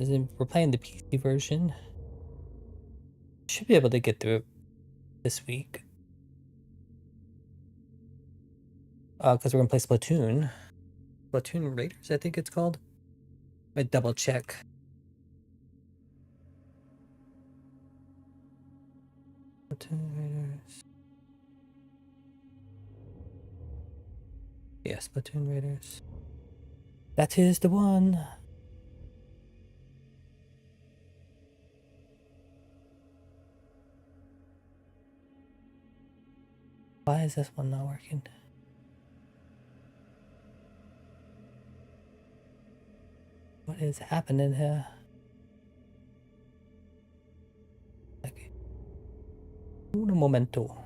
We're playing the PC version. Should be able to get through it this week. Because we're gonna play Splatoon. Splatoon Raiders, I think it's called. I double check. Splatoon Raiders. Yeah, Splatoon Raiders. That is the one. Why is this one not working? What is happening here? Okay. Un momento.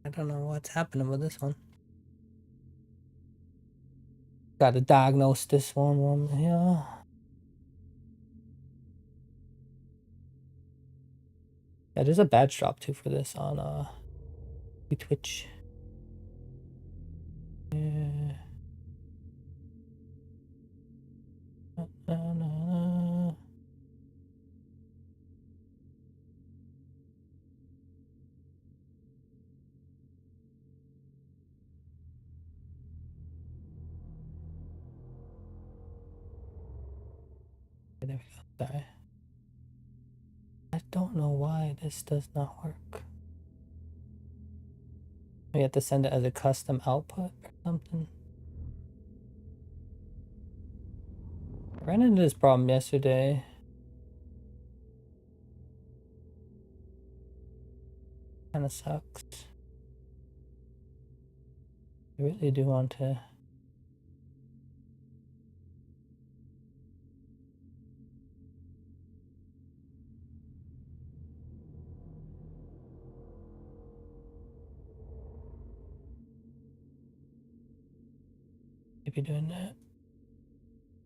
I don't know what's happening with this one. Gotta diagnose this one here. Yeah, there's a badge drop too for this on Twitch. Yeah. There we go. Sorry. I don't know why this does not work. We have to send it as a custom output or something. I ran into this problem yesterday. Kinda sucks. I really do want to. Maybe doing that.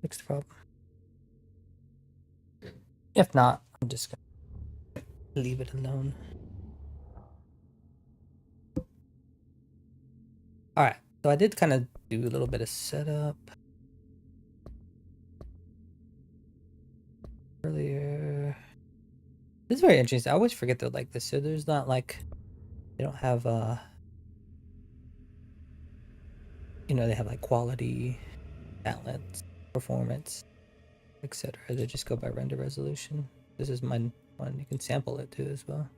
Fix the problem. If not, I'm just gonna leave it alone. Alright, so I did kind of do a little bit of setup earlier. This is very interesting. I always forget they're like this. So there's not like, they don't have you know, they have like quality, balance, performance, etc. They just go by render resolution. This is my one. You can sample it too as well.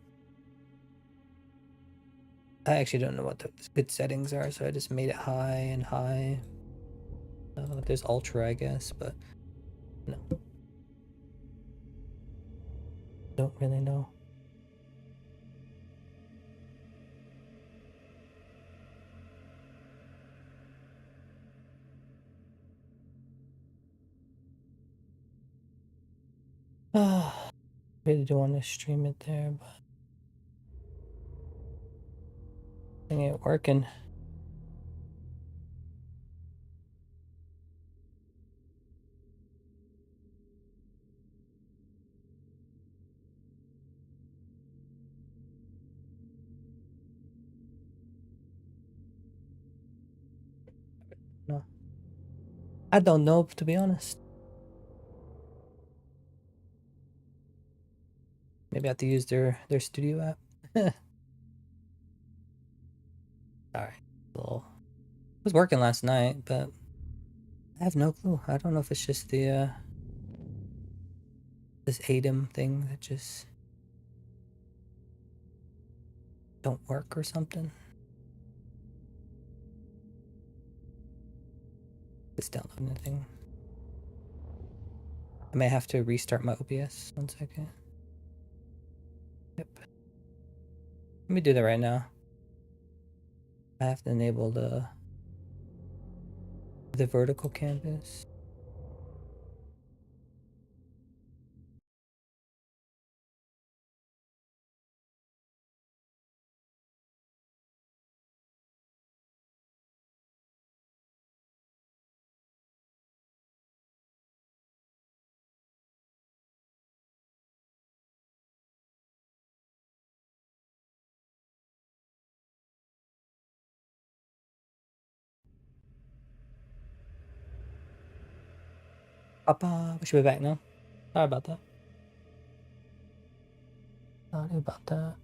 I actually don't know what the good settings are, so I just made it high and high. There's ultra, I guess, but no. Don't really know. Really do want to stream it there, but it ain't working. No, I don't know, to be honest. Maybe I have to use their studio app. Sorry. Well, it was working last night, but I have no clue. I don't know if it's just the this ADEM thing that just don't work or something. It's downloading the thing. I may have to restart my OBS. 1 second. Yep. Let me do that right now. I have to enable the vertical canvas. Papa, we should be back now. Sorry about that. Sorry about that.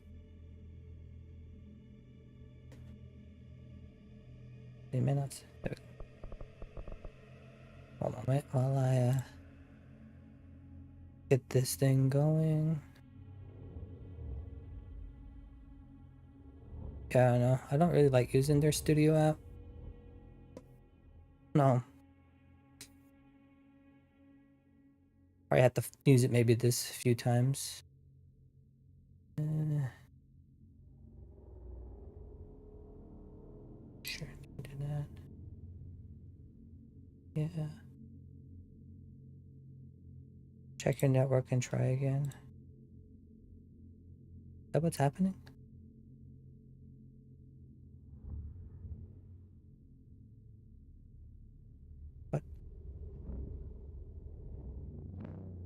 3 minutes. There we go. Hold on, wait while I get this thing going. Yeah, I don't know. I don't really like using their studio app. No. Probably have to use it maybe this few times. Sure, do that. Yeah. Check your network and try again. Is that what's happening? What?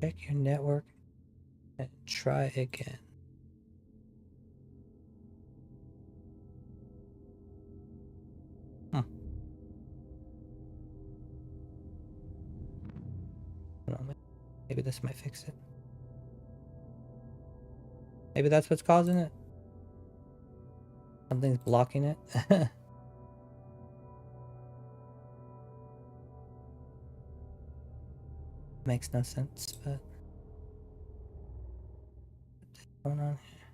Check your network and try again. Maybe this might fix it. Maybe that's what's causing it. Something's blocking it. Makes no sense, but what's going on here?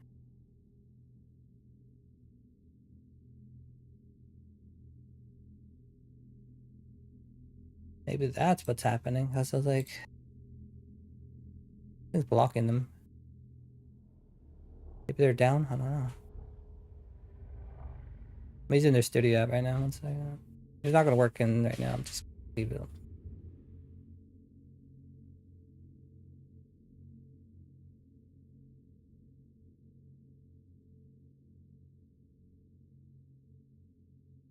Maybe that's what's happening. Because I was like, it's blocking them. Maybe they're down. I don't know. I'm using their studio app right now. One second. It's not gonna work in right now. I'm just gonna leave it.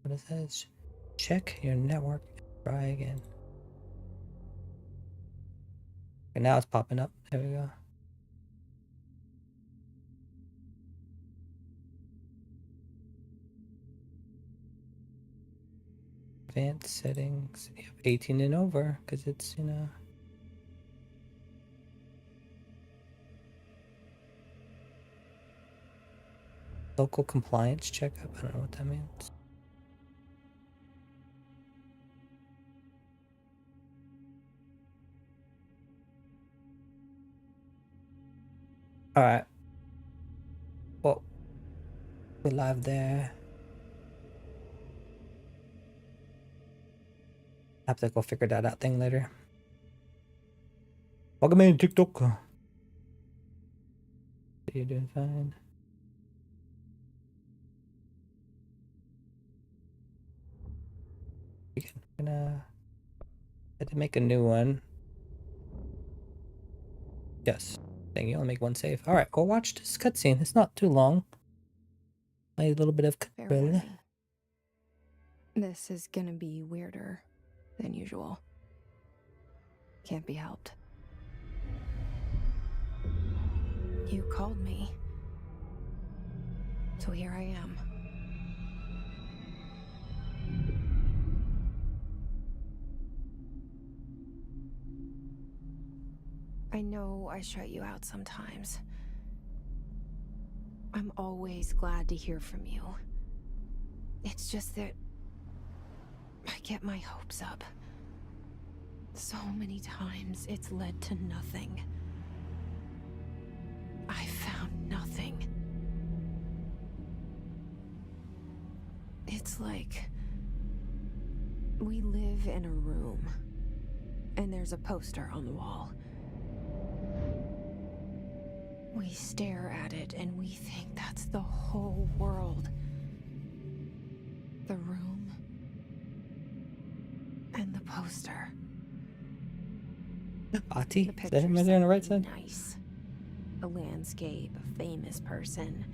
What it says? Check your network. Try again. And now it's popping up. There we go. Advanced settings. You have 18 and over because it's, you know. Local compliance checkup. I don't know what that means. All right. Well, we're live there. I have to go figure that out thing later. Welcome in TikTok. You're doing fine. I'm gonna have to make a new one. Yes. Dang, you only make one save. All right, go watch this cutscene. It's not too long. A little bit of control. This is gonna be weirder than usual. Can't be helped. You called me. So here I am. I know I shut you out sometimes. I'm always glad to hear from you. It's just that I get my hopes up. So many times it's led to nothing. I found nothing. It's like we live in a room, and there's a poster on the wall. We stare at it and we think that's the whole world. The room and the poster. Ati? Is that him right there on the right side? Nice. A landscape, a famous person.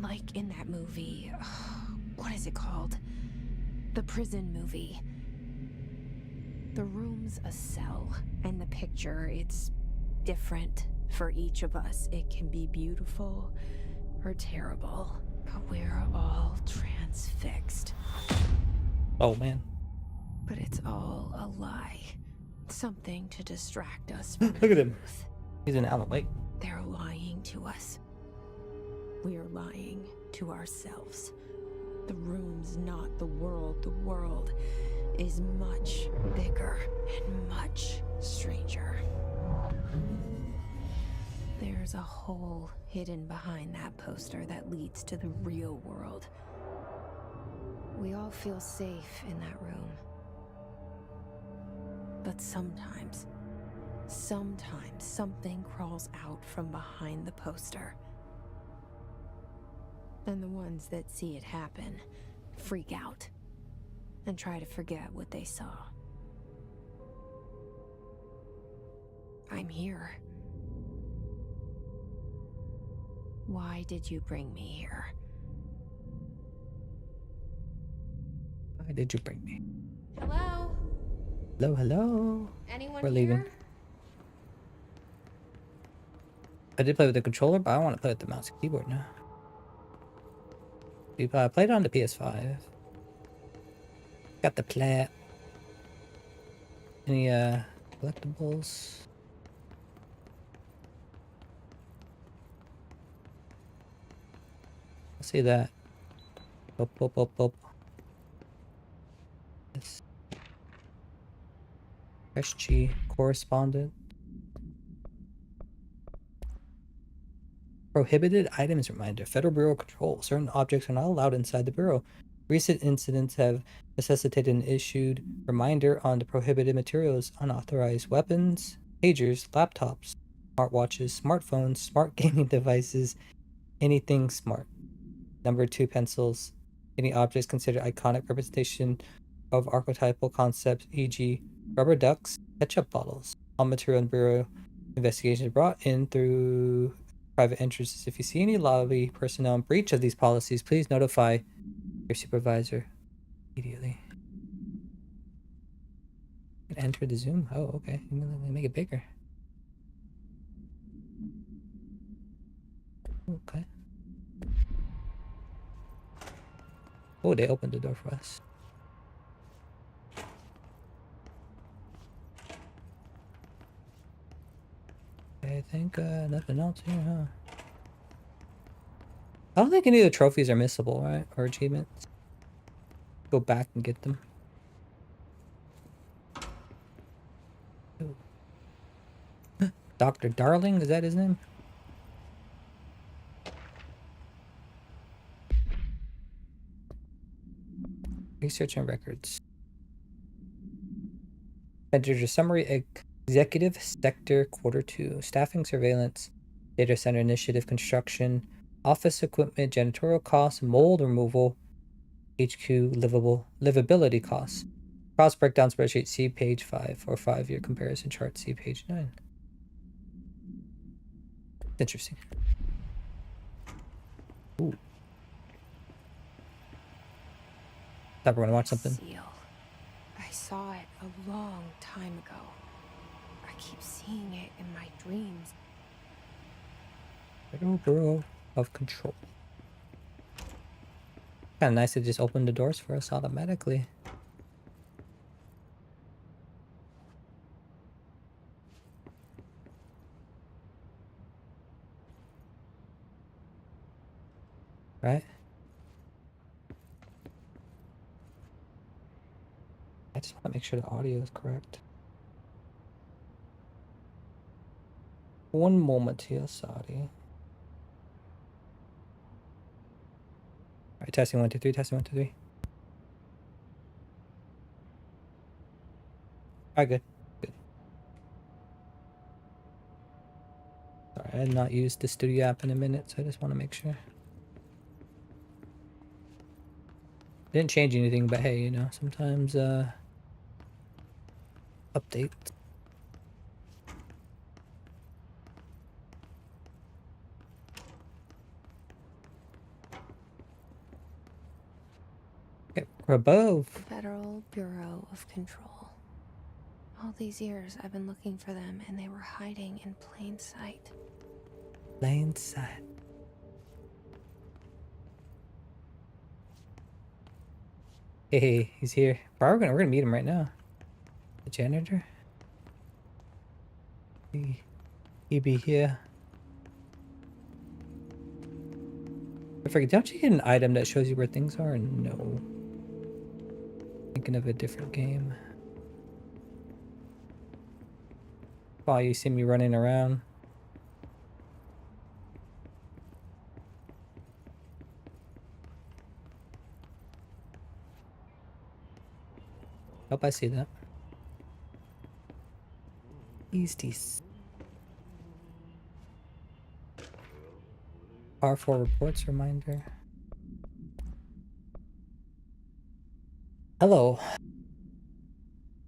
Like in that movie, what is it called? The prison movie. The room's a cell, and the picture, it's different for each of us. It can be beautiful or terrible, but we're all transfixed. Oh man. But it's all a lie. Something to distract us from Look at the him. truth. He's an Alan Wake. They're lying to us. We're lying to ourselves. The room's not the world. The world is much bigger and much stranger. There's a hole hidden behind that poster that leads to the real world. We all feel safe in that room. But sometimes something crawls out from behind the poster. And the ones that see it happen freak out and try to forget what they saw. I'm here. Why did you bring me here? Why did you bring me? Hello? Hello, hello. Anyone We're leaving. here? I did play with the controller, but I want to play with the mouse and keyboard now. I played it on the PS5. Got the plat. Any collectibles? I'll see that. Up. Yes. SG correspondent. Prohibited items reminder. Federal Bureau of Control. Certain objects are not allowed inside the Bureau. Recent incidents have necessitated an issued reminder on the prohibited materials. Unauthorized weapons, pagers, laptops, smartwatches, smartphones, smart gaming devices, anything smart. Number 2, pencils. Any objects considered iconic representation of archetypal concepts, e.g. rubber ducks, ketchup bottles. All material in Bureau investigations brought in through private entrances. If you see any lobby personnel in breach of these policies, please notify your supervisor immediately. Enter the Zoom. Oh, okay. Let me make it bigger. Okay. Oh, they opened the door for us. I think nothing else here, huh? I don't think any of the trophies are missable, right? Or achievements. Go back and get them. Ooh. Dr. Darling, is that his name? Research and records. Entered a summary executive sector quarter 2. Staffing, surveillance, data center initiative, construction, office equipment, janitorial costs, mold removal, HQ livability costs. Cost breakdown spreadsheet, see page 5, or 5-year comparison chart, see page 9. Interesting. Ooh. Thought we're gonna watch something. Seal. I saw it a long time ago. I keep seeing it in my dreams. Federal Bureau of Control. Kind of nice to just open the doors for us automatically. Right? I just want to make sure the audio is correct. One moment here, sorry. Alright, testing 1, 2, 3, testing 1, 2, 3. Alright, good. Good. Sorry, I had not used the studio app in a minute, so I just want to make sure. Didn't change anything, but hey, you know, sometimes update. Okay, we're above. Federal Bureau of Control. All these years I've been looking for them and they were hiding in plain sight. Plain sight. Hey, he's here. We're gonna meet him right now. The janitor. He be here. I forget, don't you get an item that shows you where things are? No. Thinking of a different game. Oh, you see me running around. Hope I see that. Easties. R4 reports reminder. Hello.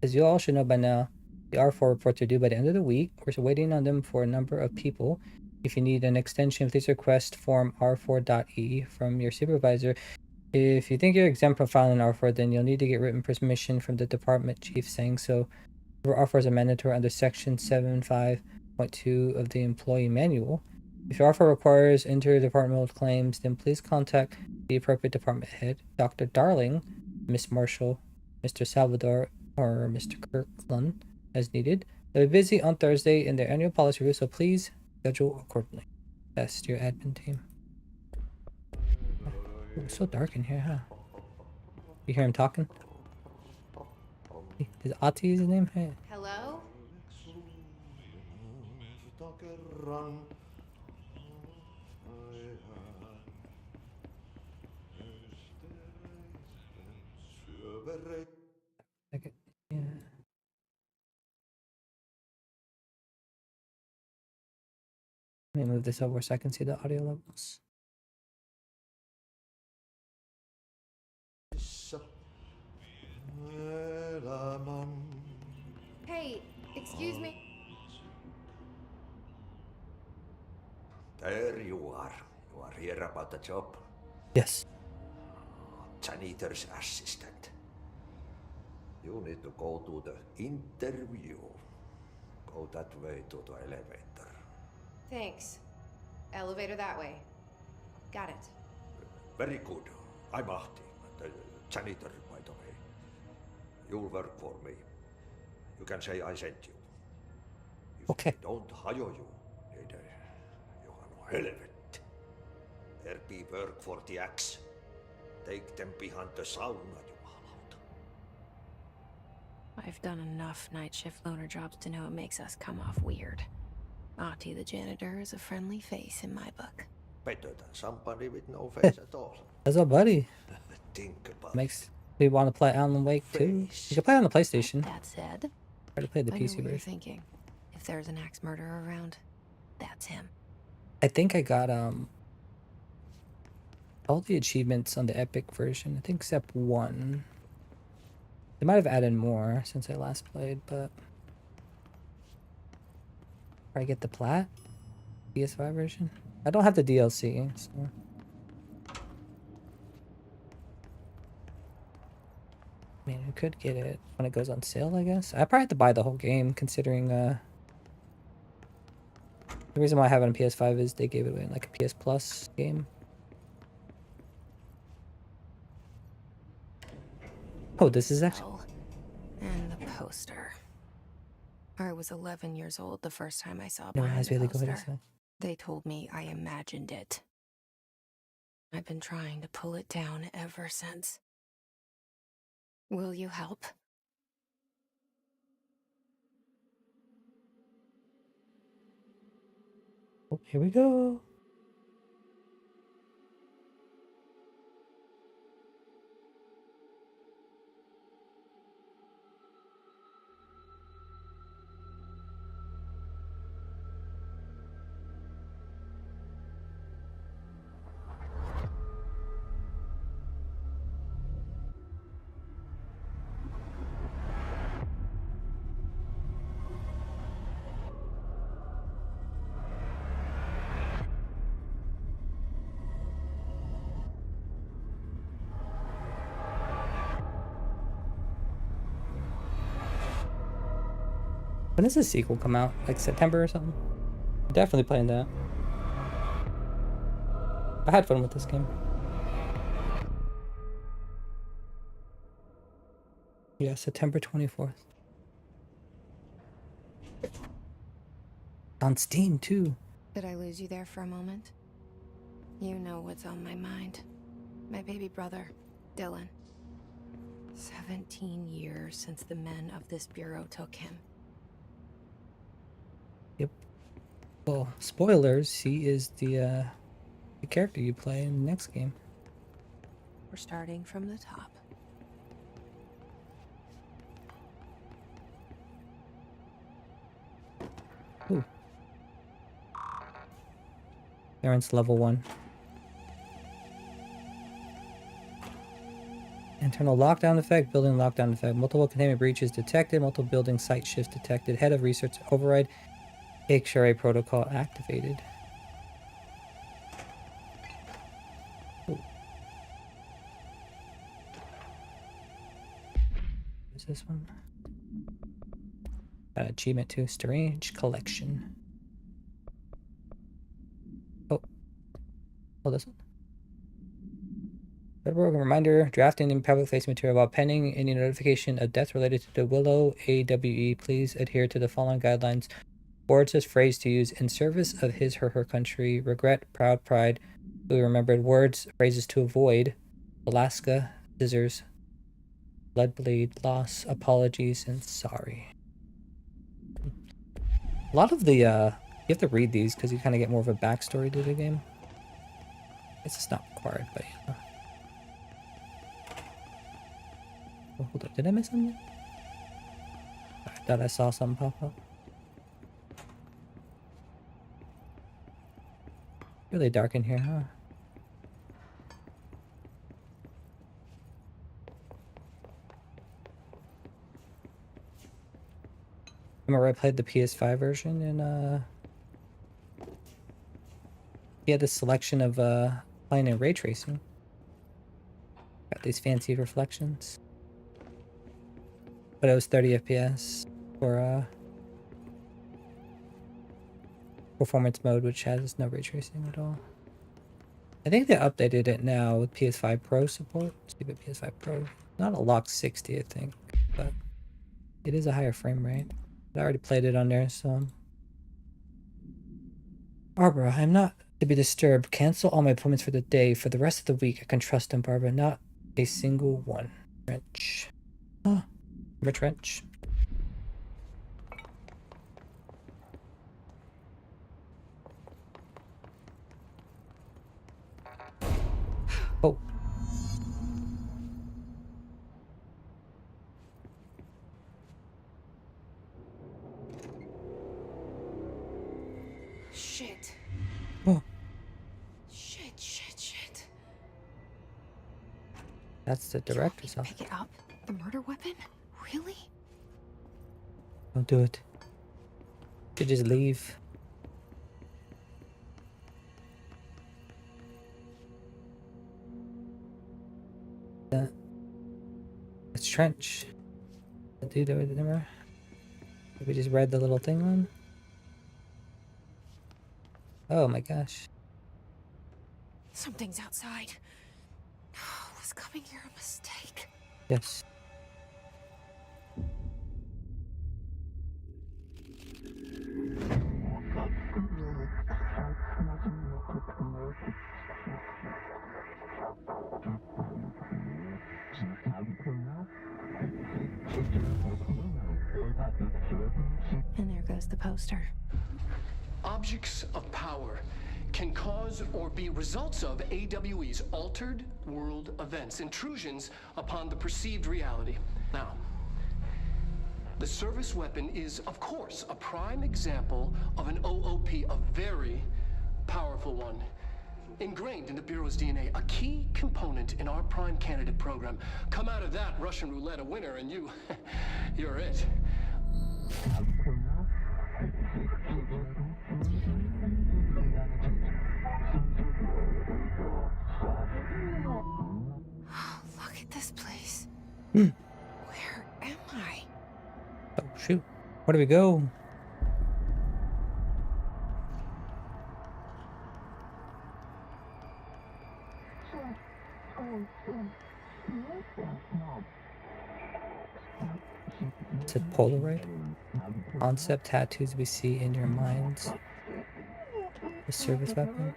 As you all should know by now, the R4 reports are due by the end of the week. We're waiting on them for a number of people. If you need an extension, please request form R4.E from your supervisor. If you think you're exempt from filing R4, then you'll need to get written permission from the department chief saying so. R4s are mandatory under section 75.2 of the employee manual. If your R4 requires interdepartmental claims, then please contact the appropriate department head, Dr. Darling, Miss Marshall, Mr. Salvador, or Mr. Kirkland, as needed. They'll be busy on Thursday in their annual policy review, so please schedule accordingly. That's your admin team. Oh, it's so dark in here, huh? You hear him talking? Is Ati his name? Hey. Hello? Okay. Yeah. Let me move this over so I can see the audio levels. Hey, excuse me. There you are. You are here about the job. Yes. Janitor's assistant. You need to go to the interview. Go that way to the elevator. Thanks. Elevator that way. Got it. Very good. I'm Ahti, the janitor, by the way. You'll work for me. You can say I sent you. If Okay. I don't hire you, then you are no helvet. There be work for the axe. Take them behind the sauna, jumalauta. I've done enough night shift loner jobs to know it makes us come off weird. Ahti the janitor is a friendly face in my book. Better than somebody with no face at all. That's our buddy. Think about Makes me want to play Alan Wake too. You can play on the PlayStation. That said, Try to play the I know PC what you're version. thinking. If there's an axe murderer around, that's him. I think I got all the achievements on the Epic version. I think except one. They might have added more since I last played, but I get the plat PS5 version. I don't have the DLC, so I mean, I could get it when it goes on sale, I guess. I probably have to buy the whole game, considering the reason why I have it on PS5 is they gave it away in like a PS Plus game. Oh, this is actually... Oh, and the poster. I was 11 years old the first time I saw No, behind has the really go ahead and poster. say. They told me I imagined it. I've been trying to pull it down ever since. Will you help? Oh, here we go. When does the sequel come out? Like September or something? Definitely playing that. I had fun with this game. Yeah, September 24th. On Steam, too. Did I lose you there for a moment? You know what's on my mind. My baby brother, Dylan. 17 years since the men of this bureau took him. Yep. Well, spoilers, he is the character you play in the next game. We're starting from the top. Ooh. Clearance level 1. Internal lockdown effect, building lockdown effect. Multiple containment breaches detected, multiple building site shifts detected. Head of research override. HRA protocol activated. Ooh. What's this one? Got an achievement too. Strange collection. Oh, this one. Federal reminder, drafting in public facing material while pending any notification of death related to the Willow AWE. Please adhere to the following guidelines. Words as phrase to use in service of his or her country. Regret, proud, pride. We remembered words, phrases to avoid. Alaska, scissors. Blood bleed, loss, apologies, and sorry. A lot of the, you have to read these because you kind of get more of a backstory to the game. It's just not required, but you know. Oh, hold up, did I miss something? I thought I saw something pop up. Really dark in here, huh? Remember I played the PS5 version and he had this selection of playing in ray tracing. Got these fancy reflections. But it was 30 FPS for performance mode, which has no ray tracing at all. I think they updated it now with PS5 Pro support. Let's see if PS5 Pro. Not a locked 60, I think, but it is a higher frame rate. I already played it on there, so. Barbara, I'm not to be disturbed. Cancel all my appointments for the day. For the rest of the week, I can trust in Barbara. Not a single one. Wrench. Oh, rich wrench. Oh. Shit. Oh. Shit. That's the You want me director's to office. pick it up? The murder weapon? Really? Don't do it. You just leave. It's Trench. The dude that we remember? We just read the little thing on. Oh my gosh. Something's outside. Was coming here a mistake? Yes. And there goes the poster. Objects of power can cause or be results of AWE's altered world events, intrusions upon the perceived reality. Now, the service weapon is, of course, a prime example of an OOP, a very powerful one. Ingrained in the Bureau's DNA, a key component in our prime candidate program. Come out of that Russian roulette a winner and you're it. Look at this place. Hmm. Where am I? Oh shoot. Where do we go? It's a Polaroid. Concept tattoos we see in your minds. The service weapon.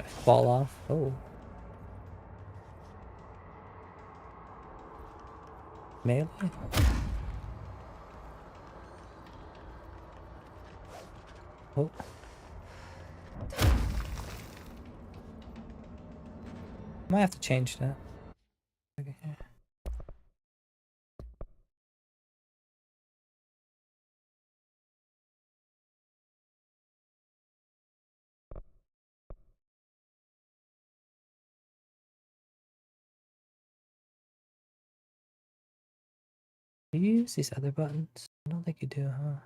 Fall off. Oh. Melee? Oh. Might have to change that. Okay. Do you use these other buttons? I don't think you do, huh?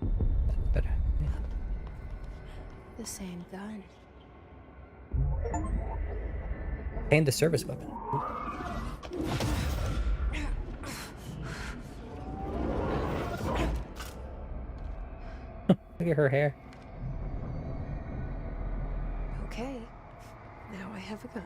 That's better. Yeah. The same gun. And the service weapon. Look at her hair. Okay. Now I have a gun.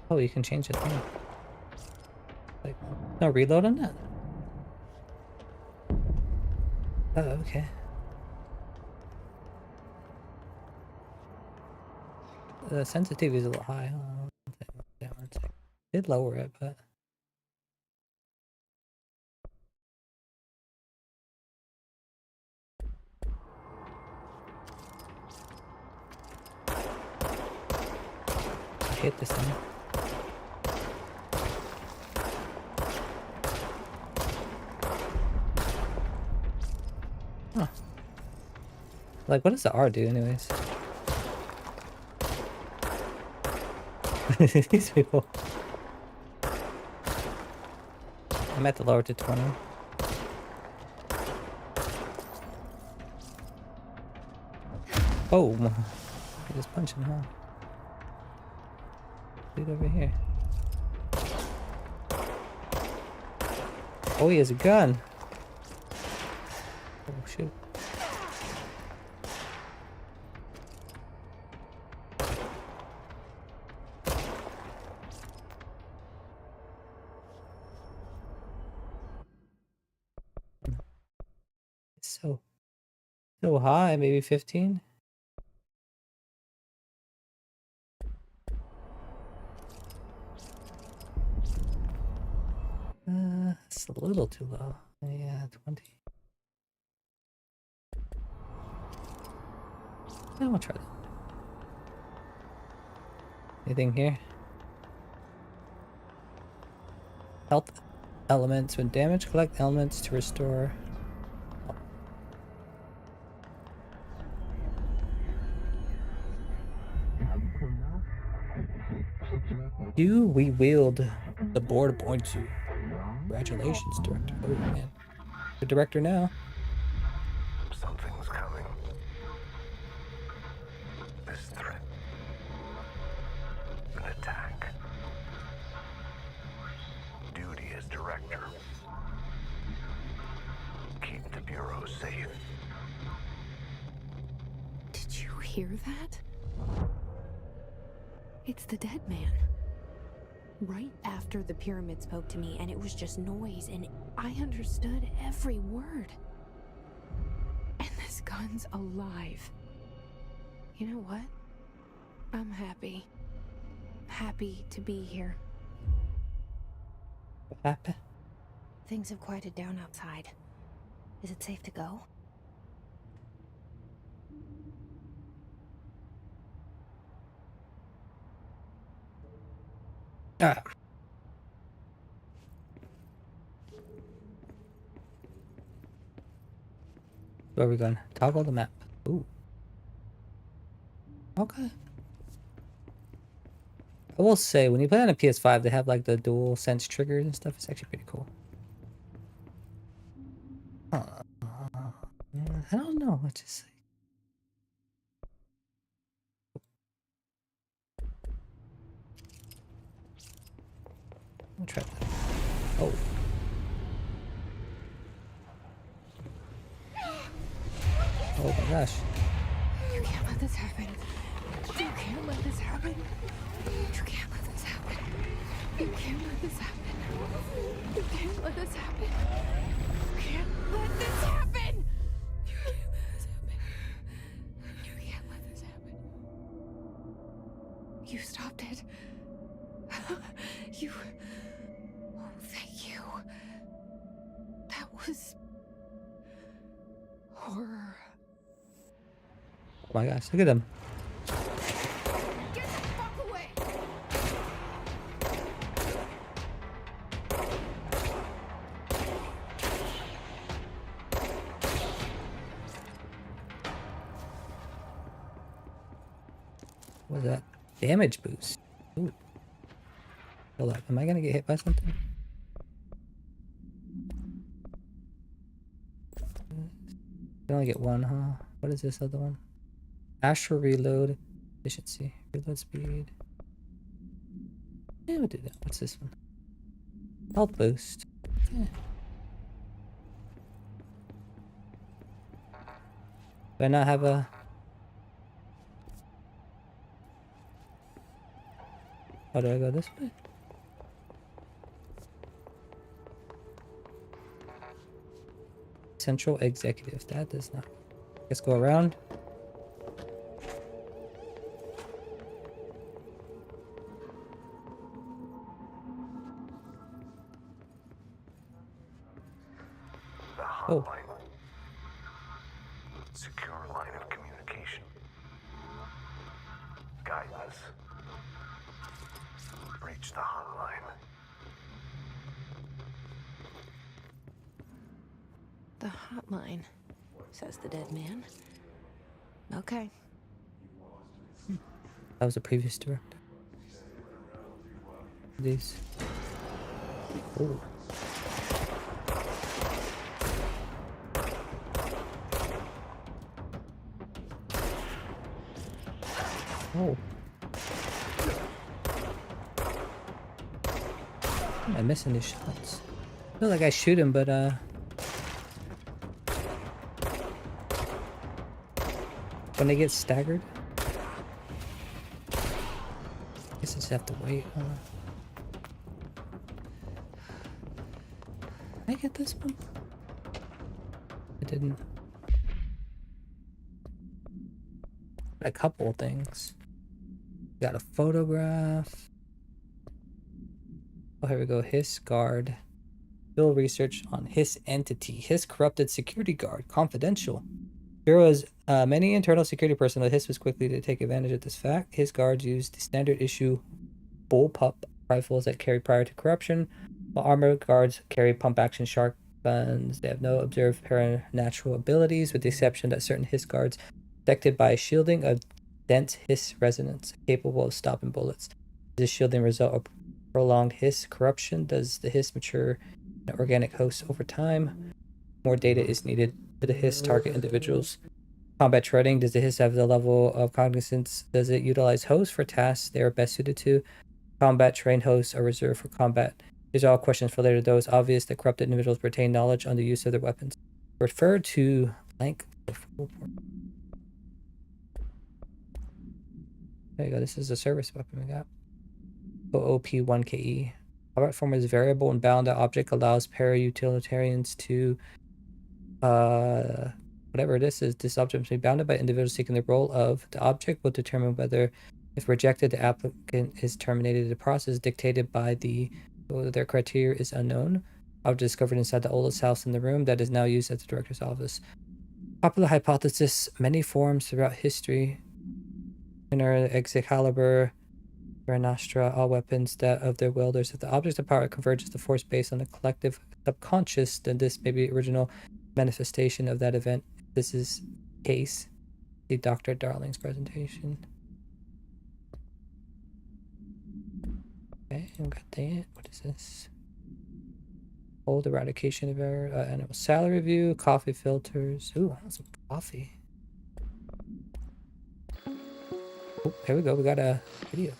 Oh, you can change it thing. Like, no reload on that? Oh, okay. The sensitivity is a little high. Yeah, one sec. Did lower it, but I hit this thing. Huh. Like, what does the R do, anyways? These people. I'm at the lower to 20. Oh, he just punching, huh? Dude over here. Oh, he has a gun. Oh, shoot. It's so high, maybe 15? It's a little too low. Yeah, 20. I will try that. Anything here? Health elements. When damaged, collect elements to restore. Do we wield the board appoints you? Congratulations, director. Oh man, the director now. Something's coming. This threat. An attack. Duty as director. Keep the Bureau safe. Did you hear that? It's the dead man. Right after the pyramid spoke to me, and it was just noise, and I understood every word. And this gun's alive. You know what? I'm happy. Happy to be here. What happened? Things have quieted down outside. Is it safe to go? Ah. Where are we going? Toggle the map. Ooh. Okay. I will say, when you play on a PS5, they have like the dual sense triggers and stuff. It's actually pretty cool. I don't know what to say. I'll try that. Oh. Oh my gosh. You can't let this happen. You can't let this happen. You can't let this happen. You can't let this happen. You can't let this happen. You can't let this happen. You can't let this happen. You can't let this happen. You stopped it. You. Oh, thank you. That was horror. Oh my gosh, look at them. Get the fuck away! What was that? Damage boost. Ooh. Hold up. Am I gonna get hit by something? You only get one, huh? What is this other one? Astral reload efficiency. Reload speed. Yeah, we'll do that. What's this one? Health boost. Yeah. Do I not have a... How do I go this way? Central executive. That does not... Let's go around. The Oh. hotline. Secure line of communication. Guidance. Reach the hotline. The hotline, says the dead man. Okay. That was the previous director. These. Oh. Oh. Am I missing these shots? I feel like I shoot him, but when they get staggered, I guess I just have to wait. Did I get this one? I didn't. A couple of things. Got a photograph. Oh, here we go. Hiss guard. Bill research on Hiss entity. Hiss corrupted security guard. Confidential. Bureau has many internal security personnel. Hiss was quickly to take advantage of this fact. Hiss guards used the standard issue bullpup rifles that carry prior to corruption, while armored guards carry pump action shotguns. They have no observed paranatural abilities, with the exception that certain Hiss guards protected by shielding of dense Hiss resonance, capable of stopping bullets. Does this shielding result of prolonged Hiss corruption? Does the Hiss mature in organic hosts over time? More data is needed for the Hiss target individuals. Combat training. Does the Hiss have the level of cognizance? Does it utilize hosts for tasks they are best suited to? Combat trained hosts are reserved for combat. These are all questions for later, though it's obvious that corrupted individuals retain knowledge on the use of their weapons. Refer to blank. There you go. This is a service weapon we got. OOP-1KE. Combat form is variable and bound. That object allows para-utilitarians to whatever this is. This object must be bounded by individuals seeking the role of the object will determine whether, if rejected, the applicant is terminated. The process dictated by their criteria is unknown. Object discovered inside the oldest house in the room that is now used at the director's office. Popular hypothesis: many forms throughout history. Inner Excalibur, Nostra, all weapons that of their wielders. If the object of power converges the force based on the collective subconscious, then this may be original manifestation of that event. This is case. See Dr. Darling's presentation. Okay, we got that. What is this? Old eradication of error, annual salary review, coffee filters. Ooh, I want some coffee. Oh, here we go. We got a video.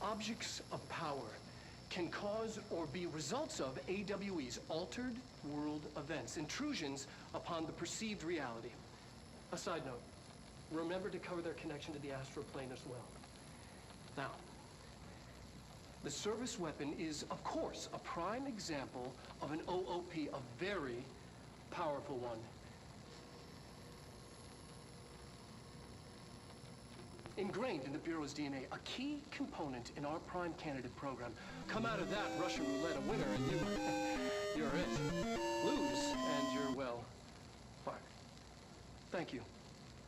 Objects of power can cause or be results of AWE's altered world events, intrusions upon the perceived reality. A side note, remember to cover their connection to the astral plane as well. Now, the service weapon is, of course, a prime example of an OOP, a very powerful one. Ingrained in the Bureau's DNA, a key component in our prime candidate program. Come out of that Russian roulette a winner and you're it. Lose and you're, well, fired. Thank you.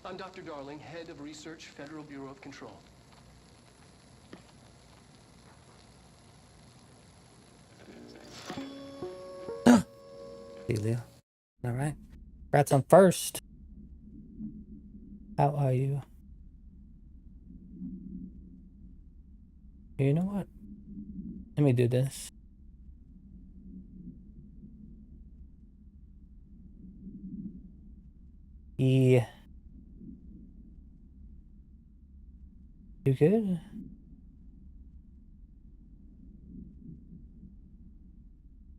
I'm Dr. Darling, Head of Research, Federal Bureau of Control. Hey, Leo. All right. Congrats on first. How are you? You know what? Let me do this. Yeah. You good?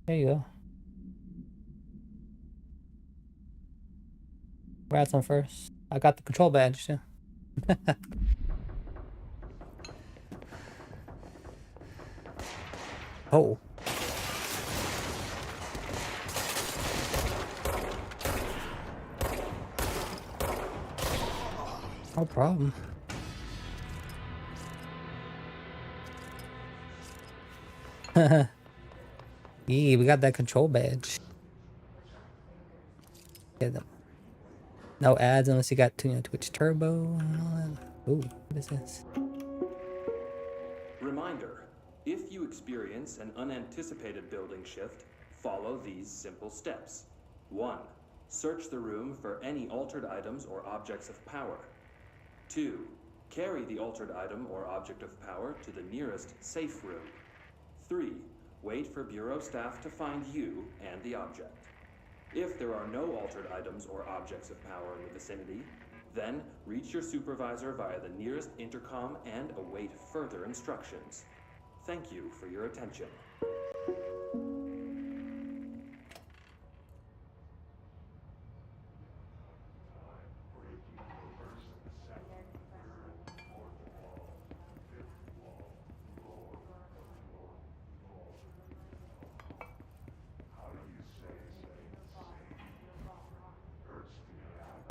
There you go. Congrats on first. I got the control badge too. Oh. No problem. Yeah, we got that control badge. Yeah, no ads unless you got Twitch Turbo and all that. Ooh, what is this? Reminder, if you experience an unanticipated building shift, follow these simple steps. 1. Search the room for any altered items or objects of power. 2. Carry the altered item or object of power to the nearest safe room. 3. Wait for Bureau staff to find you and the object. If there are no altered items or objects of power in the vicinity, then reach your supervisor via the nearest intercom and await further instructions. Thank you for your attention.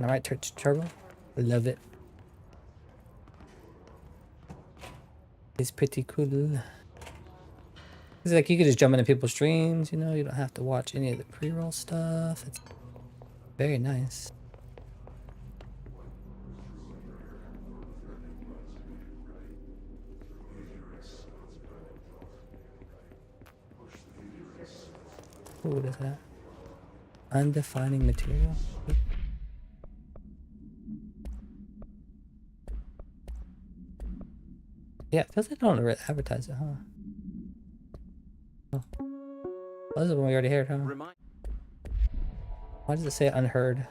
All right, Twitch Turbo. I love it. It's pretty cool. It's like you could just jump into people's streams, you know, you don't have to watch any of the pre-roll stuff. It's very nice. Ooh, what is that? Undefining material. Yeah, it feels like I don't advertise it, huh? Oh. Oh, this is one we already heard, huh? Why does it say unheard?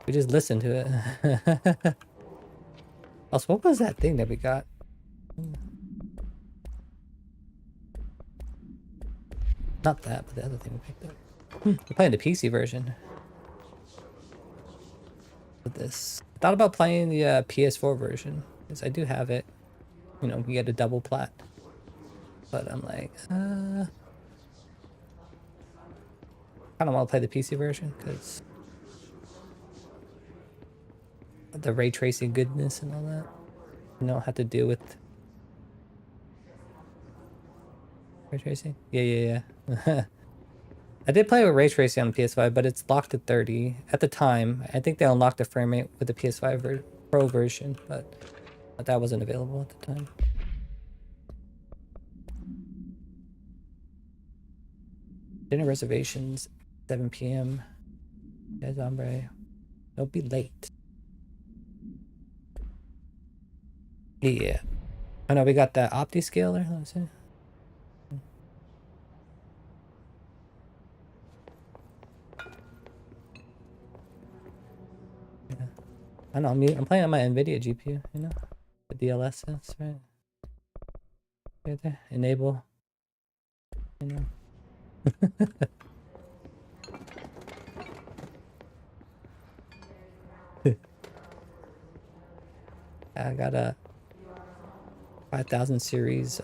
We just listened to it. Also, what was that thing that we got? Not that, but the other thing we picked up. We're playing the PC version. With this. I thought about playing the PS4 version, because I do have it. You know, you get a double plat. But I'm like, I don't want to play the PC version, because the ray tracing goodness and all that. You don't have to deal with ray tracing. Yeah. I did play with ray tracing on the PS5, but it's locked at 30 at the time. I think they unlocked the frame rate with the PS5 Pro version, but that wasn't available at the time. Dinner reservations, 7 p.m. Guys, hombre, don't be late. Yeah. I know we got that OptiScaler. Let's see. Yeah. I know I'm playing on my NVIDIA GPU, you know? The DLSS, right? Right there. Enable You know. I got a 5000 series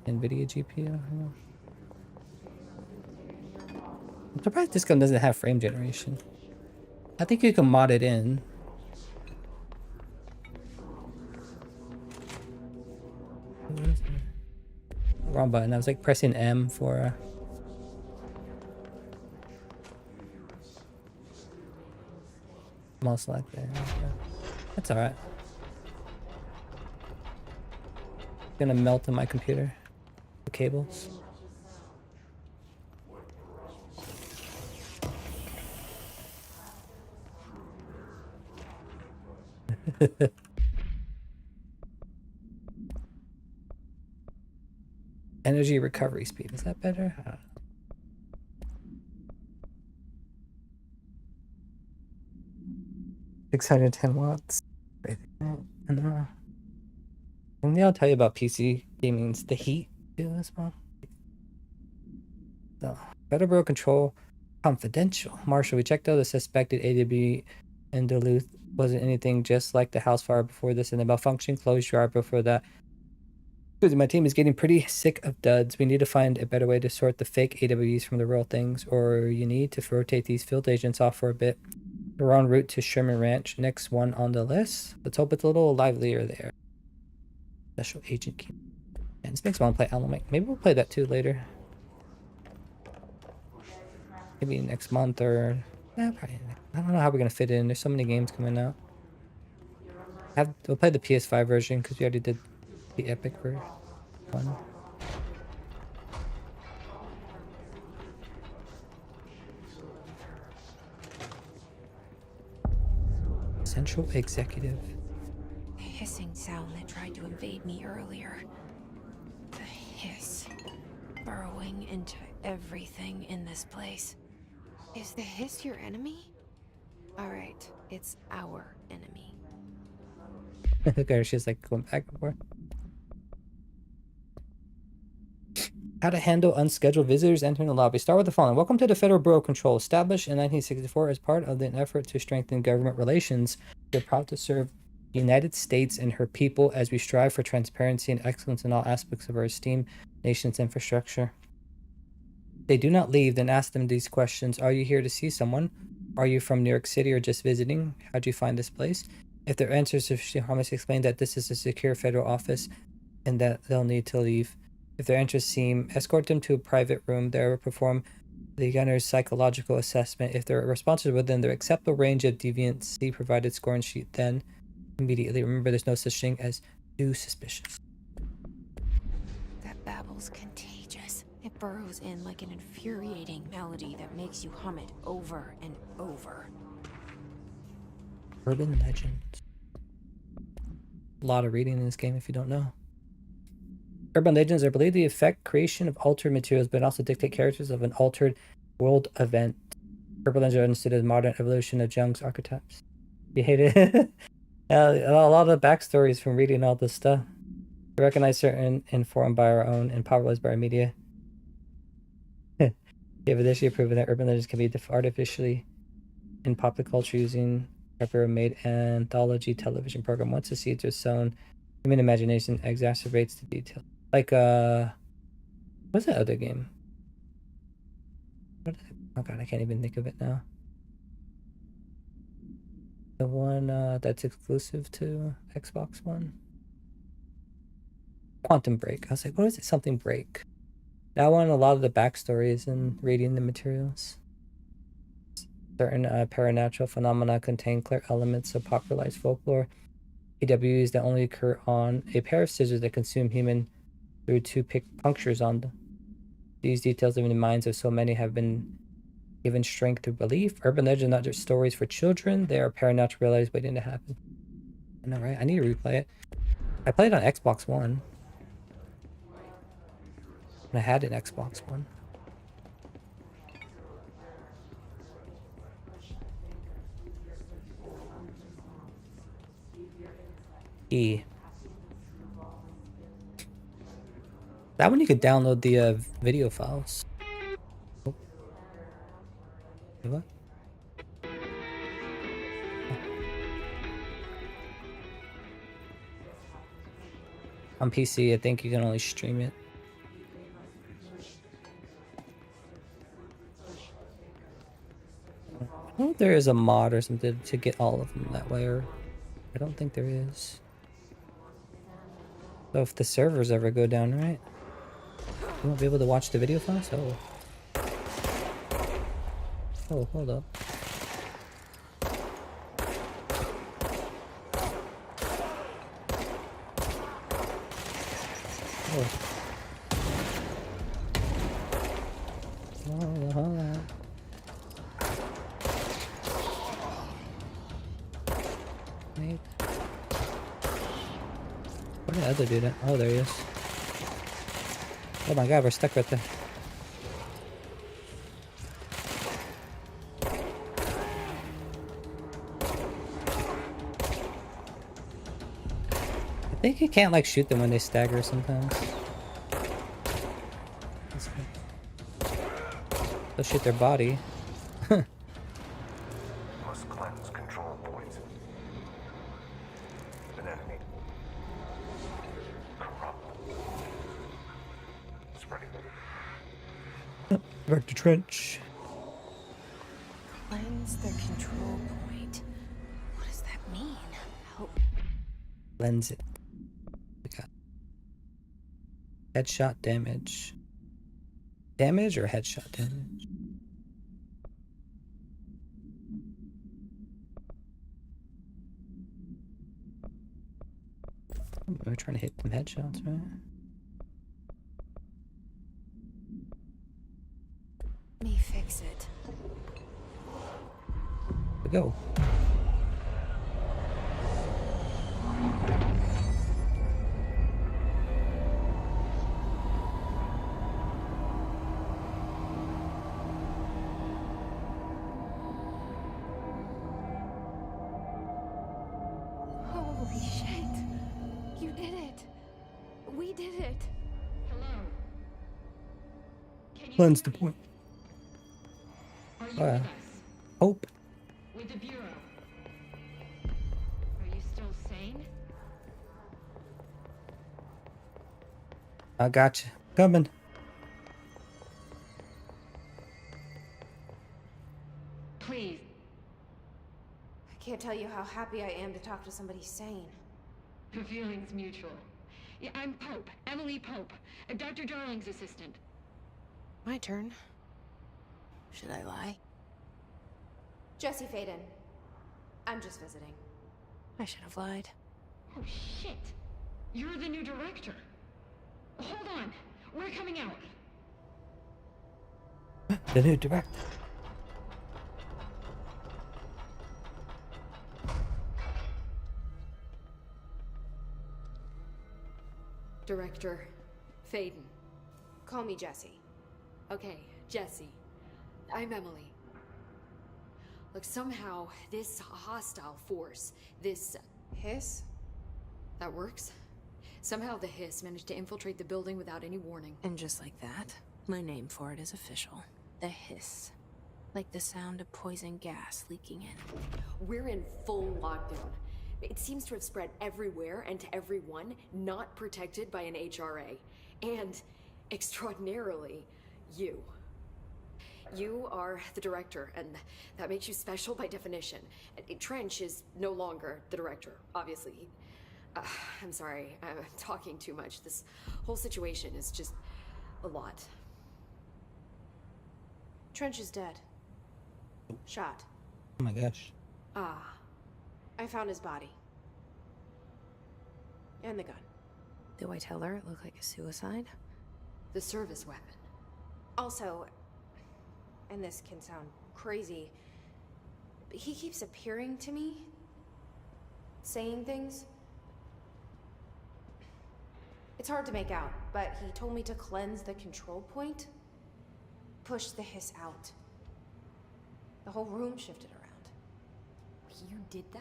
NVIDIA GPU. I'm surprised this gun doesn't have frame generation. I think you can mod it in. Wrong button. I was like pressing M for. Most likely. That's alright. Gonna melt in my computer. The cables. Energy recovery speed. Is that better? I don't know. 610 watts. I don't know. And I'll tell you about PC gaming's the heat too as well. So, Federal Bureau Control confidential. Marshall, we checked out the suspected AWB in Duluth. Wasn't anything just like the house fire before this and the malfunction closed yard before that. My team is getting pretty sick of duds. We need to find a better way to sort the fake AWEs from the real things, or you need to rotate these field agents off for a bit. We're en route to Sherman Ranch. Next one on the list. Let's hope it's a little livelier there. Special Agent Key. And this makes me want to play Alan Wake. Maybe we'll play that too later. Maybe next month or... probably. I don't know how we're going to fit in. There's so many games coming out. We'll play the PS5 version because we already did the Epic version. One. Central Executive. The hissing sound that tried to invade me earlier. The hiss. Burrowing into everything in this place. Is the hiss your enemy? Alright, it's our enemy. Look at her, she's like going back and forth. How to handle unscheduled visitors entering the lobby. Start with the following. Welcome to the Federal Bureau of Control, established in 1964 as part of an effort to strengthen government relations. We're proud to serve the United States and her people as we strive for transparency and excellence in all aspects of our esteemed nation's infrastructure. If they do not leave, then ask them these questions. Are you here to see someone? Are you from New York City or just visiting? How'd you find this place? If their answers sufficiently harmless, explain that this is a secure federal office and that they'll need to leave. If their interests seem, escort them to a private room. There, perform the gunner's psychological assessment. If their responses are within their acceptable range of deviancy, provided scoring sheet, then immediately remember there's no such thing as too suspicious. That babble's contagious. It burrows in like an infuriating melody that makes you hum it over and over. Urban legends. A lot of reading in this game if you don't know. Urban legends are believed to affect creation of altered materials, but also dictate characters of an altered world event. Urban legends are understood as modern evolution of Jung's archetypes. You hate it? A lot of backstories from reading all this stuff. We recognize certain informed by our own and popularized by our media. We have additionally proven that urban legends can be artificially in popular culture using a made anthology television program. Once the seeds are sown, human imagination exacerbates the detail. Like, what's that other game? Oh god, I can't even think of it now. The one that's exclusive to Xbox One. Quantum Break. I was like, what is it? Something Break. That one, a lot of the backstories and reading the materials. Certain paranormal phenomena contain clear elements of popularized folklore. AWs that only occur on a pair of scissors that consume human through two punctures on them. These details in the minds of so many have been given strength to belief. Urban legends are not just stories for children. They are paranormal realities waiting to happen. I know, right? I need to replay it. I played it on Xbox One. And I had an Xbox One. E. That one you could download the video files. Oh. What? On PC, I think you can only stream it. I don't know if there is a mod or something to get all of them that way, or I don't think there is. So if the servers ever go down, right? You won't be able to watch the video files? Oh. Oh, hold up. Oh. Hold on. Wait. Where did the other dude at? Oh, there he is. Oh my god, we're stuck right there. I think you can't like shoot them when they stagger sometimes. They'll shoot their body. Must cleanse control points. An enemy. Corrupt. Spreading. Back to trench. Cleanse the control point. What does that mean? Help. Cleanse it. Headshot damage. Damage or headshot damage? We're trying to hit some headshots, right? Let me fix it. We go. Holy shit. You did it. We did it. Hello. Can you Cleanse the hear me? point. Are you Oh, yeah. with us? Hope. With the Bureau? Are you still sane? I got you. Coming. Please. I can't tell you how happy I am to talk to somebody sane. The feeling's mutual. Yeah, I'm Pope. Emily Pope. Dr. Darling's assistant. My turn. Should I lie? Jesse Faden. I'm just visiting. I should have lied. Oh, shit. You're the new director. Hold on. We're coming out. The new director. Director Faden. Call me Jesse. Okay, Jesse. I'm Emily. Look, somehow this hostile force, this Hiss? that works. Somehow the hiss managed to infiltrate the building without any warning. And just like that, my name for it is official. The hiss. Like the sound of poison gas leaking in. We're in full lockdown. It seems to have spread everywhere and to everyone not protected by an HRA. And, extraordinarily, you. You are the director, and that makes you special by definition. Trench is no longer the director, obviously. I'm sorry, I'm talking too much. This whole situation is just a lot. Trench is dead. Shot. Oh my gosh. Ah, I found his body. And the gun. Do I tell her it looked like a suicide? the service weapon. Also, and this can sound crazy, but he keeps appearing to me, saying things. It's hard to make out, but he told me to cleanse the control point, push the hiss out. The whole room shifted around. You did that?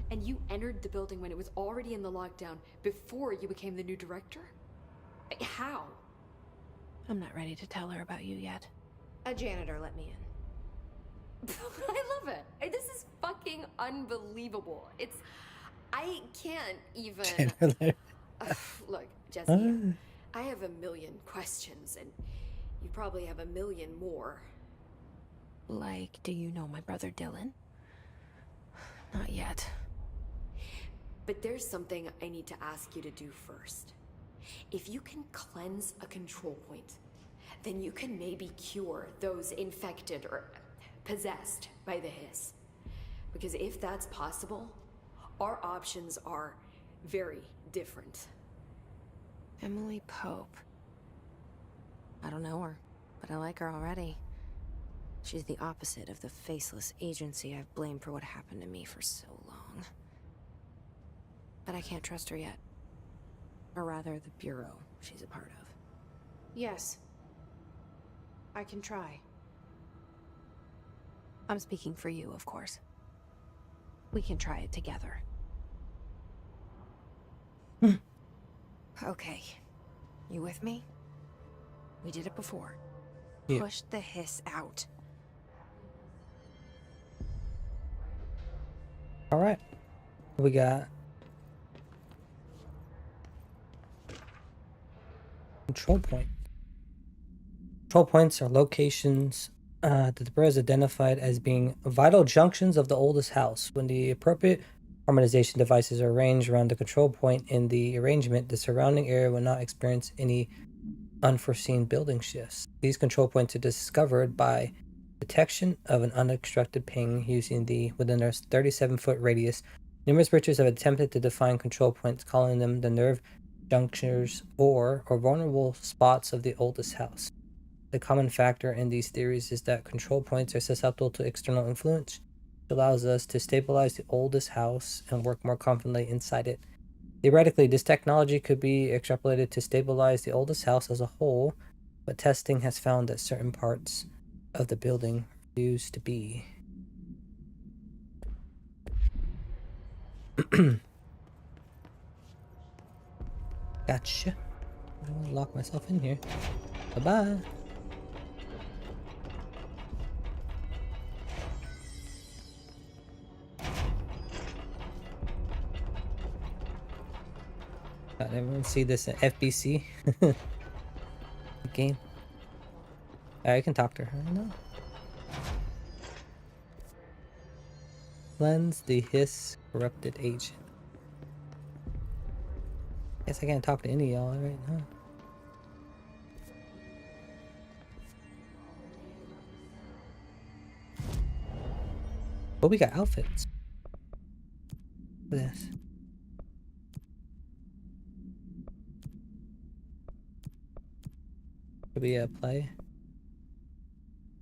And you entered the building when it was already in the lockdown before you became the new director? How? I'm not ready to tell her about you yet. A janitor let me in. I love it. This is fucking unbelievable. I can't even. Look, Jesse, I have a million questions, and you probably have a million more. Like, do you know my brother Dylan? Not yet. But there's something I need to ask you to do first. If you can cleanse a control point, then you can maybe cure those infected or possessed by the hiss. Because if that's possible, our options are very different. Emily Pope. I don't know her, but I like her already. She's the opposite of the faceless agency I've blamed for what happened to me for so long. But I can't trust her yet. Or rather, the Bureau she's a part of. Yes. I can try. I'm speaking for you, of course. We can try it together. Okay. You with me? We did it before. Yeah. Push the hiss out. All right. We got control point. Control points are locations that the Bureau has identified as being vital junctions of the oldest house. When the appropriate harmonization devices are arranged around the control point in the arrangement, the surrounding area will not experience any unforeseen building shifts. These control points are discovered by detection of an unobstructed ping using within a 37-foot radius. Numerous researchers have attempted to define control points, calling them the nerve junctures or vulnerable spots of the oldest house. The common factor in these theories is that control points are susceptible to external influence, which allows us to stabilize the oldest house and work more confidently inside it. Theoretically, this technology could be extrapolated to stabilize the oldest house as a whole, but testing has found that certain parts of the building refuse to be. Gotcha. I'm gonna lock myself in here. Bye-bye. God, everyone see this at FBC game. I can talk to her now. Cleanse the hiss corrupted agent. Guess I can't talk to any of y'all right now. But we got outfits. Look at this. Could be a play.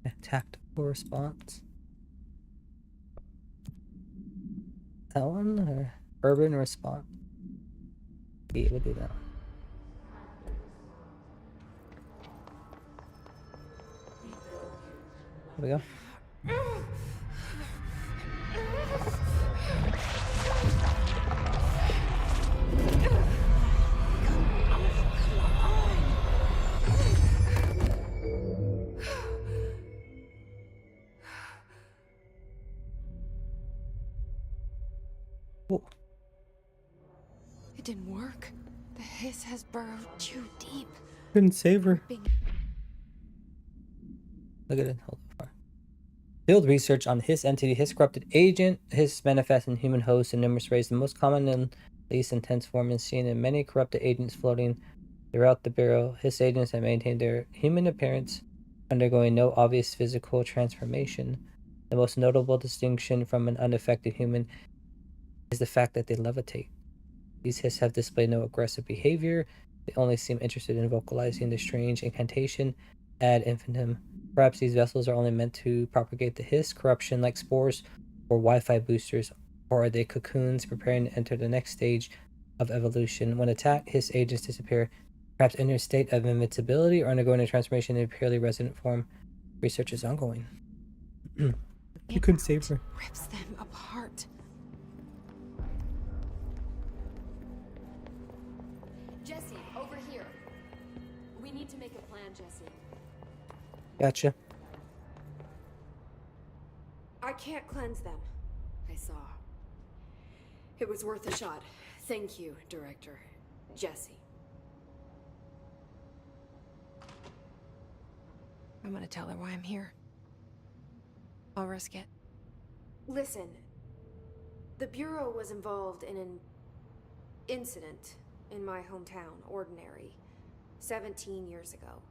A tactical response. That one or urban response? Yeah, we'll do that one. There we go. Whoa. It didn't work. The hiss has burrowed too deep. Couldn't save her. Look at it. Hold on. Field research on Hiss entity, Hiss corrupted agent. Hiss manifests in human hosts in numerous ways. The most common and least intense form is seen in many corrupted agents floating throughout the Bureau. Hiss agents have maintained their human appearance, undergoing no obvious physical transformation. The most notable distinction from an unaffected human is the fact that they levitate. These Hiss have displayed no aggressive behavior. They only seem interested in vocalizing the strange incantation ad infinitum. Perhaps these vessels are only meant to propagate the Hiss corruption like spores or Wi-Fi boosters, or are they cocoons preparing to enter the next stage of evolution? When attacked, Hiss agents disappear, perhaps in a state of invincibility or undergoing a transformation in a purely resident form. Research is ongoing. You couldn't save her. Rips them apart. Jesse, over here. need to make a plan, Jesse. Gotcha. I can't cleanse them. I saw. It was worth a shot. Thank you, Director. Jesse. I'm gonna tell her why I'm here. I'll risk it. Listen, the Bureau was involved in an incident in my hometown, Ordinary, 17 years ago.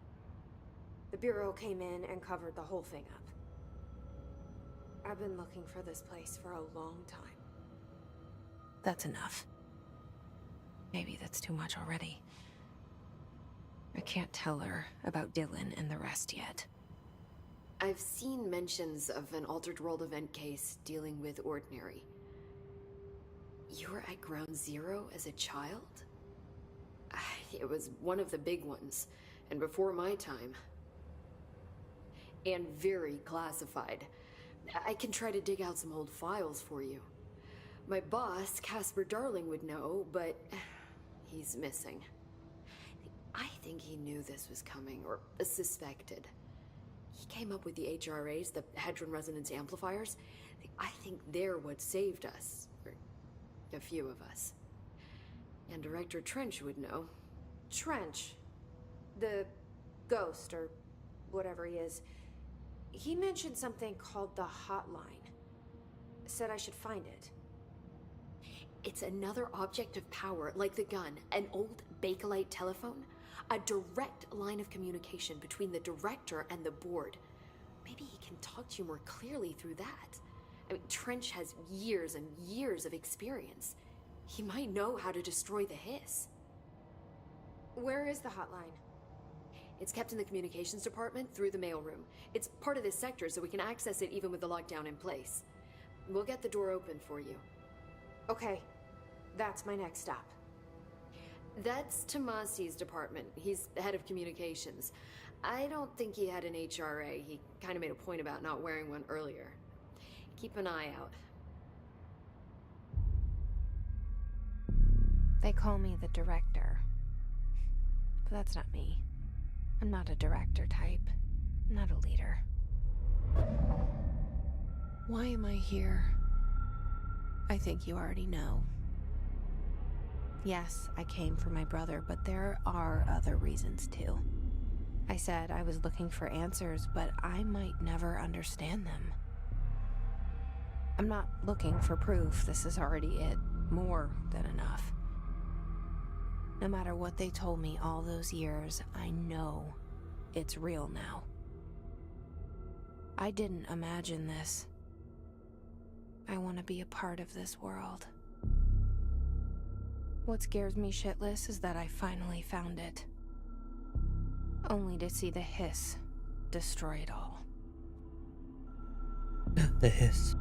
The Bureau came in and covered the whole thing up. I've been looking for this place for a long time. That's enough. Maybe that's too much already. I can't tell her about Dylan and the rest yet. I've seen mentions of an Altered World event case dealing with Ordinary. You were at Ground Zero as a child? It was one of the big ones, and before my time. And very classified. I can try to dig out some old files for you. My boss, Casper Darling, would know, but he's missing. I think he knew this was coming, or suspected. He came up with the HRAs, the Hadron Resonance Amplifiers. I think they're what saved us. Or a few of us. And Director Trench would know. Trench, the ghost, or whatever he is, he mentioned something called the Hotline. Said I should find it. It's another object of power, like the gun, an old Bakelite telephone. A direct line of communication between the director and the board. Maybe he can talk to you more clearly through that. I mean, Trench has years and years of experience. He might know how to destroy the hiss. Where is the hotline? It's kept in the communications department through the mailroom. It's part of this sector, so we can access it even with the lockdown in place. We'll get the door open for you. Okay, that's my next stop. That's Tomasi's department. He's the head of communications. I don't think he had an HRA. He kind of made a point about not wearing one earlier. Keep an eye out. They call me the director. But that's not me. I'm not a director type. I'm not a leader. Why am I here? I think you already know. Yes, I came for my brother, but there are other reasons too. I said I was looking for answers, but I might never understand them. I'm not looking for proof. This is already it. More than enough. No matter what they told me all those years, I know it's real now. I didn't imagine this. I want to be a part of this world. What scares me shitless is that I finally found it. Only to see the hiss destroy it all. The hiss.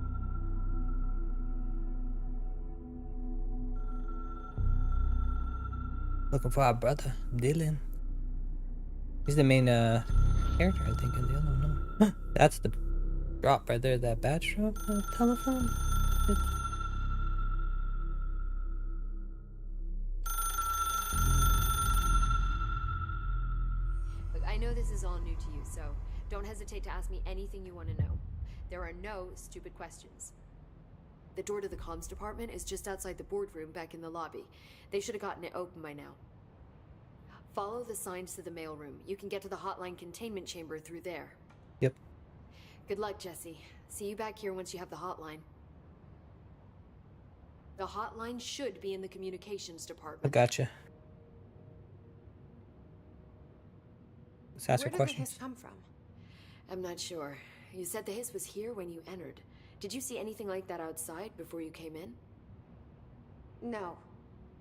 Looking for our brother, Dylan. He's the main character, I think, in the other one. No. That's the drop right there, that badge drop, telephone. Look, I know this is all new to you, so don't hesitate to ask me anything you want to know. There are no stupid questions. The door to the comms department is just outside the boardroom back in the lobby. They should have gotten it open by now. Follow the signs to the mailroom. You can get to the hotline containment chamber through there. Yep. Good luck, Jesse. See you back here once you have the hotline. The hotline should be in the communications department. I gotcha. Let's ask Where her did the hiss questions. come from? I'm not sure. You said the hiss was here when you entered. Did you see anything like that outside before you came in? No.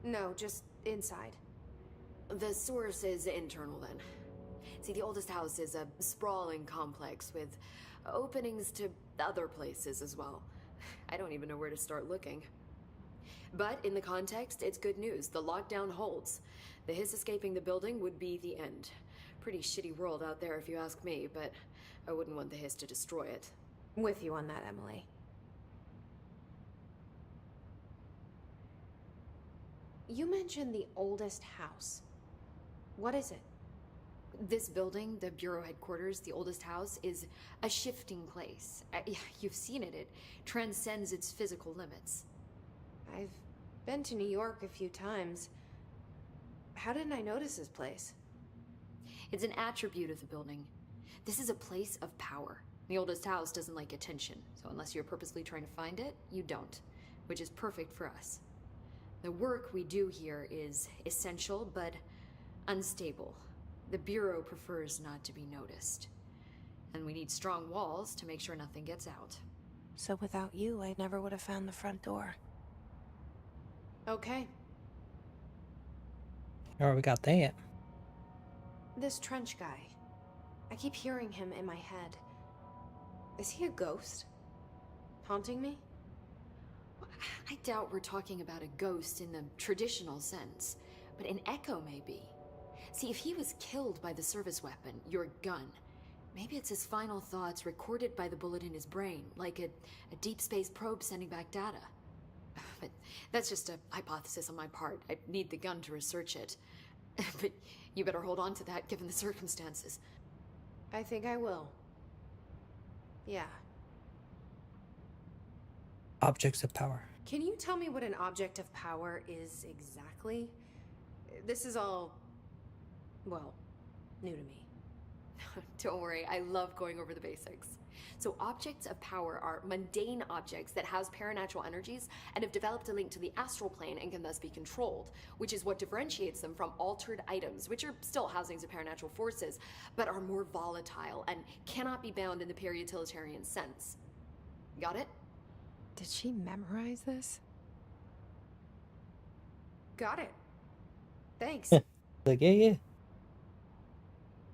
No, just inside. The source is internal then. See, the oldest house is a sprawling complex with openings to other places as well. I don't even know where to start looking. But in the context, it's good news. The lockdown holds. The hiss escaping the building would be the end. Pretty shitty world out there if you ask me, but I wouldn't want the hiss to destroy it. With you on that, Emily. You mentioned the oldest house. What is it? This building, the Bureau headquarters, the oldest house, is a shifting place. You've seen it. It transcends its physical limits. I've been to New York a few times. How didn't I notice this place? It's an attribute of the building. This is a place of power. The oldest house doesn't like attention, so unless you're purposely trying to find it, you don't, which is perfect for us. The work we do here is essential, but unstable. The Bureau prefers not to be noticed. And we need strong walls to make sure nothing gets out. So without you, I never would have found the front door. Okay. Alright, we got that. This Trench guy. I keep hearing him in my head. Is he a ghost? Haunting me? I doubt we're talking about a ghost in the traditional sense, but an echo maybe. See, if he was killed by the service weapon, your gun, maybe it's his final thoughts recorded by the bullet in his brain, like a deep space probe sending back data. But that's just a hypothesis on my part. I need the gun to research it. But you better hold on to that given the circumstances. I think I will. Yeah. Objects of power. Can you tell me what an object of power is exactly? This is all, well, new to me. Don't worry, I love going over the basics. So objects of power are mundane objects that house paranatural energies and have developed a link to the astral plane and can thus be controlled, which is what differentiates them from altered items, which are still housings of paranatural forces, but are more volatile and cannot be bound in the pure utilitarian sense. Got it? Did she memorize this? Got it. Thanks. Like, yeah.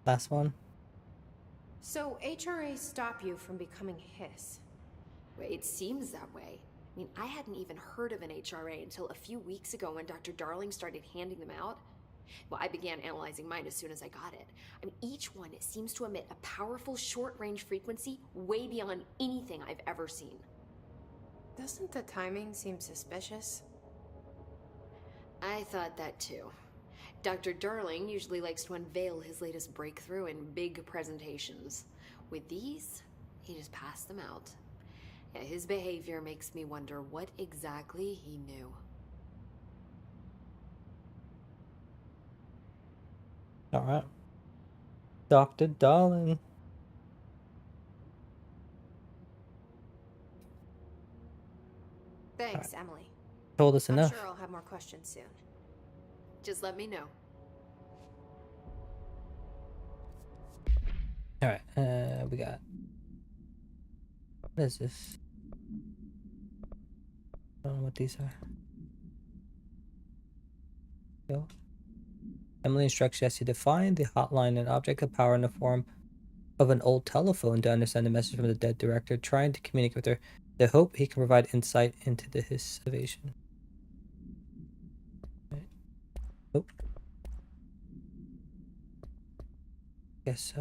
Last one. So HRA stop you from becoming Hiss? It seems that way. I mean, I hadn't even heard of an HRA until a few weeks ago when Dr. Darling started handing them out. Well, I began analyzing mine as soon as I got it. I mean, each one seems to emit a powerful short-range frequency way beyond anything I've ever seen. Doesn't the timing seem suspicious? I thought that too. Dr. Darling usually likes to unveil his latest breakthrough in big presentations. With these, he just passed them out. Yeah, his behavior makes me wonder what exactly he knew. Alright. Dr. Darling. Thanks, Emily. Told us I'm enough. sure I'll have more questions soon. Just let me know. Alright, we got... What is this? I don't know what these are. Yo. Emily instructs Jesse to find the hotline and object of power in the form of an old telephone to understand the message from the dead director, trying to communicate with her. They hope he can provide insight into his evasion. Right. Oh. Guess,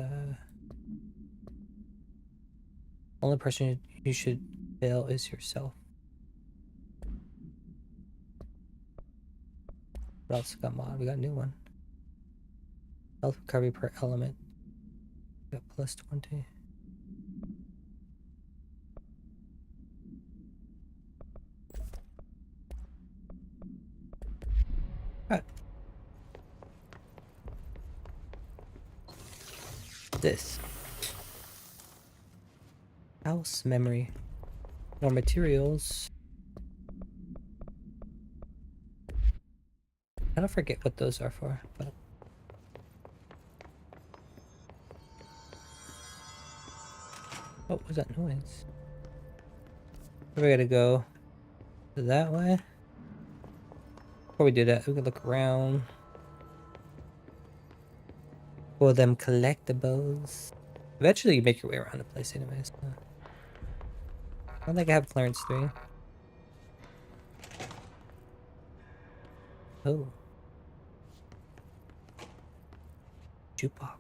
only person you should fail is yourself. What else got mod? We got a new one. Health recovery per element. We got plus 20. Alright. This. House memory. More materials. I don't forget what those are for, but what was that noise? We gotta go that way. Before we do that, we can look around for them collectibles. Eventually, you make your way around the place, anyways. I don't think I have clearance 3. Oh. Jukebox.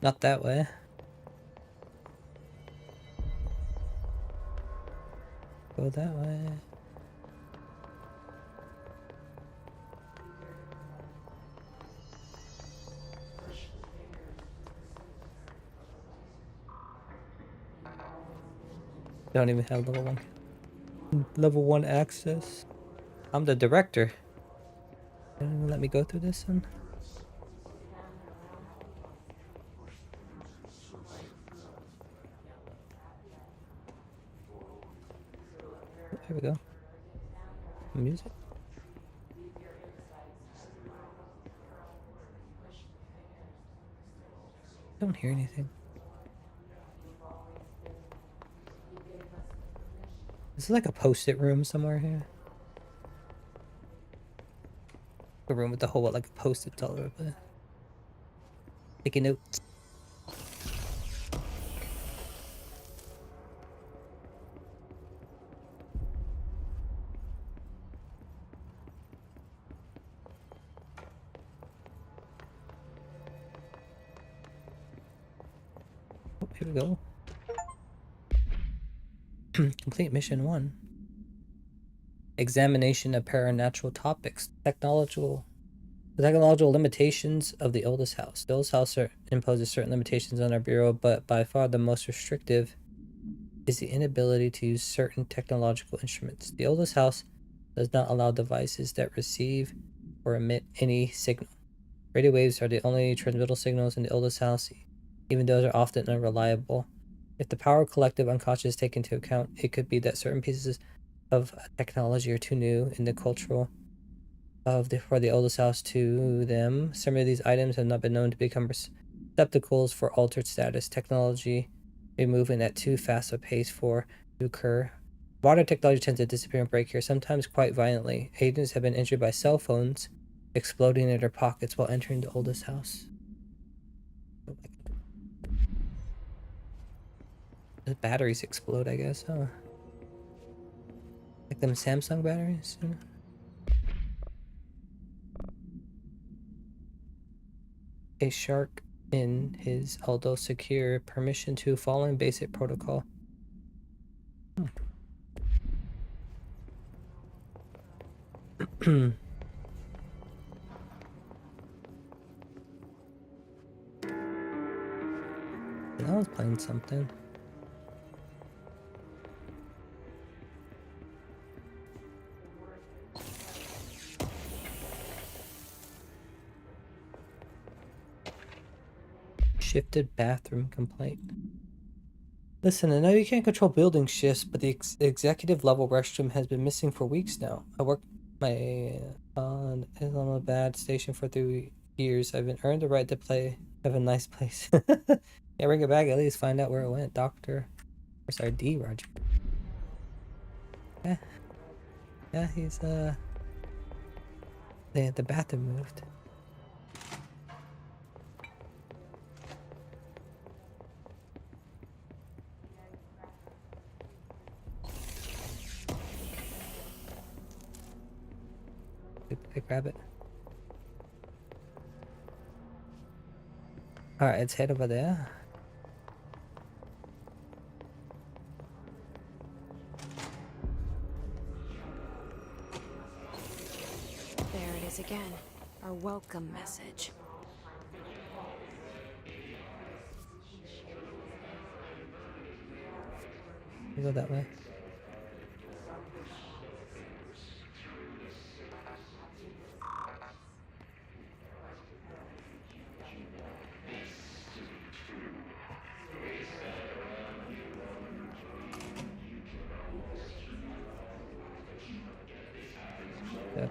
Not that way. Go that way. Don't even have level 1 access. I'm the director. They don't even let me go through this one. Here we go. Music. Don't hear anything. This is like a post-it room somewhere here. A room with the whole like a post-it all over the place. Taking notes. Oh, here we go. Complete mission 1. Examination of paranormal topics. The technological limitations of the oldest house. The oldest house imposes certain limitations on our bureau, but by far the most restrictive is the inability to use certain technological instruments. The oldest house does not allow devices that receive or emit any signal. Radio waves are the only transmittal signals in the oldest house. Even those are often unreliable. If the power collective unconscious is taken into account, it could be that certain pieces of technology are too new in the cultural for the oldest house to them. Some of these items have not been known to become receptacles for altered status. Technology may be moving at too fast a pace for to occur. Modern technology tends to disappear and break here, sometimes quite violently. Agents have been injured by cell phones exploding in their pockets while entering the oldest house. The batteries explode, I guess, huh? Like them Samsung batteries? Yeah. A shark in his, although secure, permission to following basic protocol. That was playing something. Shifted bathroom complaint. Listen, I know you can't control building shifts, but the executive level restroom has been missing for weeks now. I worked my on Islamabad station for 3 years. I've been earned the right to have a nice place. Yeah, bring it back at least. Find out where it went, Doctor. Where's our D, Roger? Yeah, he's the bathroom moved. Grab it. Alright, let's head over there. There it is again. Our welcome message. You go that way.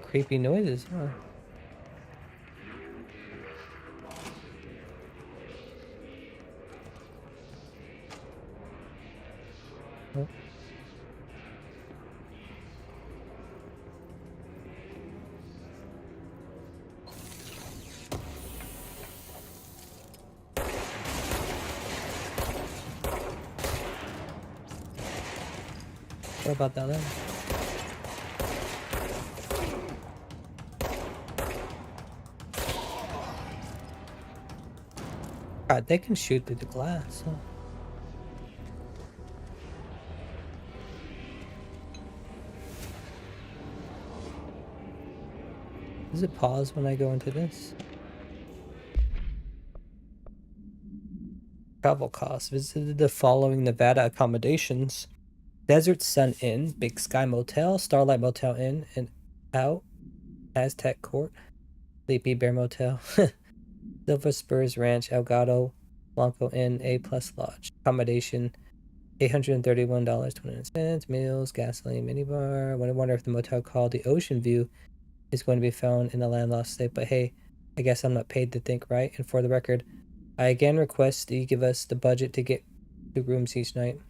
Creepy noises, huh? Oh. What about that then? God God, they can shoot through the glass. Huh? Does it pause when I go into this? Travel costs. Visited the following Nevada accommodations: Desert Sun Inn, Big Sky Motel, Starlight Motel Inn and Out, Aztec Court, Sleepy Bear Motel, Silver Spurs Ranch, Elgato, Blanco Inn, A Plus Lodge. Accommodation $831.29. Meals, gasoline, minibar. I wonder if the motel called the Ocean View is going to be found in a landlocked state, but hey, I guess I'm not paid to think, right? And for the record, I again request that you give us the budget to get 2 rooms each night.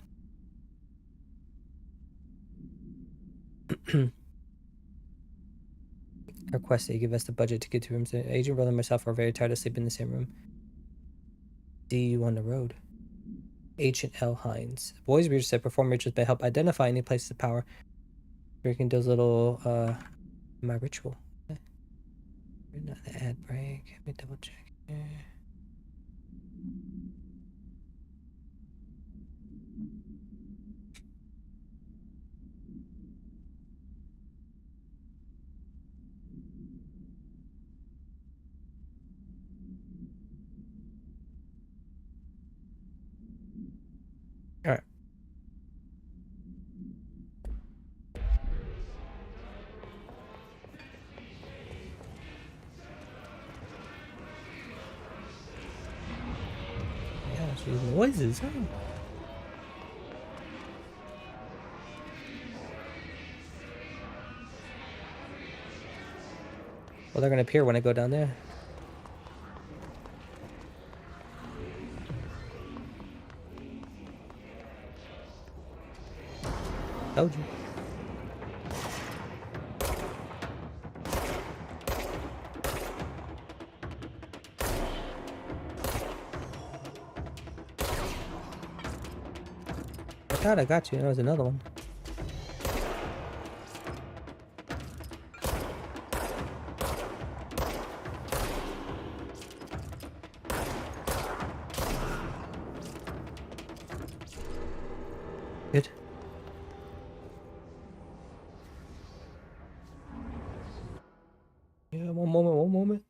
Request that you give us the budget to get 2 rooms. Agent Brother and myself are very tired of sleeping in the same room. See you on the road. Agent L. Hines. Boys Reader said perform rituals may help identify any places of power. Drinking does little my ritual. Okay. Not the ad break. Let me double check here. All right. Yeah, these noises, huh? Well, they're gonna appear when I go down there. Told you. I thought I got you. There was another one. Good. Yeah, one moment.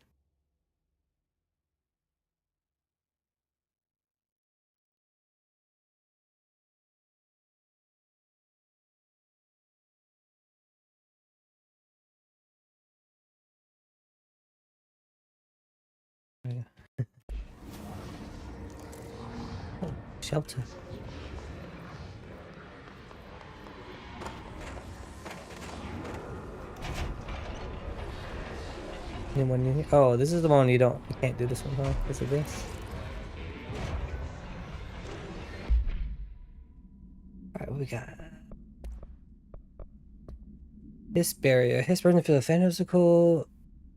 Yeah. Oh, shelter. Anyone new here? Oh, this is the one you can't do this one, huh? Because of this. Alright, what we got? Hiss barrier. Hiss doesn't feel physical.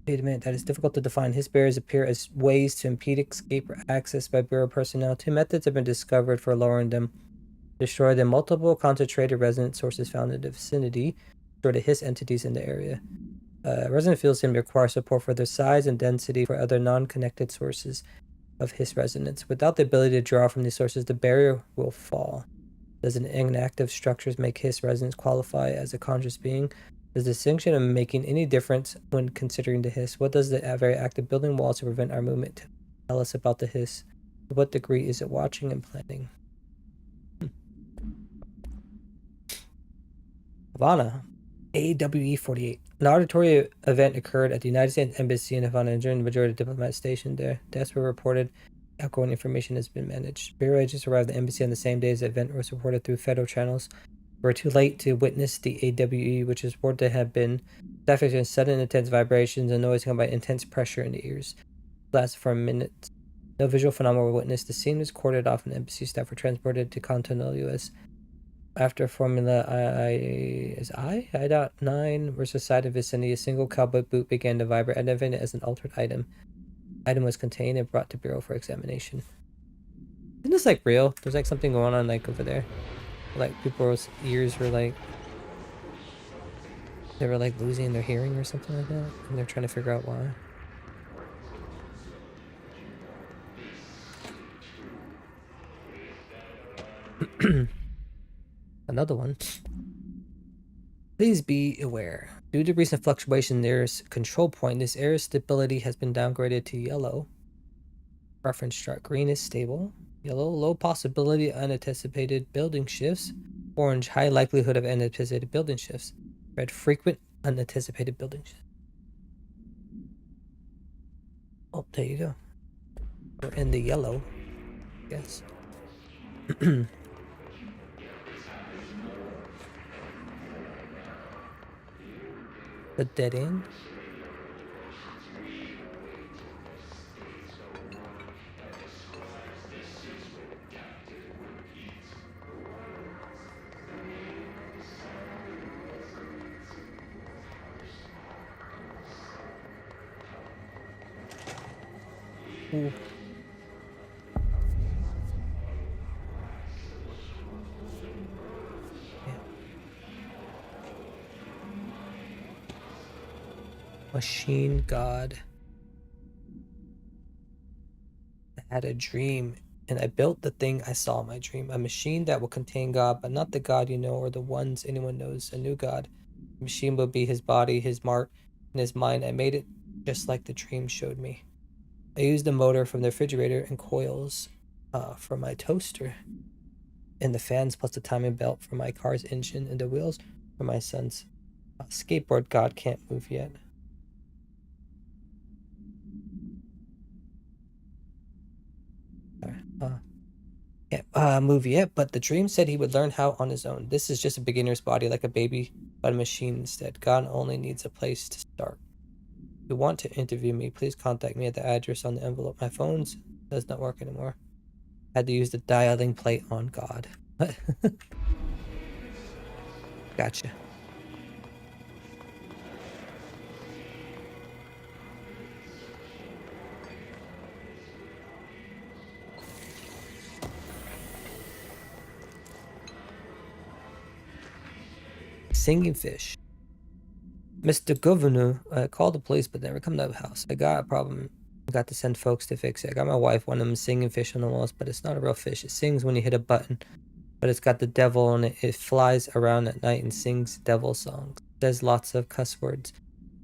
That it's difficult to define. Hiss barriers appear as ways to impede escape or access by Bureau personnel. 2 methods have been discovered for lowering them. Destroy the multiple concentrated resonant sources found in the vicinity. Destroy the hiss entities in the area. Resonant fields can require support for their size and density for other non-connected sources of hiss resonance. Without the ability to draw from these sources, the barrier will fall. Does an inactive structures make hiss resonance qualify as a conscious being? Does the distinction of making any difference when considering the hiss? What does the very active building walls to prevent our movement tell us about the hiss? To what degree is it watching and planning? Havana. AWE 48. An auditory event occurred at the United States Embassy in Havana, during the majority of diplomats stationed there. Deaths were reported. Outgoing information has been managed. Bureau agents arrived at the embassy on the same day as the event was reported through federal channels. Were too late to witness the AWE, which is reported to have been experiencing sudden intense vibrations and noise caused by intense pressure in the ears. It lasted for minutes. No visual phenomena were witnessed. The scene was cordoned off and embassy staff were transported to continental U.S. After Formula I.9 was sighted in vicinity, a single cowboy boot began to vibrate, identifying it as an altered item. The item was contained and brought to Bureau for examination. Isn't this like real? There's like something going on like over there. Like people's ears were like, they were like losing their hearing or something like that, and they're trying to figure out why. Another one. Please be aware. Due to recent fluctuation in the Earth's control point, this air's stability has been downgraded to yellow. Reference chart. Green is stable. Yellow, low possibility of unanticipated building shifts. Orange, high likelihood of unanticipated building shifts. Red, frequent unanticipated building shifts. Oh, there you go. We're in the yellow, I guess. The dead end. Ooh. Yeah. Machine God. I had a dream, and I built the thing I saw in my dream. A machine that will contain God, but not the God you know or the ones anyone knows. A new God. The machine will be his body, his mark, and his mind. I made it just like the dream showed me. I used the motor from the refrigerator and coils from my toaster, and the fans plus the timing belt for my car's engine, and the wheels for my son's skateboard. God can't move yet. Can't move yet, but the dream said he would learn how on his own. This is just a beginner's body, like a baby, but a machine instead. God only needs a place to start. If you want to interview me, please contact me at the address on the envelope. My phone does not work anymore. I had to use the dialing plate on God. Gotcha. Singing fish. Mr. Governor, called the police but never come to the house. I got a problem. I got to send folks to fix it. I got my wife one of them singing fish on the walls, but it's not a real fish. It sings when you hit a button, but it's got the devil on it. It flies around at night and sings devil songs. Says lots of cuss words.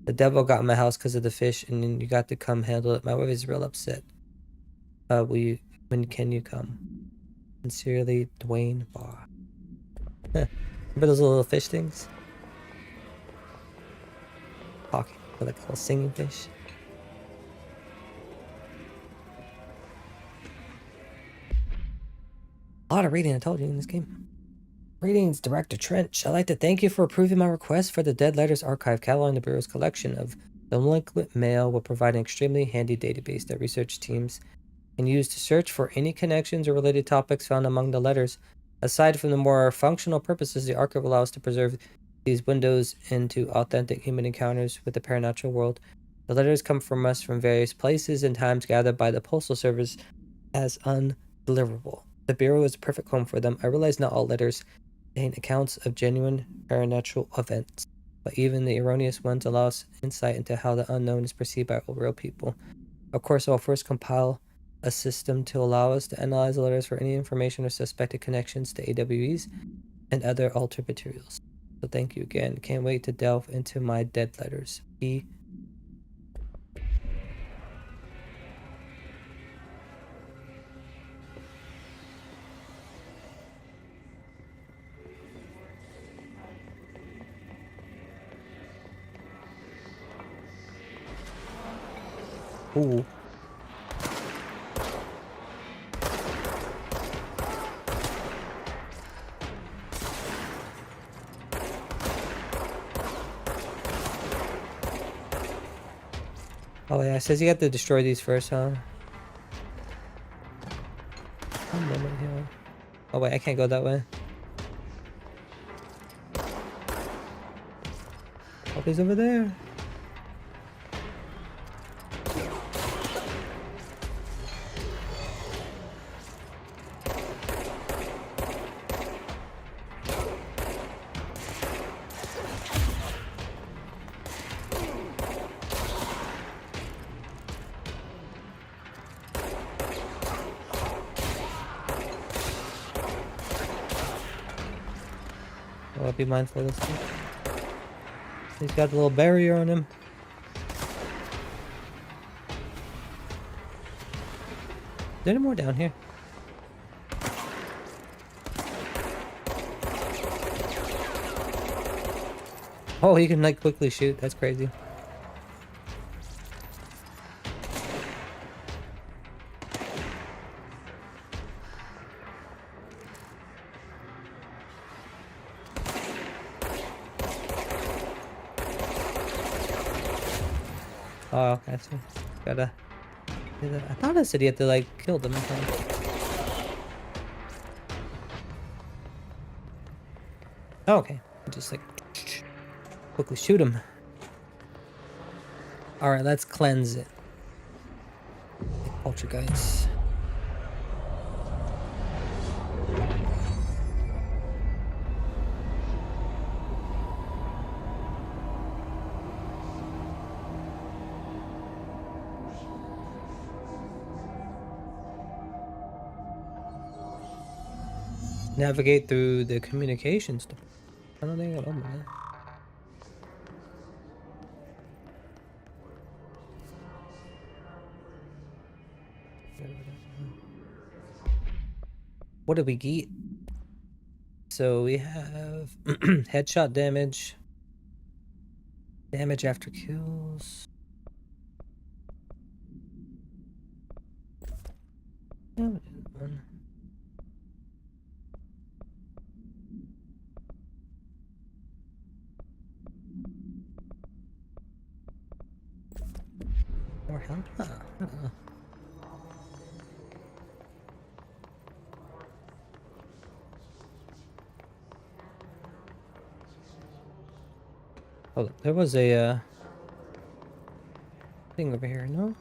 The devil got in my house because of the fish, and then you got to come handle it. My wife is real upset. When can you come? Sincerely, Dwayne Barr. Remember those little fish things? Talking, like a little singing fish. A lot of reading, I told you, in this game. Greetings, Director Trench. I'd like to thank you for approving my request for the Dead Letters Archive, cataloging the Bureau's collection of delinquent mail will provide an extremely handy database that research teams can use to search for any connections or related topics found among the letters. Aside from the more functional purposes, the archive allows us to preserve these windows into authentic human encounters with the paranormal world. The letters come from us from various places and times, gathered by the Postal Service as undeliverable. The Bureau is a perfect home for them. I realize not all letters contain accounts of genuine paranormal events, but even the erroneous ones allow us insight into how the unknown is perceived by real people. Of course, I'll first compile a system to allow us to analyze the letters for any information or suspected connections to AWEs and other altered materials. So thank you again. Can't wait to delve into my dead letters. P. Ooh. Oh yeah, it says you have to destroy these first, huh? Oh wait, I can't go that way. Oh, he's over there. I'll be mindful of this thing. He's got the little barrier on him. Is there any more down here? Oh, he can like quickly shoot. That's crazy. Oh, okay, so gotta. I thought I said you had to like kill them or something. Oh, okay, just like quickly shoot him. All right, let's cleanse it. Poltergeist. Navigate through the communications. I don't think I'll open that. What did we get? So we have headshot damage, damage after kills. Yeah, we did one. More health? Oh, there was a thing over here, no?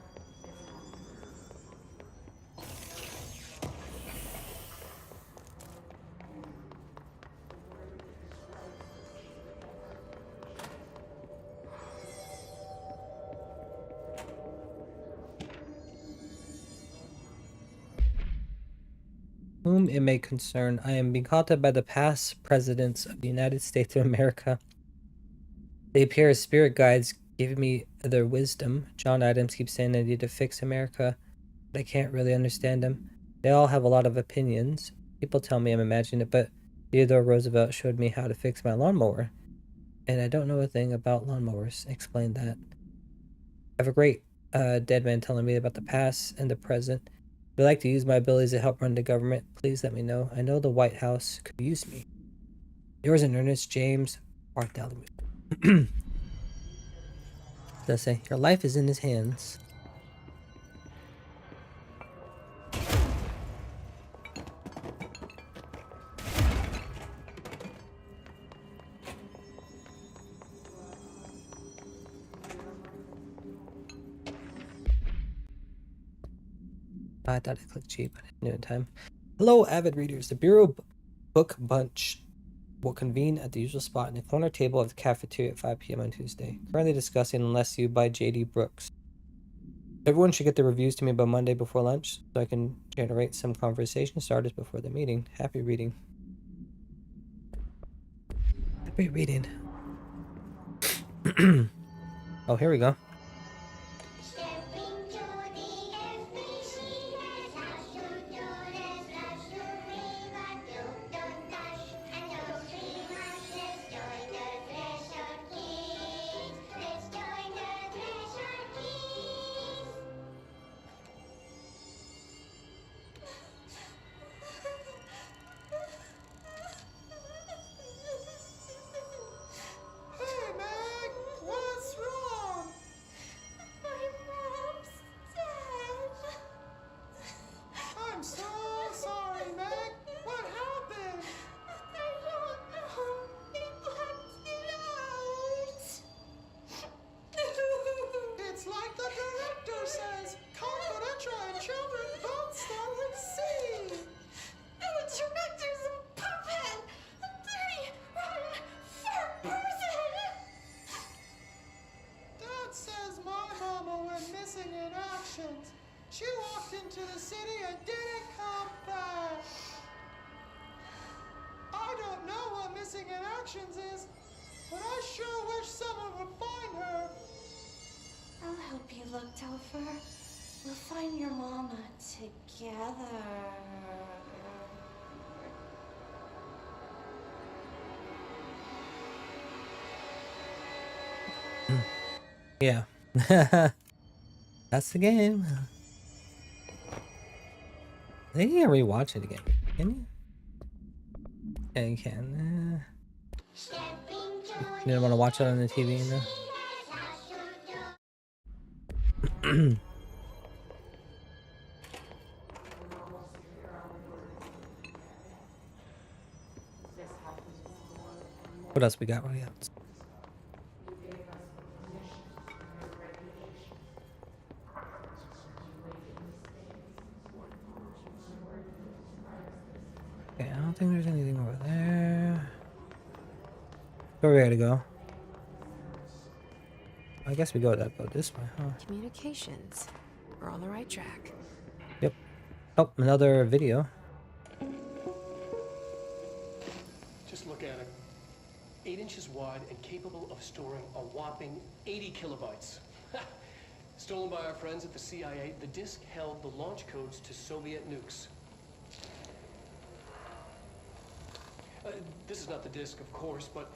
Whom it may concern, I am being contacted by the past presidents of the United States of America. They appear as spirit guides, giving me their wisdom. John Adams keeps saying I need to fix America, but I can't really understand them. They all have a lot of opinions. People tell me I'm imagining it, but Theodore Roosevelt showed me how to fix my lawnmower. And I don't know a thing about lawnmowers. Explain that. I have a great dead man telling me about the past and the present. If you'd like to use my abilities to help run the government, please let me know. I know the White House could use me. Yours in earnest, James Bartholomew. Does say your life is in his hands. I thought I clicked G, but I didn't do it in time. Hello, avid readers. The Bureau Book Bunch will convene at the usual spot in the corner table of the cafeteria at 5 p.m. on Tuesday. Currently discussing Unless You by J.D. Brooks. Everyone should get the reviews to me by Monday before lunch so I can generate some conversation starters before the meeting. Happy reading. Happy reading. Oh, here we go. instructions is, but I sure wish someone would find her. I'll help you look, Topher. We'll find your mama together. Yeah. That's the game. I think you can rewatch it again. Can you? Yeah, you can. You didn't want to watch it on the TV, no? What else we got? What else? Okay, I don't think there's anything over there. Where we gotta go? I guess we go this way, huh? Communications. We're on the right track. Yep. Oh, another video. Just look at it. 8 inches wide and capable of storing a whopping 80 kilobytes. Stolen by our friends at the CIA, the disk held the launch codes to Soviet nukes. This is not the disk, of course, but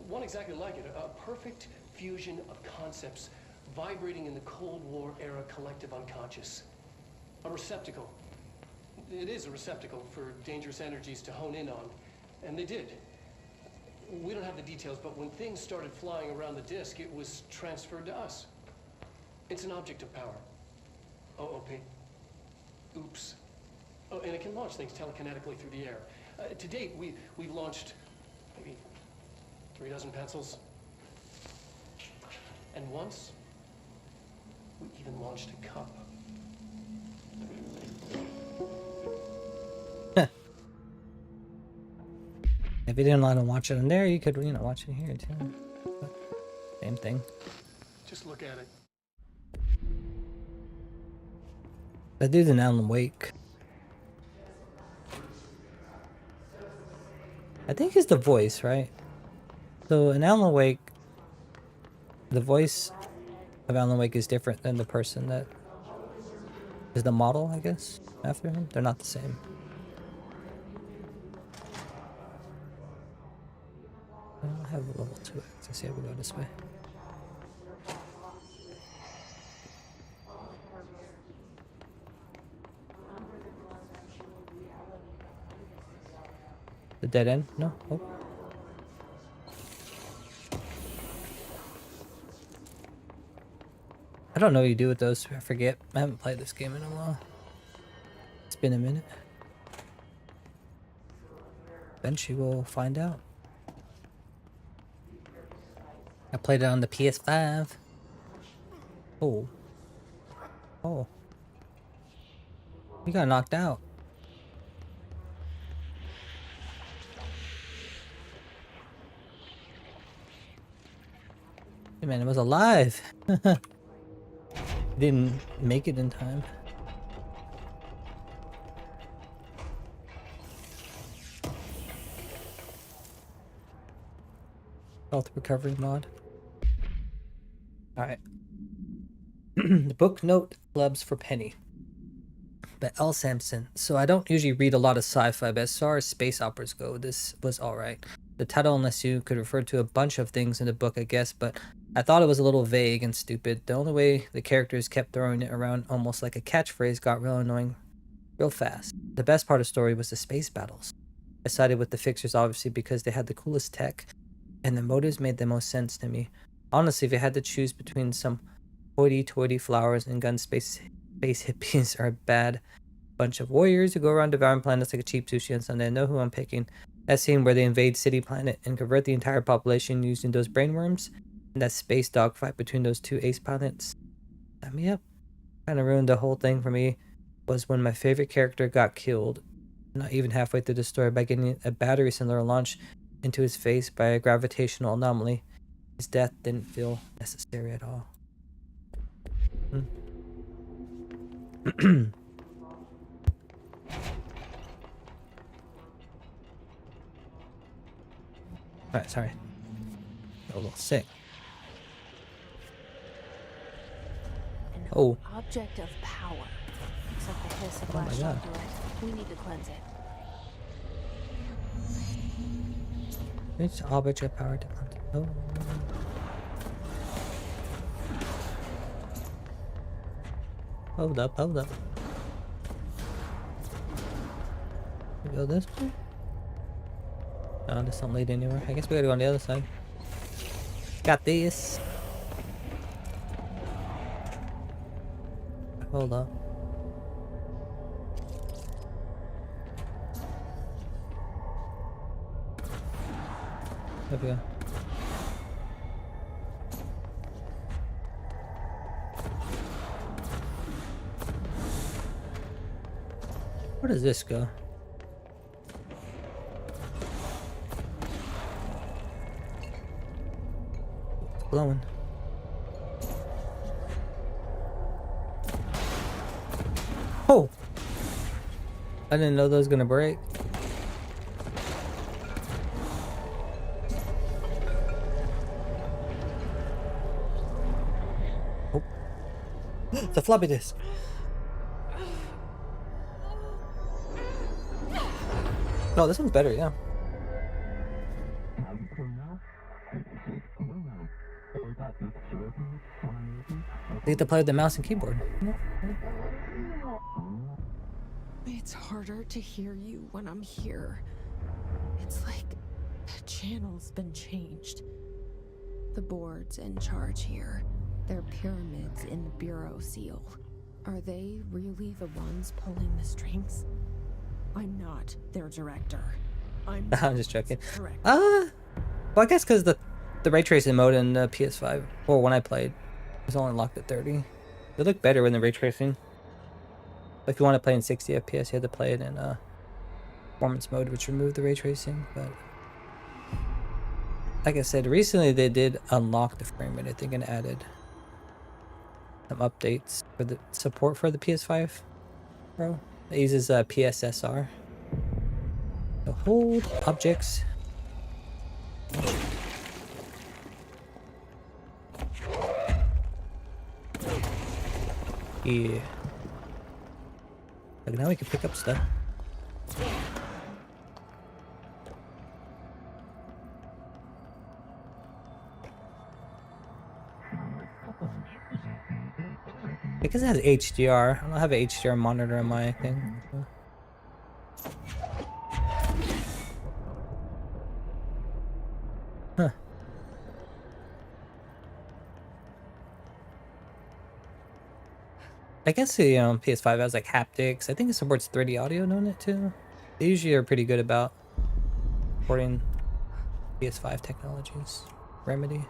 one exactly like it. A perfect fusion of concepts vibrating in the Cold War era collective unconscious. A receptacle. It is a receptacle for dangerous energies to hone in on. And they did. We don't have the details, but when things started flying around the disk, it was transferred to us. It's an object of power. OOP. Oops. Oh, and it can launch things telekinetically through the air. To date, we've launched maybe 3 dozen pencils. And once, we even launched a cup. If you didn't want to watch it in there, you could, watch it here too. Same thing. Just look at it. That dude's an Alan Wake. I think he's the voice, right? So in Alan Wake, the voice of Alan Wake is different than the person that is the model, I guess, after him. They're not the same. I don't have a level 2. Let's see if we go this way. The dead end? No? Oh. I don't know what you do with those. I forget. I haven't played this game in a while. It's been a minute. Eventually we'll find out. I played it on the PS5. Oh. Oh. You got knocked out. Hey man, it was alive. Didn't make it in time. Health recovery mod. Alright. The book note clubs for Penny by L. Sampson. So I don't usually read a lot of sci-fi, but as far as space operas go, this was alright. The title, unless you could refer to a bunch of things in the book, I guess, but I thought it was a little vague and stupid. The only way the characters kept throwing it around almost like a catchphrase got real annoying real fast. The best part of the story was the space battles. I sided with the fixers obviously because they had the coolest tech, and the motives made the most sense to me. Honestly, if you had to choose between some hoity-toity flowers and gun space hippies or a bad bunch of warriors who go around devouring planets like a cheap sushi on Sunday, I know who I'm picking. That scene where they invade City Planet and convert the entire population using those brainworms, and that space dogfight between those two ace pilots, set me up. Kind of ruined the whole thing for me was when my favorite character got killed, not even halfway through the story, by getting a battery cylinder launched into his face by a gravitational anomaly. His death didn't feel necessary at all. Alright, sorry. A little sick. An Oh. object of power. Looks like the hiss of Oh my latched God. onto it. We need to cleanse it. Which object of power to contact? Oh. Hold up, hold up. We go this way? No, this don't lead anywhere. I guess we gotta go on the other side. Got this. Hold up. There we go. Where does this go? It's glowing. Oh! I didn't know that was gonna break. Oh. It's a floppy disk. No, this one's better, yeah. You get to play with the mouse and keyboard. It's harder to hear you when I'm here. It's like the channel's been changed. The board's in charge here. They're pyramids in the bureau seal. Are they really the ones pulling the strings? I'm not their director. I'm just joking. correct. Well, I guess because the ray tracing mode in the PS5, or when I played, was only locked at 30. They look better when the ray tracing. If you want to play in 60 FPS, you have to play it in performance mode, which removed the ray tracing. But like I said, recently they did unlock the frame rate, I think, and added some updates for the support for the PS5 Pro. It uses PSSR. So hold objects. Yeah. Like now we can pick up stuff. Because it has HDR. I don't have an HDR monitor on my thing. Huh. I guess the PS5 has like haptics. I think it supports 3D audio on it too. They usually are pretty good about supporting PS5 technologies. Remedy.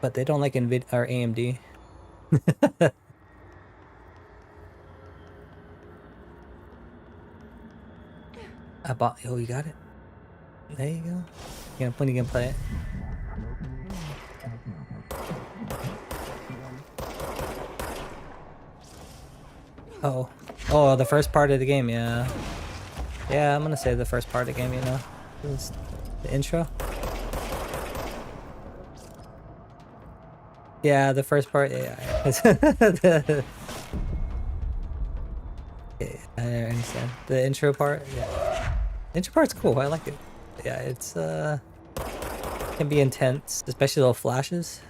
But they don't like NVIDIA or AMD. I bought. Oh, you got it. There you go. When you can play it. Oh, oh, the first part of the game, yeah. Yeah, I'm gonna say the first part of the game. You know, it was the intro. Yeah, the first part. Yeah, yeah, I understand the intro part. Yeah, intro part's cool. I like it. Yeah, it's can be intense, especially little flashes.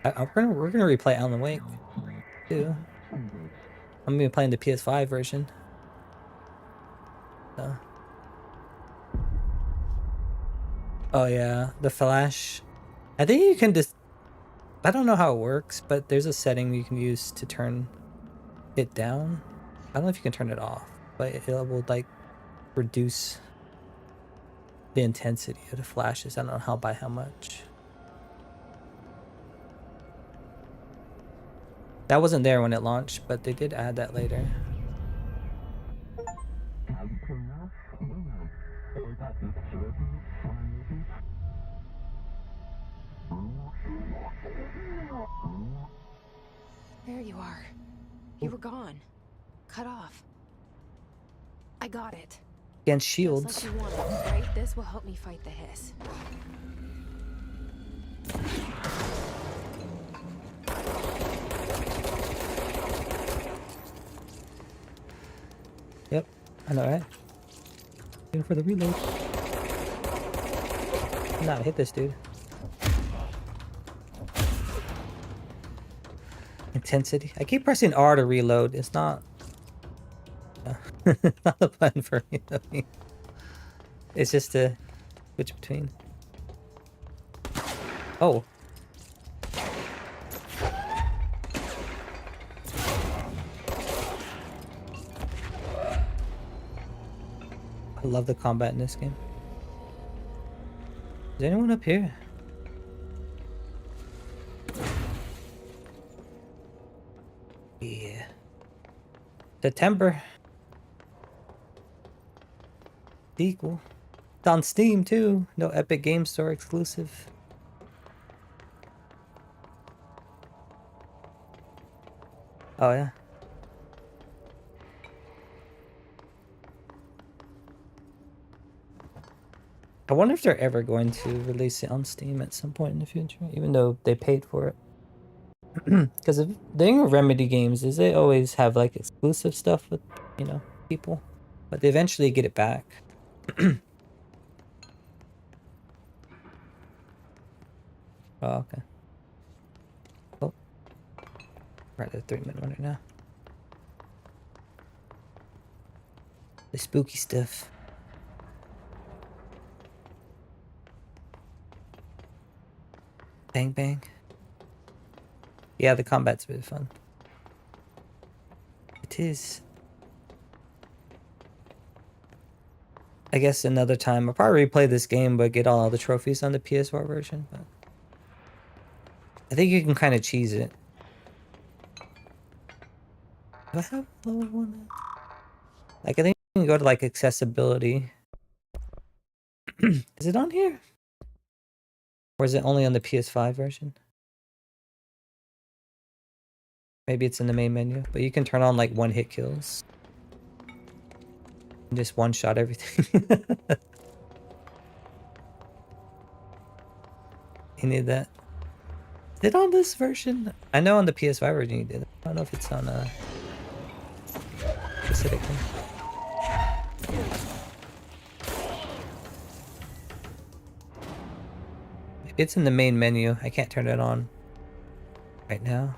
We're gonna replay Alan Wake too. I'm gonna be playing the PS5 version. So. Oh yeah, the flash. I think you can just. I don't know how it works, but there's a setting you can use to turn it down. I don't know if you can turn it off, but it will like reduce the intensity of the flashes. I don't know how by how much. That wasn't there when it launched, but they did add that later. There you are. You were gone. Cut off. I got it. Against Just shields. like you wanted, right? This will help me fight the hiss. Yep, I know, right? Waiting for the reload. Not hit this dude. Intensity. I keep pressing R to reload. It's not. Not a button for reloading. It's just to switch between. Oh. I love the combat in this game. Is anyone up here? Yeah. September. Sequel. It's on Steam too. No Epic Game Store exclusive. Oh yeah. I wonder if they're ever going to release it on Steam at some point in the future, even though they paid for it. Because the thing with Remedy games is they always have like exclusive stuff with, you know, people, but they eventually get it back. Oh, okay. Oh, we're at the 3-minute one right now. The spooky stuff. Bang bang. Yeah, the combat's a bit fun. It is. I guess another time I'll probably replay this game but get all the trophies on the PS4 version. But I think you can kind of cheese it. Do I have level 1? Like, I think you can go to like accessibility. Is it on here? Or is it only on the PS5 version? Maybe it's in the main menu, but you can turn on like one-hit kills. And just one-shot everything. You need that. Is it on this version? I know on the PS5 version you did. I don't know if it's on specific thing. Maybe it's in the main menu. I can't turn it on right now.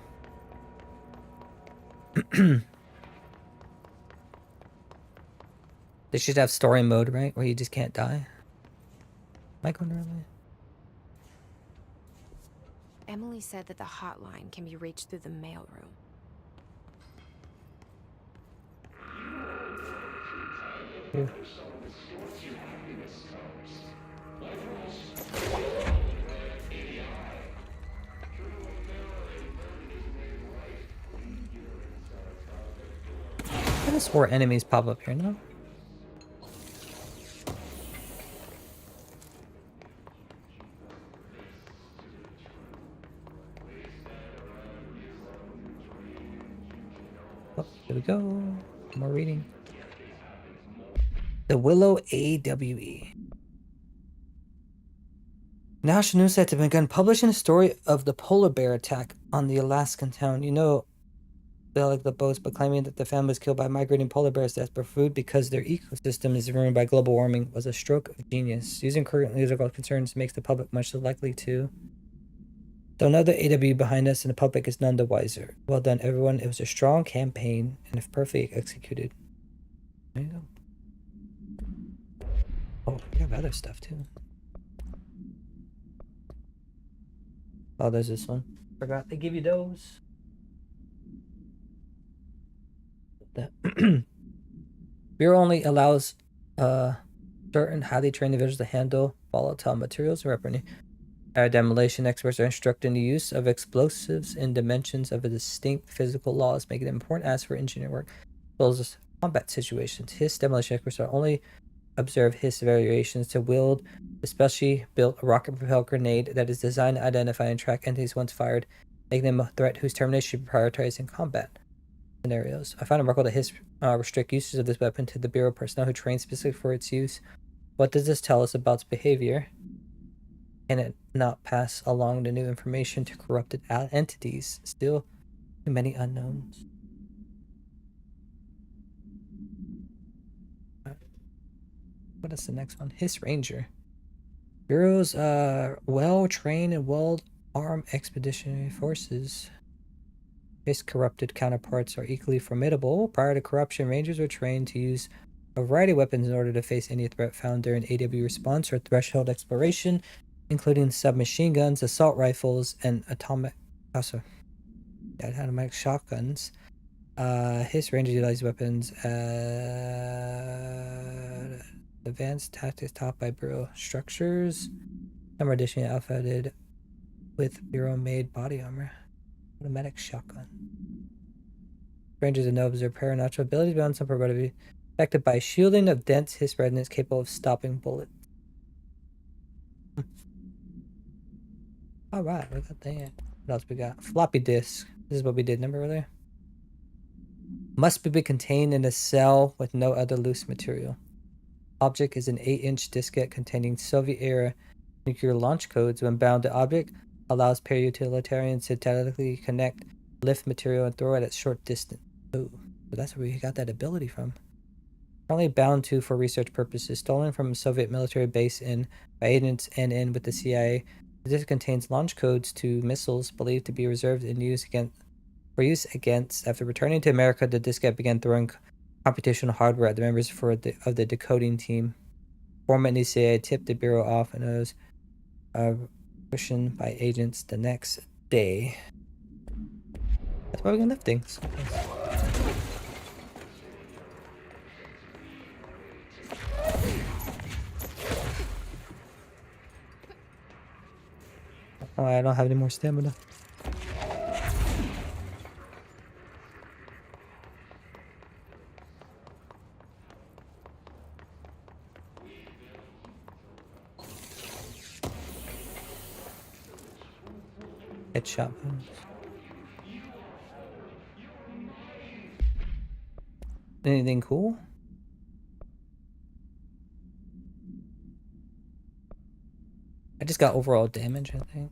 They should have story mode, right? Where you just can't die. Am I going the wrong way? Emily said that the hotline can be reached through the mailroom. Here. I could have swore enemies pop up here now. Oh, here we go. More reading. The Willow AWE. National News Sites have begun publishing a story of the polar bear attack on the Alaskan town. You know, they like the boast, but claiming that the family was killed by migrating polar bears desperate for food because their ecosystem is ruined by global warming was a stroke of genius. Using current legal concerns makes the public much less likely to. Though another AW behind us and the public is none the wiser. Well done, everyone. It was a strong campaign and if perfectly executed. There you go. Oh, we have other stuff too. Oh, there's this one. Forgot they give you those. That Bureau only allows certain highly trained individuals to handle volatile materials and weaponry. Our demolition experts are instructed in the use of explosives in dimensions of a distinct physical laws, making it important as for engineering work, as well as combat situations. His demolition experts are only observe his variations to wield a specially built rocket-propelled grenade that is designed to identify and track entities once fired, making them a threat whose termination should be prioritized in combat. scenarios. I find it remarkable to restrict usage of this weapon to the Bureau personnel who train specifically for its use. What does this tell us about its behavior? Can it not pass along the new information to corrupted entities? Still too many unknowns. What is the next one? His Ranger. Bureau's well-trained and well-armed expeditionary forces. His corrupted counterparts are equally formidable. Prior to corruption, Rangers were trained to use a variety of weapons in order to face any threat found during AW response or threshold exploration, including submachine guns, assault rifles, and automatic shotguns. His Rangers utilize weapons advanced tactics taught by Bureau structures. Some are additionally outfitted with Bureau-made body armor. Automatic shotgun. Rangers and Nobs are paranatural abilities beyond some probability, affected by shielding of dense Hiss resonance capable of stopping bullets. Alright, we got that. What else we got? Floppy disk. This is what we did, remember earlier? Must be contained in a cell with no other loose material. Object is an 8-inch diskette containing Soviet-era nuclear launch codes. When bound to object, allows para-utilitarians to telekinetically connect, lift material, and throw it at short distance. Oh, so that's where we got that ability from. Currently bound to for research purposes, stolen from a Soviet military base by agents and in with the CIA. The disk contains launch codes to missiles believed to be reserved and used against. After returning to America, the diskette began throwing computational hardware at the members of the decoding team. Informant in the CIA tipped the Bureau off and it was questioned by agents the next day. That's why we can lift things. Oh, I don't have any more stamina. Headshot. Anything cool? I just got overall damage, I think.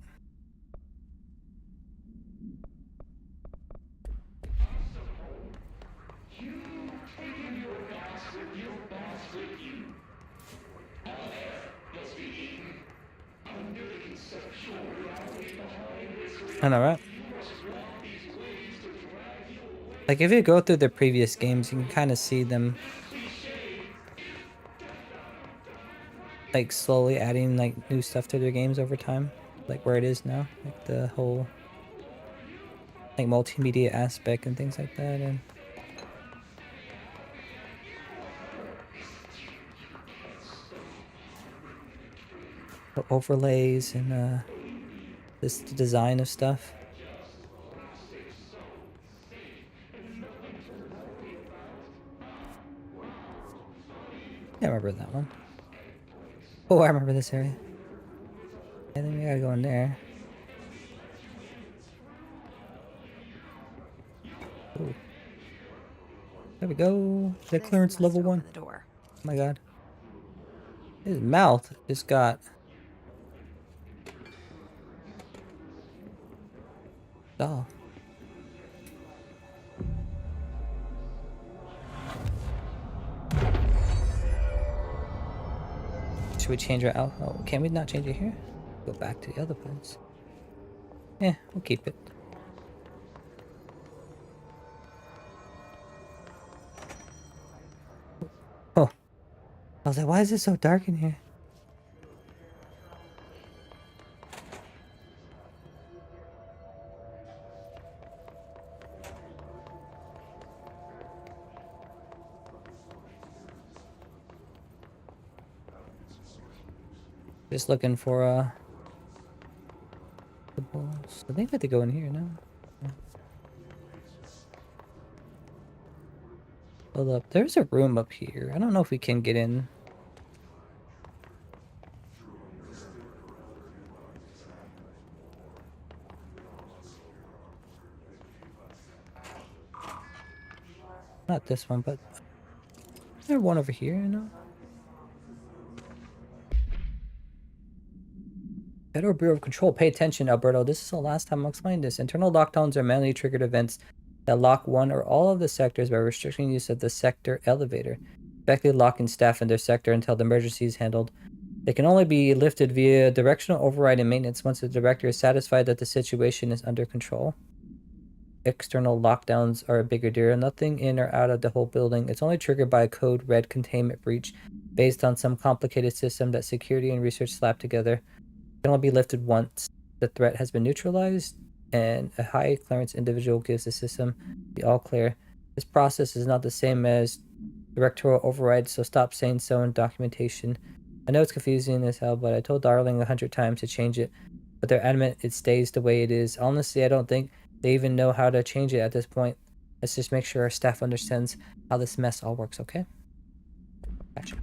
I know, right? Like, if you go through the previous games, you can kind of see them like slowly adding like new stuff to their games over time, like where it is now, like the whole like multimedia aspect and things like that, and the overlays and this design of stuff. Yeah, I remember that one. Oh, I remember this area. I think we gotta go in there. Ooh. There we go. The clearance level 1. Oh my god. His mouth just got... Oh. Should we change our out? Oh, can we not change it here? Go back to the other place. Yeah, we'll keep it. Oh. I was like, why is it so dark in here? Just looking for the balls. I think I have to go in here now. Yeah. Hold up. There's a room up here. I don't know if we can get in. Not this one, but there's one over here, you know? Federal Bureau of Control, pay attention, Alberto. This is the last time I'll explain this. Internal lockdowns are manually triggered events that lock one or all of the sectors by restricting use of the sector elevator, effectively locking staff in their sector until the emergency is handled. They can only be lifted via directional override and maintenance once the director is satisfied that the situation is under control. External lockdowns are a bigger deal. Nothing in or out of the whole building. It's only triggered by a code red containment breach based on some complicated system that security and research slap together. It can only be lifted once the threat has been neutralized and a high clearance individual gives the system the all clear. This process is not the same as directorial override, so stop saying so in documentation. I know it's confusing as hell, but I told Darling 100 times to change it, but they're adamant it stays the way it is. Honestly, I don't think they even know how to change it at this point. Let's just make sure our staff understands how this mess all works, okay? Gotcha.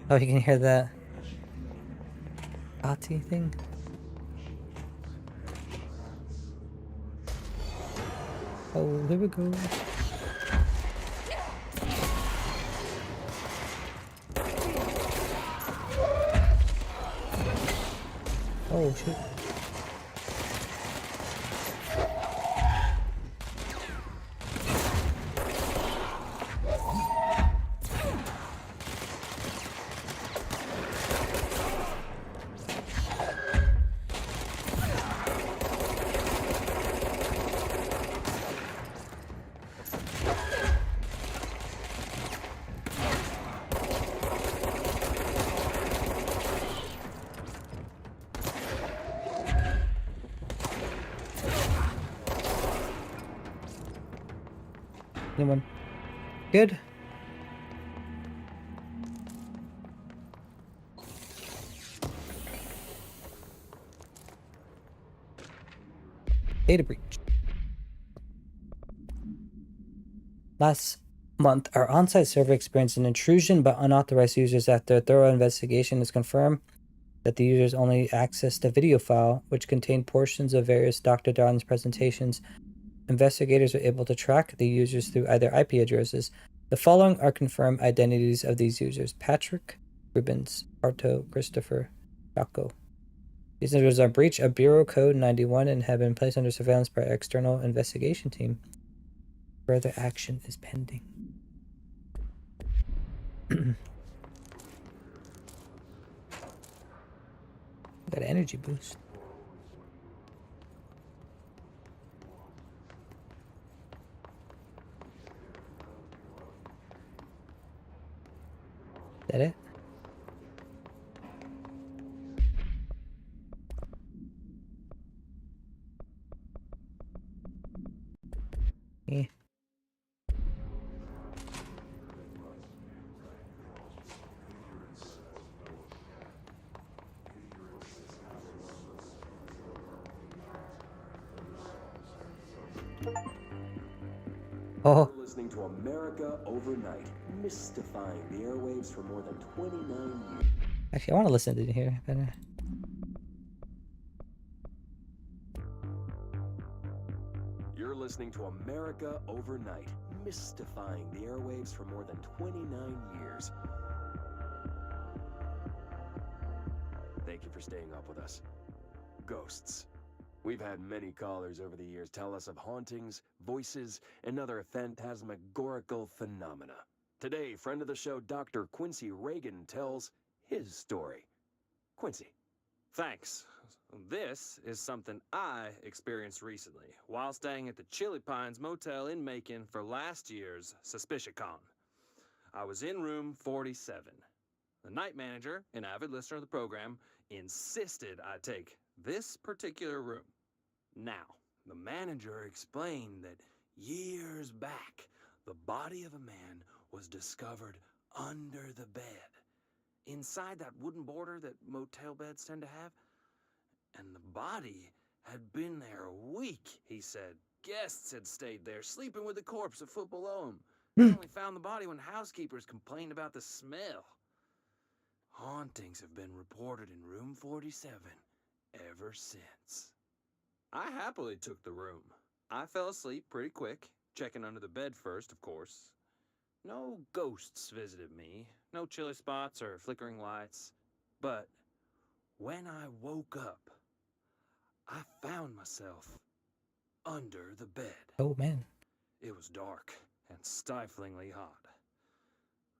Oh, you can hear that Ati thing? Oh, there we go. Oh, shit. Anyone? Good? Data breach. Last month, our on-site server experienced an intrusion by unauthorized users after a thorough investigation is confirmed that the users only accessed a video file which contained portions of various Dr. Darwin's presentations. Investigators were able to track the users through either IP addresses. The following are confirmed identities of these users: Patrick, Rubens, Arto, Christopher, Jaco. These users are breach of Bureau Code 91 and have been placed under surveillance by our external investigation team. Further action is pending. Got an energy boost. Is that it? Yeah. Oh. You're listening to America Overnight, mystifying the airwaves for more than 29 years. Actually, I want to listen to it here better. You're listening to America Overnight, mystifying the airwaves for more than 29 years. Thank you for staying up with us. Ghosts. We've had many callers over the years tell us of hauntings, voices, and other phantasmagorical phenomena. Today, friend of the show, Dr. Quincy Reagan, tells his story. Quincy. Thanks. This is something I experienced recently while staying at the Chili Pines Motel in Macon for last year's SuspiciaCon. I was in room 47. The night manager, an avid listener of the program, insisted I take this particular room. Now, the manager explained that years back, the body of a man was discovered under the bed, inside that wooden border that motel beds tend to have. And the body had been there a week, he said. Guests had stayed there, sleeping with the corpse a foot below him. only found the body when housekeepers complained about the smell. Hauntings have been reported in room 47 ever since. I happily took the room. I fell asleep pretty quick, checking under the bed first, of course. No ghosts visited me, no chilly spots or flickering lights. But when I woke up, I found myself under the bed. Oh man. It was dark and stiflingly hot.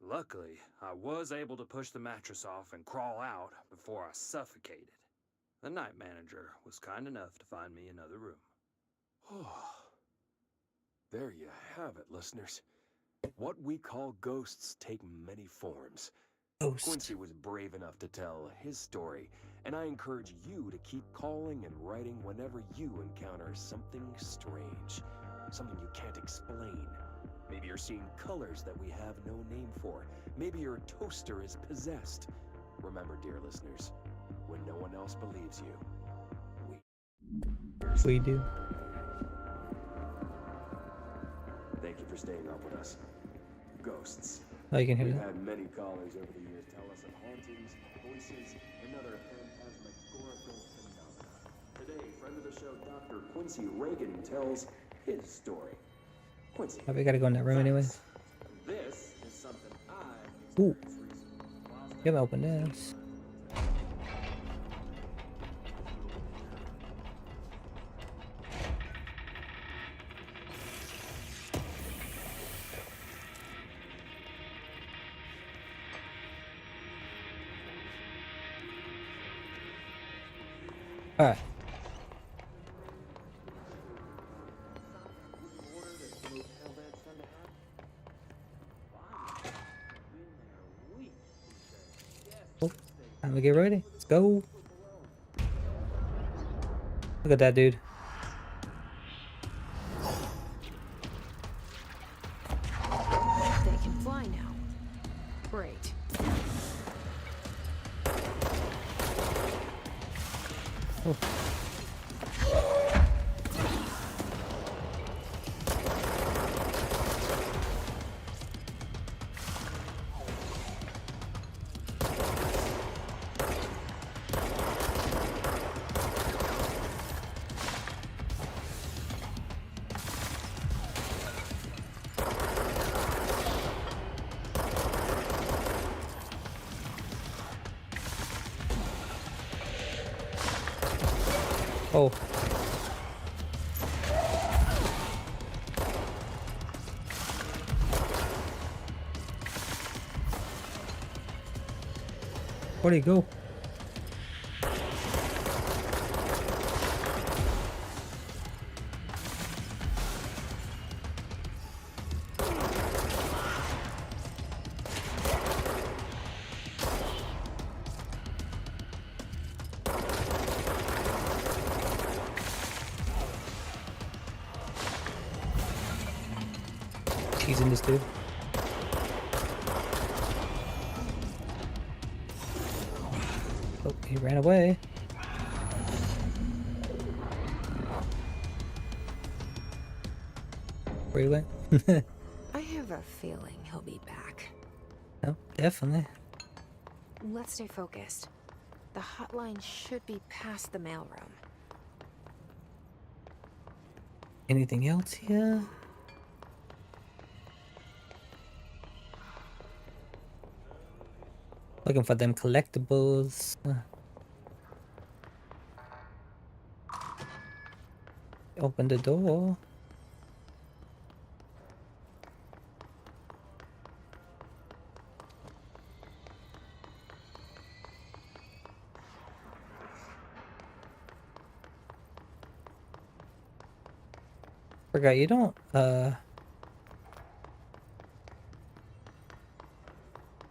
Luckily, I was able to push the mattress off and crawl out before I suffocated. The night manager was kind enough to find me another room. There you have it, listeners. What we call ghosts take many forms. Ghost. Quincy was brave enough to tell his story, and I encourage you to keep calling and writing whenever you encounter something strange, something you can't explain. Maybe you're seeing colors that we have no name for. Maybe your toaster is possessed. Remember, dear listeners, when no one else believes you, we do. Thank you for staying up with us. Ghosts. Oh, you can hear We've that. had many callers over the years tell us of hauntings, voices, and other phantasmagorical phenomena. Today, friend of the show, Dr. Quincy Reagan tells his story. Quincy. Oh, we gotta go in that room anyway. This is something I Ooh. experienced recently. You haven't opened this. Alright. Oh, time to get ready. Let's go. Look at that dude. They can fly now. Great. Oh. Oh. Where'd he go? Teasing this dude. Oh, he ran away. Where he went? I have a feeling he'll be back. No, definitely. Let's stay focused. The hotline should be past the mailroom. Anything else here? Looking for them collectibles. Open the door. Forgot you don't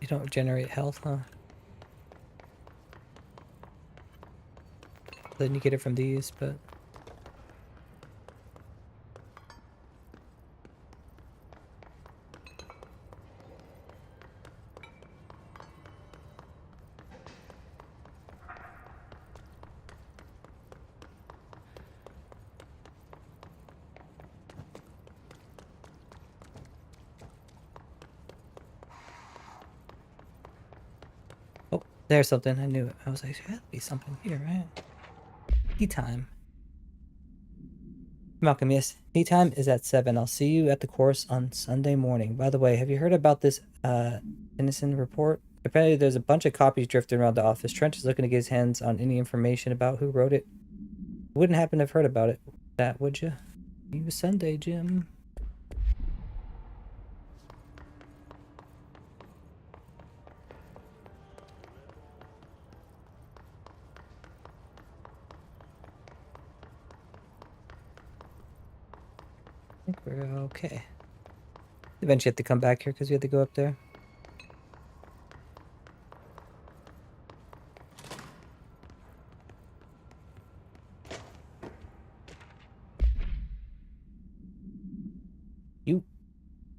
you don't generate health, huh? Then you get it from these, but There's something. I knew it. I was like, there has to be something here, right? Tea time. Malcolm, yes. Tea time is at 7. I'll see you at the course on Sunday morning. By the way, have you heard about this innocent report? Apparently there's a bunch of copies drifting around the office. Trench is looking to get his hands on any information about who wrote it. Wouldn't happen to have heard about it. That, would you? You Sunday, Jim. I think we're okay. Eventually have to come back here because we have to go up there.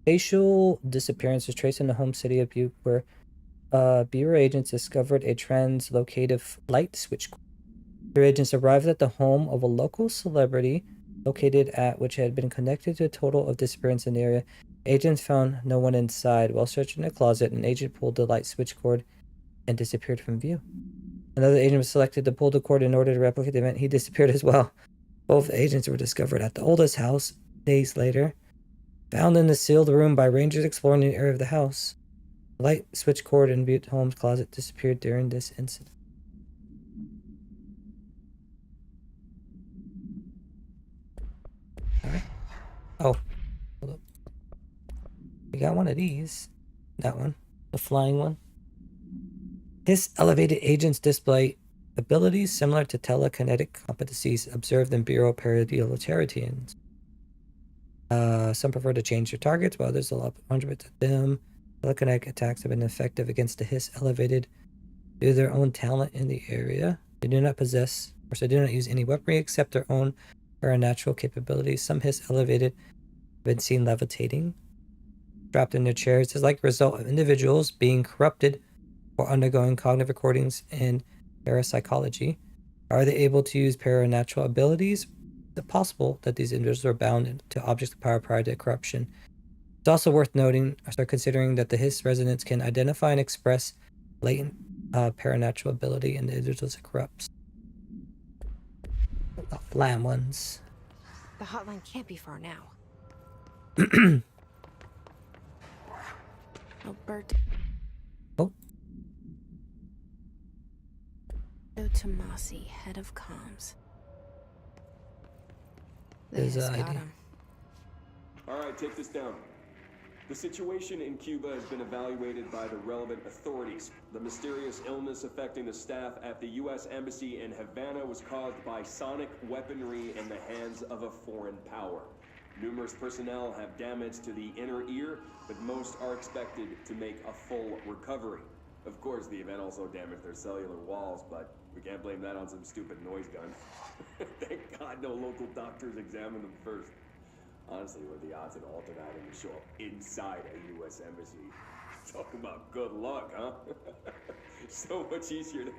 Facial disappearance was traced in the home city of Butte, where Bureau agents discovered a translocative light switch. Bureau agents arrived at the home of a local celebrity located at which had been connected to a total of disappearance in the area. Agents found no one inside. While searching the closet, an agent pulled the light switch cord and disappeared from view. Another agent was selected to pull the cord in order to replicate the event. He disappeared as well. Both agents were discovered at the oldest house days later, found in the sealed room by rangers exploring the area of the house. The light switch cord in Butte Holmes' closet disappeared during this incident. Alright. Oh. Hold up. We got one of these. That one. The flying one. His elevated agents display abilities similar to telekinetic competencies observed in Bureau paradilitarians. Some prefer to change their targets, while others allow 100% to them. Telekinetic attacks have been effective against the Hiss elevated due to their own talent in the area. They do not possess, or so they do not use any weaponry except their own paranormal capabilities. Some Hiss elevated have been seen levitating, trapped in their chairs. As like a result of individuals being corrupted or undergoing cognitive recordings in parapsychology. Are they able to use paranormal abilities? Is it possible that these individuals are bound to objects of power prior to corruption? It's also worth noting, or considering, that the Hiss resonance can identify and express latent paranormal ability in the individuals it corrupts. The flam ones. The hotline can't be far now. Oh, Bert. Oh. Tomasi, head of comms. There's This an got ID. him. Alright, take this down. The situation in Cuba has been evaluated by the relevant authorities. The mysterious illness affecting the staff at the U.S. Embassy in Havana was caused by sonic weaponry in the hands of a foreign power. Numerous personnel have damage to the inner ear, but most are expected to make a full recovery. Of course, the event also damaged their cellular walls, but we can't blame that on some stupid noise gun. Thank God no local doctors examined them first. Honestly, what are the odds an alternate item would show up inside a U.S. embassy? Talk about good luck, huh? So much easier to...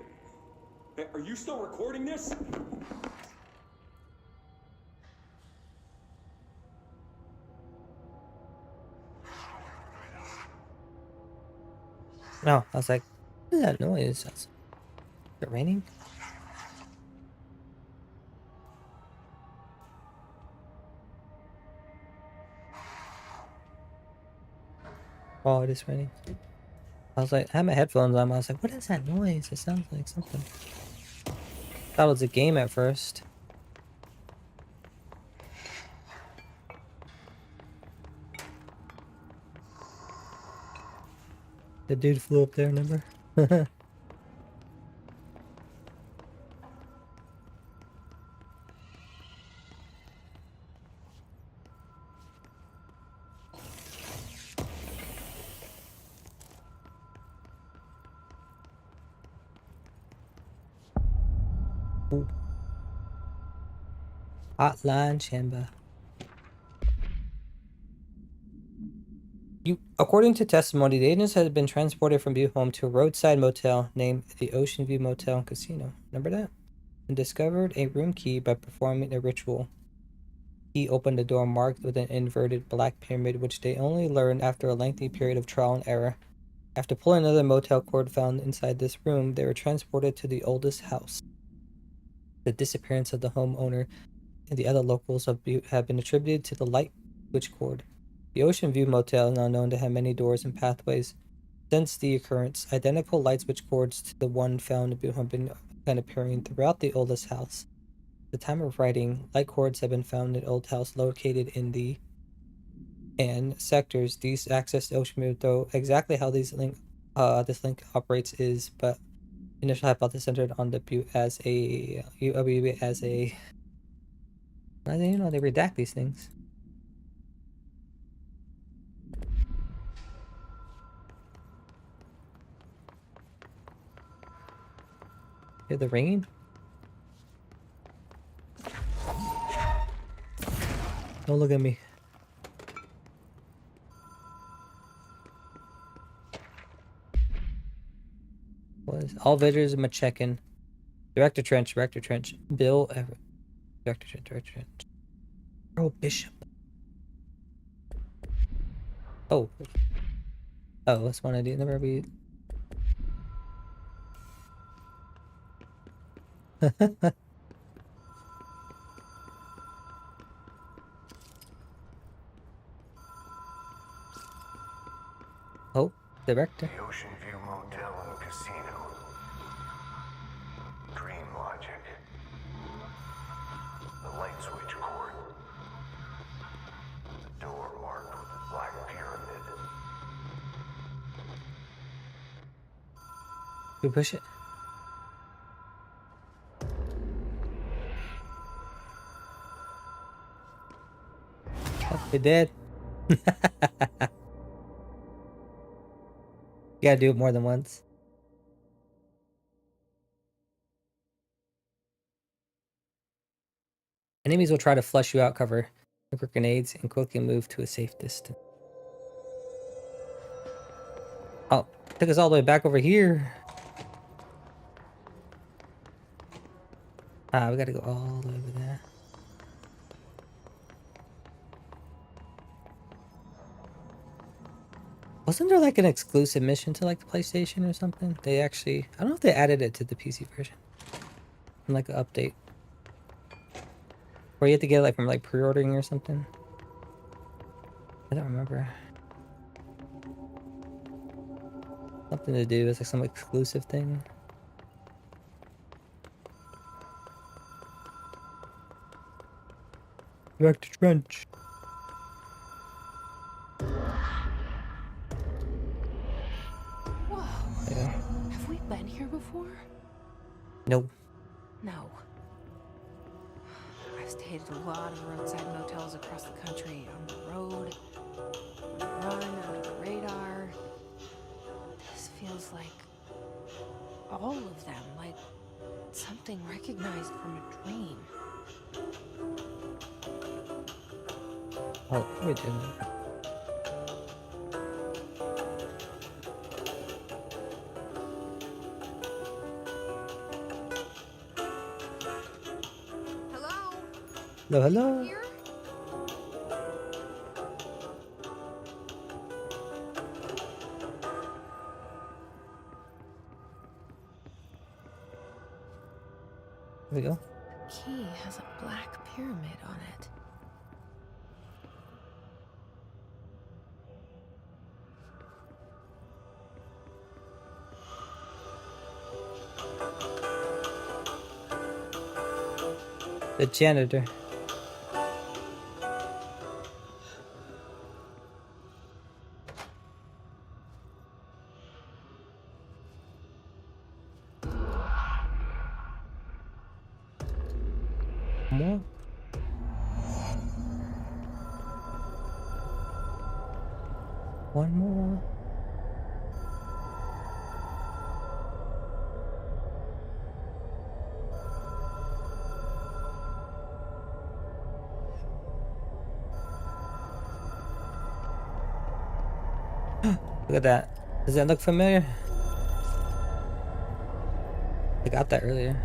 Hey, are you still recording this? No, I was like, what is that noise? Is it raining? Oh, it is raining. I was like, I had my headphones on. I was like, what is that noise? It sounds like something. Thought it was a game at first. The dude flew up there, remember? Ooh. Hotline chamber. According to testimony, the agents had been transported from View Home to a roadside motel named the Ocean View Motel and Casino. Remember that? And discovered a room key by performing a ritual. He opened the door marked with an inverted black pyramid, which they only learned after a lengthy period of trial and error. After pulling another motel cord found inside this room, they were transported to the oldest house. The disappearance of the homeowner and the other locals of Butte have been attributed to the light switch cord. The Ocean View Motel is now known to have many doors and pathways. Since the occurrence, identical light switch cords to the one found in Butte have been appearing throughout the oldest house. At the time of writing, light cords have been found in the old house located in the sectors. These access to Ocean View, though exactly how this link operates is but initial hypothesis centered on the Butte as a I didn't know they redact these things. Hear the ringing? Don't look at me. What is all visitors in check-in? Director Trench. Bill Everett. Director Trench. Oh, Bishop. Oh. Oh, that's one I do. Never read. Oh, director. The Ocean View Motel and Casino. Dream logic. The light switch cord. The door marked with the black pyramid. We push it. Oh, they did. You gotta do it more than once. Enemies will try to flush you out, cover with grenades, and quickly move to a safe distance. Oh, took us all the way back over here. Ah, we gotta go all the way over there. Wasn't there like an exclusive mission to like the PlayStation or something? They actually, I don't know if they added it to the PC version. Like an update. Or you have to get it like from like pre-ordering or something. I don't remember. Something to do, it's like some exclusive thing. Back to Trench. Whoa. Yeah. Have we been here before? Nope. No. I've stayed at a lot of roadside motels across the country, on the road, on the run, under the radar. This feels like all of them, like something recognized from a dream. Oh, we didn't. Hello. Here? There we go. The key has a black pyramid on it. The janitor. More? One more. Look at that. Does that look familiar? I got that earlier.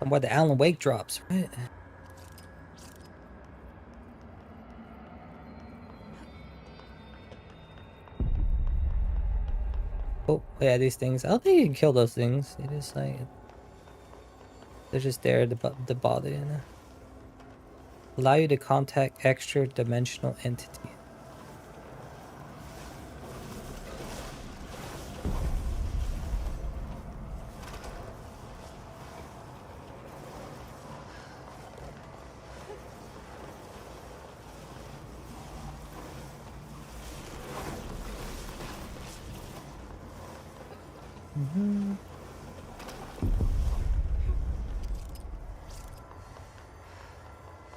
And where the Alan Wake drops, right? Oh, yeah, these things. I don't think you can kill those things. They just like they're just there to bother you. Know? Allow you to contact extra dimensional entity.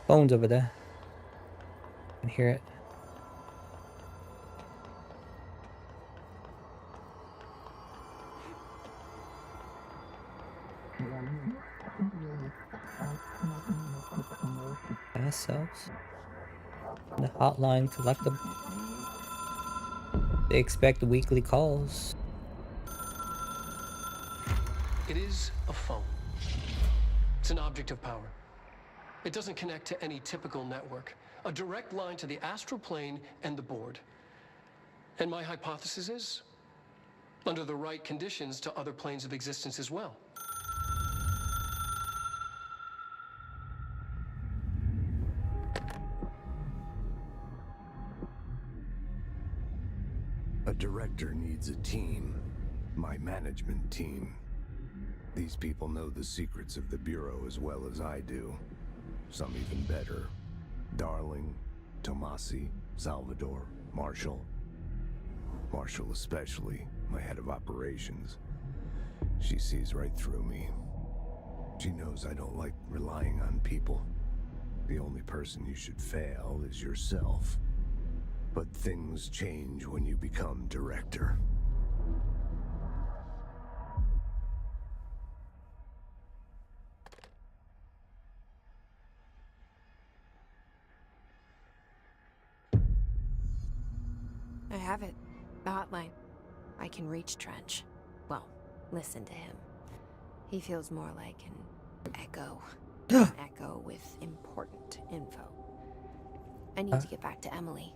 Phone's over there. I can hear it. Past selves. The hotline collectible. They expect weekly calls. It is a phone. It's an object of power. It doesn't connect to any typical network. A direct line to the astral plane and the board. And my hypothesis is, under the right conditions, to other planes of existence as well. A director needs a team. My management team. These people know the secrets of the Bureau as well as I do. Some even better. Darling, Tomasi, Salvador, Marshall. Marshall especially, my head of operations. She sees right through me. She knows I don't like relying on people. The only person you should fail is yourself. But things change when you become director. I have it. The hotline. I can reach Trench. Well, listen to him. He feels more like an echo. An echo with important info. I need to get back to Emily.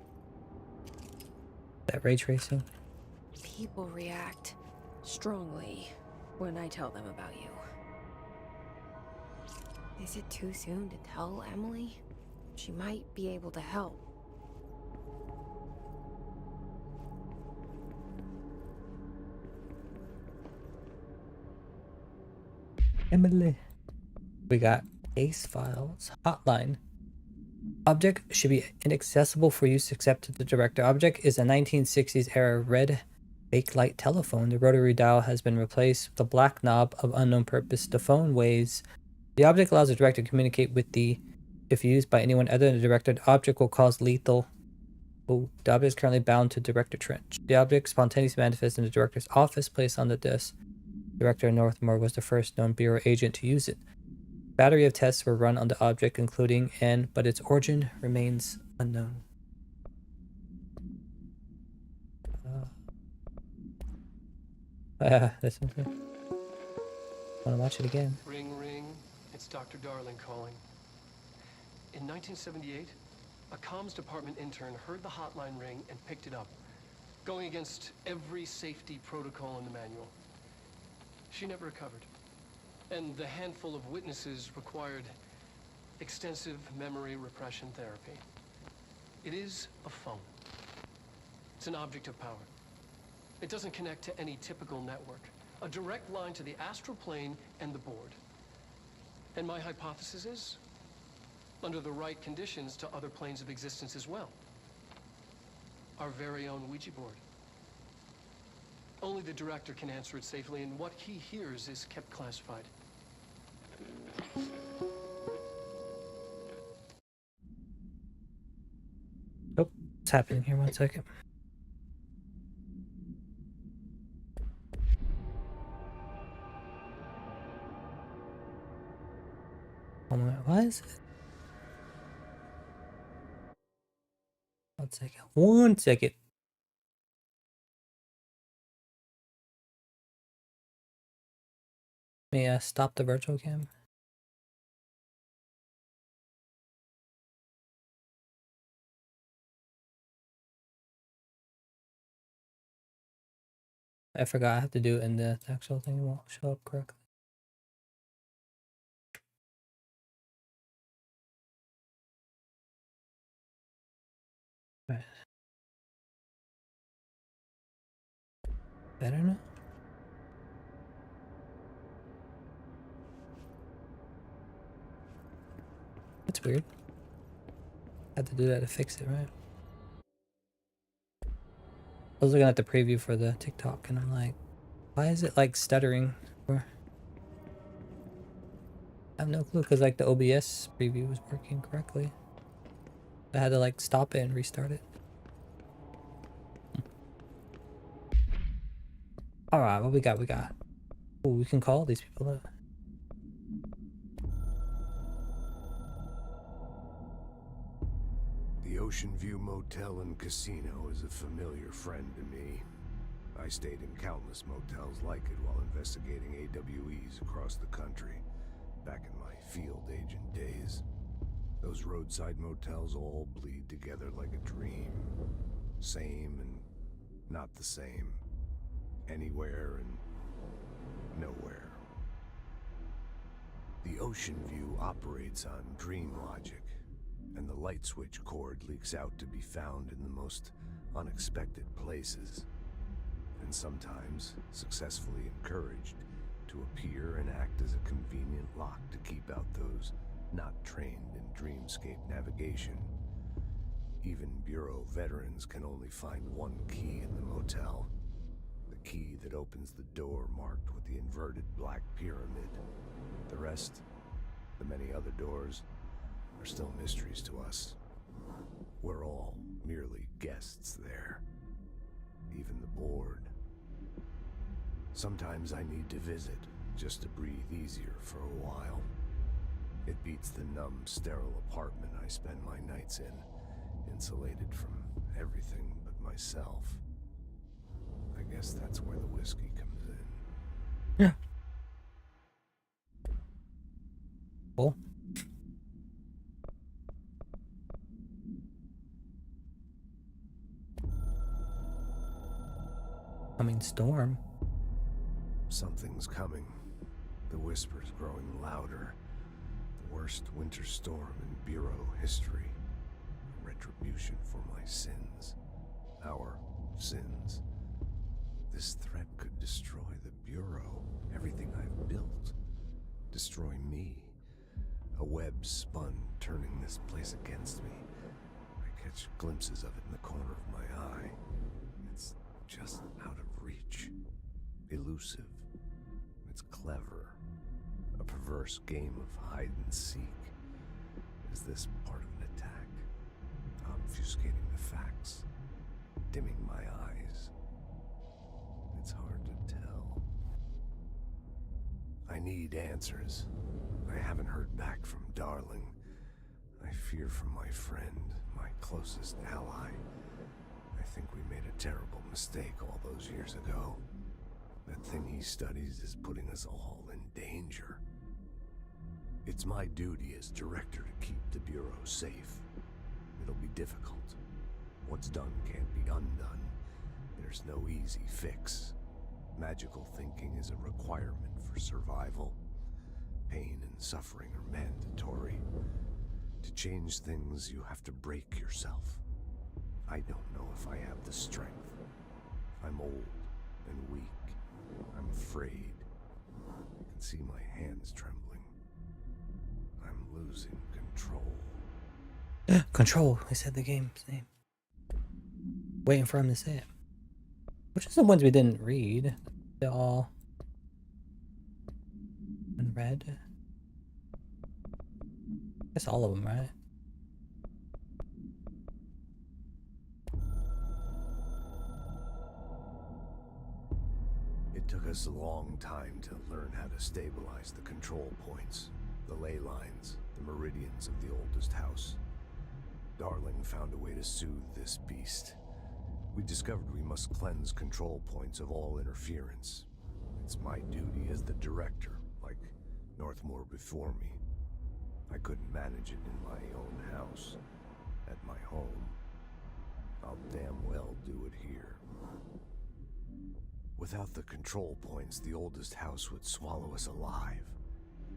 That ray tracing. People react strongly when I tell them about you. Is it too soon to tell Emily? She might be able to help. Emily. We got case files. Hotline. Object should be inaccessible for use except to the director. Object is a 1960s era red bakelite telephone. The rotary dial has been replaced with a black knob of unknown purpose. The phone weighs. The object allows the director to communicate with the. If used by anyone other than the director, the object will cause lethal. Oh, the object is currently bound to Director Trench. The object spontaneously manifests in the director's office, placed on the desk. Director Northmore was the first known Bureau agent to use it. Battery of tests were run on the object, including but its origin remains unknown. This one's good. Want to watch it again? Ring, ring. It's Dr. Darling calling. In 1978, a comms department intern heard the hotline ring and picked it up, going against every safety protocol in the manual. She never recovered. And the handful of witnesses required extensive memory repression therapy. It is a phone. It's an object of power. It doesn't connect to any typical network. A direct line to the astral plane and the board. And my hypothesis is, under the right conditions, to other planes of existence as well. Our very own Ouija board. Only the director can answer it safely, and what he hears is kept classified. Oh, what's happening here? 1 second. Oh my, why is it? 1 second. 1 second. May I stop the virtual cam? I forgot I have to do it in the actual thing. It won't show up correctly. Right. Better now? That's weird. Had to do that to fix it, right? I was looking at the preview for the TikTok and I'm like, why is it like stuttering? Or I have no clue because like the OBS preview was working correctly. I had to like stop it and restart it. Alright, what we got? Oh, we can call these people up. The Ocean View Motel and Casino is a familiar friend to me. I stayed in countless motels like it while investigating AWEs across the country, back in my field agent days. Those roadside motels all bleed together like a dream. Same and not the same. Anywhere and nowhere. The Ocean View operates on dream logic, and the light switch cord leaks out to be found in the most unexpected places, and sometimes successfully encouraged to appear and act as a convenient lock to keep out those not trained in dreamscape navigation. Even Bureau veterans can only find one key in the motel. The key that opens the door marked with the inverted black pyramid. The rest, the many other doors, are still mysteries to us. We're all merely guests there. Even the board. Sometimes I need to visit, just to breathe easier for a while. It beats the numb, sterile apartment I spend my nights in, insulated from everything but myself. I guess that's where the whiskey comes in. Yeah. Cool. Coming storm. Something's coming. The whispers growing louder. The worst winter storm in Bureau history. Retribution for my sins. Our sins. This threat could destroy the Bureau, everything I've built. Destroy me. A web spun, turning this place against me. I catch glimpses of it in the corner of my eye. It's just out of reach. Elusive. It's clever. A perverse game of hide and seek. Is this part of an attack? Obfuscating the facts. Dimming my eyes. It's hard to tell. I need answers. I haven't heard back from Darling. I fear for my friend, my closest ally. I think we made a terrible mistake all those years ago. That thing he studies is putting us all in danger. It's my duty as director to keep the Bureau safe. It'll be difficult. What's done can't be undone. There's no easy fix. Magical thinking is a requirement for survival. Pain and suffering are mandatory. To change things, you have to break yourself. I don't know if I have the strength. I'm old and weak. I'm afraid. I can see my hands trembling. I'm losing control. Control, I said the game's name. Waiting for him to say it. Which is the ones we didn't read? They're all unread. I guess all of them, right? It took us a long time to learn how to stabilize the control points, the ley lines, the meridians of the oldest house. Darling found a way to soothe this beast. We discovered we must cleanse control points of all interference. It's my duty as the director, like Northmore before me. I couldn't manage it in my own house, at my home. I'll damn well do it here. Without the control points, the oldest house would swallow us alive.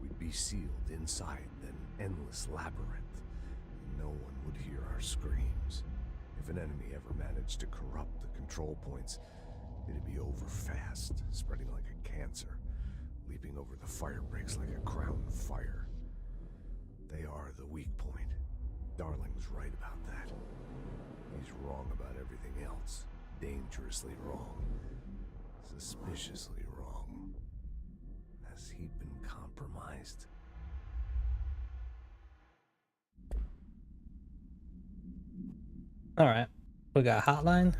We'd be sealed inside an endless labyrinth, and no one would hear our screams. If an enemy ever managed to corrupt the control points, it'd be over fast, spreading like a cancer, leaping over the fire breaks like a crown of fire. They are the weak point. Darling's right about that. He's wrong about everything else. Dangerously wrong. Suspiciously wrong. Has he been compromised? Alright. We got a hotline.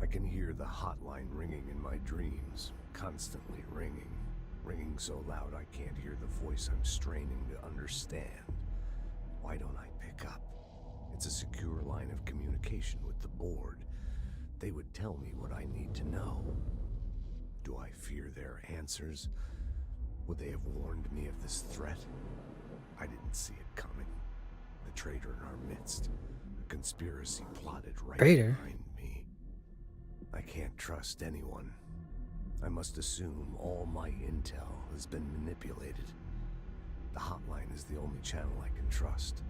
I can hear the hotline ringing in my dreams, constantly ringing. Ringing so loud I can't hear the voice I'm straining to understand. Why don't I pick up? It's a secure line of communication with the board. They would tell me what I need to know. Do I fear their answers? Would they have warned me of this threat? I didn't see it coming. The traitor in our midst. A conspiracy plotted right behind me. I can't trust anyone. I must assume all my intel has been manipulated. The hotline is the only channel I can trust.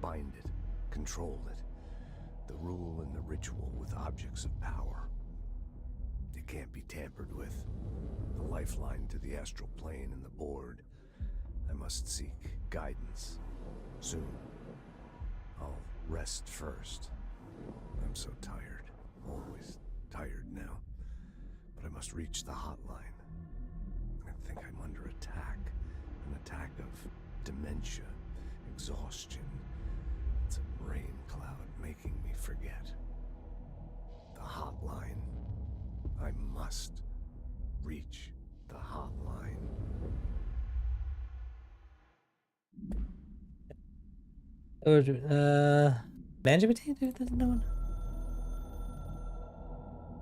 Bind it, control it. The rule and the ritual with objects of power. It can't be tampered with. The lifeline to the astral plane and the board. I must seek guidance. Soon. I'll rest first. I'm so tired. Always tired now. But I must reach the hotline. I think I'm under attack. An attack of dementia, exhaustion. It's a rain cloud making me forget. The hotline. I must reach the hotline. Management team? Doesn't no one?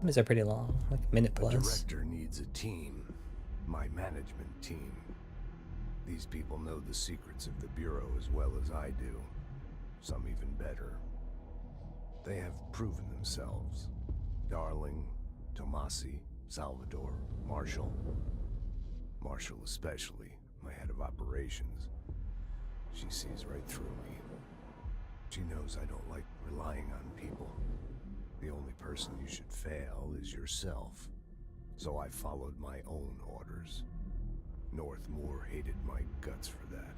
These are pretty long, like a minute plus. A director needs a team. My management team. These people know the secrets of the Bureau as well as I do. Some even better. They have proven themselves. Darling, Tomasi, Salvador, Marshall. Marshall especially, my head of operations. She sees right through me. She knows I don't like relying on people. The only person you should fail is yourself. So I followed my own orders. Northmoor hated my guts for that.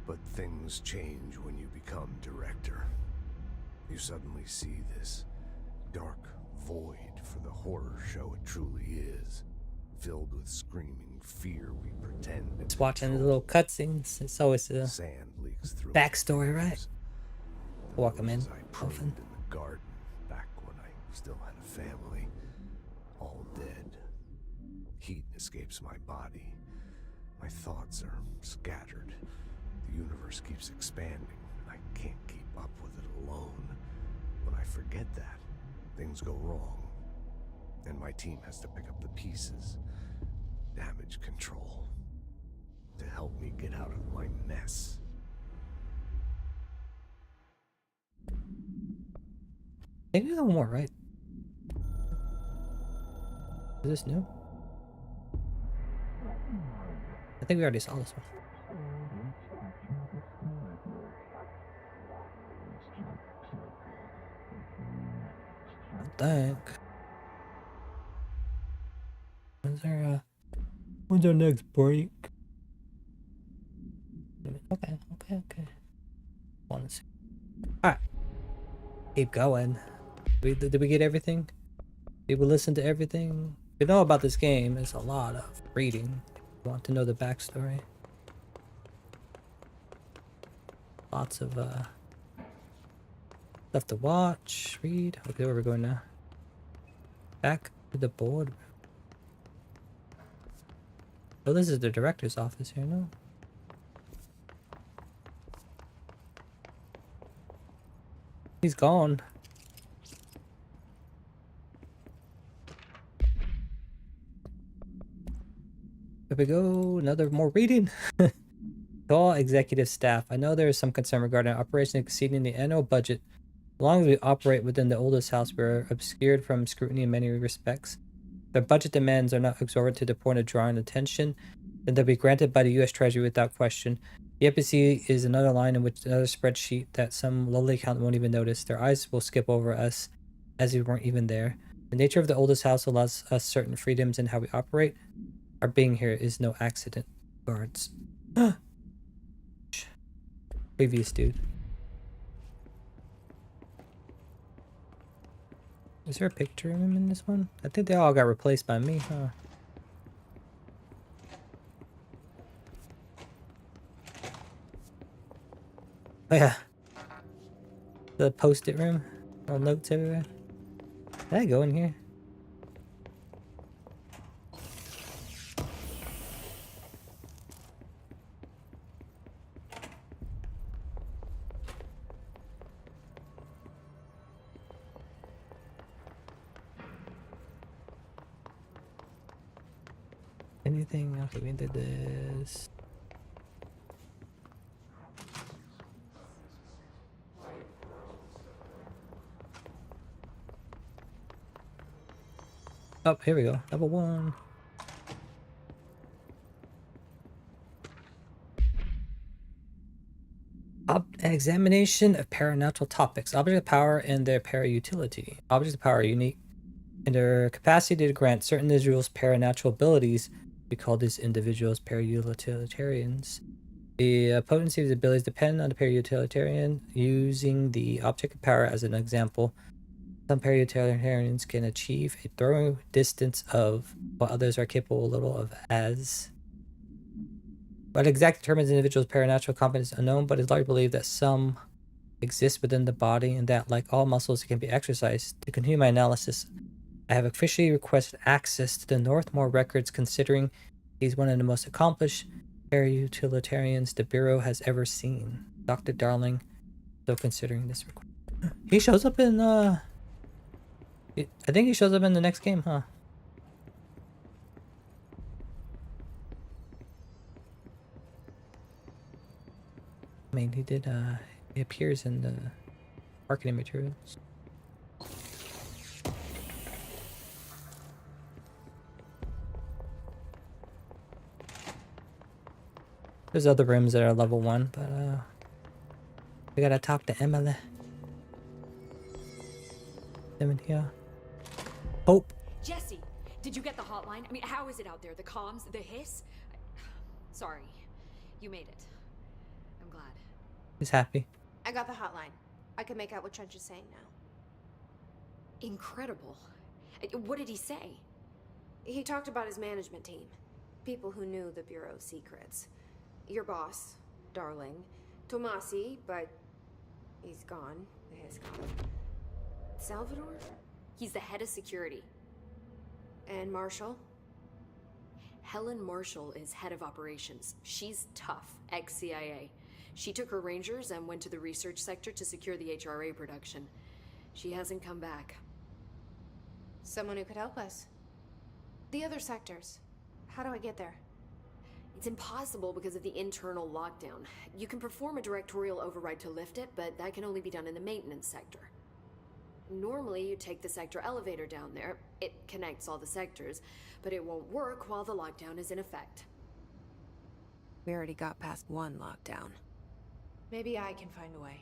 But things change when you become director. You suddenly see this dark void for the horror show it truly is. Filled with screaming fear we pretend. Just watching the little cutscenes. It's always a sand leaks through backstory, right? Walk them in I pruned often. in the garden back when I still had a family. All dead. Heat escapes my body. My thoughts are scattered. The universe keeps expanding. I can't keep up with it alone. When I forget that, things go wrong. And my team has to pick up the pieces. Damage control. To help me get out of my mess. I think there's one more, right? Is this new? I think we already saw this one. I think. When's our next break? Okay. Want to see. Alright. Keep going. Did we get everything? Did we listen to everything? We know about this game. It's a lot of reading. Want to know the backstory. Lots of stuff to watch, read. Okay, where we're going now. Back to the board. Oh, this is the director's office here, no? He's gone. Here we go. Another more reading. To all executive staff, I know there is some concern regarding operation exceeding the annual budget As long as we operate within the oldest house, we're obscured from scrutiny in many respects. Their budget demands are not exorbitant to the point of drawing attention, then they'll be granted by the U.S. Treasury without question. The EPC is another line in which another spreadsheet that some lowly accountant won't even notice. Their eyes will skip over us as we weren't even there. The nature of the oldest house allows us certain freedoms in how we operate. Our being here is no accident. Guards. Previous dude. Is there a picture of him in this one? I think they all got replaced by me, huh? Oh yeah. The post-it room. All notes everywhere. Did I go in here? Anything else? We did this. Oh, here we go. Level 1. Examination of paranatural topics. Objects of power and their para-utility. Objects of power are unique in their capacity to grant certain individuals paranatural abilities. We call these individuals para-utilitarians. The potency of the abilities depend on the para-utilitarian. Using the object of power as an example, some para-utilitarians can achieve a throwing distance of what others are capable little of as. What exactly determines an individual's paranatural competence is unknown, but it's largely believed that some exist within the body and that, like all muscles, it can be exercised. To continue my analysis, I have officially requested access to the Northmore records, considering he's one of the most accomplished para-utilitarians the Bureau has ever seen. Dr. Darling, still considering this request. He shows up in, I think he shows up in the next game, huh? I mean, he did, he appears in the marketing materials. There's other rooms that are level 1, but, we gotta talk to Emily. Them in here. Hope. Jesse, did you get the hotline? I mean, how is it out there? The comms, the hiss? Sorry, you made it. I'm glad. He's happy. I got the hotline. I can make out what Trench is saying now. Incredible. What did he say? He talked about his management team. People who knew the Bureau's secrets. Your boss, Darling. Tomasi, but he's gone. The hiss gone. Salvador? He's the head of security. And Marshall? Helen Marshall is head of operations. She's tough, ex-CIA. She took her Rangers and went to the research sector to secure the HRA production. She hasn't come back. Someone who could help us. The other sectors. How do I get there? It's impossible because of the internal lockdown. You can perform a directorial override to lift it, but that can only be done in the maintenance sector. Normally, you take the sector elevator down there. It connects all the sectors, but it won't work while the lockdown is in effect. We already got past one lockdown. Maybe I can find a way.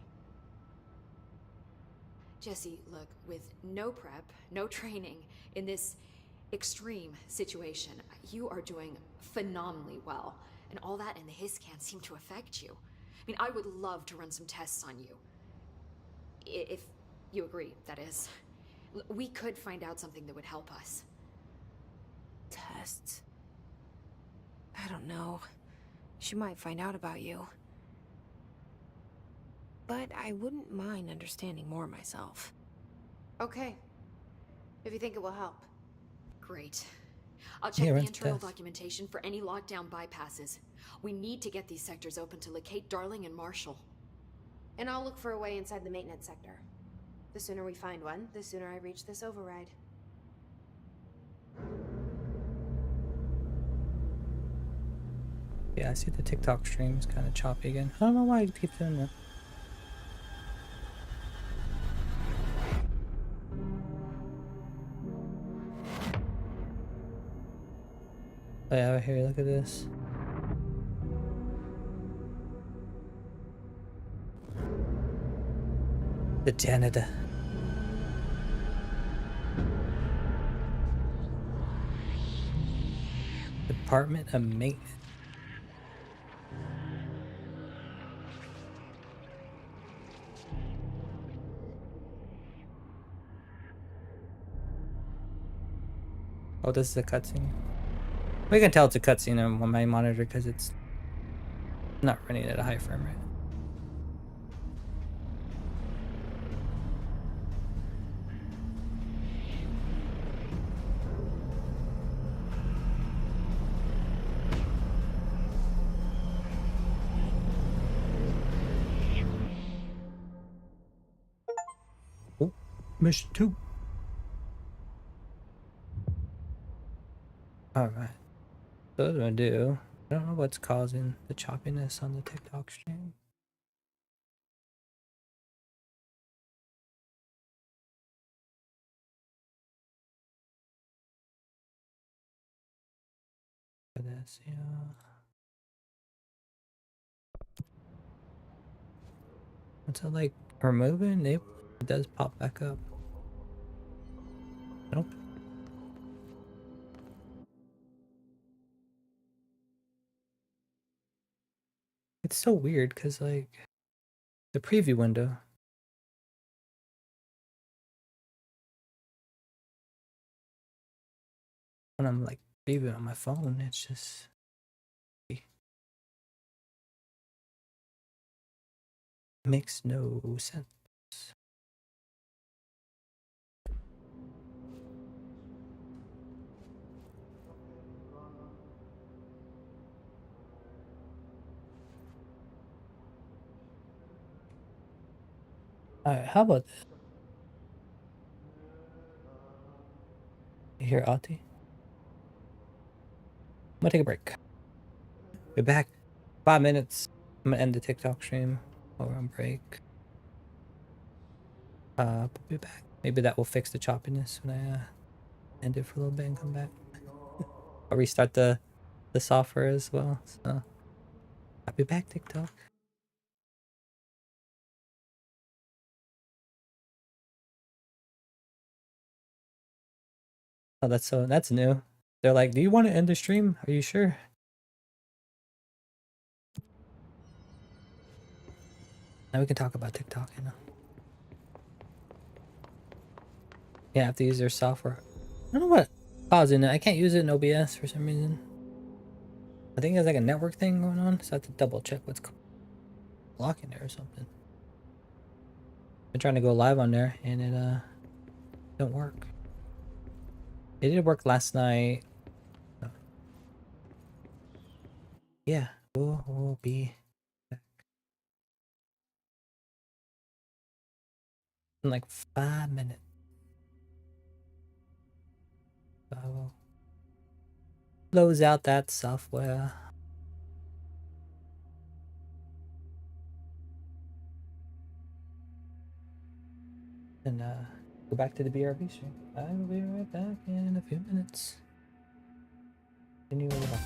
Jesse, look, with no prep, no training, in this extreme situation, you are doing phenomenally well. And all that and the hiss can't seem to affect you. I mean, I would love to run some tests on you. If you agree, that is. We could find out something that would help us. Tests? I don't know. She might find out about you. But I wouldn't mind understanding more myself. Okay. If you think it will help. Great. I'll check the internal documentation for any lockdown bypasses. We need to get these sectors open to locate Darling and Marshall. And I'll look for a way inside the maintenance sector. The sooner we find one, the sooner I reach this override. Yeah, I see the TikTok stream is kind of choppy again. I don't know why you keep doing that. play out here. Look at this. The janitor. Department of Maintenance. Oh, this is a cutscene. We can tell it's a cutscene on my monitor because it's not running at a high frame rate. Oh, mission 2. Alright. So what I'm gonna do, I don't know what's causing the choppiness on the TikTok stream. For this, yeah. What's it like removing? It does pop back up. Nope. It's so weird because like the preview window. When I'm like previewing on my phone, it's just makes no sense. Alright, how about this? You hear Ati? I'm gonna take a break. Be back. 5 minutes. I'm gonna end the TikTok stream while we're on break. Be back. Maybe that will fix the choppiness when I end it for a little bit and come back. I'll restart the software as well. So I'll be back, TikTok. Oh, that's new. They're like, do you want to end the stream? Are you sure? Now we can talk about TikTok, you know. Yeah, I have to use their software. I don't know what causing it. I can't use it in OBS for some reason. I think there's like a network thing going on, so I have to double check what's blocking there or something. Been trying to go live on there and it don't work. It did work last night. Yeah, we'll be back in like 5 minutes. So I will close out that software. And go back to the BRB stream. I will be right back in a few minutes. Continue with the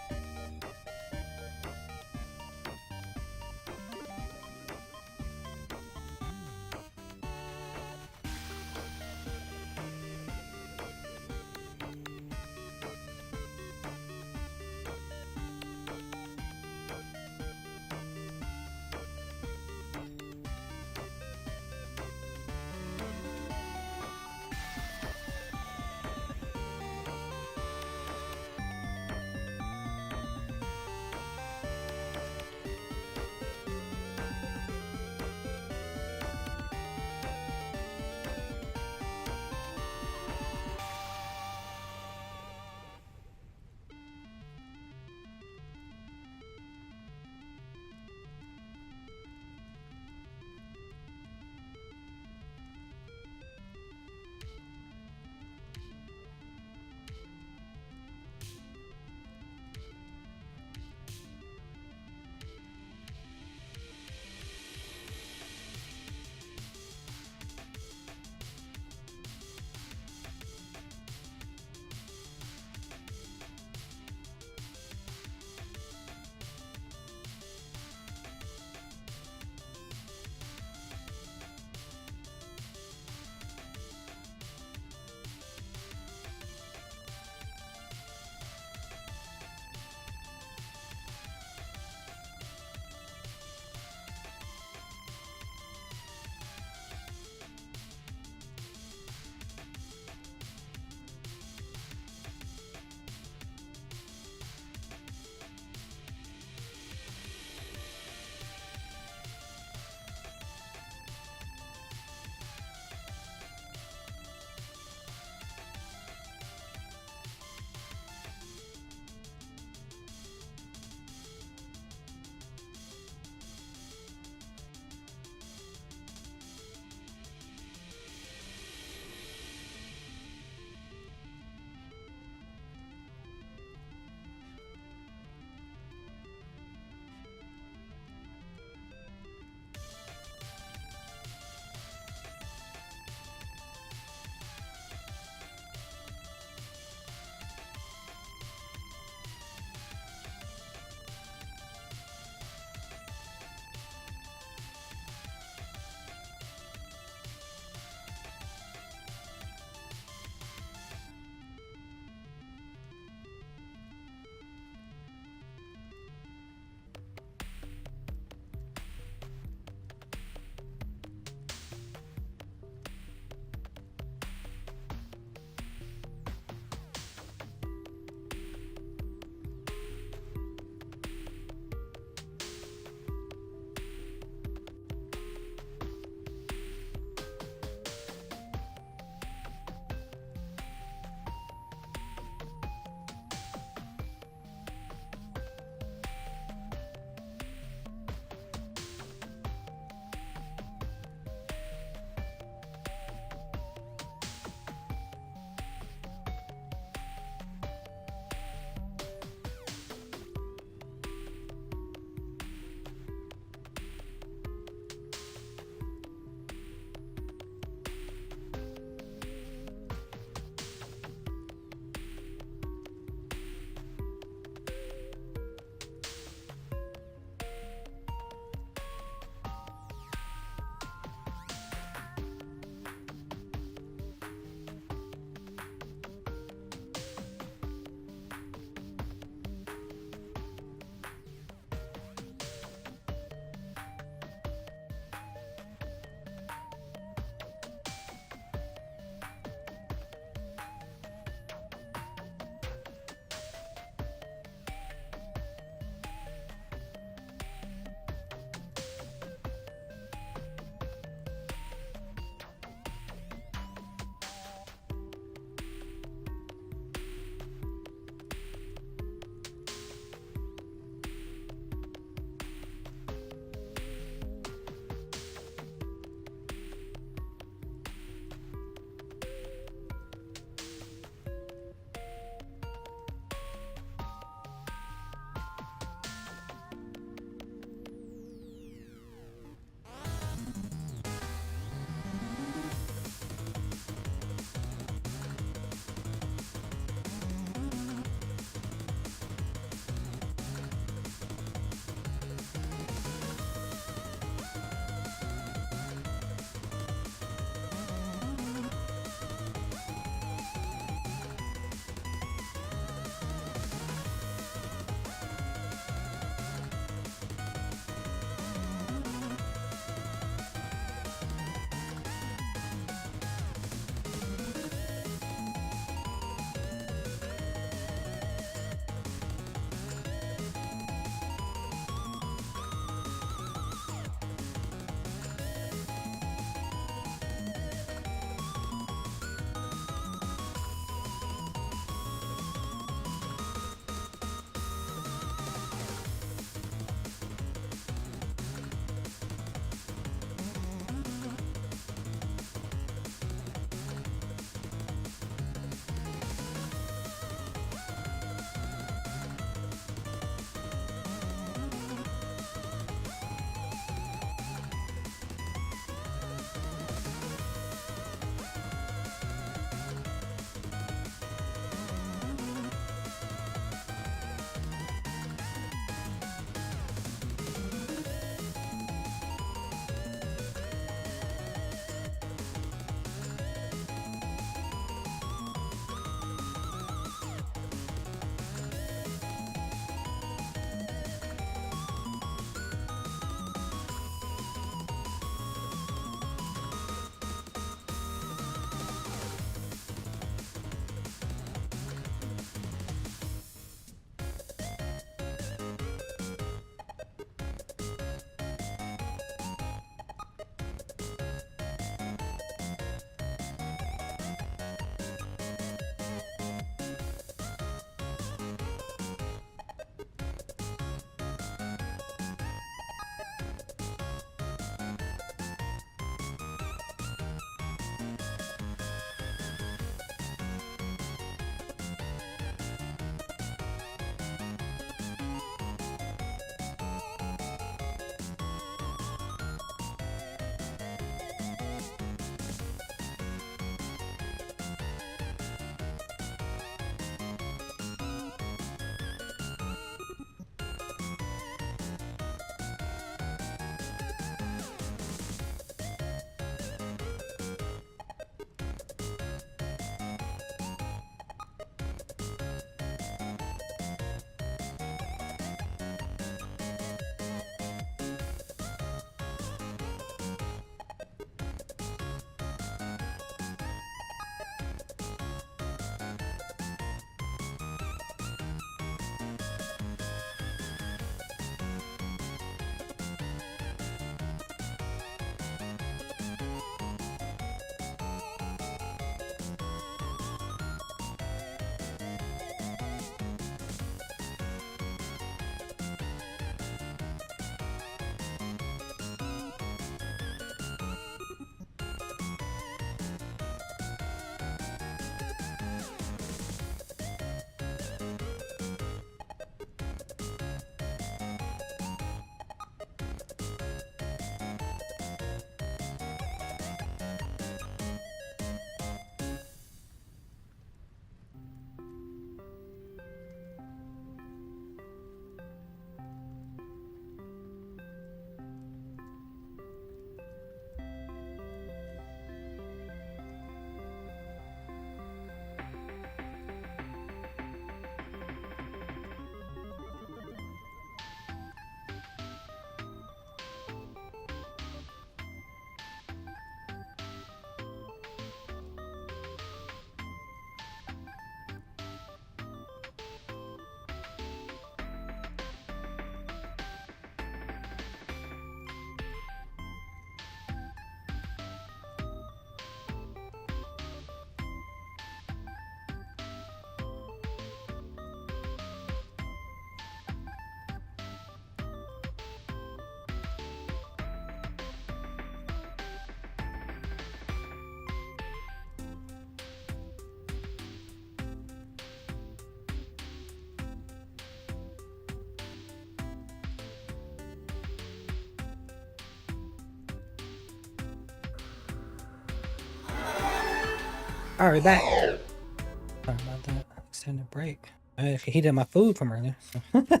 Alright, back. Sorry about that extended break. I actually heated my food from earlier, so I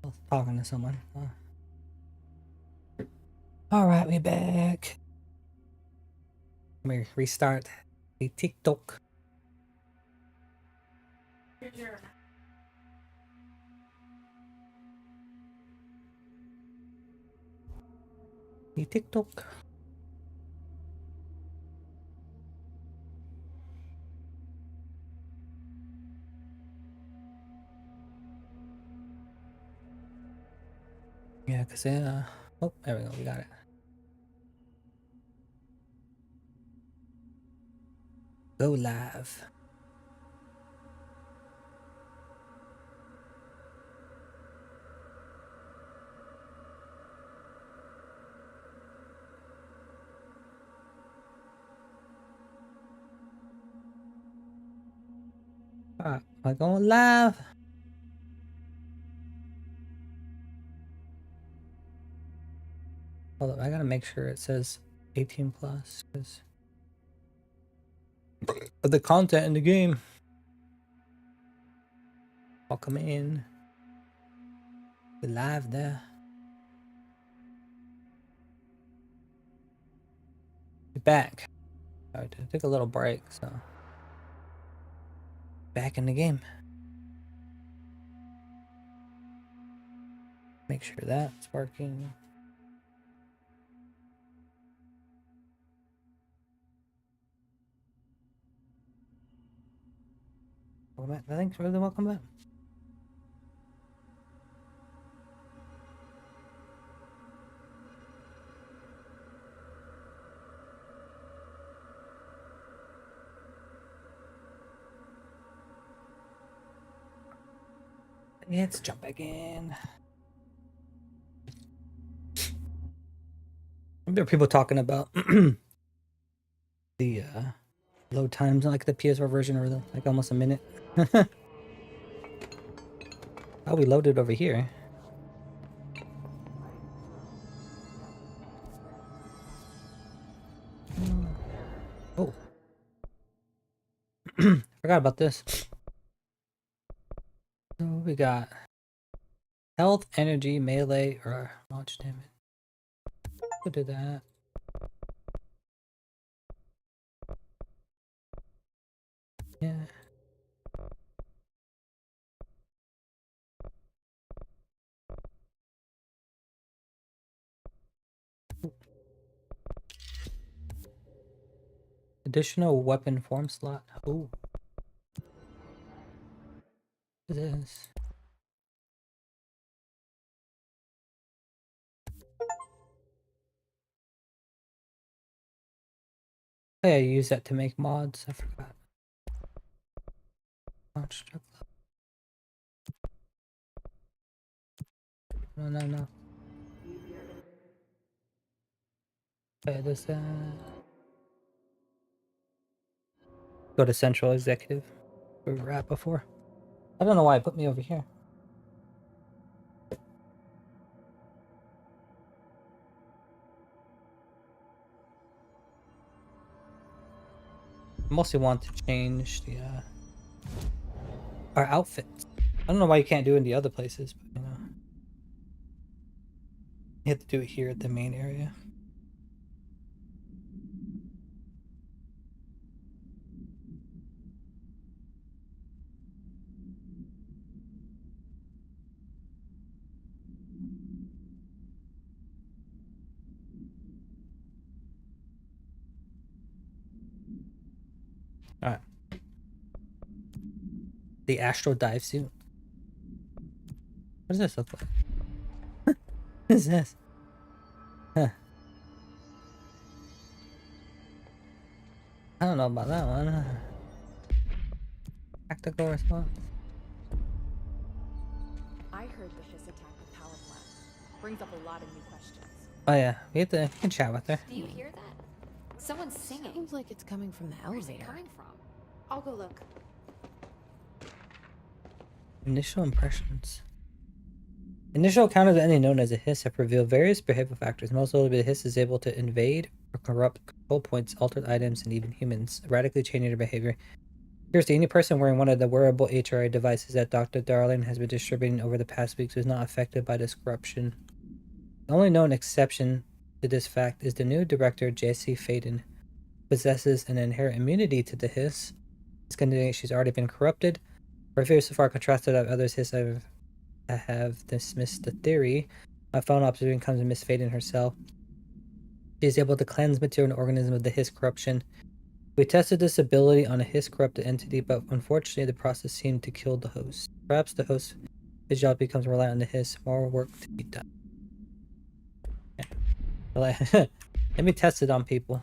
was talking to someone. Alright, we back. Let me restart the TikTok. The TikTok. Yeah, cause oh, there we go, we got it. Go live. Alright, am I going live? Hold up, I gotta make sure it says 18 plus, because of the content in the game. Welcome in. We're live there. We're back. Alright, take a little break, so back in the game. Make sure that's working. Welcome back. Thanks for the welcome back. Let's jump back in. There are people talking about the load times like the PS4 version, or like almost a minute. Oh, we loaded over here. Oh. Forgot about this. So we got health, energy, melee, or launch damage. We'll do that. Yeah. Additional weapon form slot. Oh. What is this? Oh yeah, you use that to make mods. I forgot. Launch truck. No. Okay, this go to central executive. Where we were at before. I don't know why it put me over here. I mostly want to change the our outfits. I don't know why you can't do it in the other places, but you know. You have to do it here at the main area. Alright. The Astro Dive suit. What does this look like? What is this? Huh. I don't know about that one. Tactical response. I heard that this attack the power plant brings up a lot of new questions. Oh yeah, we can chat with her. Do you hear that? Someone's singing. Seems like it's coming from the Where's it elevator. coming from? I'll go look. Initial impressions. Initial encounters of any known as a hiss have revealed various behavioral factors. Most notably, the hiss is able to invade or corrupt control points, altered items, and even humans, radically changing their behavior. Seriously, any person wearing one of the wearable HRA devices that Dr. Darling has been distributing over the past weeks was not affected by this corruption. The only known exception to this fact is the new director, Jesse Faden, possesses an inherent immunity to the hiss. This condition she's already been corrupted. Her fears so far contrasted with others' hiss have dismissed the theory. My phone observation comes from Miss Faden herself. She is able to cleanse material and organism of the hiss corruption. We tested this ability on a hiss-corrupted entity, but unfortunately the process seemed to kill the host. Perhaps the host's job becomes reliant on the hiss. More work to be done. Yeah. Let me test it on people.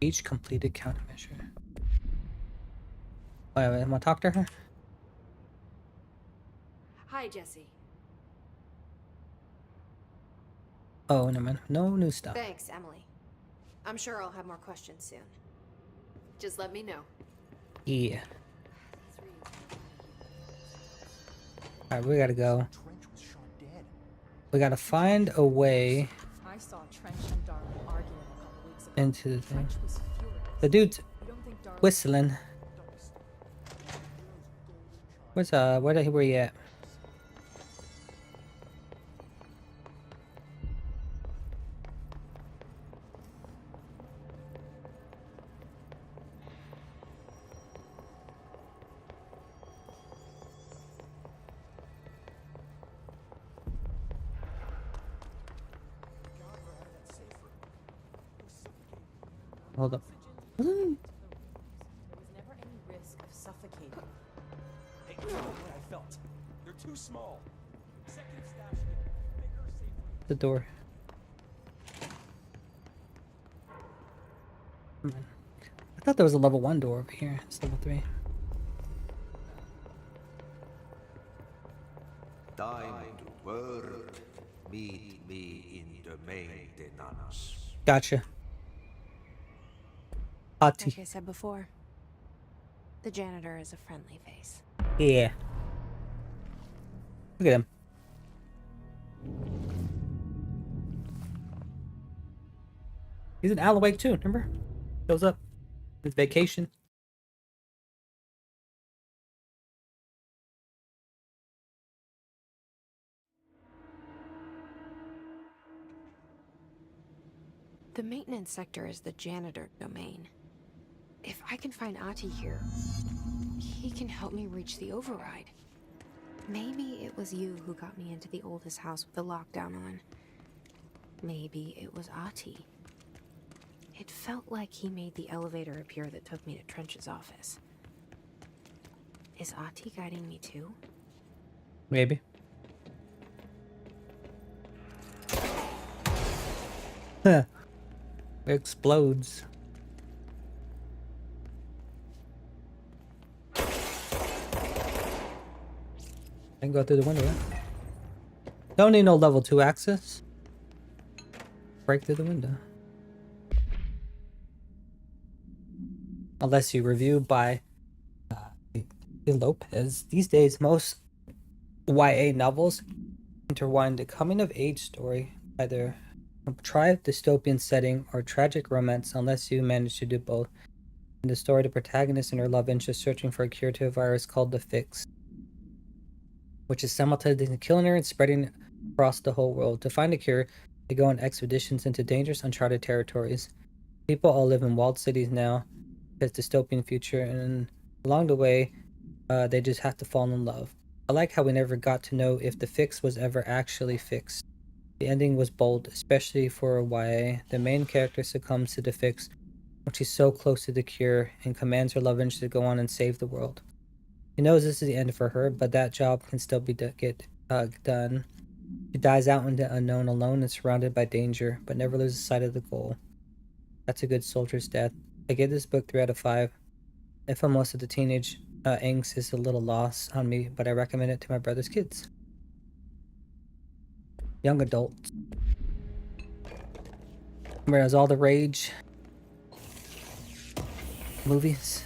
Each completed countermeasure. Wait, am I talk to her? Hi, Jesse. Oh, never mind. No new stuff. Thanks, Emily. I'm sure I'll have more questions soon. Just let me know. Yeah. Alright, we gotta go. We gotta find a way into the thing. The dude's whistling. Where you at? Hold up. There was never any risk of suffocating. Hey, you know what I felt? They're too small. Executive staff should get bigger, safer. The door. I thought there was a level 1 door over here. It's level 3. Time to work. Meet me in the maintenance. Gotcha. Like I said before, the janitor is a friendly face. Yeah. Look at him. He's an Alan Wake too, remember? Shows up. His vacation. The maintenance sector is the janitor domain. If I can find Ahti here, he can help me reach the override. Maybe it was you who got me into the oldest house with the lockdown on. Maybe it was Ahti. It felt like he made the elevator appear that took me to Trench's office. Is Ahti guiding me too? Maybe. Huh. It explodes. I can go through the window, right? Don't need no level 2 access. Break through the window. Unless you review by Lopez. These days, most YA novels intertwine the coming-of-age story, either a contrived dystopian setting or tragic romance, unless you manage to do both. In the story, the protagonist and her love interest searching for a cure to a virus called the Fix, which is simultaneously killing her and spreading across the whole world. To find a cure, they go on expeditions into dangerous, uncharted territories. People all live in walled cities now, it's a dystopian future, and along the way, they just have to fall in love. I like how we never got to know if the Fix was ever actually fixed. The ending was bold, especially for a YA. The main character succumbs to the Fix when she's so close to the cure and commands her love interest to go on and save the world. He knows this is the end for her, but that job can still be done. She dies out into the unknown alone and surrounded by danger, but never loses sight of the goal. That's a good soldier's death. I give this book 3 out of 5. I feel most of the teenage angst is a little lost on me, but I recommend it to my brother's kids. Young adults. Whereas all the rage movies.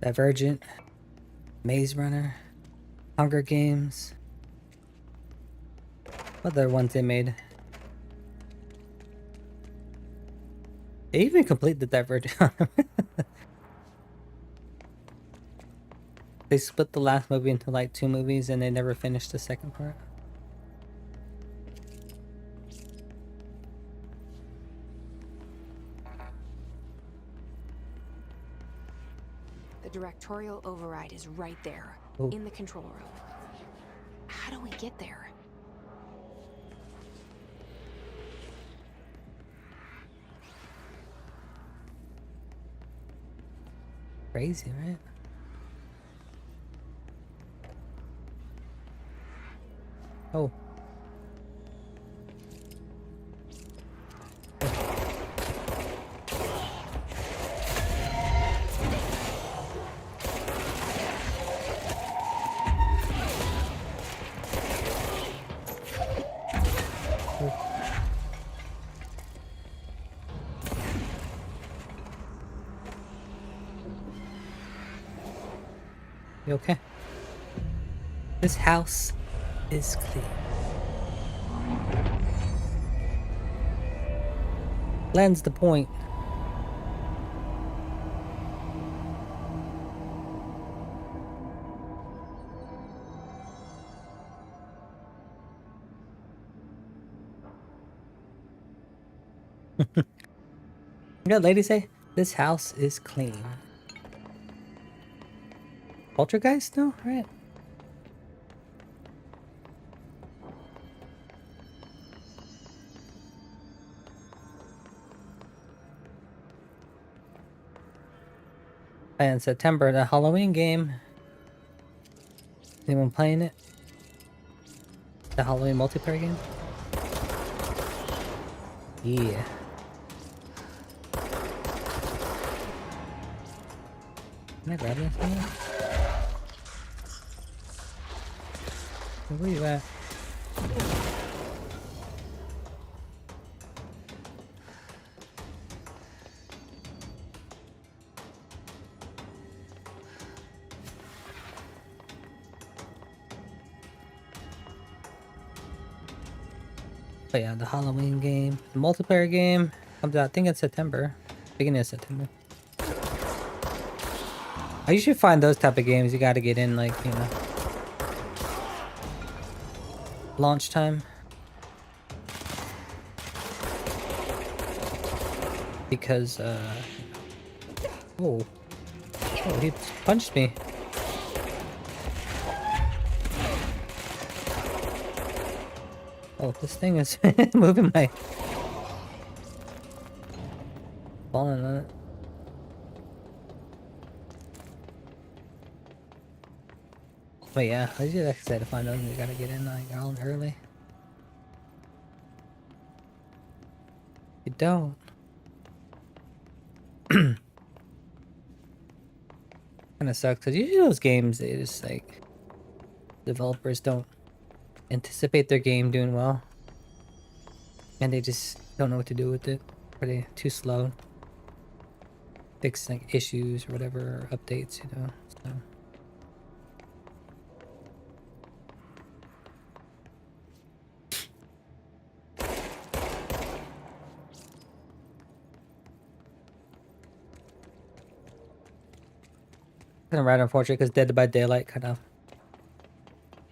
Divergent. Maze Runner. Hunger Games. What other ones they made? They even complete the Divergent. They split the last movie into like 2 movies and they never finished the second part. The directorial override is right there, Oh. in the control room. How do we get there? Crazy, right? Oh. You okay? This house is clean. Lands the point. You know what ladies say? This house is clean. Poltergeist? No, right? In September, the Halloween game. Anyone playing it? The Halloween multiplayer game? Yeah. Can I grab this thing? Where you at? But yeah, the Halloween game, the multiplayer game comes out, I think it's September, beginning of September. I usually find those type of games you gotta get in like, you know, launch time. Because, oh, he punched me. Oh, this thing is moving my... falling on it. But yeah, I just like I said, to find those, you gotta get in like all early. You don't. Kind of sucks because usually those games, they just like developers don't anticipate their game doing well, and they just don't know what to do with it, or they're too slow. Fix like issues or whatever, or updates, you know. So. Kind of right, unfortunate, because Dead by Daylight kind of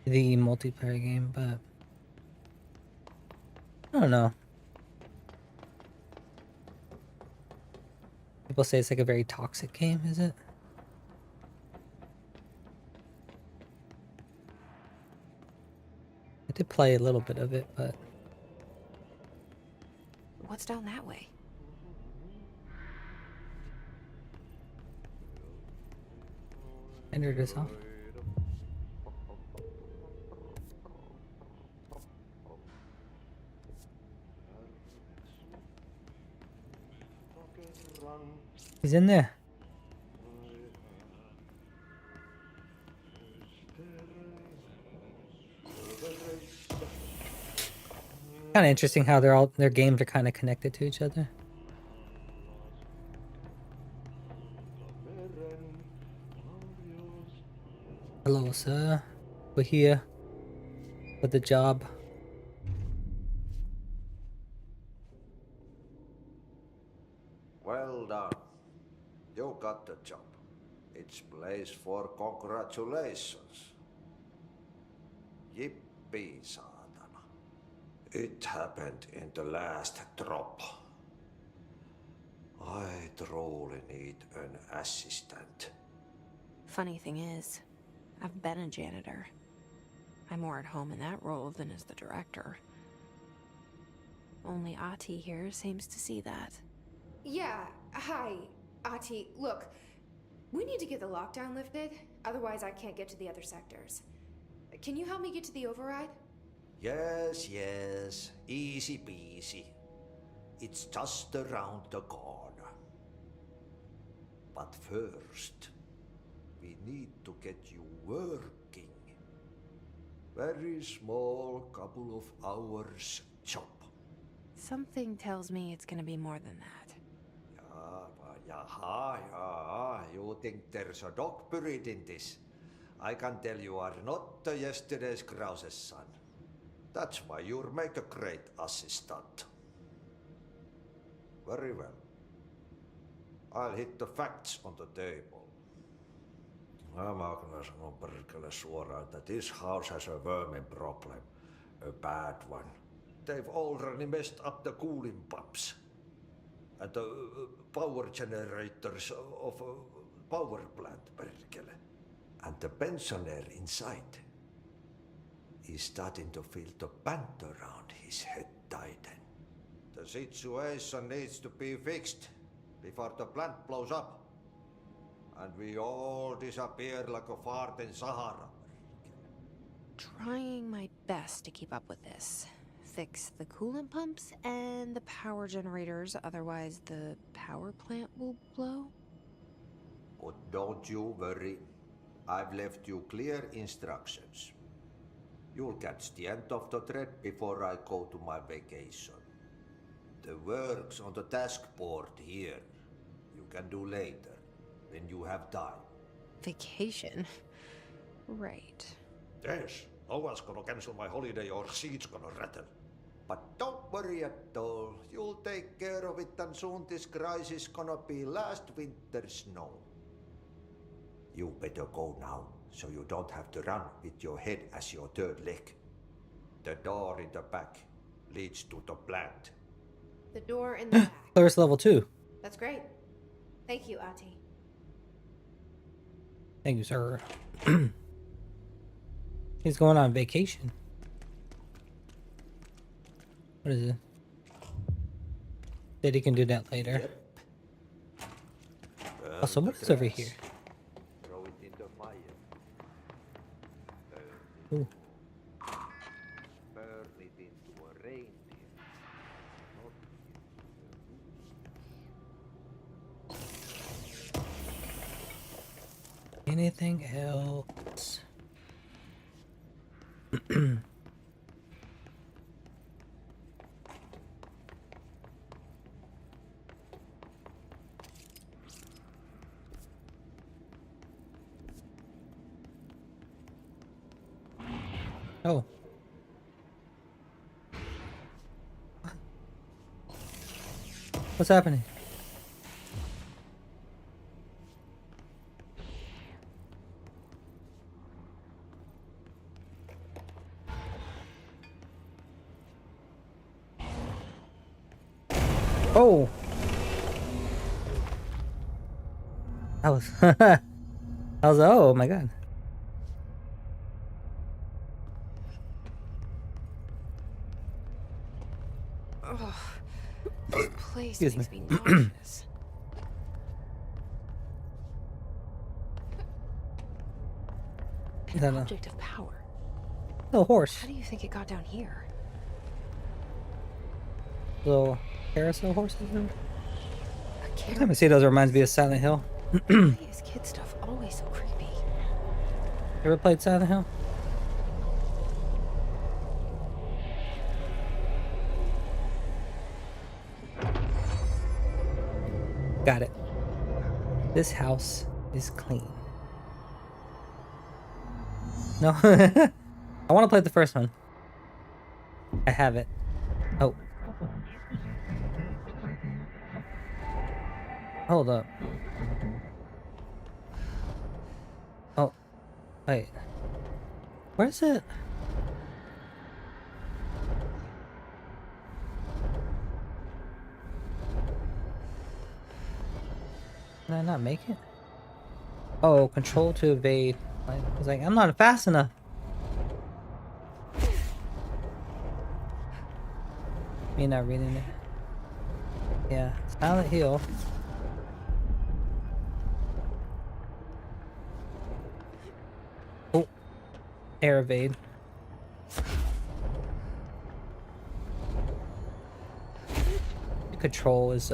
the multiplayer game, but I don't know. People say it's like a very toxic game, is it? I did play a little bit of it, but What's down that way? entered this off. He's in there. Kind of interesting how their games are kind of connected to each other. Hello, sir. We're here for the job. Well done. You got the job. It's place for congratulations. Yippee, saatana. It happened in the last drop. I truly need an assistant. Funny thing is, I've been a janitor. I'm more at home in that role than as the director. Only Ati here seems to see that. Yeah, hi, Ati. Look, we need to get the lockdown lifted, otherwise I can't get to the other sectors. Can you help me get to the override? Yes, yes. Easy peasy. It's just around the corner. But first, we need to get you working. Very small, couple of hours job. Something tells me it's gonna be more than that. Yeah. You think there's a dog buried in this? I can tell you are not yesterday's Krause's son. That's why you'll make a great assistant. Very well. I'll hit the facts on the table. Mä kyllä sanon perkele suoraan, että this house has a vermin problem. A bad one. They've already messed up the cooling pumps. And the power generators of a power plant, perkele. And the pensioner inside is starting to feel the band around his head tighten. The situation needs to be fixed before the plant blows up. And we all disappear like a fart in Sahara. Trying my best to keep up with this. Fix the coolant pumps and the power generators, otherwise the power plant will blow. But don't you worry. I've left you clear instructions. You'll catch the end of the thread before I go to my vacation. The work's on the task board here. You can do later, when you have time. Vacation? Right. Yes, no one's gonna cancel my holiday or seat's gonna rattle. But don't worry at all. You'll take care of it and soon this crisis gonna be last winter's snow. You better go now, so you don't have to run with your head as your third leg. The door in the back leads to the plant. The door in the back. Clearest level 2. That's great. Thank you, Ati. Thank you, sir. He's going on vacation. What is it? Said he can do that later. Yep. Oh, someone is over here. Throw it in the fire. Ooh. Burn it into a reindeer. Anything else? Oh. What's happening? Oh. That was oh my god. Ugh. This place Excuse makes me. me nauseous. Is that An a object of power. little horse? How do you think it got down here? Little carousel horses? A Every time I see those, it reminds me of Silent Hill. Why is kid stuff always so creepy? Ever played Silent Hill? Got it. This house is clean. No. I want to play the first one. I have it. Oh. Hold up. Oh. Wait. Where is it? Did I not make it? Oh, control to evade. I was like, I'm not fast enough. Me not reading it. Yeah, Silent Hill. Oh, air evade. Control is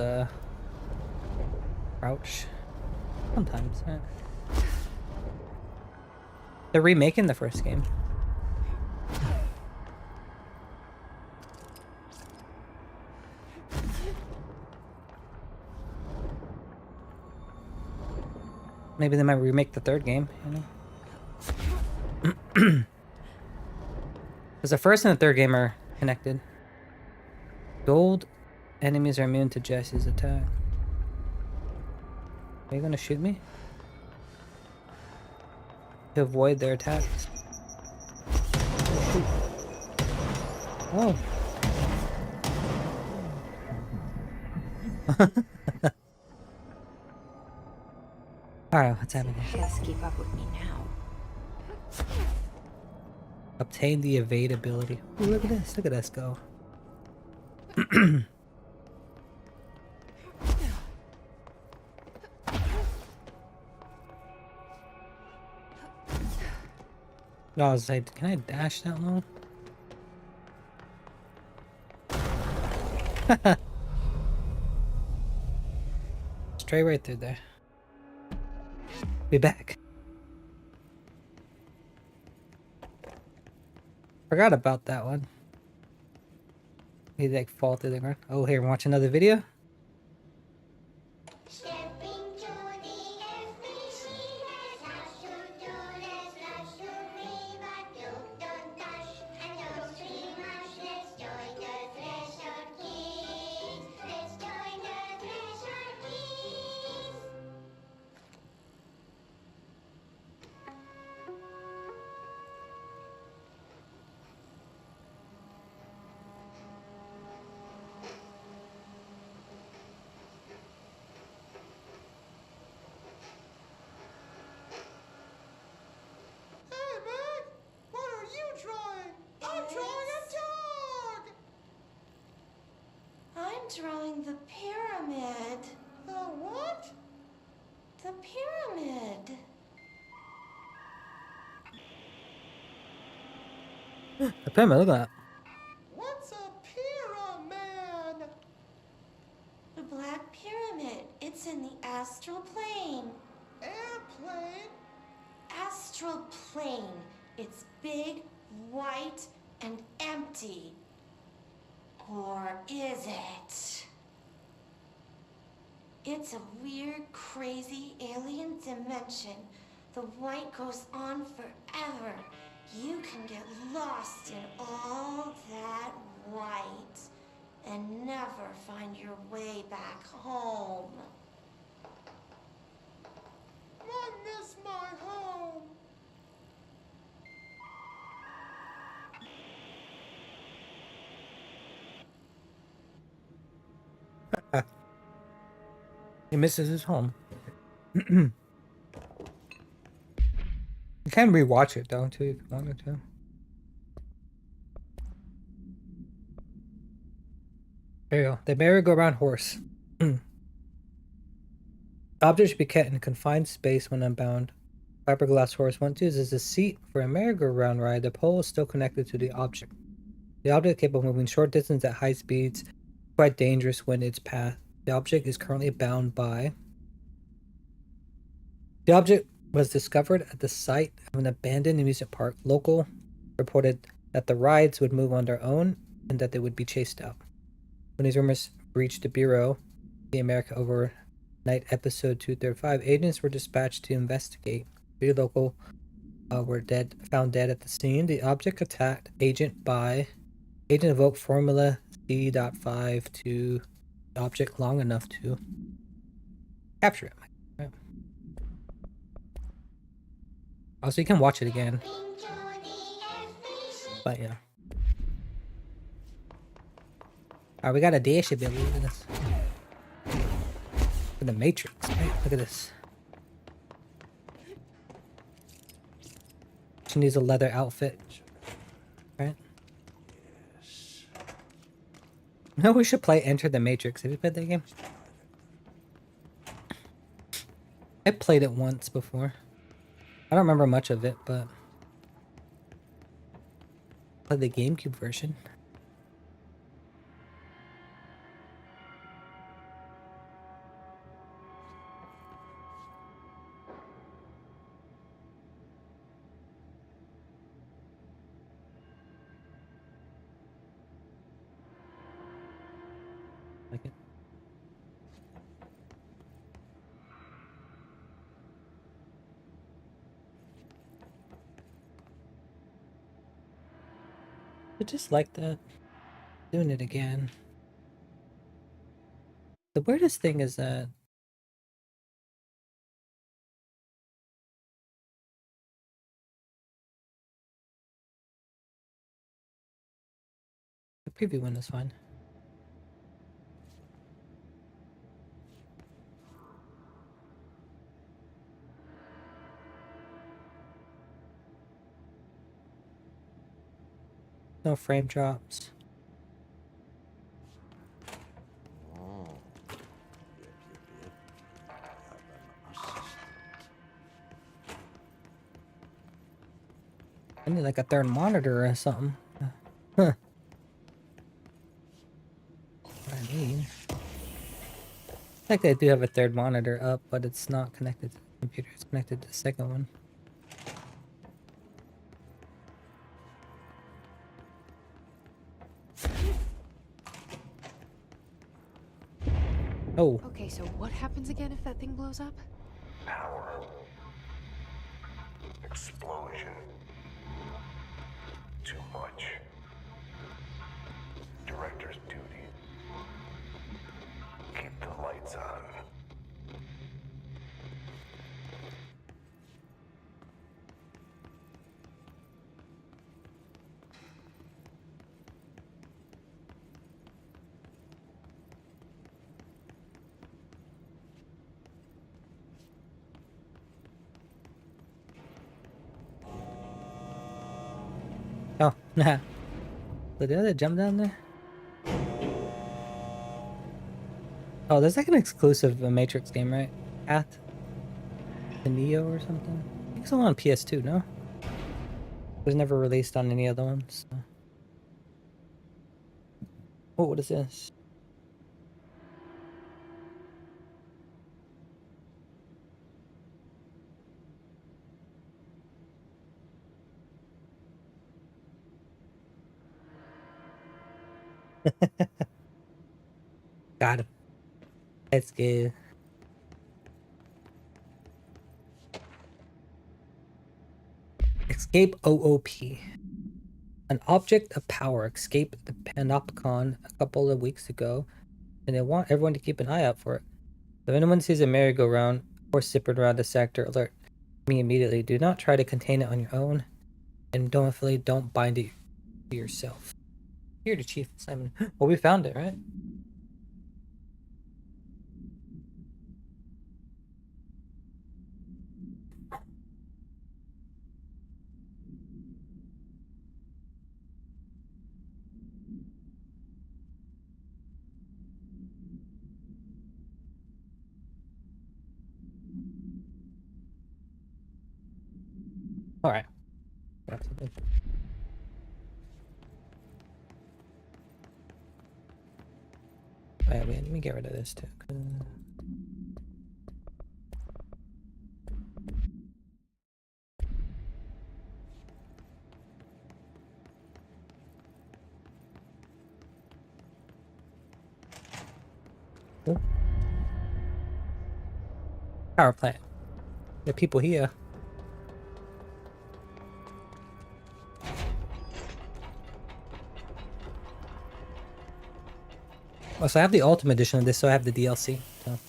crouch. Sometimes. They're remaking the first game. Maybe they might remake the third game, you know? Because the first and the third game are connected. Gold enemies are immune to Jesse's attack. Are you gonna shoot me? To avoid their attacks. Oh. Alright, what's happening? Just keep up with me now. Obtain the evade ability. Ooh, look at this. Look at us go. No, I was like, can I dash that low? Straight right through there. Be back. Forgot about that one. He like fall through the ground. Oh, here, watch another video. Drawing the pyramid. The what? The pyramid. The pyramid, look at that. What's a pyramid? The Black Pyramid. It's in the astral plane. Airplane? Astral plane. It's big, white, and empty. Or is it? It's a weird, crazy alien dimension. The white goes on forever. You can get lost in all that white and never find your way back home. I miss my home. He misses his home. You can rewatch it though too if you wanted to. There you go. The merry-go-round horse. Objects should be kept in a confined space when unbound. Fiberglass horse once used as a seat for a merry-go-round ride. The pole is still connected to the object. The object is capable of moving short distance at high speeds. Quite dangerous when its path The object is currently bound by. The object was discovered at the site of an abandoned amusement park. Local reported that the rides would move on their own and that they would be chased out. When these rumors reached the Bureau, the America Overnight episode 235, agents were dispatched to investigate. 3 local were found dead at the scene. The object attacked agent evoked formula C.5 to the object long enough to capture it. Right. Also, you can watch it again. But yeah. Alright, we got a dash ability. Look at this. For the Matrix, right? Look at this. She needs a leather outfit. Right? No, we should play Enter the Matrix. Have you played that game? I played it once before. I don't remember much of it, but I played the GameCube version. Like it. I just like that. Doing it again. The weirdest thing is that the preview one is fine. No frame drops. I need like a third monitor or something. Huh. What I mean. Like I do have a third monitor up, but it's not connected to the computer. It's connected to the second one. Oh. Okay, so what happens again if that thing blows up? Power. Explosion. Too much. Director's duty. Keep the lights on. Oh, nah. Did the other jump down there? Oh, there's like an exclusive Matrix game, right? Path to Neo or something? I think it's all on PS2, no? It was never released on any other ones. So. Oh, what is this? Got him. Let's go. Escape OOP. An object of power escaped the Panopticon a couple of weeks ago, and they want everyone to keep an eye out for it. If anyone sees a merry-go-round or zipping around the sector, alert me immediately. Do not try to contain it on your own, and don't bind it to yourself. Here to Chief Simon. Well, we found it, right? All right. Wait, let me get rid of this too. Oh. Power plant. There are people here. Oh, so I have the Ultimate Edition of this, so I have the DLC. So.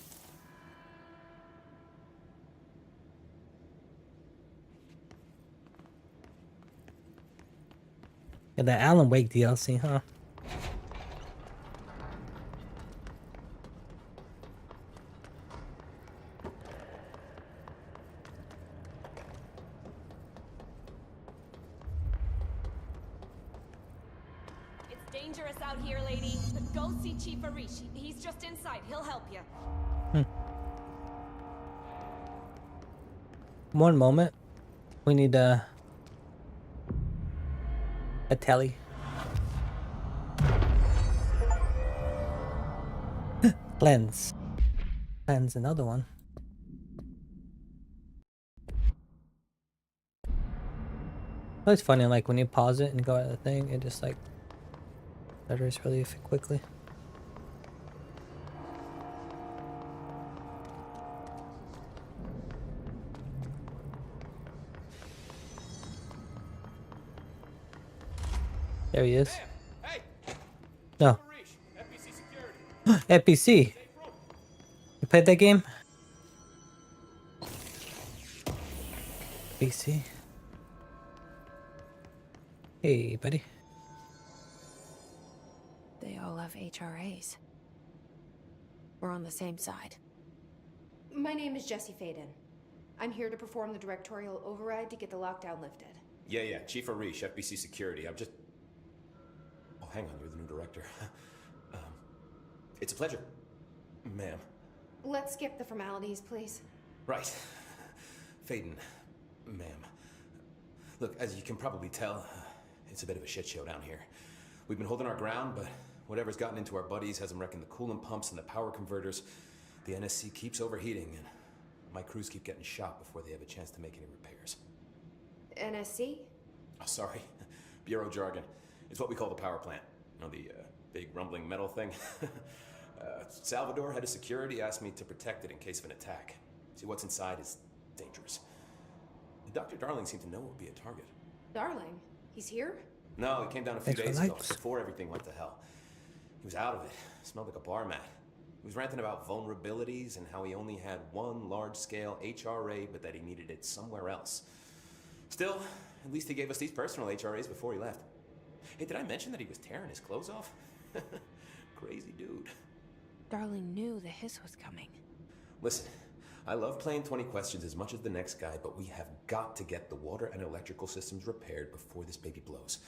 Yeah, the Alan Wake DLC, huh? It's dangerous out here, lady. Go see Chief Arish. He's just inside. He'll help you. One moment. We need a telly. Lens. Lens, another one. It's funny, like when you pause it and go at the thing, it just like stutters really quickly. There he is. Hey! No. FBC security. FBC. You played that game? FBC. Hey, buddy. They all have HRAs. We're on the same side. My name is Jesse Faden. I'm here to perform the directorial override to get the lockdown lifted. Yeah, Chief Arish, FBC security. I'm just... Oh, hang on, you're the new director. It's a pleasure, ma'am. Let's skip the formalities, please. Right. Faden, ma'am. Look, as you can probably tell, it's a bit of a shit show down here. We've been holding our ground, but whatever's gotten into our buddies has them wrecking the coolant pumps and the power converters. The NSC keeps overheating, and my crews keep getting shot before they have a chance to make any repairs. NSC? Oh, sorry. Bureau jargon. It's what we call the power plant. You know, the big rumbling metal thing? Salvador, head of security, asked me to protect it in case of an attack. See, what's inside is dangerous. Dr. Darling seemed to know it would be a target. Darling? He's here? No, he came down a few days ago, before everything went to hell. He was out of it. Smelled like a bar mat. He was ranting about vulnerabilities and how he only had one large-scale HRA, but that he needed it somewhere else. Still, at least he gave us these personal HRAs before he left. Hey, did I mention that he was tearing his clothes off? Crazy dude. Darling knew the hiss was coming. Listen, I love playing 20 questions as much as the next guy, but we have got to get the water and electrical systems repaired before this baby blows.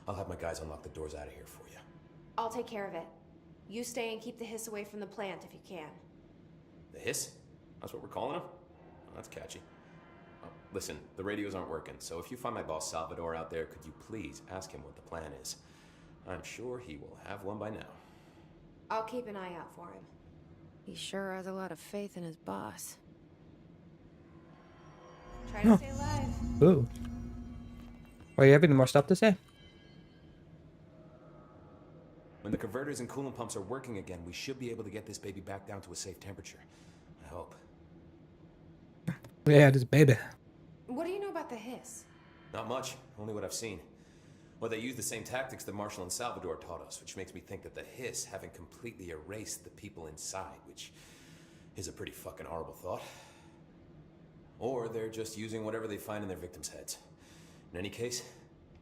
I'll have my guys unlock the doors out of here for you. I'll take care of it. You stay and keep the hiss away from the plant if you can. The hiss? That's what we're calling him? Oh, that's catchy. Oh, listen, the radios aren't working, so if you find my boss Salvador out there, could you please ask him what the plan is? I'm sure he will have one by now. I'll keep an eye out for him. He sure has a lot of faith in his boss. Try to stay alive. Ooh. Are you having any more stuff to say? When the converters and coolant pumps are working again, we should be able to get this baby back down to a safe temperature. I hope. Yeah, this baby. What do you know about the hiss? Not much, only what I've seen. Well, they use the same tactics that Marshall and Salvador taught us, which makes me think that the hiss haven't completely erased the people inside, which is a pretty fucking horrible thought. Or they're just using whatever they find in their victims' heads. In any case,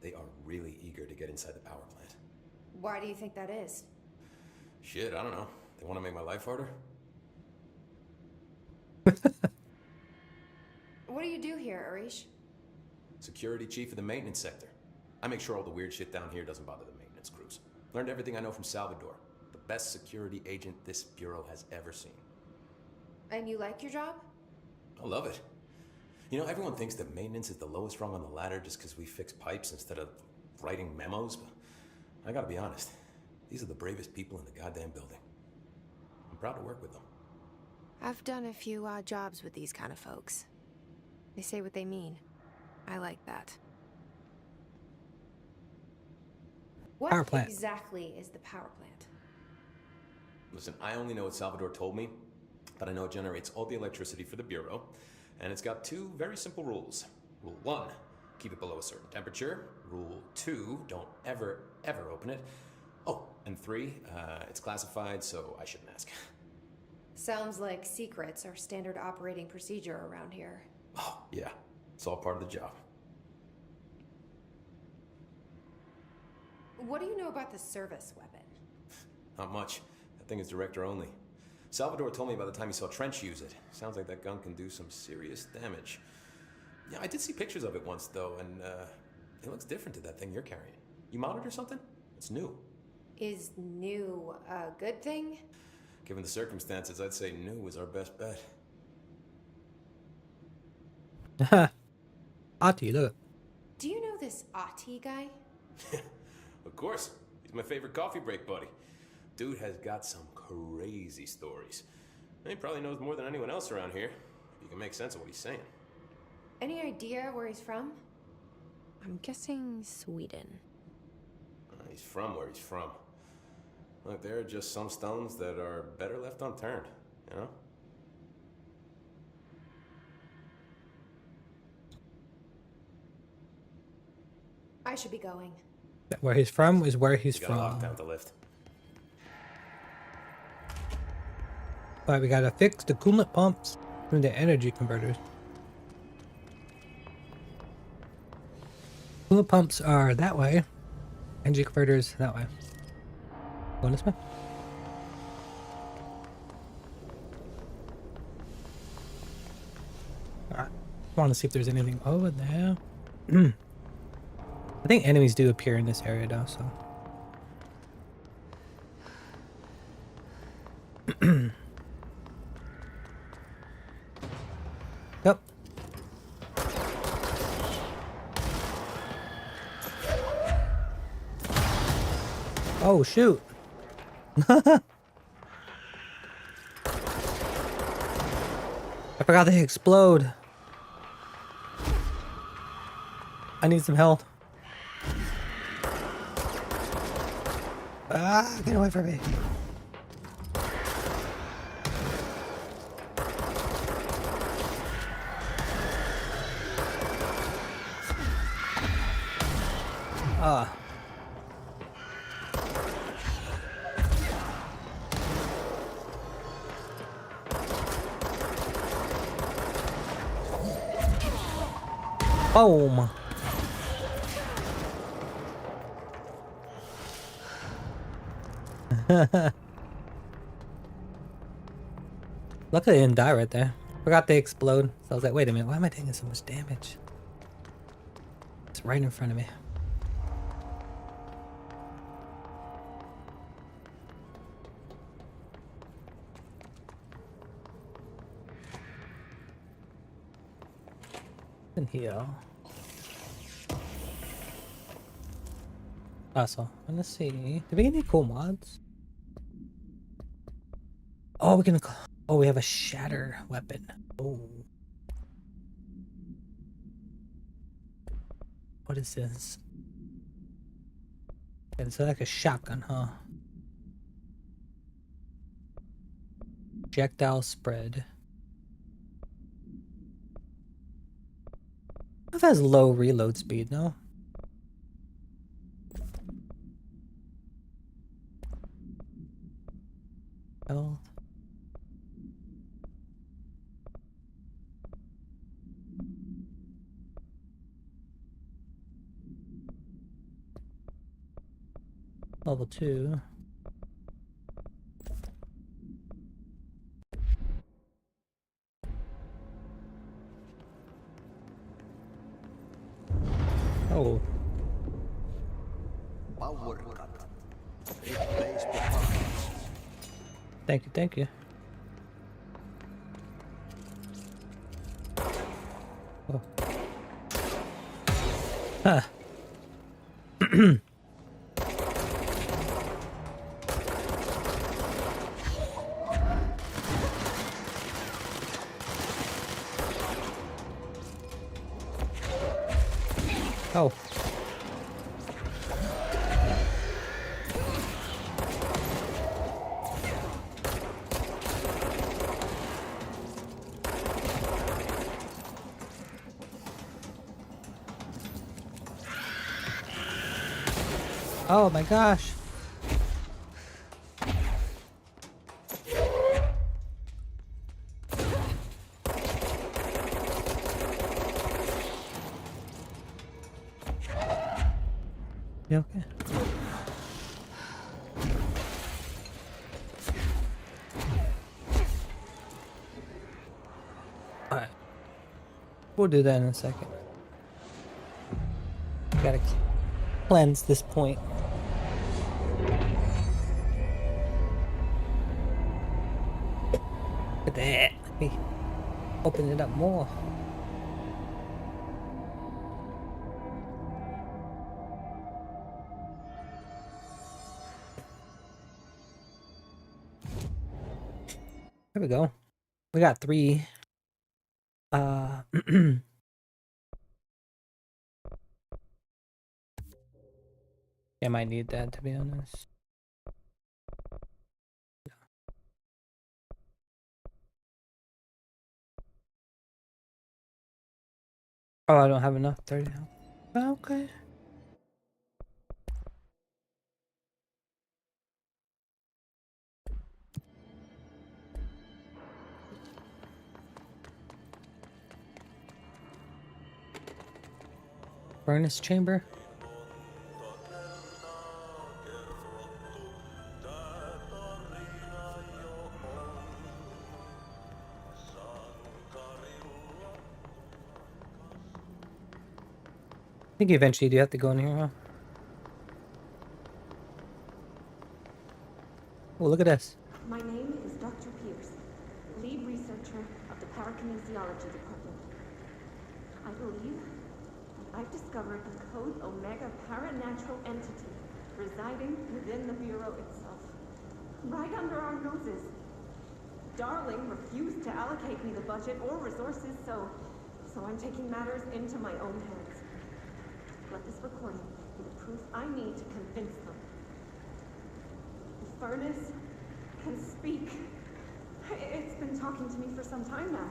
they are really eager to get inside the power plant. Why do you think that is? Shit, I don't know. They want to make my life harder? What do you do here, Arish? Security chief of the maintenance sector. I make sure all the weird shit down here doesn't bother the maintenance crews. Learned everything I know from Salvador. The best security agent this bureau has ever seen. And you like your job? I love it. You know, everyone thinks that maintenance is the lowest rung on the ladder just because we fix pipes instead of writing memos, but I gotta be honest. These are the bravest people in the goddamn building. proud to work with them. I've done a few odd jobs with these kind of folks. They say what they mean. I like that. What Power plant. exactly is the power plant? Listen, I only know what Salvador told me, but I know it generates all the electricity for the Bureau, and it's got 2 very simple rules. Rule 1, keep it below a certain temperature. Rule 2, don't ever, ever open it. Oh, and 3, it's classified, so I shouldn't ask. Sounds like secrets are standard operating procedure around here. Oh, yeah. It's all part of the job. What do you know about the service weapon? Not much. That thing is director only. Salvador told me by the time he saw Trench use it. Sounds like that gun can do some serious damage. Yeah, I did see pictures of it once, though, and it looks different to that thing you're carrying. You modded or something? It's new. Is new a good thing? Given the circumstances, I'd say new is our best bet. Ati, look. Do you know this Ati guy? Of course. He's my favorite coffee break buddy. Dude has got some crazy stories. He probably knows more than anyone else around here. You can make sense of what he's saying. Any idea where he's from? I'm guessing Sweden. He's from where he's from. Look, there are just some stones that are better left unturned, you know? I should be going. Where he's from is where he's You gotta lock from. down the lift. But we gotta fix the coolant pumps and the energy converters. Coolant pumps are that way. Energy converters that way. Going this way? Alright. I want to see if there's anything over there. I think enemies do appear in this area though, so. Yep. Oh shoot. I forgot they explode. I need some help. Ah, get away from me. Ah. Boom. Luckily it didn't die right there. Forgot they explode. So I was like, wait a minute, why am I taking so much damage? It's right in front of me. In here. Also, let's see. Did we get any cool mods? Oh, we can. Oh, we have a shatter weapon. Oh. What is this? It's like a shotgun, huh? Projectile spread. It has low reload speed, no? Health. Level 2. Oh. Power cut. Replace performance. Thank you, thank you. Oh. Huh. Oh. Oh my gosh. Yeah, okay. Alright. We'll do that in a second. Gotta cleanse this point. Look at that. Let me open it up more. There we go. We got 3. I might need that, to be honest. Oh, I don't have enough 30 now. Okay. Furnace chamber. I think eventually you do have to go in here, huh? Oh, look at this. My name is Dr. Pierce, lead researcher of the parakinesiology department. I believe that I've discovered a Code Omega paranatural entity residing within the Bureau itself, right under our noses. Darling refused to allocate me the budget or resources, so I'm taking matters into my own hands. Let this recording be the proof I need to convince them. The furnace can speak. It's been talking to me for some time now.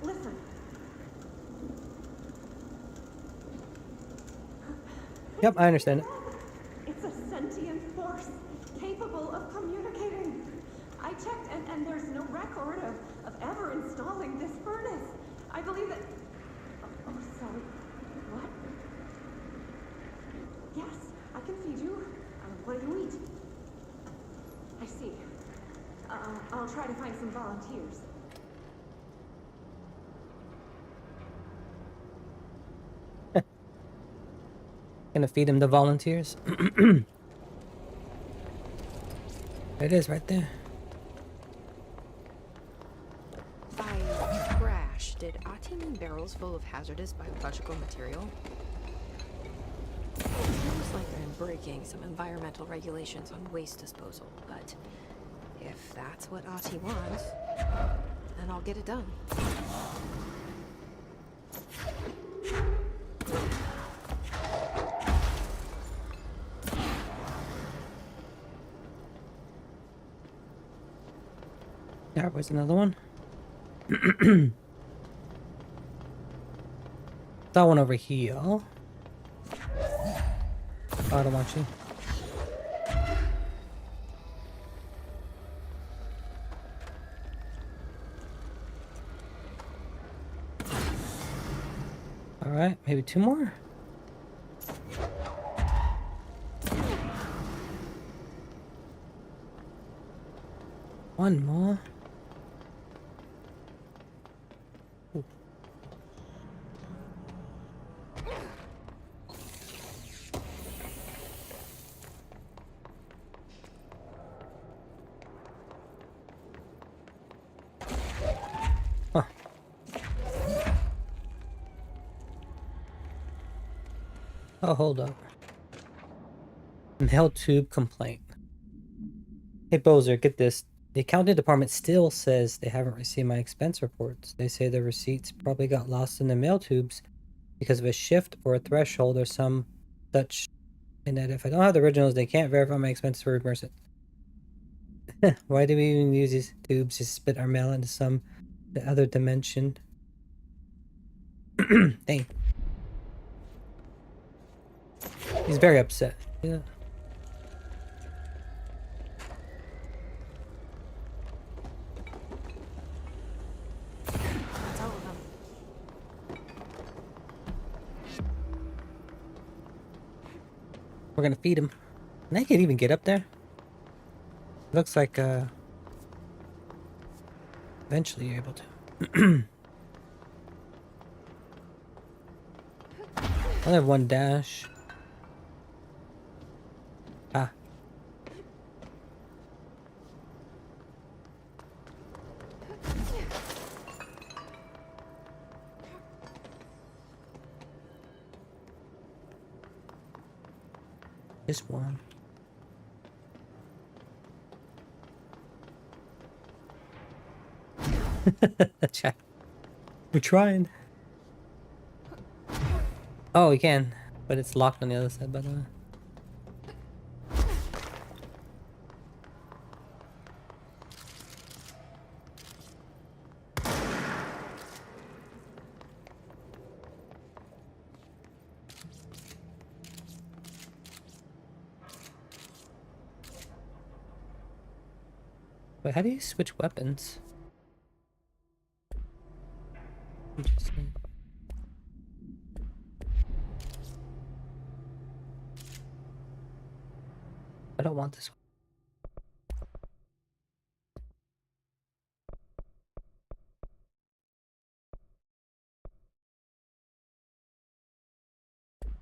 Listen. Yep, I understand it. It's a sentient force capable of communicating. I checked and there's no record of ever installing this furnace. I believe that... Oh, sorry. What? Yes, I can feed you. What do you eat? I see. I'll try to find some volunteers. Gonna feed him the volunteers. There it is right there. By trash, did Ati mean barrels full of hazardous biological material? It seems like I'm breaking some environmental regulations on waste disposal, but if that's what Ati wants, then I'll get it done. There was another one. That one over here. Oh, I don't want you. Alright, maybe 2 more? One more. Ooh. Huh. Oh, hold up. Mail tube complaint. Hey, Bozer, get this. The accounting department still says they haven't received my expense reports. They say the receipts probably got lost in the mail tubes. because of a shift or a threshold or some such, and that if I don't have the originals, they can't verify my expenses for reimburse it. Why do we even use these tubes to spit our mail into some the other dimension? Dang. He's very upset. Yeah. That's all of them. We're gonna feed him. And I can't even get up there. Looks like eventually you're able to. I have one dash. Ah. Just one. We're trying. Oh, we can, but it's locked on the other side, by the way. Wait, how do you switch weapons? Interesting. I don't want this one.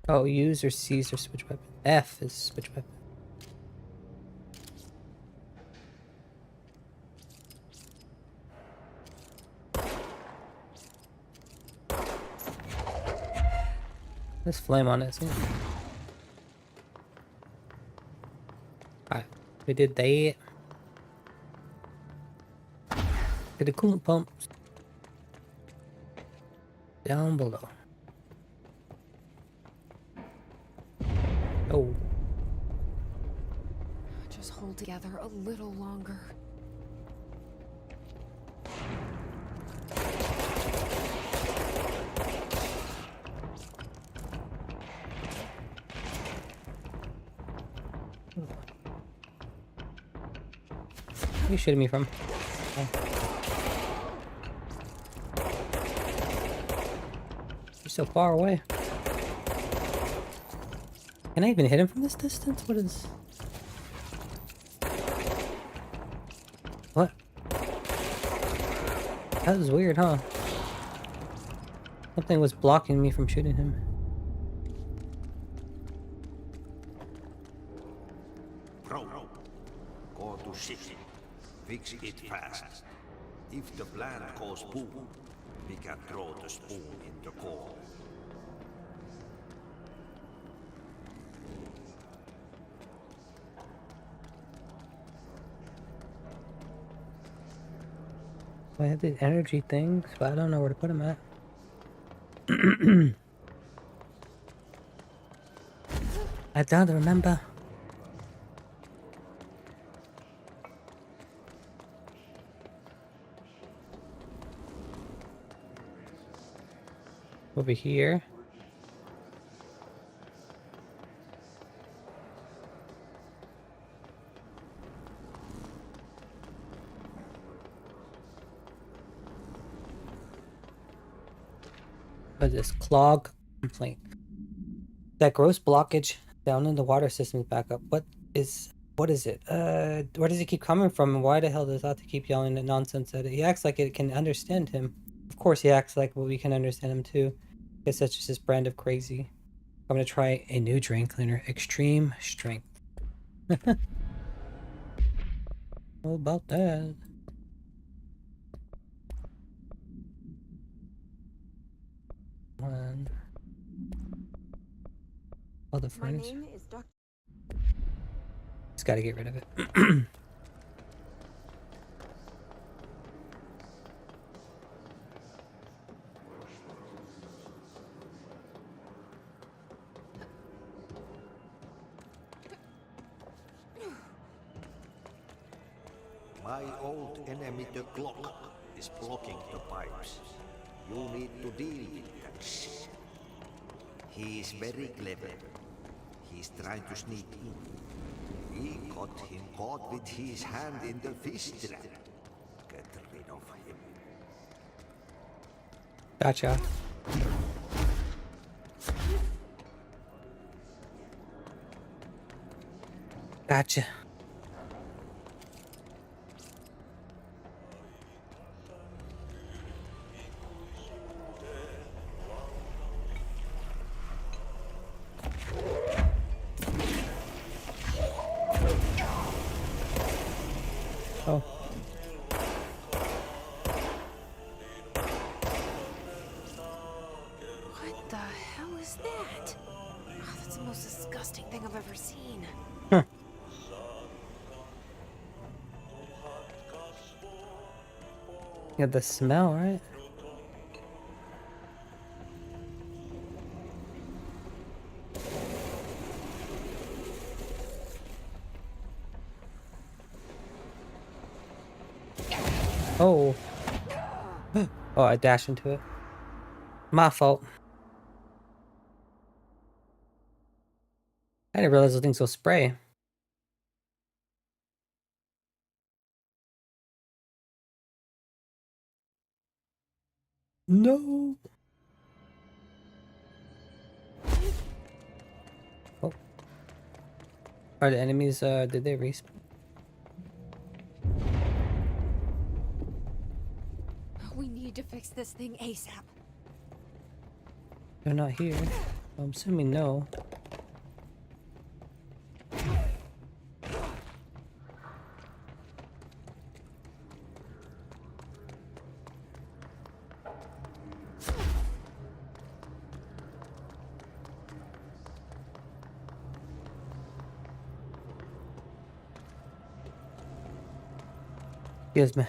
Oh, use or seize or switch weapon. F is switch weapon. There's flame on it, see? Alright, we did that. Did the coolant pumps down below. Oh. Just hold together a little longer. Where are you shooting me from? Oh. You're so far away. Can I even hit him from this distance? What is... What? That was weird, huh? Something was blocking me from shooting him. Go to ship. Fix it fast. If the plant goes boom, we can throw the spoon in the core. I have these energy things, but I don't know where to put them at. I don't remember. Over here. But this clog complaint. That gross blockage down in the water system is back up. What is it? Where does it keep coming from, and why the hell does it keep yelling that nonsense at it? He acts like it can understand him. Of course he acts like we can understand him too. Guess that's just his brand of crazy. I'm gonna try a new drain cleaner. Extreme strength. What about that? One. Oh, the furnace. My name is Dr. Just gotta get rid of it. My old enemy, the clock, is blocking the pipes. You need to deal with that shit. He is very clever. He's trying to sneak in. We got him caught with his hand in the fish trap. Get rid of him. Gotcha. Gotcha. Oh. What the hell is that? Oh, that's the most disgusting thing I've ever seen. Huh. You got the smell, right? Oh. Oh, I dashed into it. My fault. I didn't realize those things will spray. No. Oh. Are the enemies, did they respawn? We need to fix this thing ASAP. They're not here. I'm assuming no. Excuse me.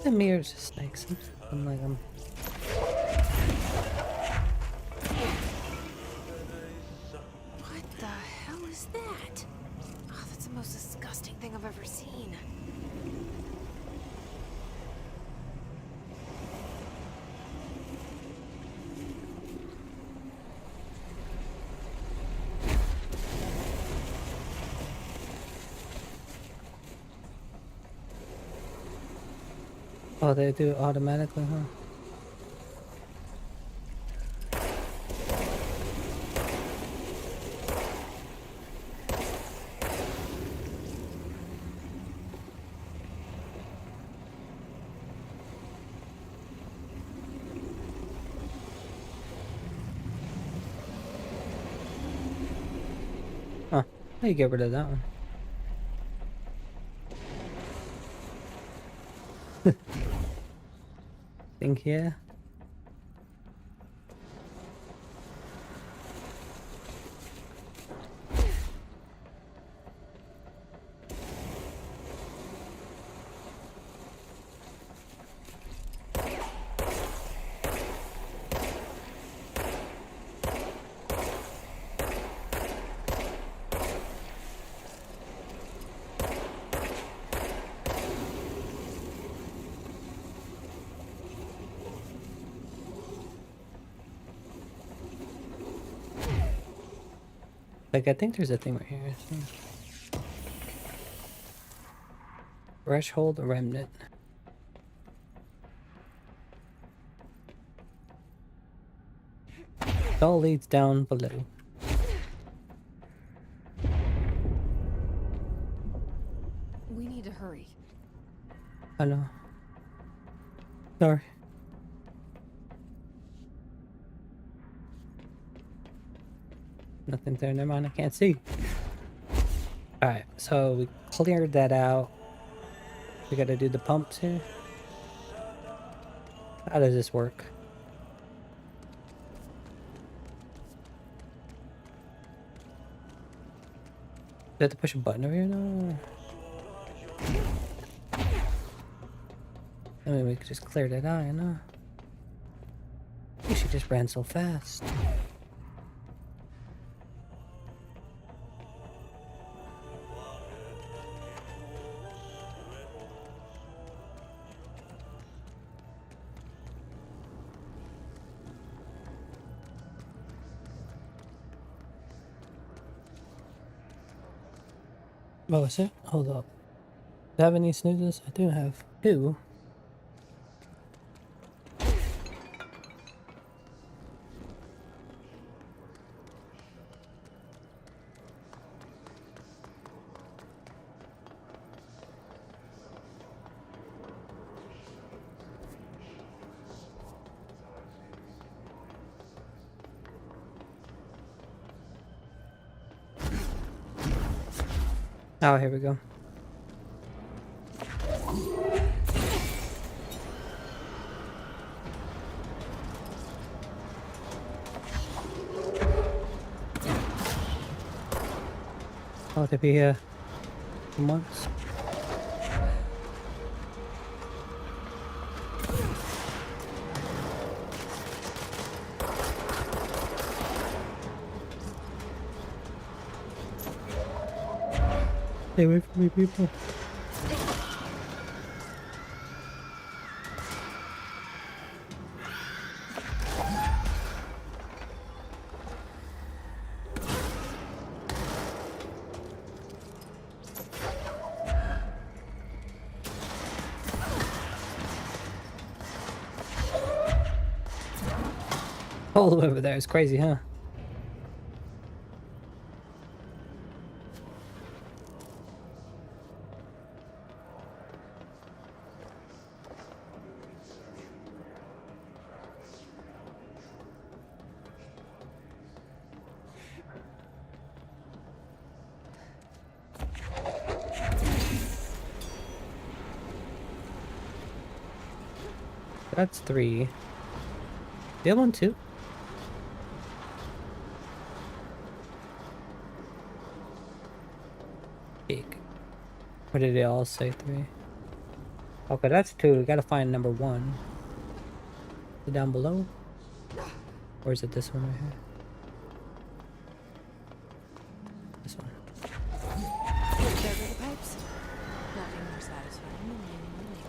The mirror's just snakes. I'm like, What the hell is that? Oh, that's the most disgusting thing I've ever seen. oh, they do it automatically, huh? Huh. How you get rid of that one? Think yeah. Like, I think there's a thing right here. So. Threshold remnant. It all leads down below. We need to hurry. I know. Sorry. Nothing there, never mind, I can't see. Alright, so we cleared that out. We gotta do the pumps here. How does this work? Do I have to push a button over here now? I mean, we could just clear that out, you know? She just ran so fast. What was it? Hold up. Do I have any snoozes? I do have 2. Oh, here we go. Oh, to be here once. Stay away from me, people. All the way over there is crazy, huh? That's 3. The other one 2? Big. Or did they all say 3? Okay, that's 2. We gotta find number 1. Is it down below? Or is it this one right here? This one. There go the pipes. Nothing more satisfying than laying in the lake.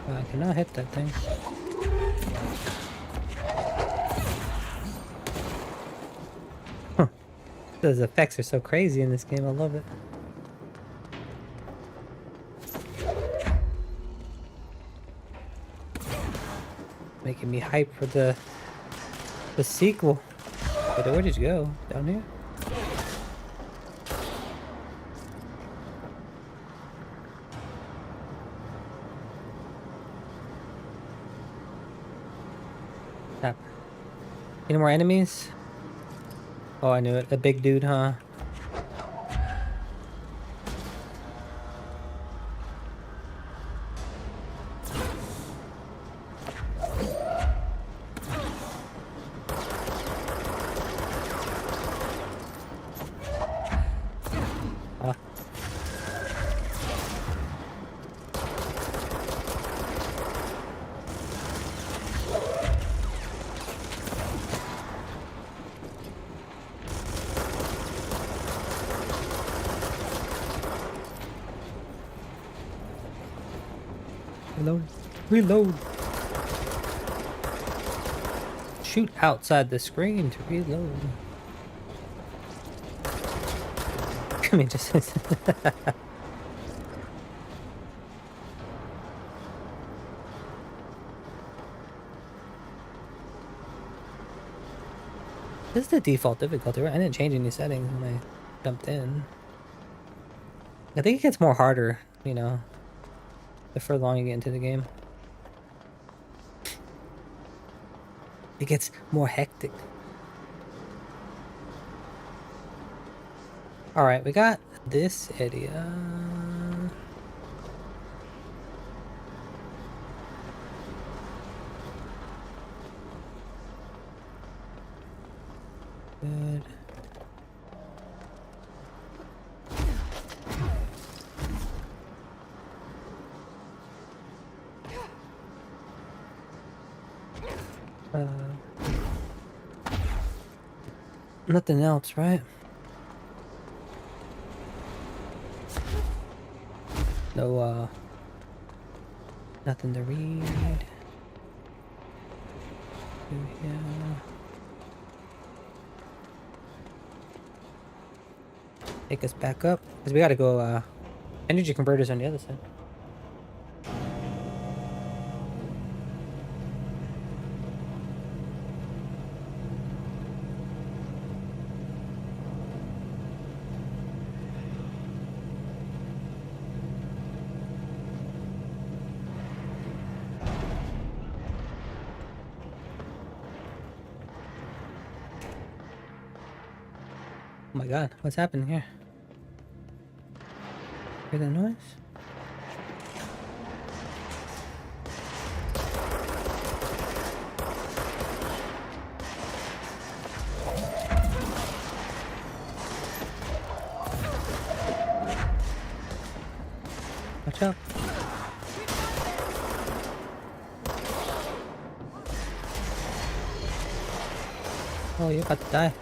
I cannot hit that thing. Huh. Those effects are so crazy in this game. I love it. Making me hype for the sequel. But where did you go? Down here? Stop. Any more enemies? Oh, I knew it. A big dude, huh? Reload. Reload. Shoot outside the screen to reload. Come here, just. This is the default difficulty, right? I didn't change any settings when I jumped in. I think it gets more harder, you know, the further along you get into the game. It gets more hectic. Alright, we got this area. Good. Nothing else, right? No, nothing to read. Yeah. Take us back up, because we gotta go, energy converters on the other side. Oh my god, what's happening here? Hear the noise? Watch out. Oh, you're about to die.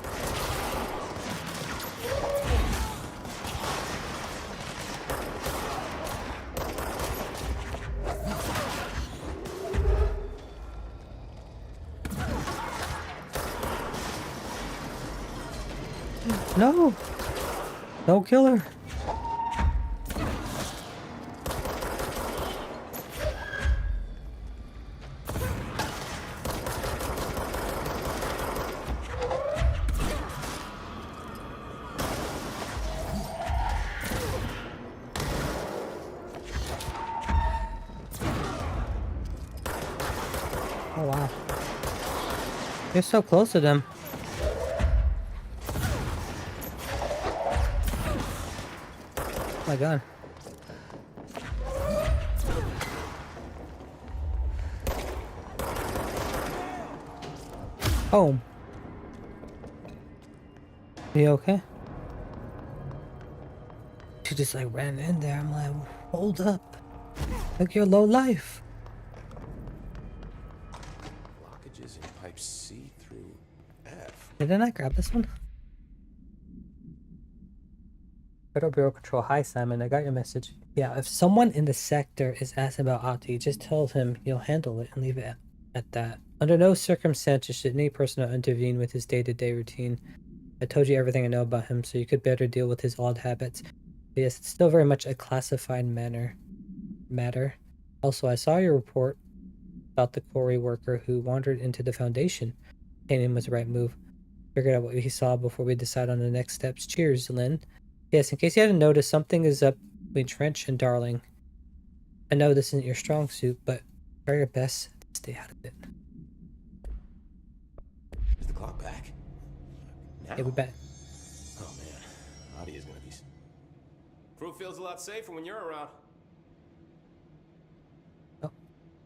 No! Don't kill her! Oh wow. You're so close to them. Oh my god. Home. You okay? She just like ran in there. I'm like, hold up. Look, you're low life. Blockages in pipe C through F. Didn't I grab this one? Federal Bureau Control. Hi, Simon. I got your message. Yeah, if someone in the sector is asked about Ati, just tell him you'll handle it and leave it at that. Under no circumstances should any personnel intervene with his day-to-day routine. I told you everything I know about him, so you could better deal with his odd habits. But yes, it's still very much a classified matter. Also, I saw your report about the quarry worker who wandered into the Foundation. Painting was the right move. Figured out what he saw before we decide on the next steps. Cheers, Lynn. Yes, in case you hadn't noticed, something is up between Trench and Darling. I know this isn't your strong suit, but try your best to stay out of it. Is the clock back? Now? Yeah, we're back. Oh man, Adi is gonna be... Crew feels a lot safer when you're around. Oh.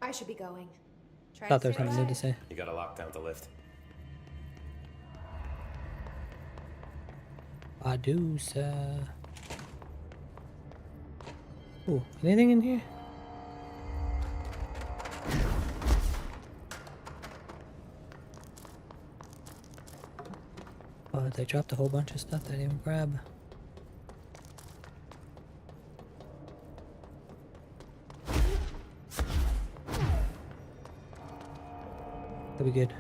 I should be going. Thought there was something new to say. You gotta lock down the lift. I do, sir. Ooh, anything in here? Oh, they dropped a whole bunch of stuff that I didn't even grab. That'll be good.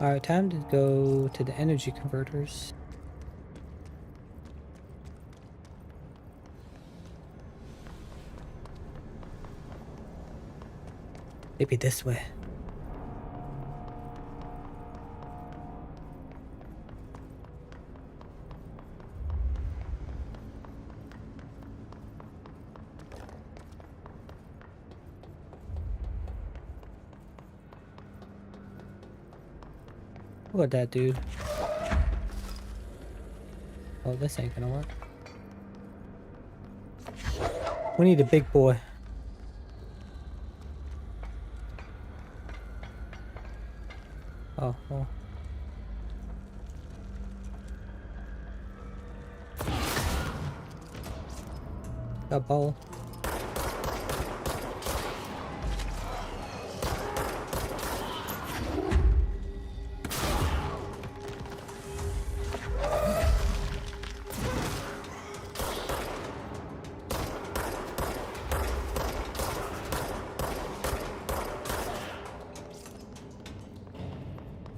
Alright, time to go to the energy converters. Maybe this way. Look at that dude. Oh, this ain't gonna work. We need a big boy. Oh, well. Got ball.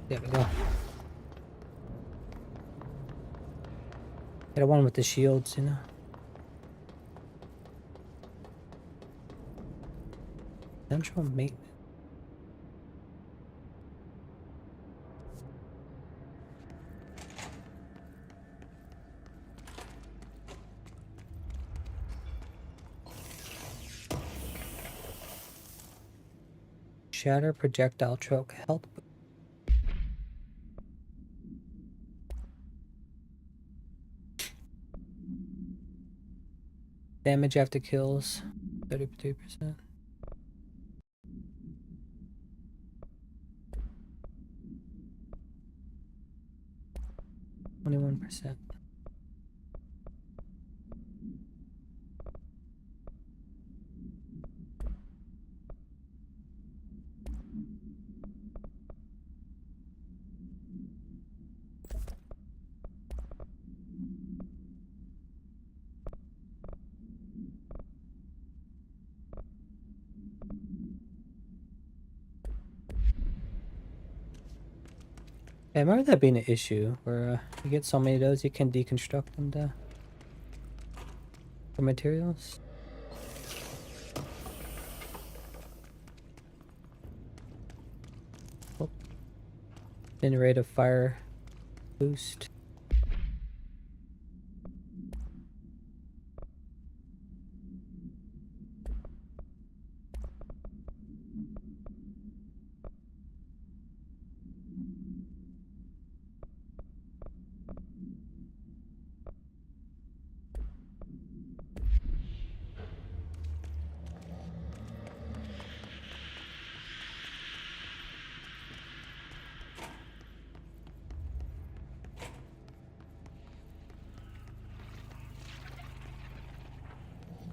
There we go. Get a one with the shields, you know. Central maintenance. Shatter projectile choke health. Damage after kills 33%. 21%. I remember that being an issue where you get so many of those you can deconstruct them for materials. Oh. Rate of fire boost.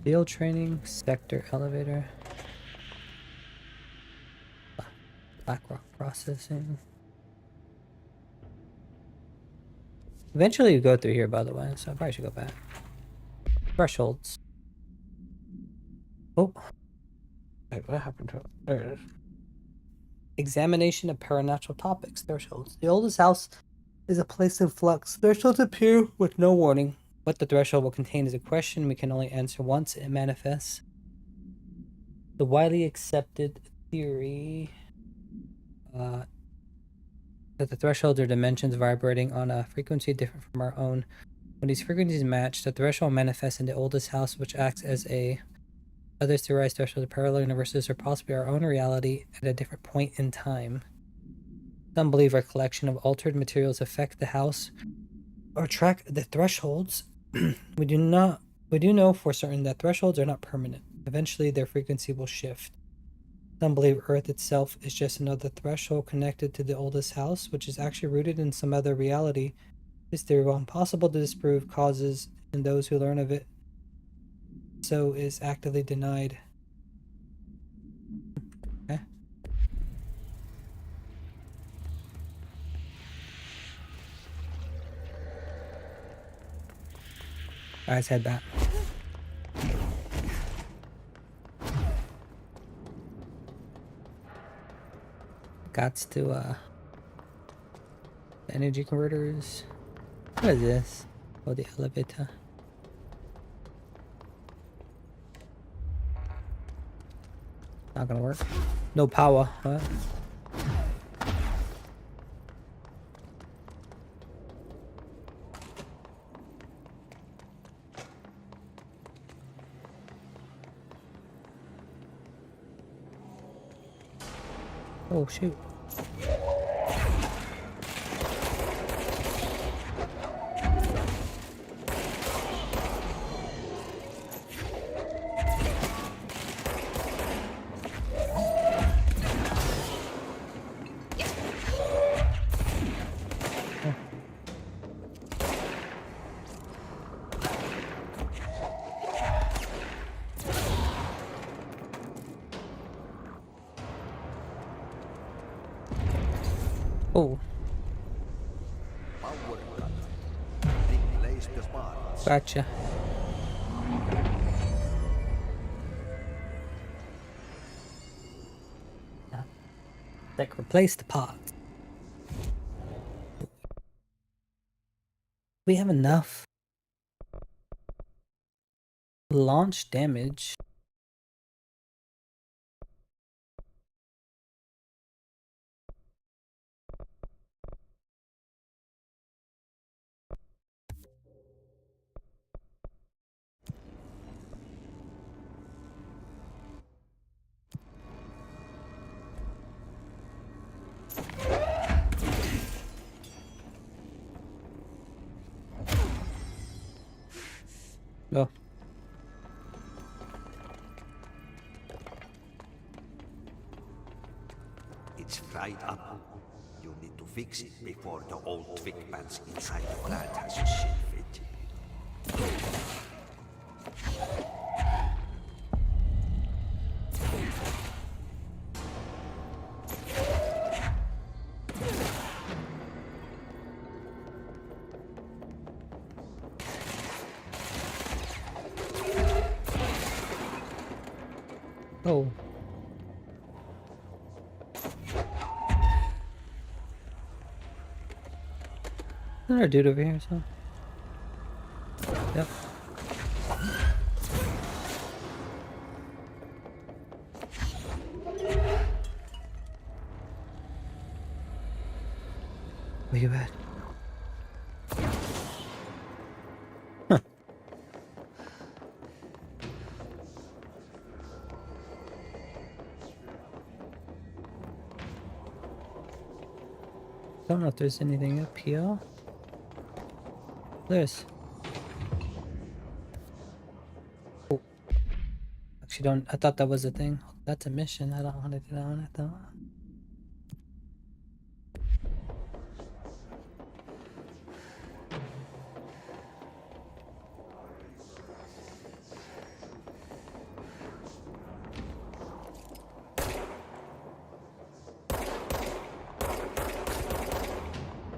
Field training, sector elevator. Blackrock processing. Eventually you go through here, by the way, so I probably should go back. Thresholds. Oh. Wait, what happened to it? There it is. Examination of paranormal topics. Thresholds. The oldest house is a place in flux. Thresholds appear with no warning. What the threshold will contain is a question we can only answer once it manifests. The widely accepted theory that the thresholds are dimensions vibrating on a frequency different from our own. When these frequencies match, the threshold manifests in the oldest house, which acts as a others theorize thresholds of parallel universes or possibly our own reality at a different point in time. Some believe our collection of altered materials affect the house or track the thresholds. We do know for certain that thresholds are not permanent. Eventually their frequency will shift. Some believe Earth itself is just another threshold connected to the oldest house, which is actually rooted in some other reality. This theory, while impossible to disprove, causes in those who learn of it so is actively denied. Okay. Alright, let's head back. Gots to energy converters. What is this? Oh, the elevator. Not gonna work. No power, huh? Oh shoot. power cut. Replace the parts. Gotcha. Like replace the pods. We have enough launch damage. Oh. It's fried up. You need to fix it before the old twig pants inside the plant has a shit fit. Oh. Another dude over here, so. Yep. Where you at? Huh. Don't know if there's anything up here. There's. Oh. Actually, don't. I thought that was a thing. That's a mission. I don't want to do that one. I thought.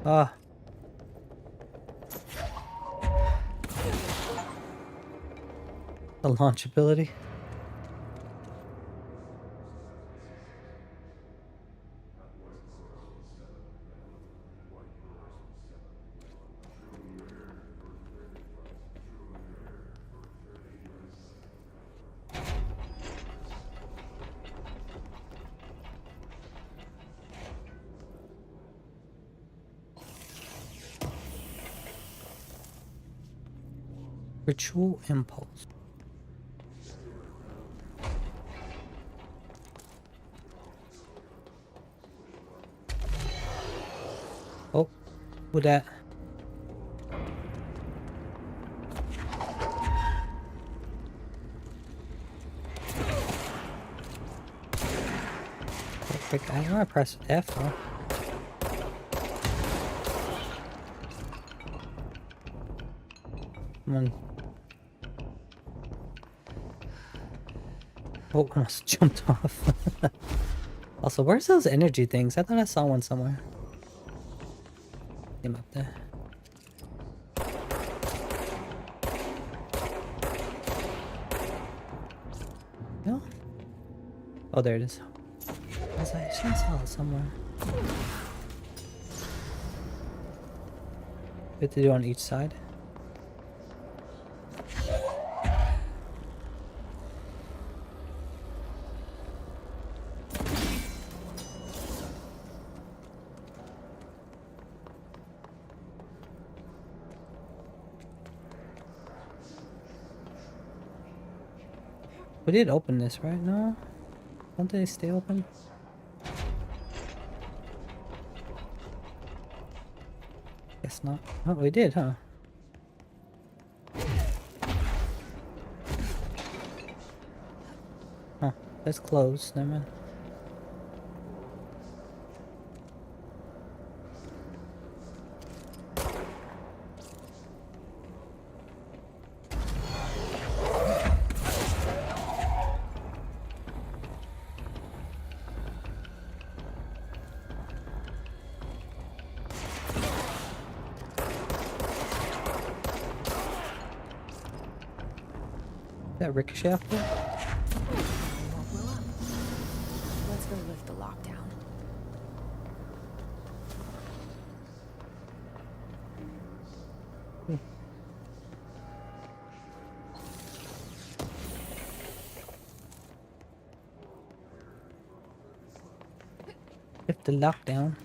Ah. The launch ability. Ritual impulse. Oh, with that. Perfect. I want to press F, huh? Come on. Oh, almost jumped off. Also, where's those energy things? I thought I saw one somewhere. Him up there. No? Oh, there it is. I was like, I saw it somewhere. We have to do on each side. We did open this, right? No? Don't they stay open? Guess not. Oh, we did, huh? Huh. That's closed. Never mind. That ricochet off there? Won't blow up. Let's go lift the lockdown. Lift the lockdown.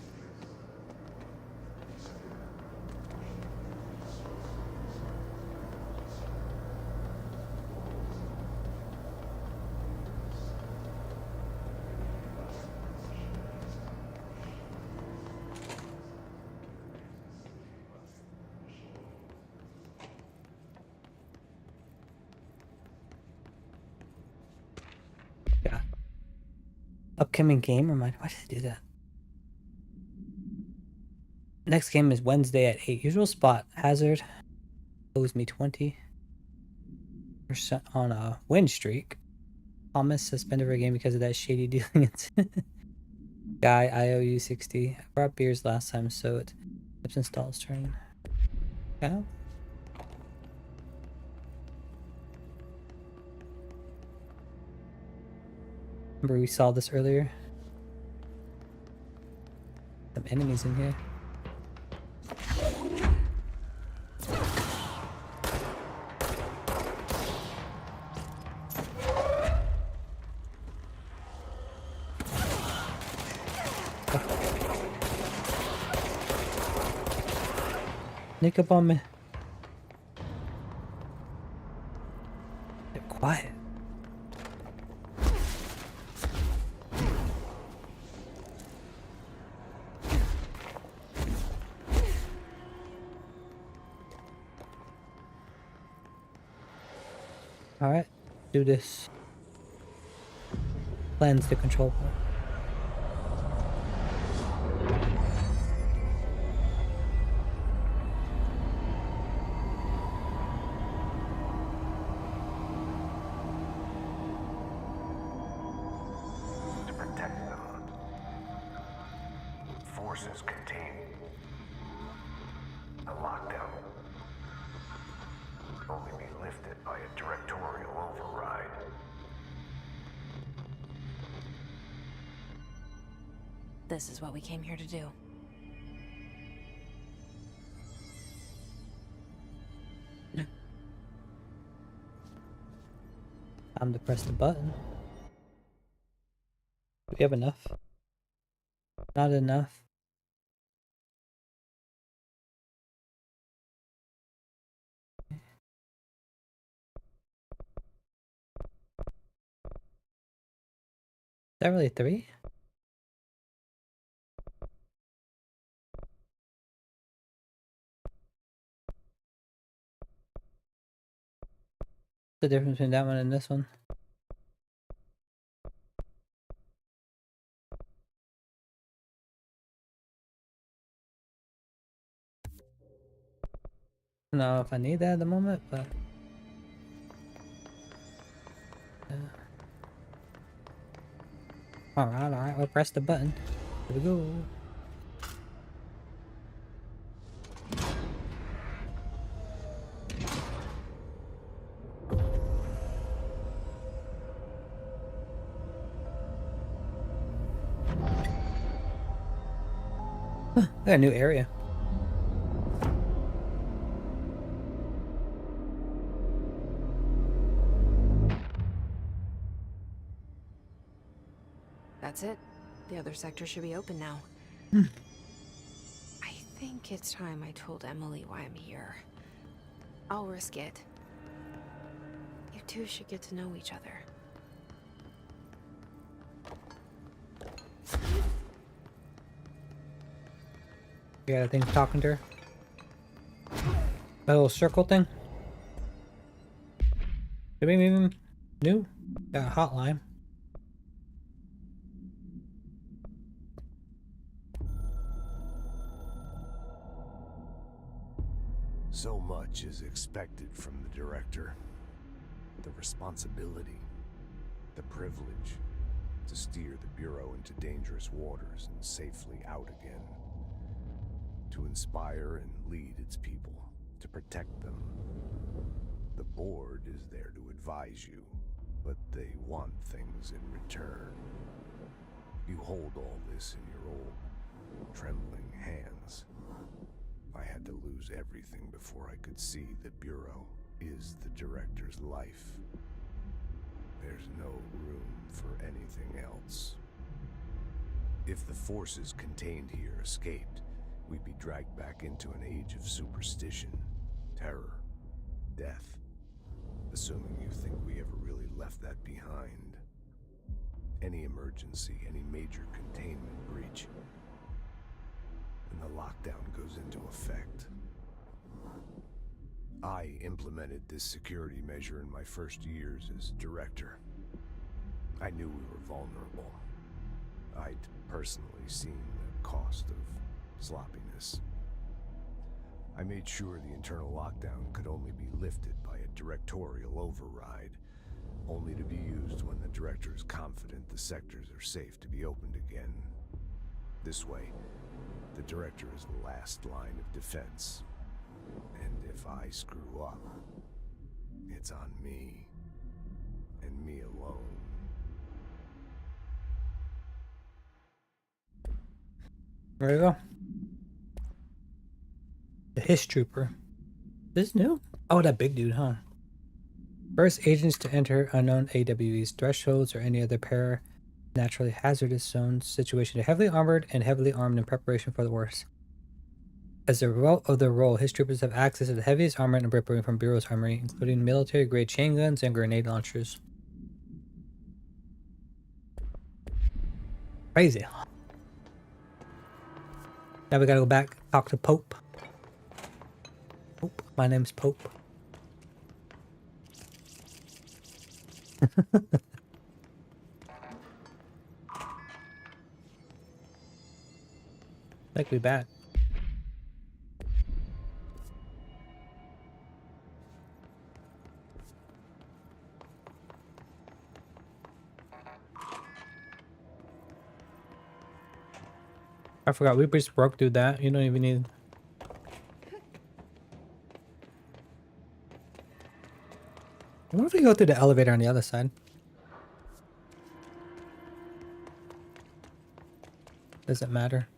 Yeah. Upcoming game reminder. Why did I do that? Next game is Wednesday at 8. Usual spot. Hazard owes me 20% on a win streak. Thomas suspended for a game because of that shady dealing. Guy, I owe you 60. I brought beers last time, so it's install's turn. Yeah. Remember we saw this earlier? Some enemies in here. Sneak up on me. Get quiet. Alright, do this. Cleanse the control point. To protect them. Forces contain a lockdown. Only be lifted by a directorial override. This is what we came here to do. Time to press the button. Do we have enough? Not enough. Is that really 3? The difference between that one and this one? I don't know if I need that at the moment, but yeah. Alright, we'll press the button. Here we go. Huh, I got a new area. That's it. The other sector should be open now. I think it's time I told Emily why I'm here. I'll risk it. You two should get to know each other. You got a thing talking to her? A little circle thing? Did we even new? Got a hotline. So much is expected from the director. The responsibility, the privilege to steer the Bureau into dangerous waters and safely out again. To inspire and lead its people, to protect them. The board is there to advise you, but they want things in return. You hold all this in your old, trembling hands. I had to lose everything before I could see the Bureau is the Director's life. There's no room for anything else. If the forces contained here escaped, we'd be dragged back into an age of superstition, terror, death. Assuming you think we ever really left that behind. Any emergency, any major containment breach, and the lockdown goes into effect. I implemented this security measure in my first years as director. I knew we were vulnerable. I'd personally seen the cost of sloppiness. I made sure the internal lockdown could only be lifted by a directorial override, only to be used when the director is confident the sectors are safe to be opened again. This way, the director is the last line of defense. And if I screw up, it's on me, and me alone. There you go. The Hiss Trooper. This is new? Oh, that big dude, huh? First agents to enter unknown AWE's thresholds or any other naturally hazardous zones situation. Heavily armored and heavily armed in preparation for the worst. As a result of their role, Hiss Troopers have access to the heaviest armor and weaponry from Bureau's armory, including military-grade chain guns and grenade launchers. Crazy. Now we gotta go back, talk to Pope. Pope, my name's Pope. Like we back. I forgot we just broke through that. You don't even need. What if we go through the elevator on the other side? Does it matter?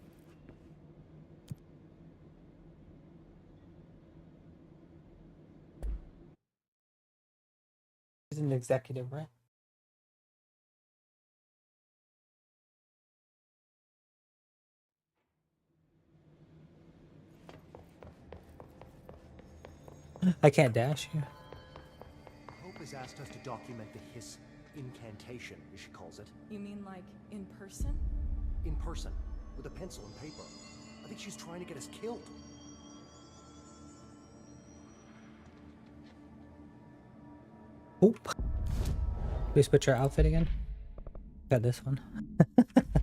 He's an executive, right? I can't dash here. Hope has asked us to document the Hiss incantation, as she calls it. You mean like in person? In person, with a pencil and paper. I think she's trying to get us killed. Oop. We switch our outfit again? Got this one.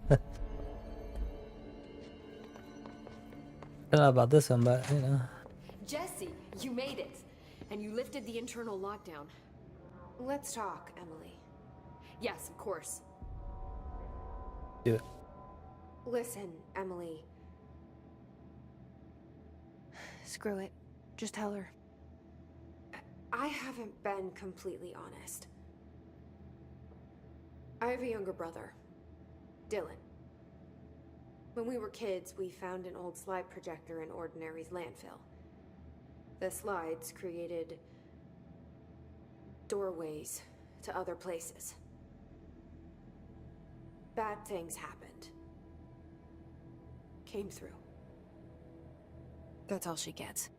I don't know about this one, but you know. Jesse, you made it. And you lifted the internal lockdown. Let's talk, Emily. Yes, of course. Do it. Listen, Emily. Screw it. Just tell her. I haven't been completely honest. I have a younger brother, Dylan. When we were kids, we found an old slide projector in Ordinary's landfill. The slides created doorways to other places. Bad things happened. Came through. That's all she gets.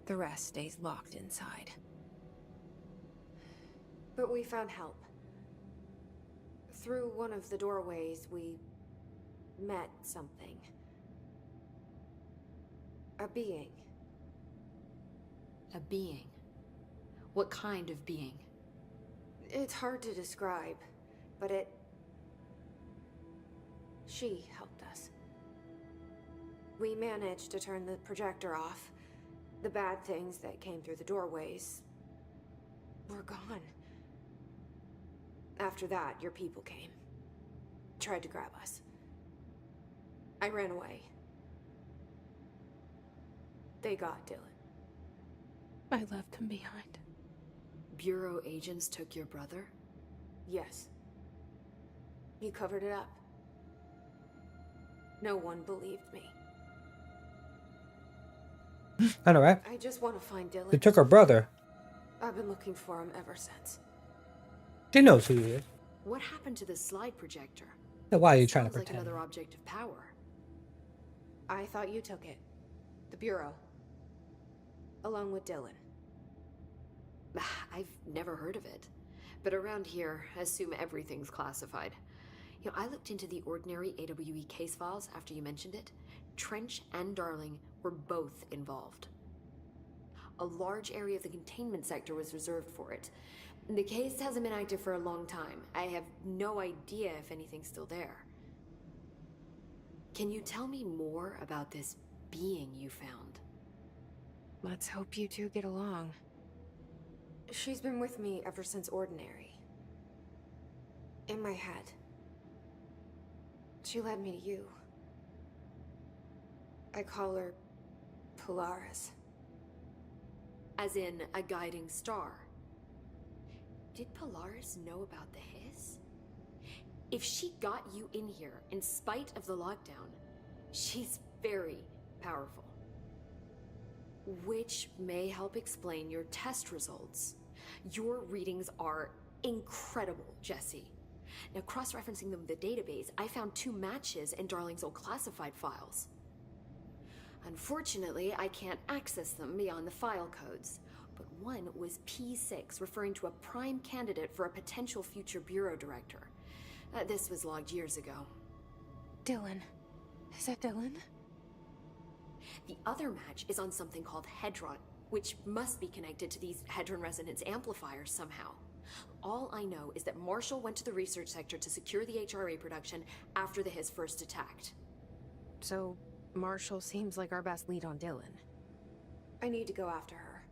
The rest stays locked inside. But we found help. Through one of the doorways, we met something. A being. A being? What kind of being? It's hard to describe, but she helped us. We managed to turn the projector off. The bad things that came through the doorways were gone. After that, your people came. Tried to grab us. I ran away. They got Dylan. I left him behind. Bureau agents took your brother? Yes. You covered it up. No one believed me. I know, right? I just want to find Dylan. They took her brother. I've been looking for him ever since. She knows who he is. What happened to the slide projector? So why are you trying to Sounds like pretend? another object of power. I thought you took it. The Bureau. Along with Dylan. I've never heard of it. But around here, assume everything's classified. You know, I looked into the ordinary AWE case files after you mentioned it. Trench and Darling were both involved. A large area of the containment sector was reserved for it. The case hasn't been active for a long time. I have no idea if anything's still there. Can you tell me more about this being you found? Let's hope you two get along. She's been with me ever since Ordinary. In my head. She led me to you. I call her Polaris. As in a guiding star. Did Polaris know about the hiss? If she got you in here in spite of the lockdown, she's very powerful. Which may help explain your test results. Your readings are incredible, Jesse. Now, cross-referencing them with the database, I found 2 matches in Darling's old classified files. Unfortunately, I can't access them beyond the file codes, but one was P6, referring to a prime candidate for a potential future bureau director. This was logged years ago. Dylan. Is that Dylan? The other match is on something called Hedron, which must be connected to these Hedron resonance amplifiers somehow. All I know is that Marshall went to the research sector to secure the HRA production after the hiss first attacked. So, Marshall seems like our best lead on Dylan. I need to go after her.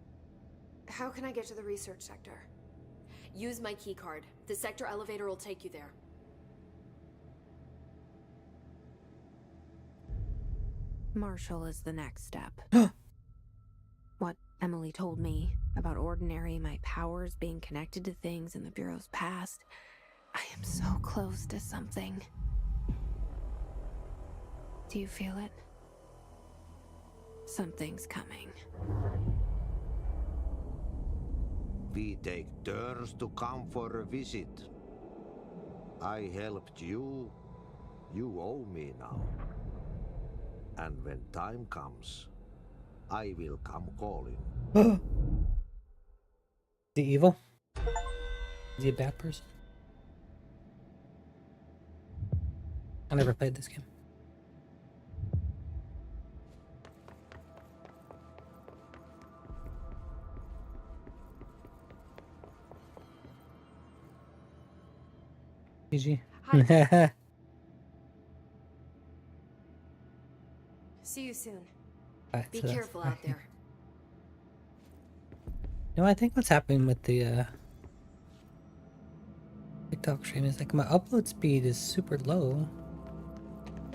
How can I get to the research sector? Use my keycard. The sector elevator will take you there. Marshall is the next step. What Emily told me about Ordinary, my powers being connected to things in the Bureau's past. I am so close to something. Do you feel it? Something's coming. We take turns to come for a visit. I helped you. You owe me now. And when time comes, I will come calling. The evil? Is he a bad person? I never played this game. GG. See you soon. Right, Be so careful out there. You know, I think what's happening with the TikTok stream is like my upload speed is super low,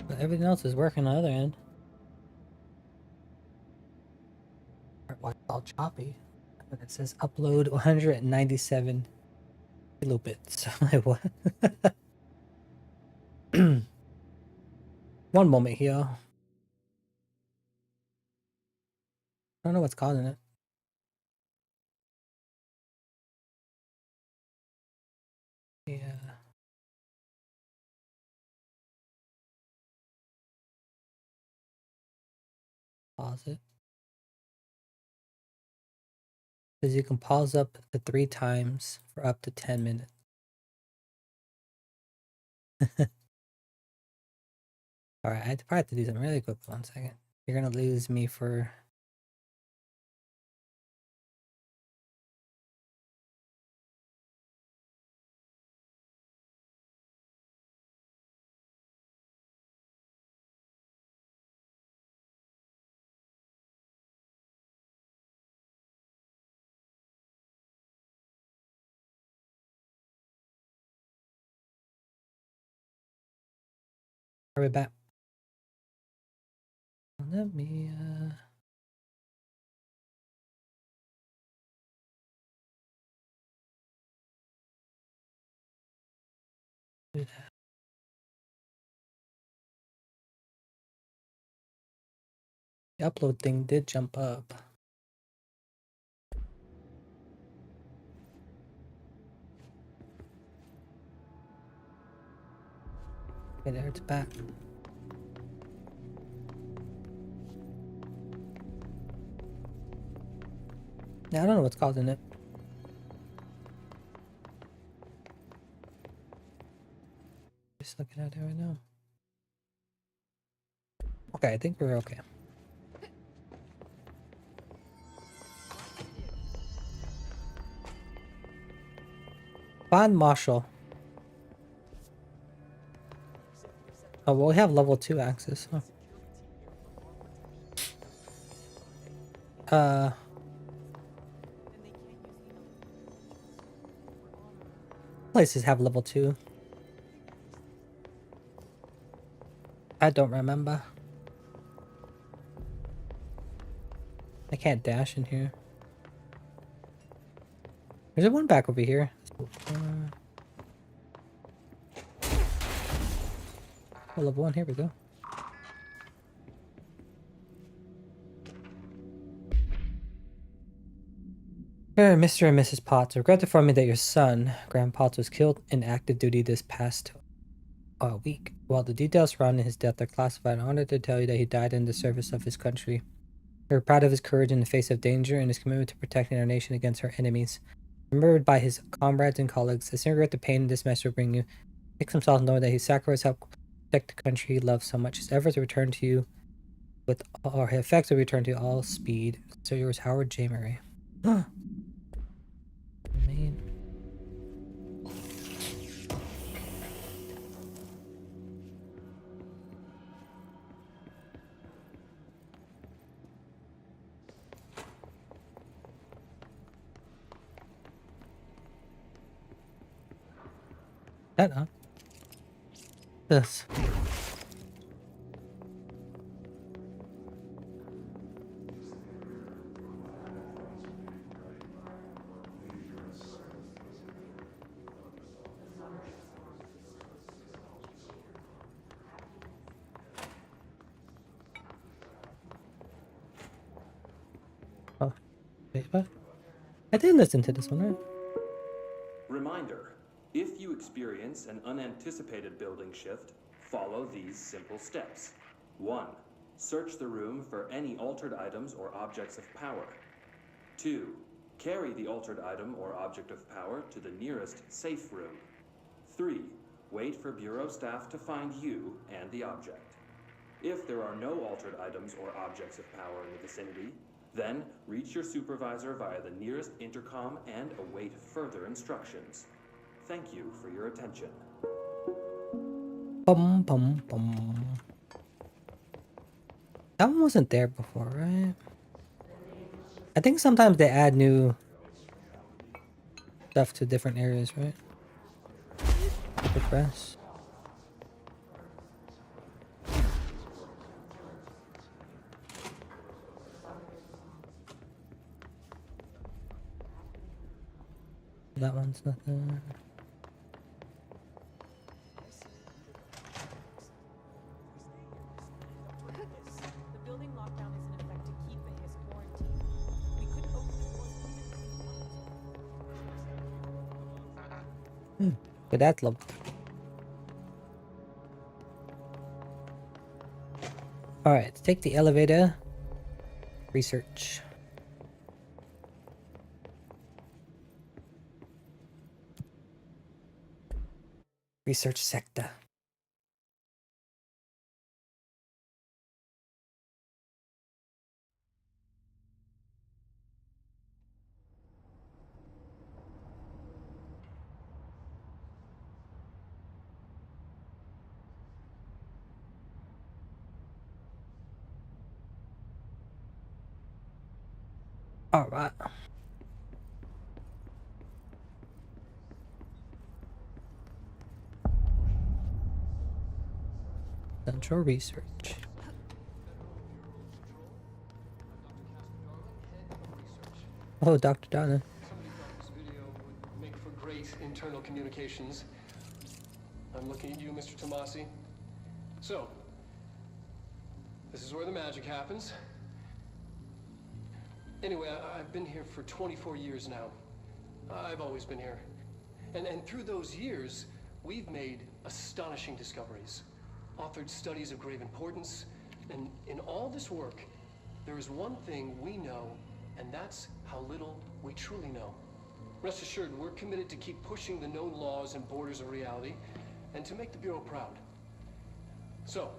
but everything else is working on the other end. Why it's all choppy? And it says upload 197 kilobits. I'm like, what? One moment here. I don't know what's causing it. Yeah. Pause it. Says you can pause up to 3 times for up to 10 minutes. Alright, I probably have to do something really quick. 1 second. You're gonna lose me for... I'll be back. Let me, Do that. The upload thing did jump up. Okay, there it's back. Yeah, I don't know what's causing it. Just looking at it right now. Okay, I think we're okay. Bond Marshal. Oh, well, we have level 2 access. Huh? Places have level 2. I don't remember. I can't dash in here. There's one back over here. Oh, level 1, here we go. Mr. and Mrs. Potts, regret to inform me that your son, Graham Potts, was killed in active duty this past week. While the details surrounding his death are classified, I wanted to tell you that he died in the service of his country. We are proud of his courage in the face of danger and his commitment to protecting our nation against our enemies. Remembered by his comrades and colleagues, I sincerely regret the pain this message will bring you. He makes himself knowing that he sacrificed help protect the country he loves so much. His efforts will return to you with, or his effects will return to you all speed. So yours, Howard J. Murray. Man. That up. This. Oh, wait, what? I didn't listen to this one, right? Reminder, if you experience an unanticipated building shift, follow these simple steps. 1. Search the room for any altered items or objects of power. 2. Carry the altered item or object of power to the nearest safe room. 3. Wait for Bureau staff to find you and the object. If there are no altered items or objects of power in the vicinity, then reach your supervisor via the nearest intercom and await further instructions. Thank you for your attention. Bum bum bum. That one wasn't there before, right? I think sometimes they add new stuff to different areas, right? The press. That one's nothing. The building lockdown is in effect to keep the Hiss quarantined. We couldn't open the doors even if we wanted to. But that's level. Alright, let's take the elevator. Research. Research sector. Alright. Central research. Oh, Dr. Donna. Somebody thought this video would make for great internal communications. I'm looking at you, Mr. Tomasi. So, this is where the magic happens. Anyway, I've been here for 24 years now. I've always been here. And through those years, we've made astonishing discoveries, authored studies of grave importance, and in all this work, there is one thing we know, and that's how little we truly know. Rest assured, we're committed to keep pushing the known laws and borders of reality, and to make the Bureau proud. So,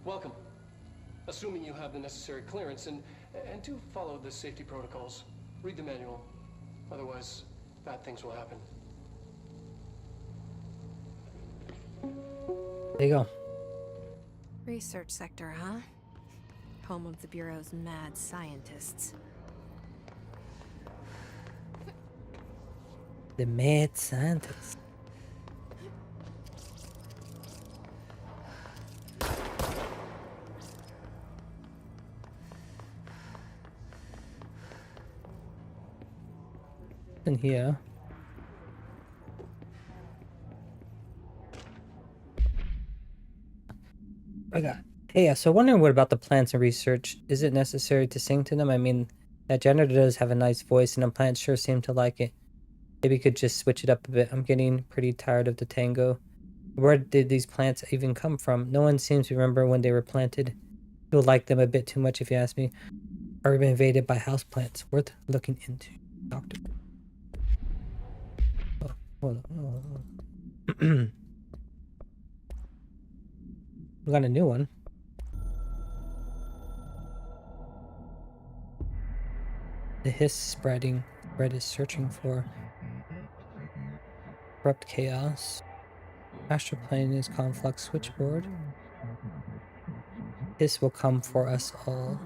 welcome. Assuming you have the necessary clearance, and do follow the safety protocols. Read the manual. Otherwise, bad things will happen. There you go. Research sector, huh? Home of the Bureau's mad scientists. The mad scientists. In here. I got. Hey, yeah, so wondering what about the plants and research? Is it necessary to sing to them? I mean, that janitor does have a nice voice, and the plants sure seem to like it. Maybe we could just switch it up a bit. I'm getting pretty tired of the tango. Where did these plants even come from? No one seems to remember when they were planted. You'll like them a bit too much if you ask me. Are we invaded by houseplants? Worth looking into. Doctor. Oh, hold on. We got a new one. The hiss spreading. Red is searching for corrupt chaos. Astral plane is conflux switchboard. Hiss will come for us all.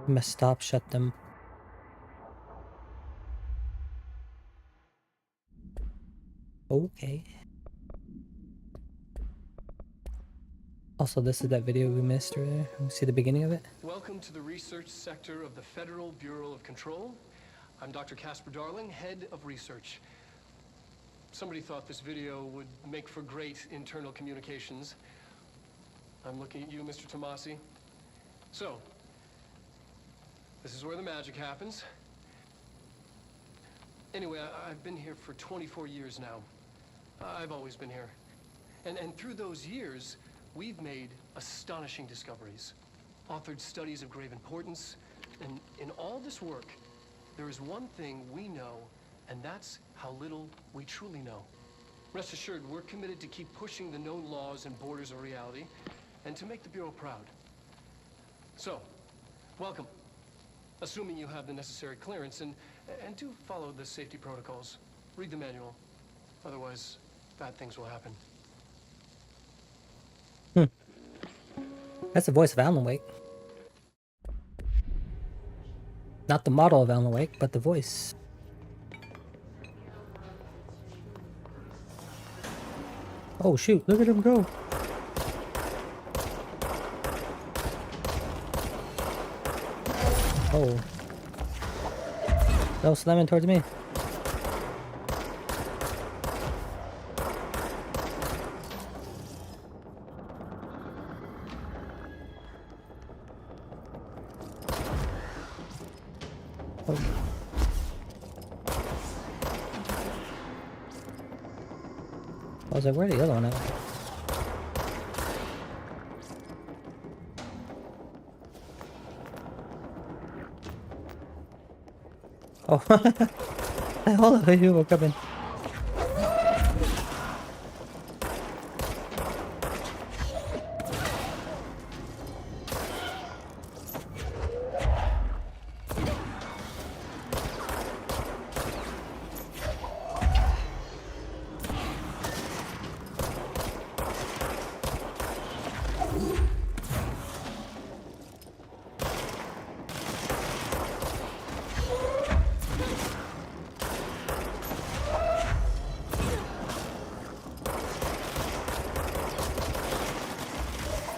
We must stop, shut them. Okay. Also, this is that video we missed earlier. See the beginning of it? Welcome to the research sector of the Federal Bureau of Control. I'm Dr. Casper Darling, head of research. Somebody thought this video would make for great internal communications. I'm looking at you, Mr. Tomasi. So, this is where the magic happens. Anyway, I've been here for 24 years now. I've always been here. And through those years, we've made astonishing discoveries, authored studies of grave importance, and in all this work, there is one thing we know, and that's how little we truly know. Rest assured, we're committed to keep pushing the known laws and borders of reality, and to make the Bureau proud. So, welcome. Assuming you have the necessary clearance, and do follow the safety protocols. Read the manual. Otherwise, bad things will happen. That's the voice of Alan Wake. Not the model of Alan Wake, but the voice. Oh shoot, look at him go. Oh. No, slamming towards me. Oh. I was like, where'd the other one at? Oh, all of you were coming.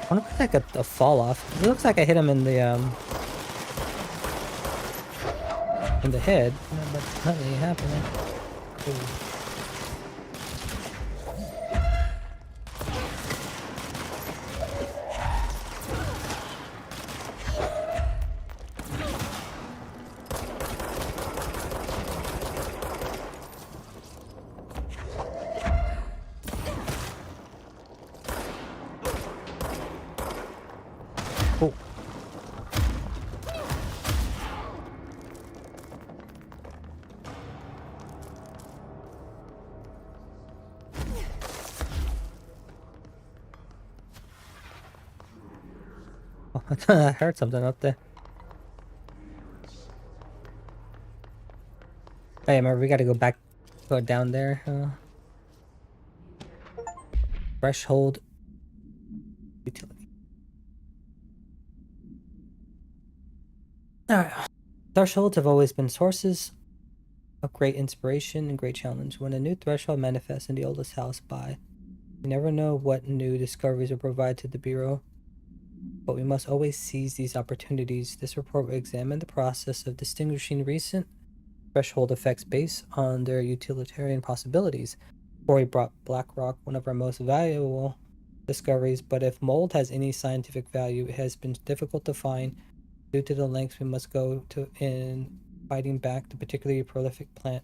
I wonder if I got a fall off. It looks like I hit him in the head, but nothing happening. Ooh. I heard something up there. Hey, remember we gotta go down there. Threshold utility. Alright. Thresholds have always been sources of great inspiration and great challenge. When a new threshold manifests in the oldest house you never know what new discoveries will provide to the Bureau, but we must always seize these opportunities. This report will examine the process of distinguishing recent threshold effects based on their utilitarian possibilities. Corey brought Blackrock, one of our most valuable discoveries, but if mold has any scientific value, it has been difficult to find due to the lengths we must go to in fighting back the particularly prolific plant.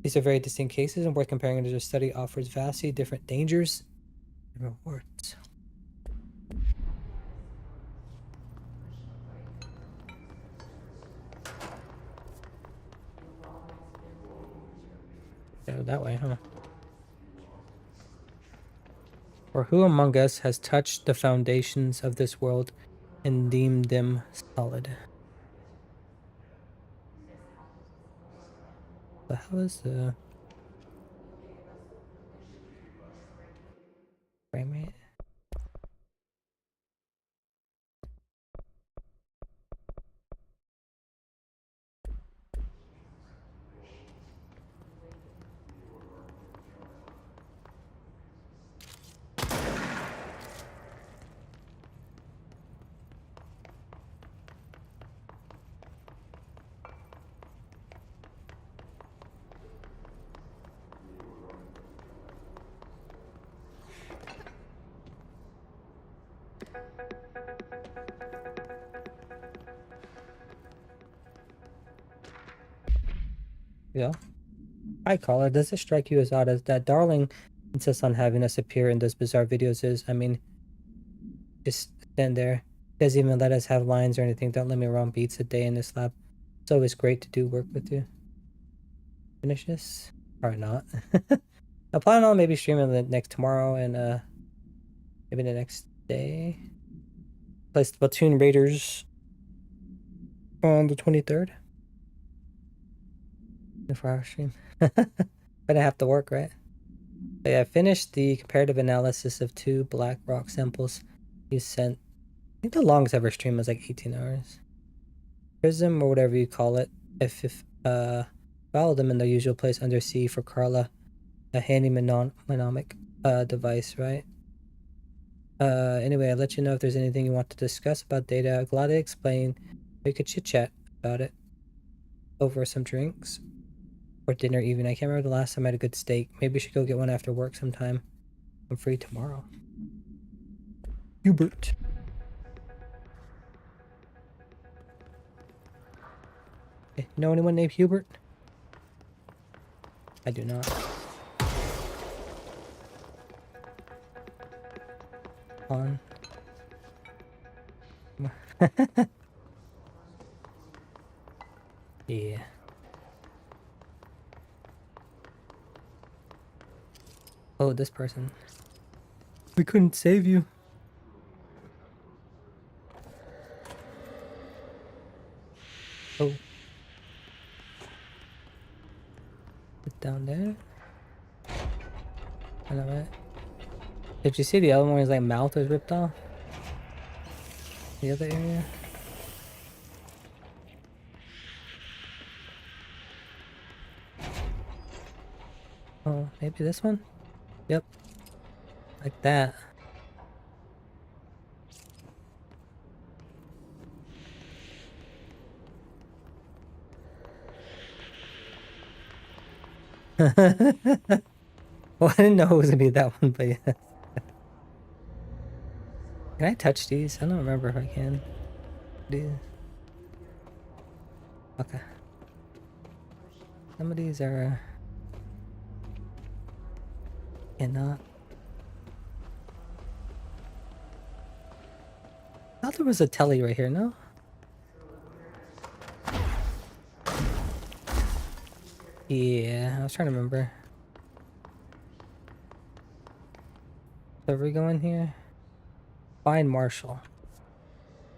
These are very distinct cases and worth comparing as our study offers vastly different dangers and rewards. Go that way, huh? Or who among us has touched the foundations of this world and deemed them solid? The hell is the frame rate? Yeah. Hi, caller. Does it strike you as odd as that Darling insists on having us appear in those bizarre videos just stand there. Doesn't even let us have lines or anything. Don't let me run beats a day in this lab. It's always great to do work with you. Finish this? Probably not. I plan on maybe streaming the next tomorrow and maybe the next day. Play Splatoon Raiders on the 23rd. 24-hour stream. But I have to work, right? So yeah, I finished the comparative analysis of 2 black rock samples you sent. I think the longest ever stream was like 18 hours. Prism or whatever you call it. If followed them in their usual place under C for Carla, a handy mnemonic device, right? Anyway, I'll let you know if there's anything you want to discuss about data. Glad to explain. We could chit chat about it over some drinks or dinner even. I can't remember the last time I had a good steak. Maybe we should go get one after work sometime. I'm free tomorrow. Hubert. Hey, know anyone named Hubert? I do not. On. Yeah. Oh, this person. We couldn't save you. Oh. Put down there. I know, right? Did you see the other one? His like mouth was ripped off. The other area. Oh, maybe this one? Yep. Like that. Well, I didn't know it was gonna be that one, but yeah. Can I touch these? I don't remember if I can. These. Okay. Some of these are cannot. I thought there was a telly right here, no? Yeah, I was trying to remember. So we go in here. Find Marshall.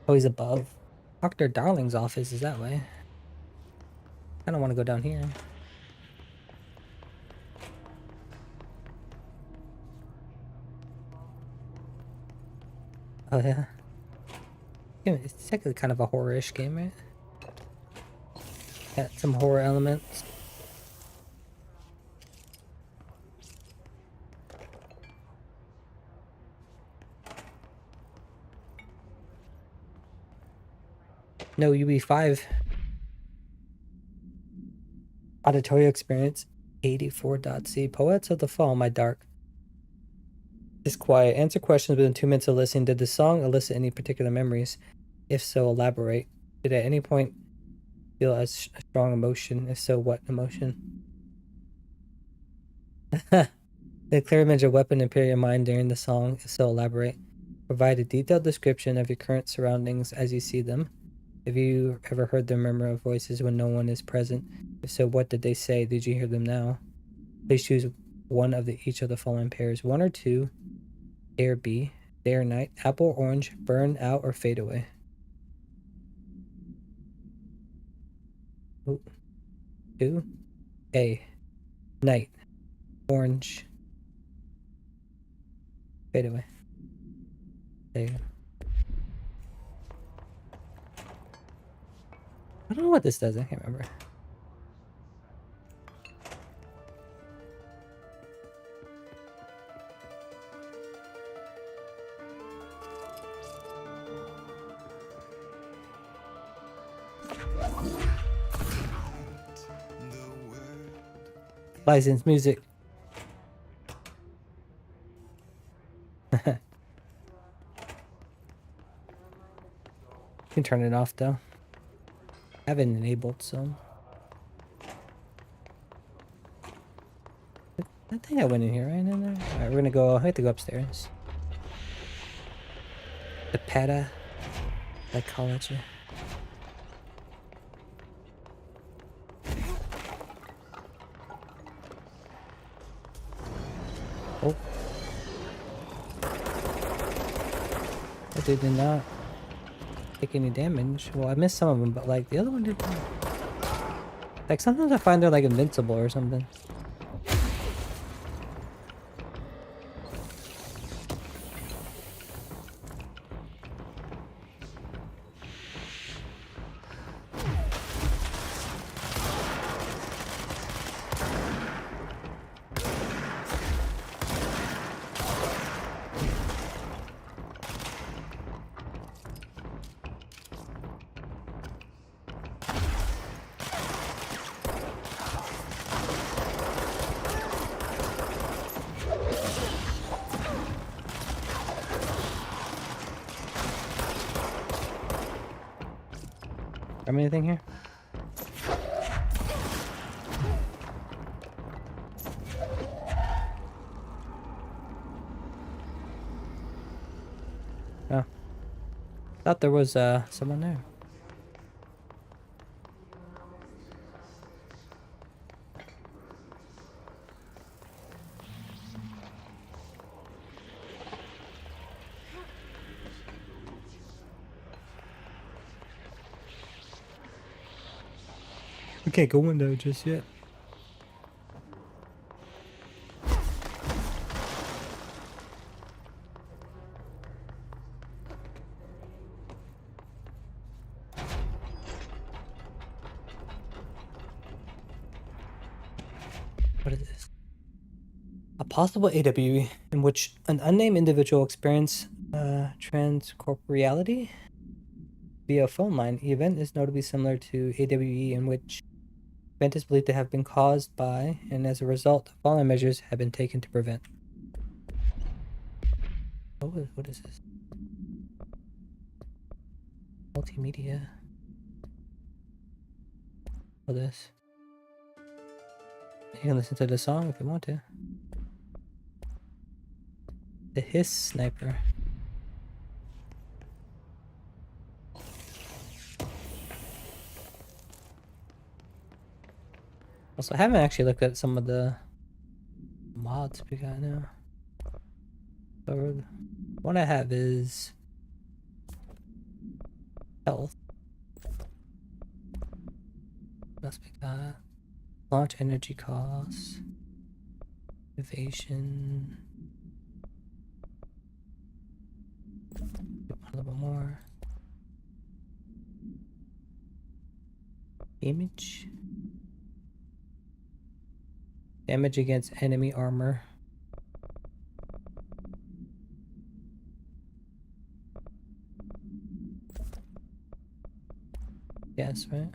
Oh, he's above. Dr. Darling's office is that way. I don't want to go down here. Oh, yeah. Yeah, it's technically kind of a horror-ish game, right? Got some horror elements. No, UB5. Auditory experience 84.c. Poets of the Fall, my dark. Is quiet. Answer questions within 2 minutes of listening. Did the song elicit any particular memories? If so, elaborate. Did at any point feel a strong emotion? If so, what emotion? The clear image of weapon appear in your mind during the song. If so, elaborate. Provide a detailed description of your current surroundings as you see them. Have you ever heard the murmur of voices when no one is present? If so, what did they say? Did you hear them now? Please choose one of each of the following pairs. 1 or 2. A or B. Day or night. Apple or orange. Burn out or fade away. Ooh. 2. A. Night. Orange. Fade away. There you go. I don't know what this does. I can't remember. Licensed music. You can turn it off though. I have it enabled, so. I think I went in here, right in there. Alright, we're gonna go. I have to go upstairs. The para psychology. Oh. That dude did not take any damage. Well, I missed some of them, but like the other one did. Like sometimes I find they're like invincible or something. Grab anything here? Oh. Thought there was someone there. We can't go in there just yet. What is this? A possible AWE in which an unnamed individual experience transcorporeality via phone line. The event is notably similar to AWE in which the event is believed to have been caused by, and as a result, the following measures have been taken to prevent. What is this? Multimedia. All this. You can listen to the song if you want to. The Hiss Sniper. Also, I haven't actually looked at some of the mods we got now. So one I have is Health. What else we got? Launch energy costs. Evasion. A little bit more. Damage. Damage against enemy armor. Yes, right?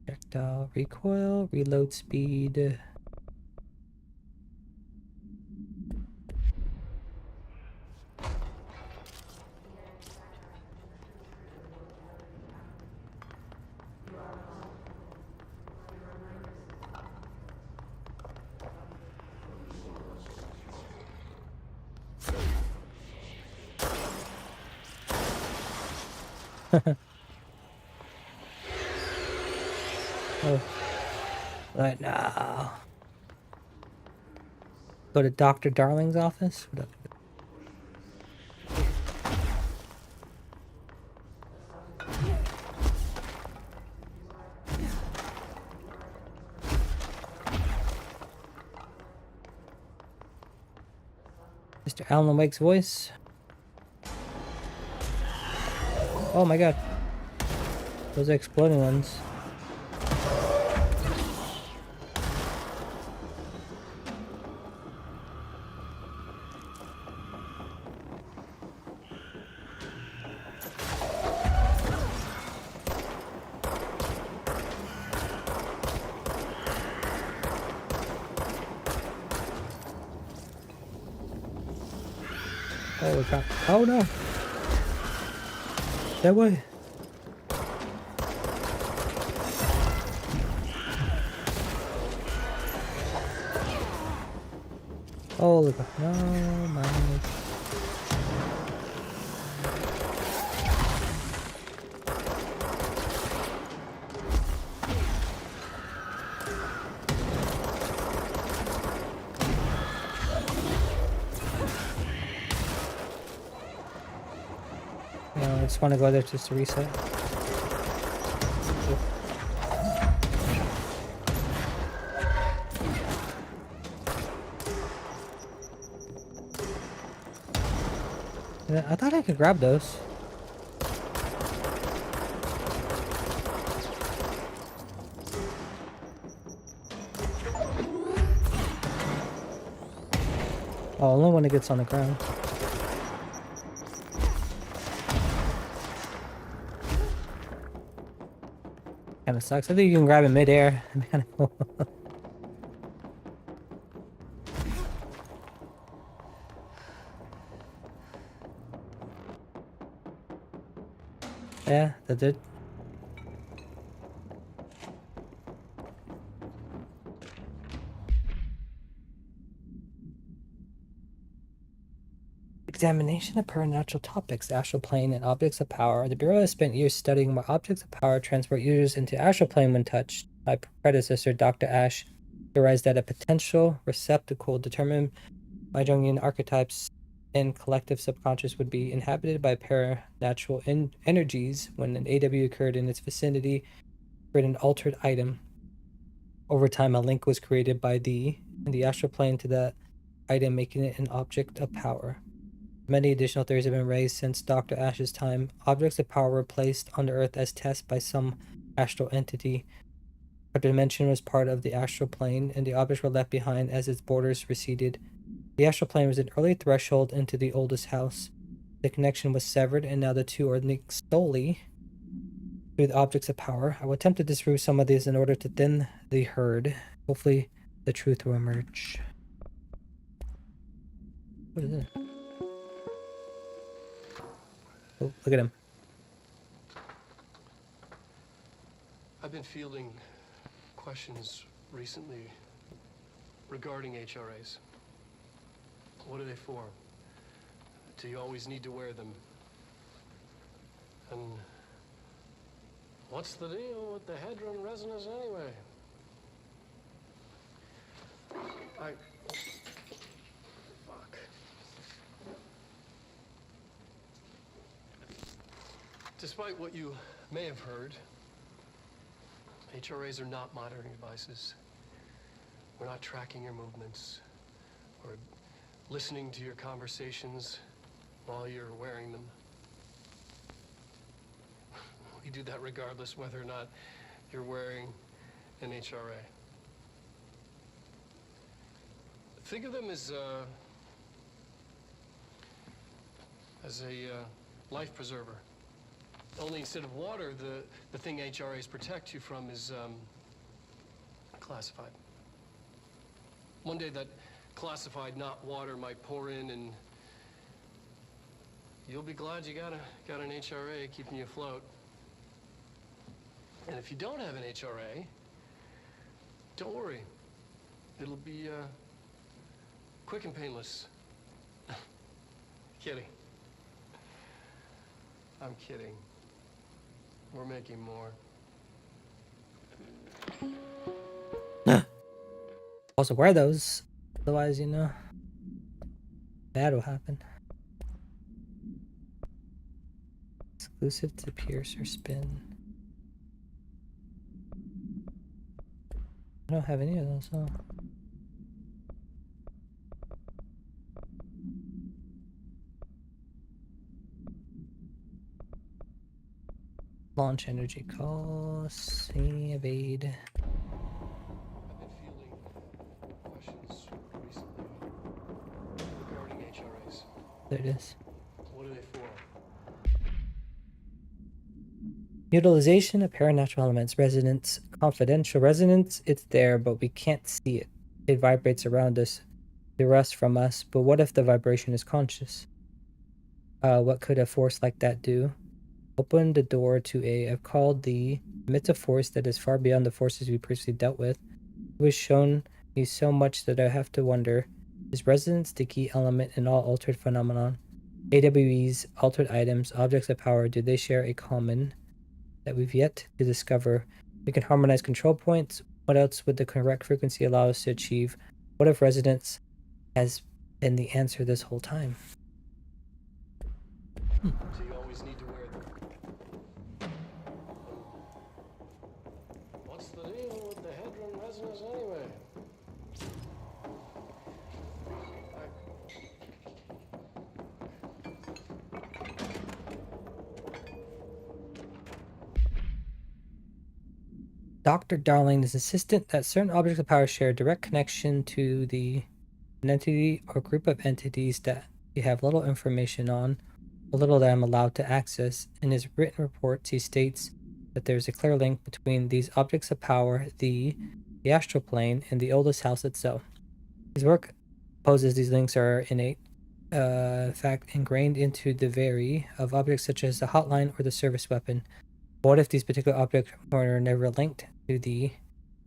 Projectile recoil, reload speed. Oh, right now. Go to Dr. Darling's office. Mr. Alan Wake's voice. Oh my god. Those are exploding ones. Holy crap. Oh no! That way! Holy crap. No, man. I just want to go there just to reset. I thought I could grab those. Oh, only when it gets on the ground. Kind of sucks. I think you can grab it midair. Kind of cool. Yeah, that did. Examination of paranormal topics, the astral plane, and objects of power. The Bureau has spent years studying why objects of power transport users into astral plane when touched. My predecessor, Dr. Ash, theorized that a potential receptacle determined by Jungian archetypes and collective subconscious would be inhabited by paranatural energies when an AW occurred in its vicinity for an altered item. Over time, a link was created by the astral plane to that item, making it an object of power. Many additional theories have been raised since Dr. Ash's time. Objects of power were placed on the Earth as tests by some astral entity. Our dimension was part of the astral plane, and the objects were left behind as its borders receded. The astral plane was an early threshold into the oldest house. The connection was severed, and now the two are linked solely through the objects of power. I will attempt to disprove some of these in order to thin the herd. Hopefully, the truth will emerge. What is it? Oh, look at him. I've been fielding questions recently regarding HRAs. What are they for? Do you always need to wear them? And what's the deal with the hadron resonance anyway? Fuck. Despite what you may have heard, HRAs are not monitoring devices. We're not tracking your movements or listening to your conversations while you're wearing them. We do that regardless whether or not you're wearing an HRA. Think of them as a life preserver. Only instead of water, the thing HRAs protect you from is classified. One day that classified, not water, might pour in, and you'll be glad you got an HRA keeping you afloat. And if you don't have an HRA, don't worry. It'll be quick and painless. Kidding. I'm kidding. We're making more. Also wear those, otherwise, you know, bad will happen. Exclusive to pierce or spin. I don't have any of those, huh? Launch energy costs, evade. I've been fielding questions recently regarding HRAs. There it is. What are they for? Utilization of paranormal elements. Resonance. Confidential resonance. It's there, but we can't see it. It vibrates around us, through us, from us. But what if the vibration is conscious? What could a force like that do? Open the door to I've called emits a force that is far beyond the forces we previously dealt with. It was shown me so much that I have to wonder, is resonance the key element in all altered phenomenon? AWEs, altered items, objects of power, do they share a common that we've yet to discover? We can harmonize control points. What else would the correct frequency allow us to achieve? What if resonance has been the answer this whole time? So you always need to wear them. What's the deal with the Hedron resonance anyway? Dr. Darling is insistent that certain objects of power share a direct connection to an entity or group of entities that we have little information on, or little that I'm allowed to access. In his written reports, he states that there's a clear link between these objects of power, the astral plane, and the oldest house itself. His work poses these links are innate, fact ingrained into the very of objects such as the hotline or the service weapon. What if these particular objects were never linked to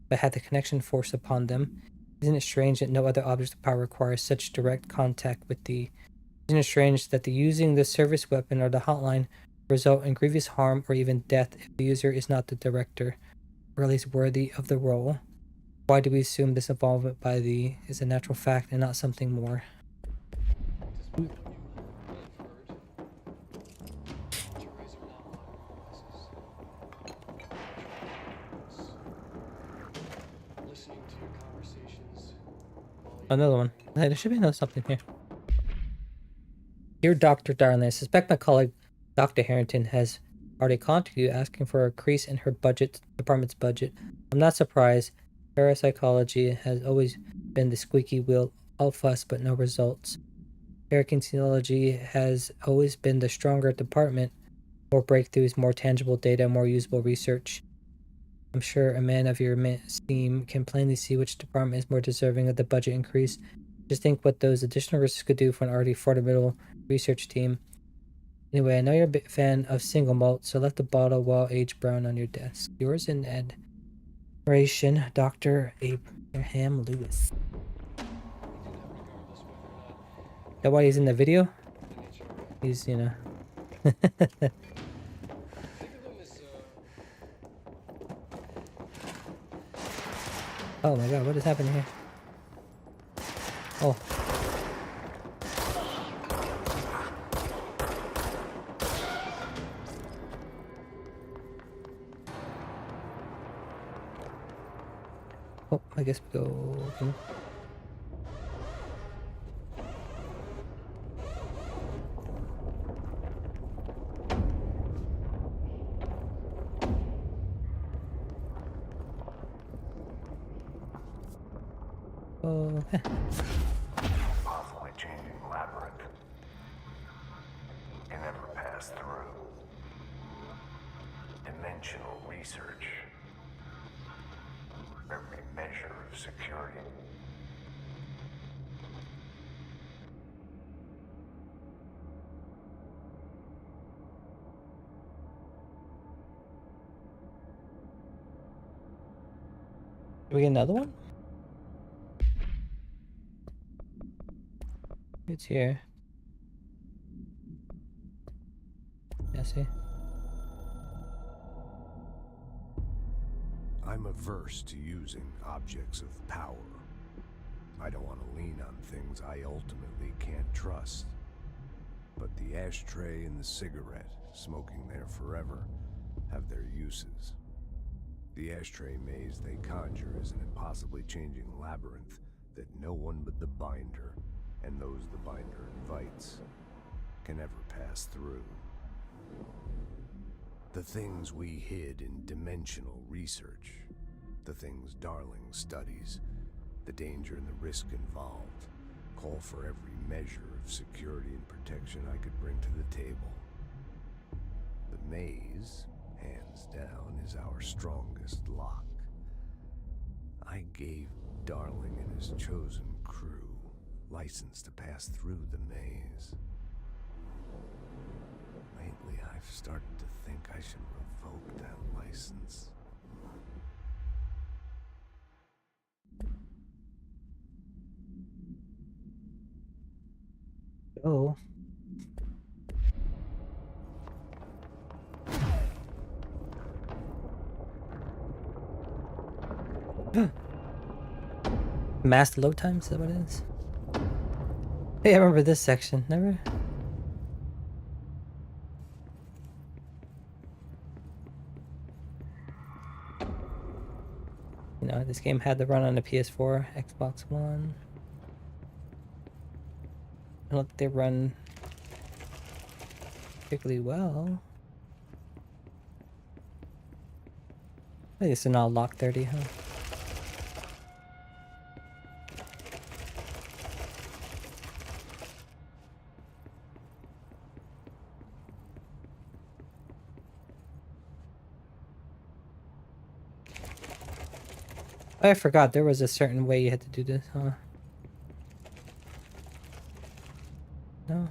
but had the connection forced upon them? Isn't it strange that no other object of power requires such direct contact with Isn't it strange that the using the service weapon or the hotline result in grievous harm or even death if the user is not the director, or at least worthy of the role? Why do we assume this involvement by is a natural fact and not something more? Another one. Hey, there should be something here. Dear Dr. Darling, I suspect my colleague Dr. Harrington has already contacted you asking for a increase in her department's budget. I'm not surprised. Parapsychology has always been the squeaky wheel, all fuss but no results. Parakinesiology has always been the stronger department. More breakthroughs, more tangible data, more usable research. I'm sure a man of your esteem can plainly see which department is more deserving of the budget increase. Just think what those additional risks could do for an already formidable research team. Anyway, I know you're a big fan of single malt, so let the bottle while aged brown on your desk. Yours in admiration, Dr. Abraham Lewis. Is that why he's in the video? He's, you know. Oh my god, what is happening here? Oh. Oh, I guess we go. Oh, Possibly changing labyrinth. Can never pass through. Dimensional research. Every measure of security. do we get another one? It's here. Jesse. I'm averse to using objects of power. I don't want to lean on things I ultimately can't trust. But the ashtray and the cigarette, smoking there forever, have their uses. The ashtray maze they conjure is an impossibly changing labyrinth that no one but the binder, and those the binder invites, can ever pass through. The things we hid in dimensional research, the things Darling studies, the danger and the risk involved, call for every measure of security and protection I could bring to the table. The maze, hands down, is our strongest lock. I gave Darling and his chosen crew license to pass through the maze. Lately, I've started to think I should revoke that license. Oh. Mass load time, is that what it is? Hey, I remember this section. Never. You know, this game had to run on the PS4, Xbox One. I don't think they run particularly well. I guess they're not lock 30, huh? I forgot there was a certain way you had to do this, huh? No.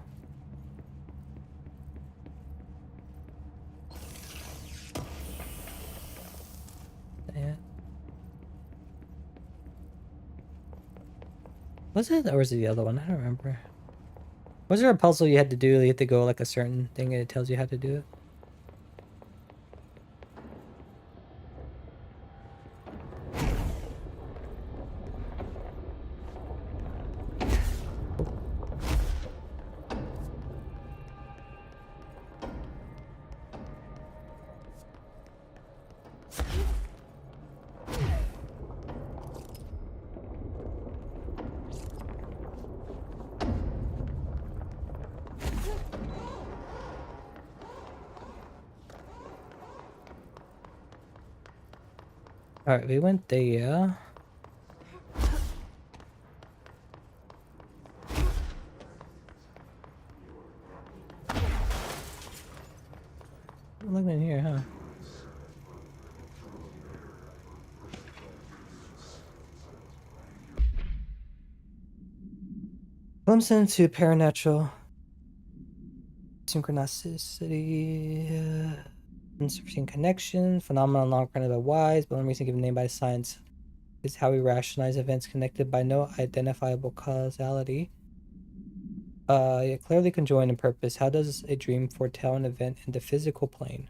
Yeah. Was it, or was it the other one? I don't remember. Was there a puzzle you had to do? You had to go like a certain thing and it tells you how to do it? Alright, we went there. Look in here, huh? Glimpse into paranatural synchronicity, unforeseen connection, phenomenon not granted by wise, but one reason given name by science is how we rationalize events connected by no identifiable causality. Yet clearly conjoined in purpose. How does a dream foretell an event in the physical plane?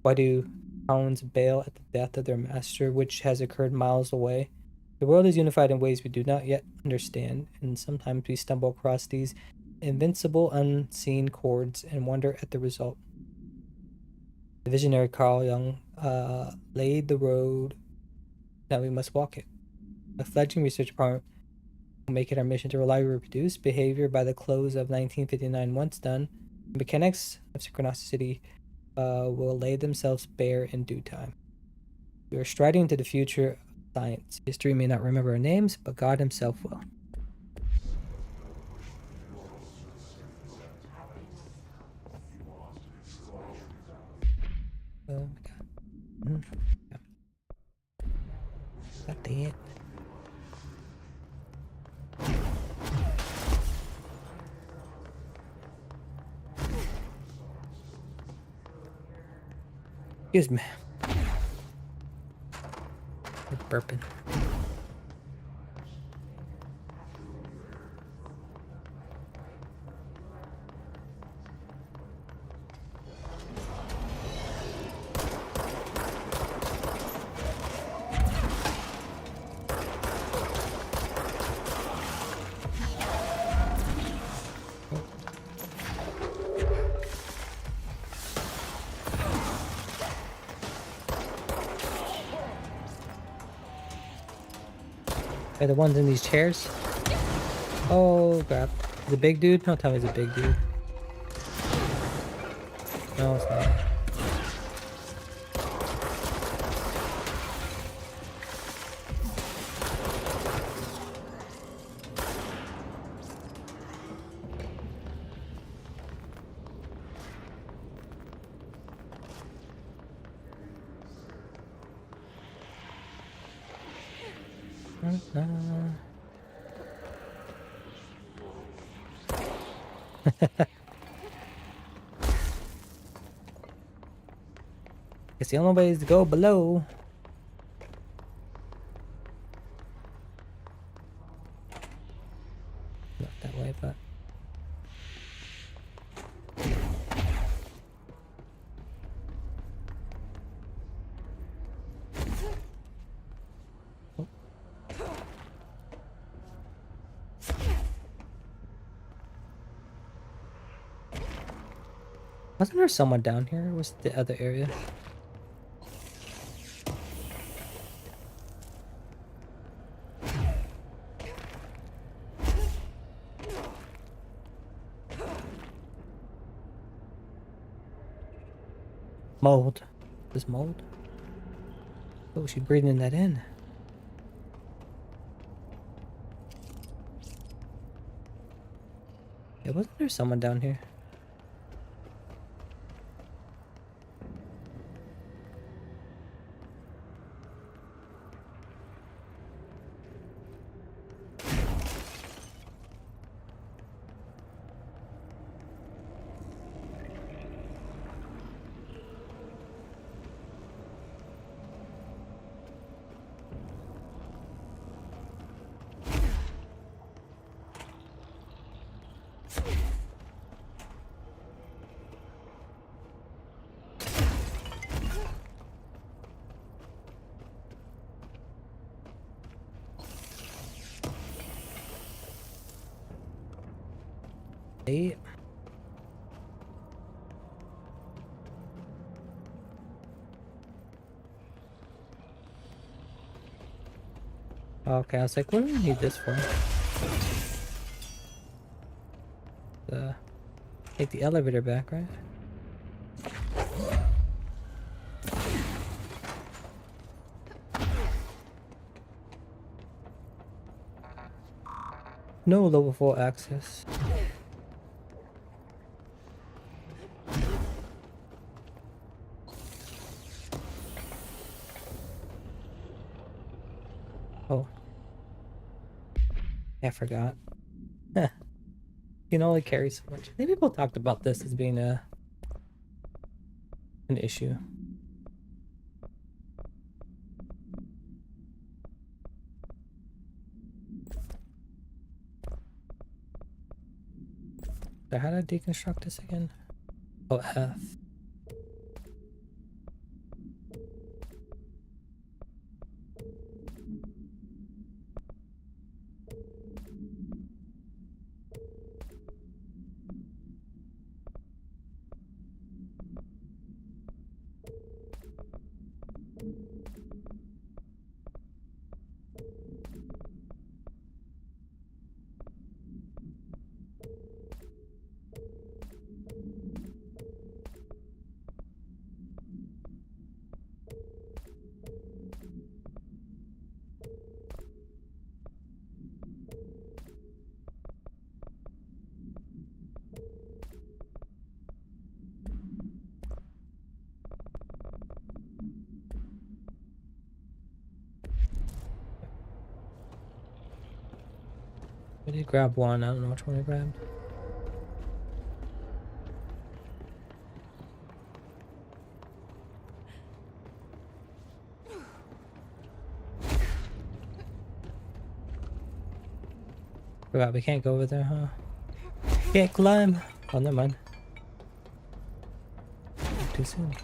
Why do hounds bail at the death of their master, which has occurred miles away? The world is unified in ways we do not yet understand, and sometimes we stumble across these invincible unseen chords and wonder at the result. The visionary Carl Jung laid the road, now we must walk it. A fledgling research department will make it our mission to reliably reproduce behavior by the close of 1959. Once done, the mechanics of synchronicity will lay themselves bare in due time. We are striding into the future of science. History may not remember our names, but God himself will. Oh my god. God dang it. Excuse me. We're burping. Are the ones in these chairs? Oh crap. The big dude? Don't tell me it's a big dude. No, it's not. Guess the only way is to go below. Not that way, but. Wasn't there someone down here? What's the other area? Mold. This mold? Oh, she's breathing that in. Yeah, wasn't there someone down here? Hey. Okay, I was like, what do we need this for? Take the elevator back, right? No level 4 access. Oh. I forgot. You can only carry so much. I think people talked about this as being an issue. So how do I deconstruct this again? Oh, F. did grab one. I don't know which one I grabbed. Forgot we can't go over there, huh? Can't climb. Oh, never mind. Too soon.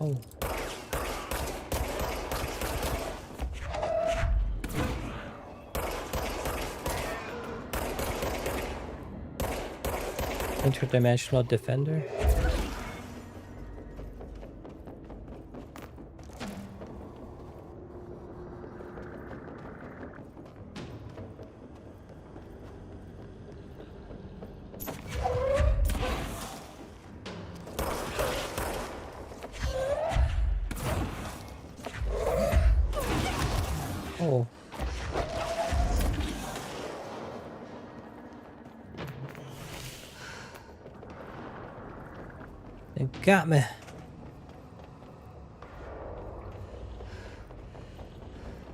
Oh. Interdimensional defender. Oh. They got me.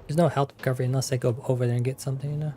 There's no health recovery unless I go over there and get something, you know?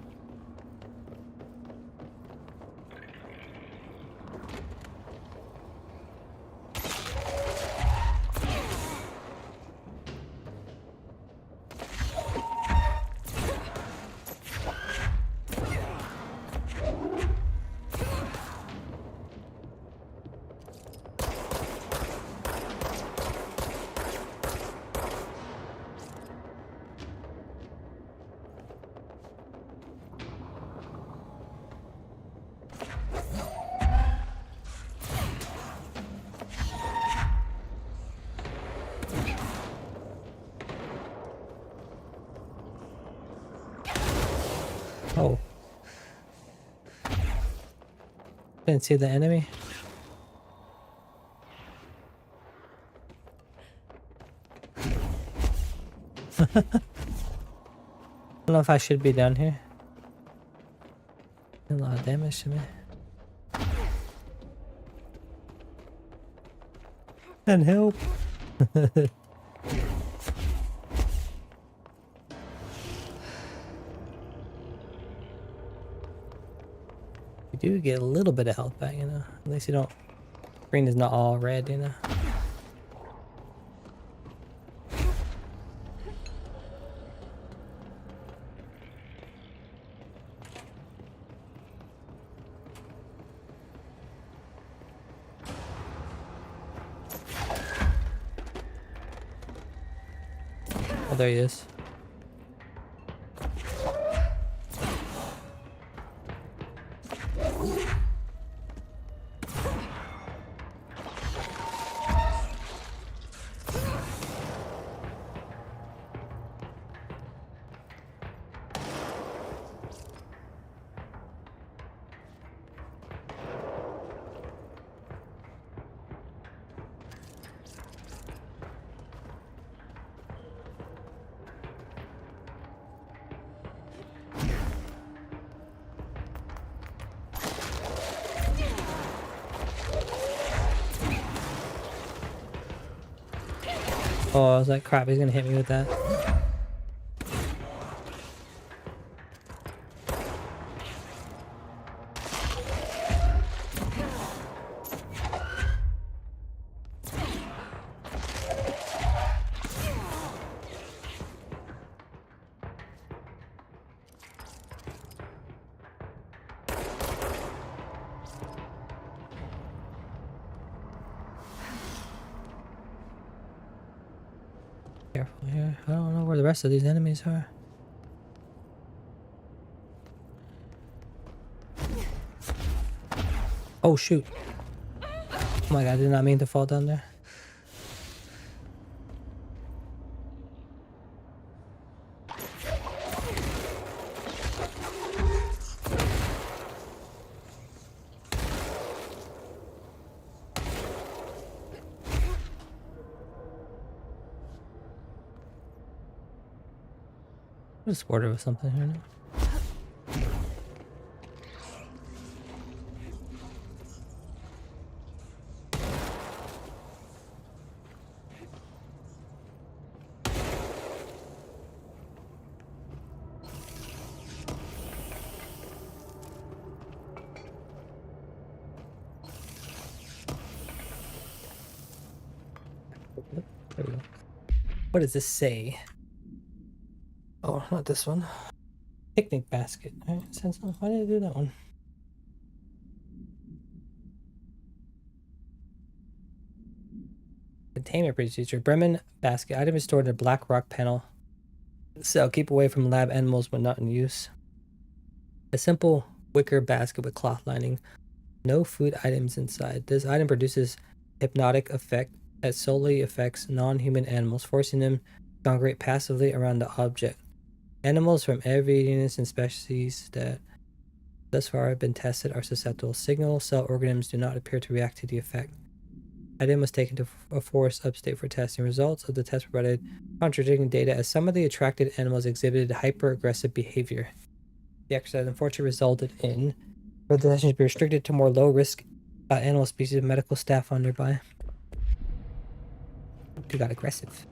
Oh. Didn't see the enemy. I don't know if I should be down here. A lot of damage to me. And help. You do get a little bit of health back, you know. At least you don't. Screen is not all red, you know. Oh, there he is. Oh, I was like, crap, he's gonna hit me with that. Careful here. I don't know where the rest of these enemies are. Oh shoot. Oh my god, I did not mean to fall down there. Just order with something here now. There we go. What does this say? Oh, not this one. Picnic basket. Alright, why did I do that one? Containment procedure. Bremen basket. Item is stored in a black rock panel. So keep away from lab animals when not in use. A simple wicker basket with cloth lining. No food items inside. This item produces hypnotic effect that solely affects non-human animals, forcing them to congregate passively around the object. Animals from every genus and species that thus far have been tested are susceptible. Signal cell organisms do not appear to react to the effect. Item was taken to a forest upstate for testing. Results of the test provided contradicting data as some of the attracted animals exhibited hyper-aggressive behavior. The exercise unfortunately resulted in further sessions be restricted to more low-risk animal species and medical staff on nearby. They got aggressive.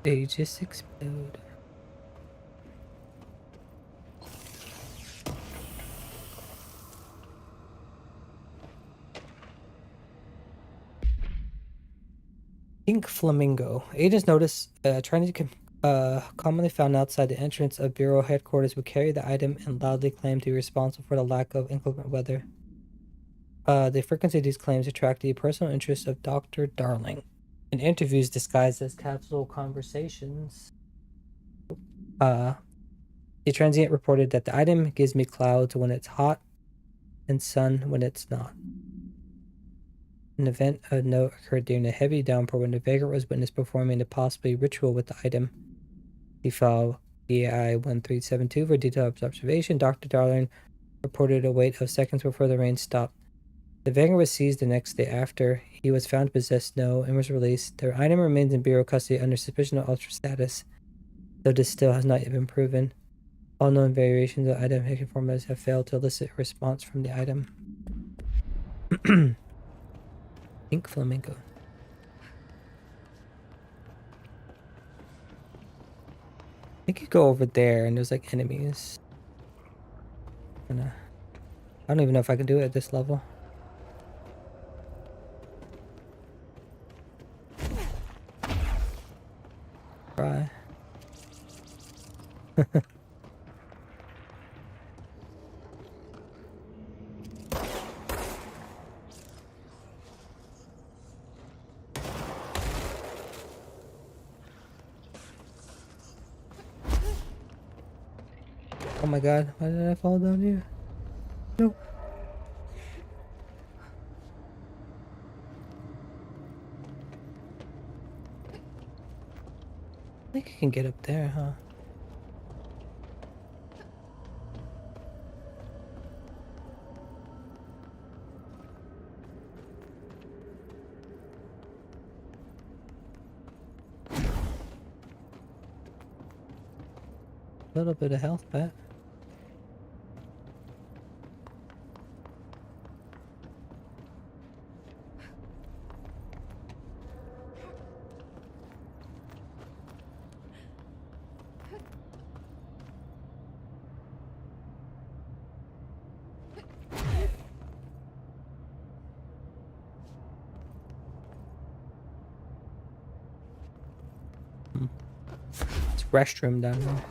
They just explode. Pink flamingo. Agents notice commonly found outside the entrance of Bureau headquarters would carry the item and loudly claim to be responsible for the lack of inclement weather. The frequency of these claims attract the personal interest of Dr. Darling. In interviews disguised as casual conversations, the transient reported that the item gives me clouds when it's hot and sun when it's not. An event of note occurred during a heavy downpour when the vagrant was witnessed performing a possibly ritual with the item. He filed BI 1372 for detailed observation. Dr. Darling reported a wait of seconds before the rain stopped. The vagrant was seized the next day after he was found to possess snow and was released. The item remains in Bureau custody under suspicion of ultra status, though this still has not yet been proven. All known variations of item hidden formulas have failed to elicit a response from the item. Pink flamingo. I think you go over there and there's like enemies. I don't even know if I can do it at this level. Try. Oh my god, why did I fall down here? No. I think I can get up there, huh? A little bit of health back. Let's restroom down there.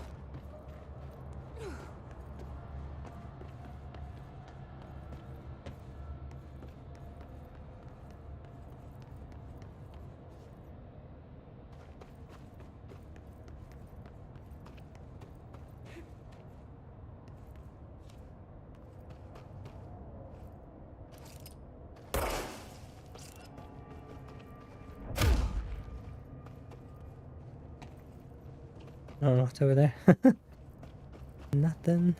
I don't know what's over there. Nothing.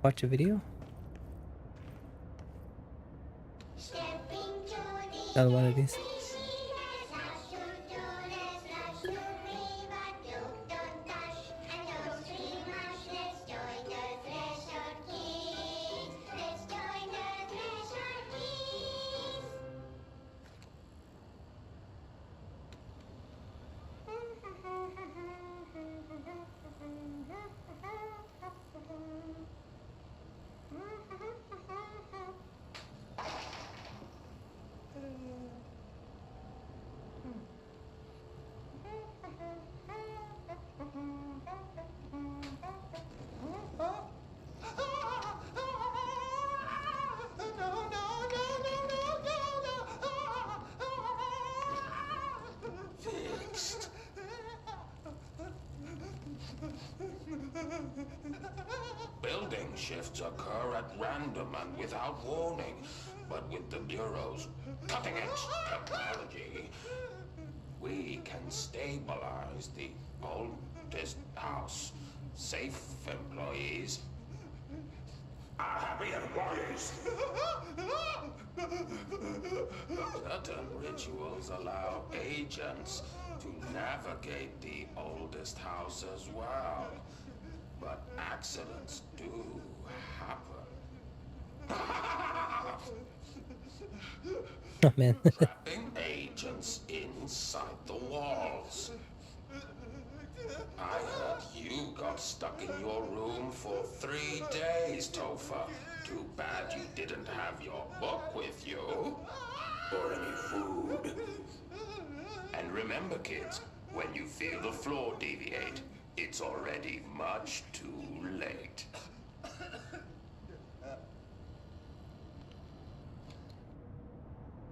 Watch a video. Another one of these. Building shifts occur at random and without warning, but with the Bureau's cutting-edge technology, we can stabilize the oldest house. Safe employees are happy employees. Certain rituals allow agents to navigate the oldest house as well. But accidents do happen. Oh man. Trapping agents inside the walls. I heard you got stuck in your room for 3 days, Topher. Too bad you didn't have your book with you. Or any food. And remember, kids, when you feel the floor deviate, it's already much too late.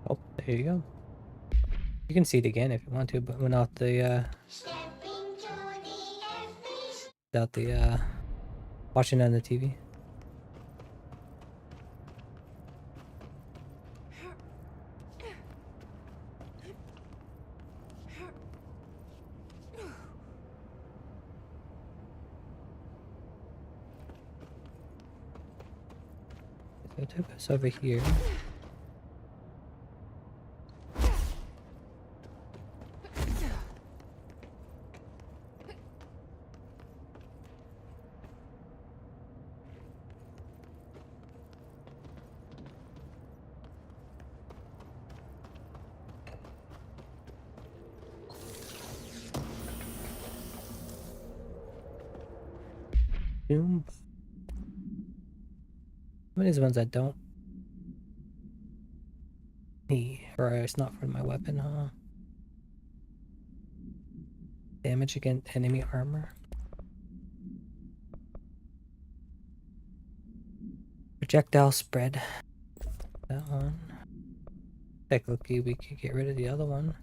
Oh, there you go. You can see it again if you want to, but without the watching on the TV. So it took us over here. How many of these ones I don't need, or it's not for my weapon, huh? Damage against enemy armor. Projectile spread. That one. Technically, we could get rid of the other one.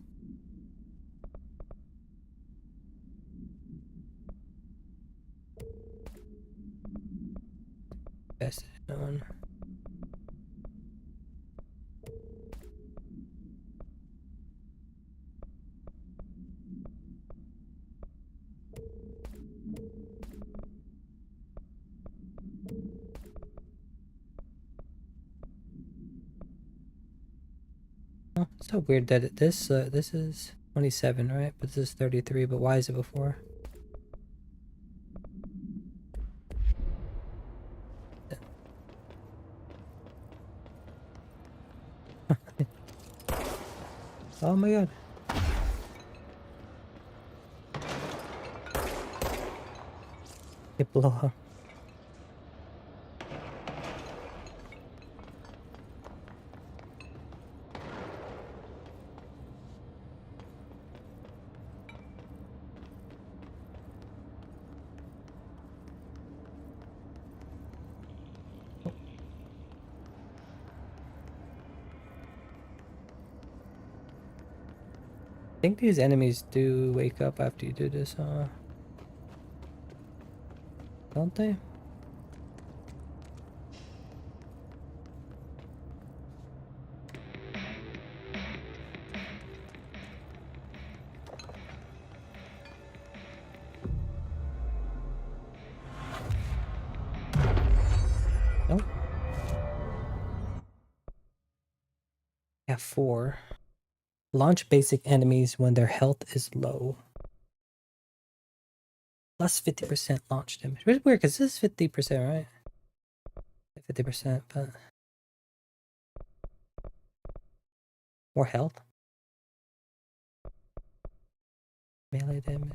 Best one. Oh, it's so weird that this is 27, right? But this is 33. But why is it before? Oh my god. It blow up. I think these enemies do wake up after you do this, don't they? Nope. Yeah, 4. Launch basic enemies when their health is low. Plus 50% launch damage. Which is weird because this is 50%, right? 50%, but more health. Melee damage.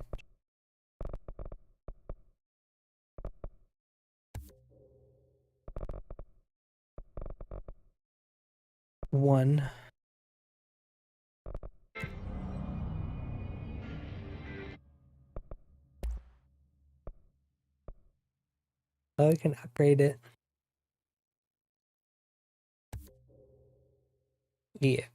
One. Oh, we can upgrade it. Yeah.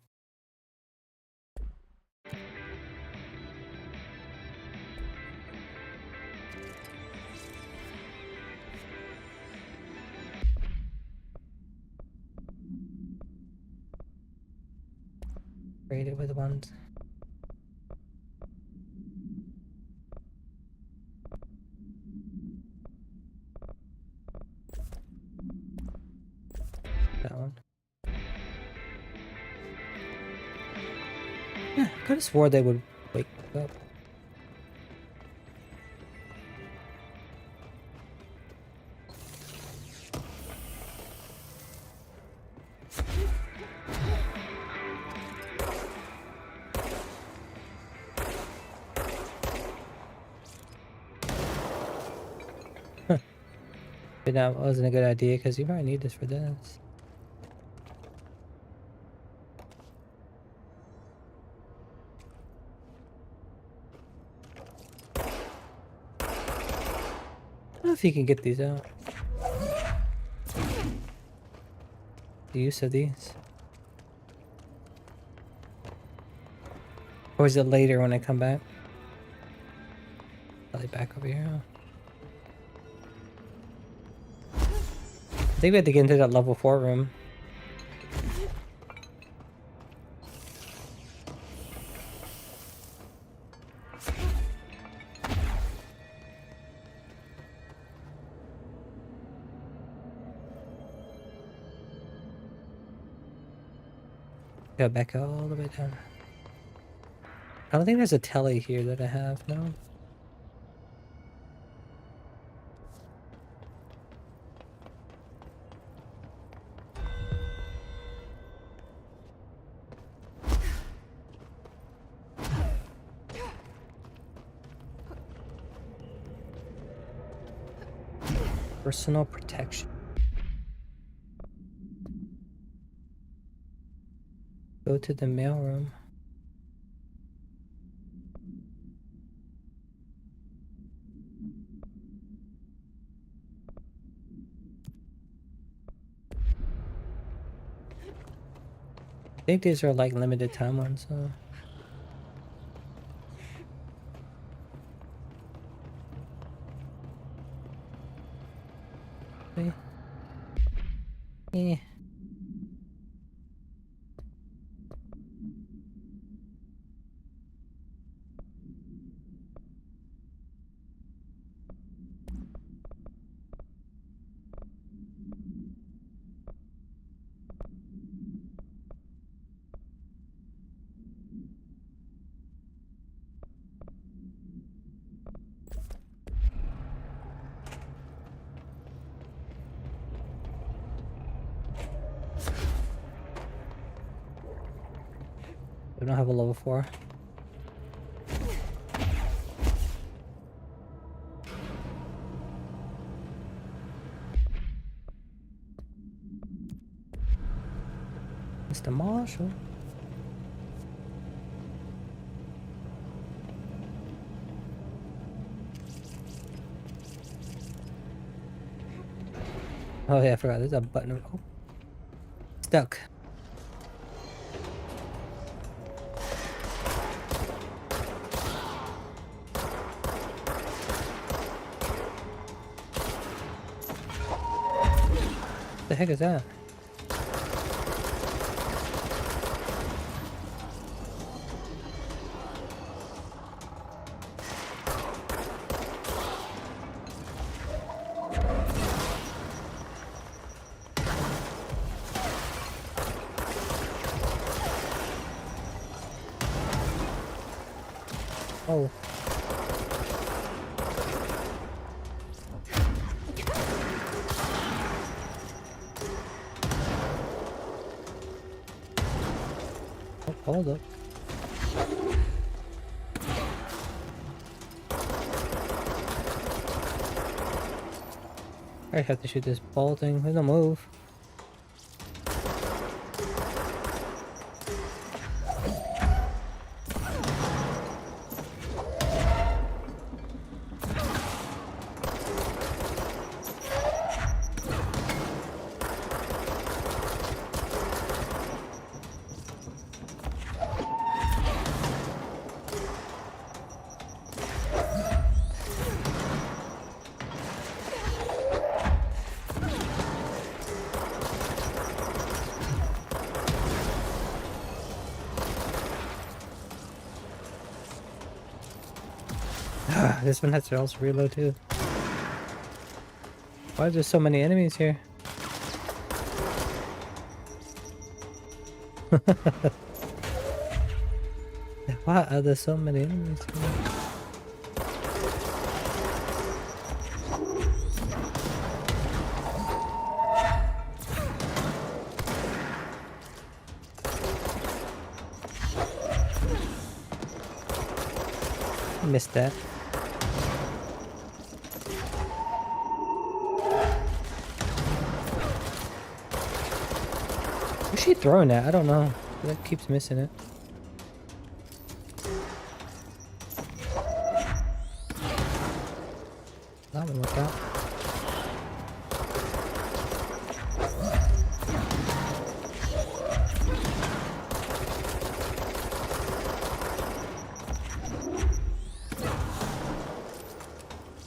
Upgrade it with ones. That one. Yeah, I could have swore they would wake up. But that wasn't a good idea because you probably need this for this. I don't know if you can get these out. The use of these. Or is it later when I come back? Probably back over here. I think we had to get into that level 4 room. Go back all the way down. I don't think there's a telly here that I have, no. Personal protection. Go to the mailroom. I think these are like limited time ones, so. Okay. Yeah. don't have a level 4. Mr. Marshall. Oh yeah, I forgot. There's a button. Oh. Stuck. The heck is that? Oh. Oh, hold up. I have to shoot this ball thing. There's no move. This one has to also reload too. Why are there so many enemies here? Why are there so many enemies here? I missed that. Who's she throwing at? I don't know. That keeps missing it. That one worked out.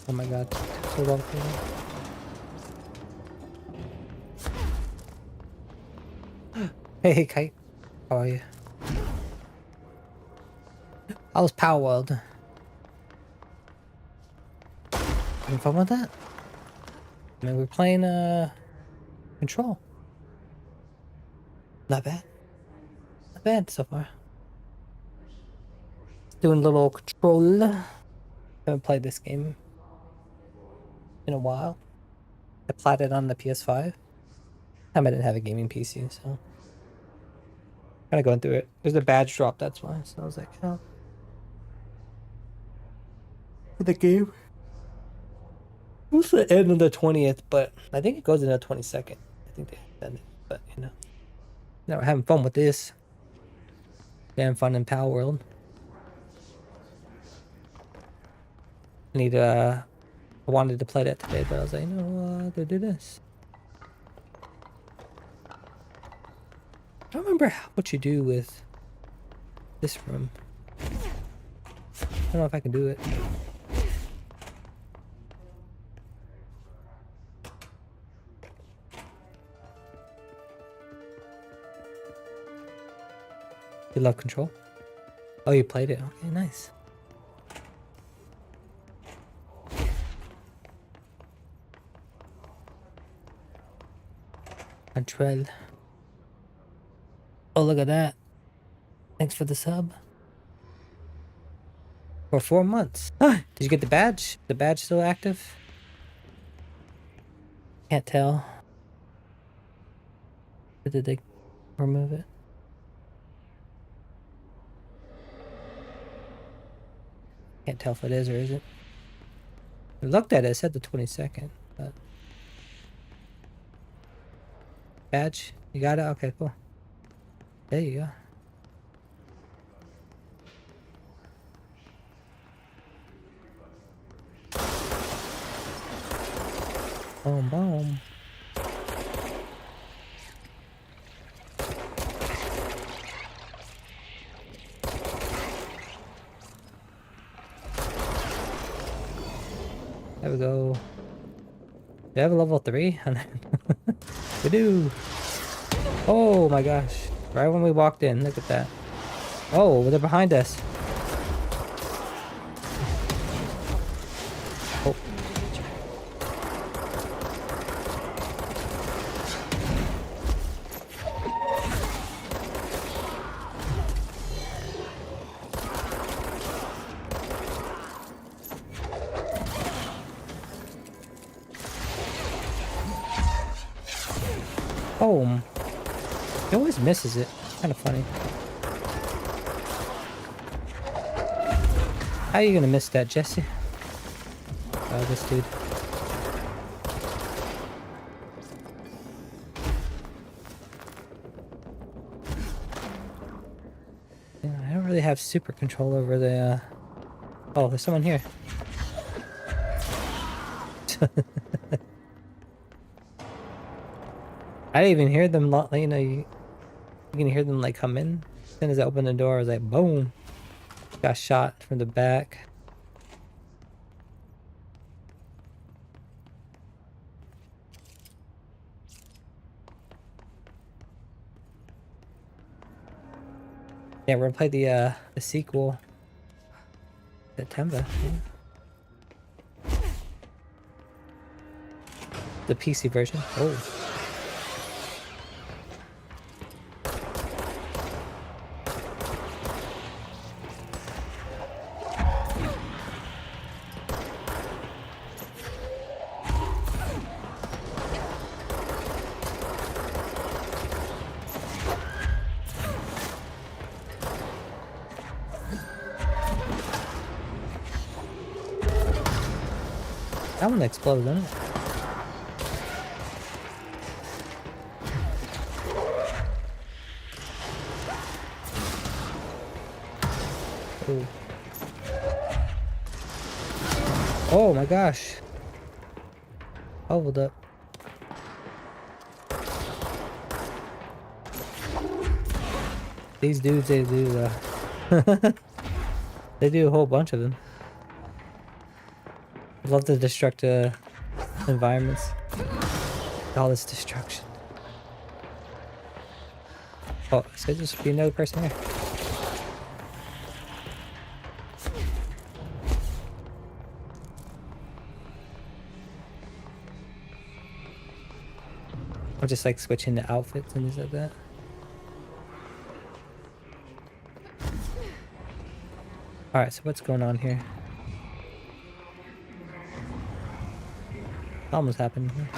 Oh my god. So long for me. Hey, Kite. How are you? I was Power World. Having fun with that? I mean, we're playing, Control. Not bad. Not bad so far. Doing a little Control. Haven't played this game in a while. I played it on the PS5. I didn't have a gaming PC, so kind of going through it. There's a badge drop, that's why. So I was like, oh, for the game. It's the end of the 20th, but I think it goes into the 22nd. I think they extended it, but you know, we're having fun with this. Damn fun in Power World. I wanted to play that today, but I was like, no, to do this. I don't remember what you do with this room. I don't know if I can do it. You love Control? Oh, you played it? Okay, nice. Control. Oh, look at that. Thanks for the sub. For 4 months. Ah, did you get the badge? The badge still active? Can't tell. Or did they remove it? Can't tell if it is or isn't. I looked at it, it said the 22nd, but... Badge? You got it? Okay, cool. There you go. Boom, boom. There we go. Do I have a level 3? We do. Oh my gosh. Right when we walked in, look at that. Oh, they're behind us. Oh. Boom. He always misses it. Kind of funny. How are you gonna miss that, Jesse? Oh, this dude. Yeah, I don't really have super control over the, Oh, there's someone here. I didn't even hear them, you know, you can hear them like come in. As soon as I opened the door, I was like, boom. Got shot from the back. Yeah, we're gonna play the sequel. September. Yeah. The PC version. Oh. That one exploded, didn't it? Ooh. Oh my gosh. Hold up. These dudes, they do, they do a whole bunch of them. I love to destruct environments. All this destruction. Oh, so just be another person here. I'm just like switching the outfits and things like that. Alright, so what's going on here? Almost happened here.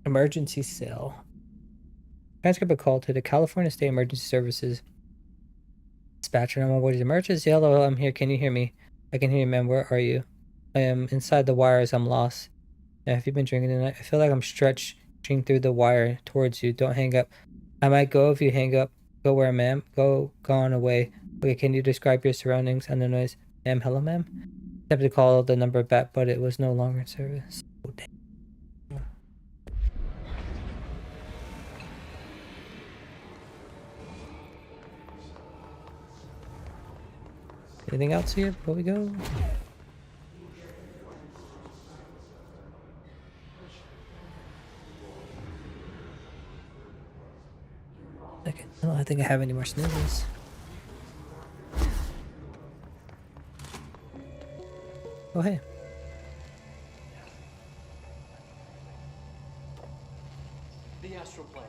Emergency cell. Transcript a call to the California State Emergency Services. Dispatcher, I'm on what is emergency? Hello, I'm here. Can you hear me? I can hear you, man. Where are you? I am inside the wires. I'm lost. Now, have you been drinking tonight? I feel like I'm stretching through the wire towards you. Don't hang up. I might go if you hang up. Go where, ma'am? Gone away. Okay, can you describe your surroundings and the noise? Ma'am, hello, ma'am? Attempted to call the number back, but it was no longer in service. Oh, damn. Anything else here before we go? Okay, I don't think I have any more snizzles. Oh, hey. The astral plane.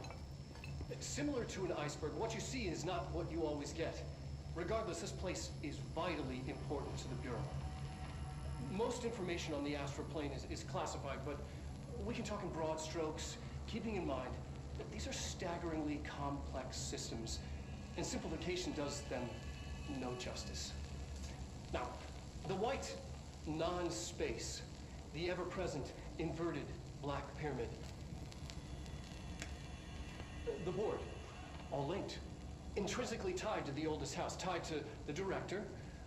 Similar to an iceberg, what you see is not what you always get. Regardless, this place is vitally important to the Bureau. Most information on the astral plane is classified, but we can talk in broad strokes, keeping in mind These are staggeringly complex systems, and simplification does them no justice. Now, the white non-space, the ever-present inverted black pyramid. The board, all linked, intrinsically tied to the oldest house, tied to the director,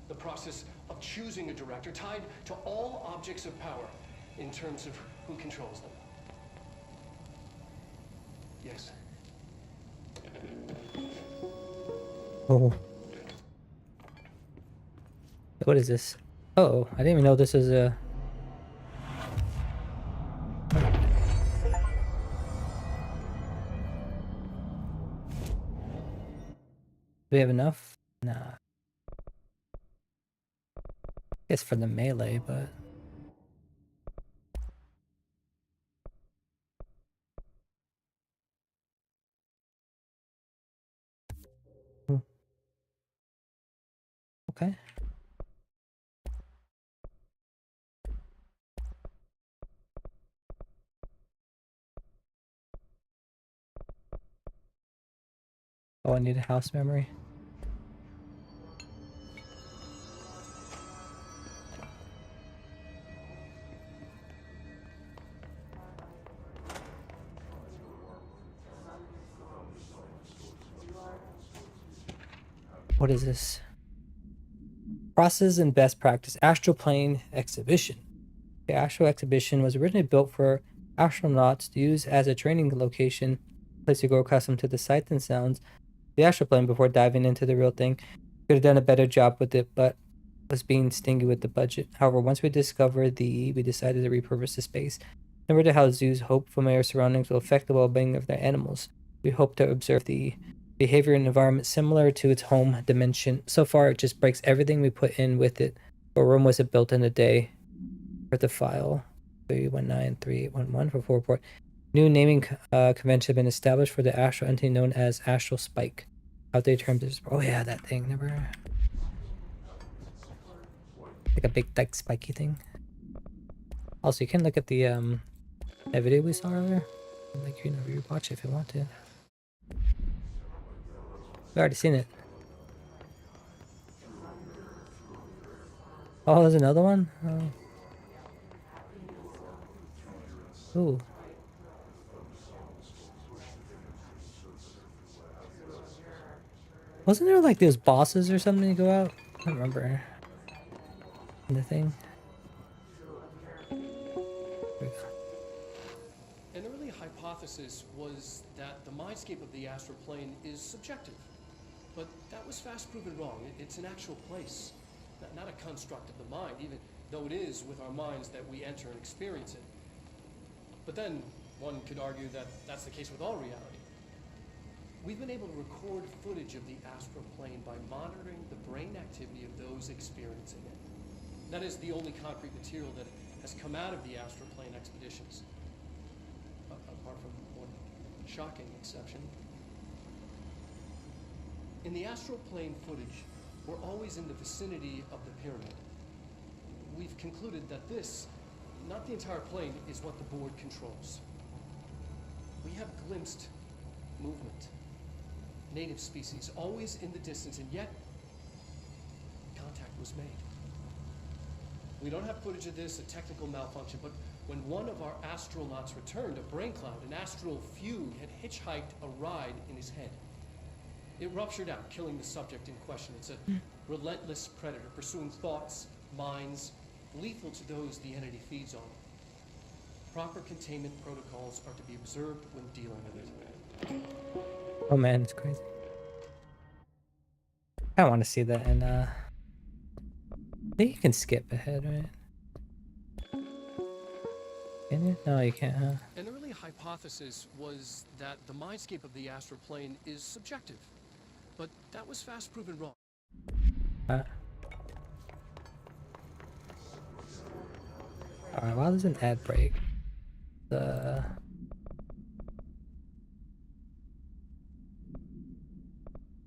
the process of choosing a director, tied to all objects of power in terms of who controls them. Yes. Oh. What is this? Oh, I didn't even know this was a... Do we have enough? Nah. Guess for the melee, but... Okay. Oh, I need a house memory. What is this? Process and best practice. Astral plane exhibition. The astral exhibition was originally built for astronauts to use as a training location, place to grow accustomed to the sights and sounds of the astral plane before diving into the real thing. Could have done a better job with it, but was being stingy with the budget. However, once we discovered we decided to repurpose the space. Similar to how zoos hope familiar surroundings will affect the well-being of their animals, we hope to observe the behavior and environment similar to its home dimension. So far, it just breaks everything we put in with it. What room was it built in a day? For the file 3193811 for full report. New naming convention have been established for the astral entity known as astral spike. Outdated terms is, oh yeah, that thing. Never like a big like spiky thing. Also, you can look at the that video we saw earlier. Like, you know, rewatch it if you want to. We already seen it. Oh, there's another one? Oh. Ooh. Wasn't there like those bosses or something to go out? I don't remember. In the thing. An early hypothesis was that the mindscape of the astral plane is subjective. But that was fast proven wrong. It's an actual place, not a construct of the mind, even though it is with our minds that we enter and experience it. But then one could argue that that's the case with all reality. We've been able to record footage of the astral plane by monitoring the brain activity of those experiencing it. That is the only concrete material that has come out of the astral plane expeditions. Apart from one shocking exception. In the astral plane footage, we're always in the vicinity of the pyramid. We've concluded that this, not the entire plane, is what the board controls. We have glimpsed movement, native species, always in the distance, and yet contact was made. We don't have footage of this, a technical malfunction, but when one of our astronauts returned, a brain cloud, an astral fugue, had hitchhiked a ride in his head. It ruptured out, killing the subject in question. It's a relentless predator, pursuing thoughts, minds, lethal to those the entity feeds on. Proper containment protocols are to be observed when dealing with it. Oh man, it's crazy. I want to see that, and I think you can skip ahead, right? Can you? No, you can't, huh? An early hypothesis was that the mindscape of the astral plane is subjective, but that was fast proven wrong. Alright, while there's an ad break,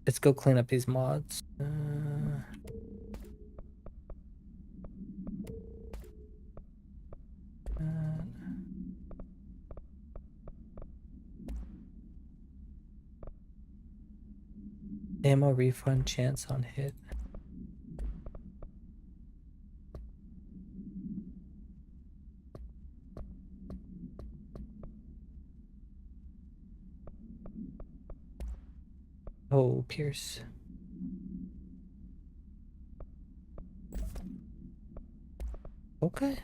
let's go clean up these mods. Ammo refund chance on hit. Oh, Pierce. Okay.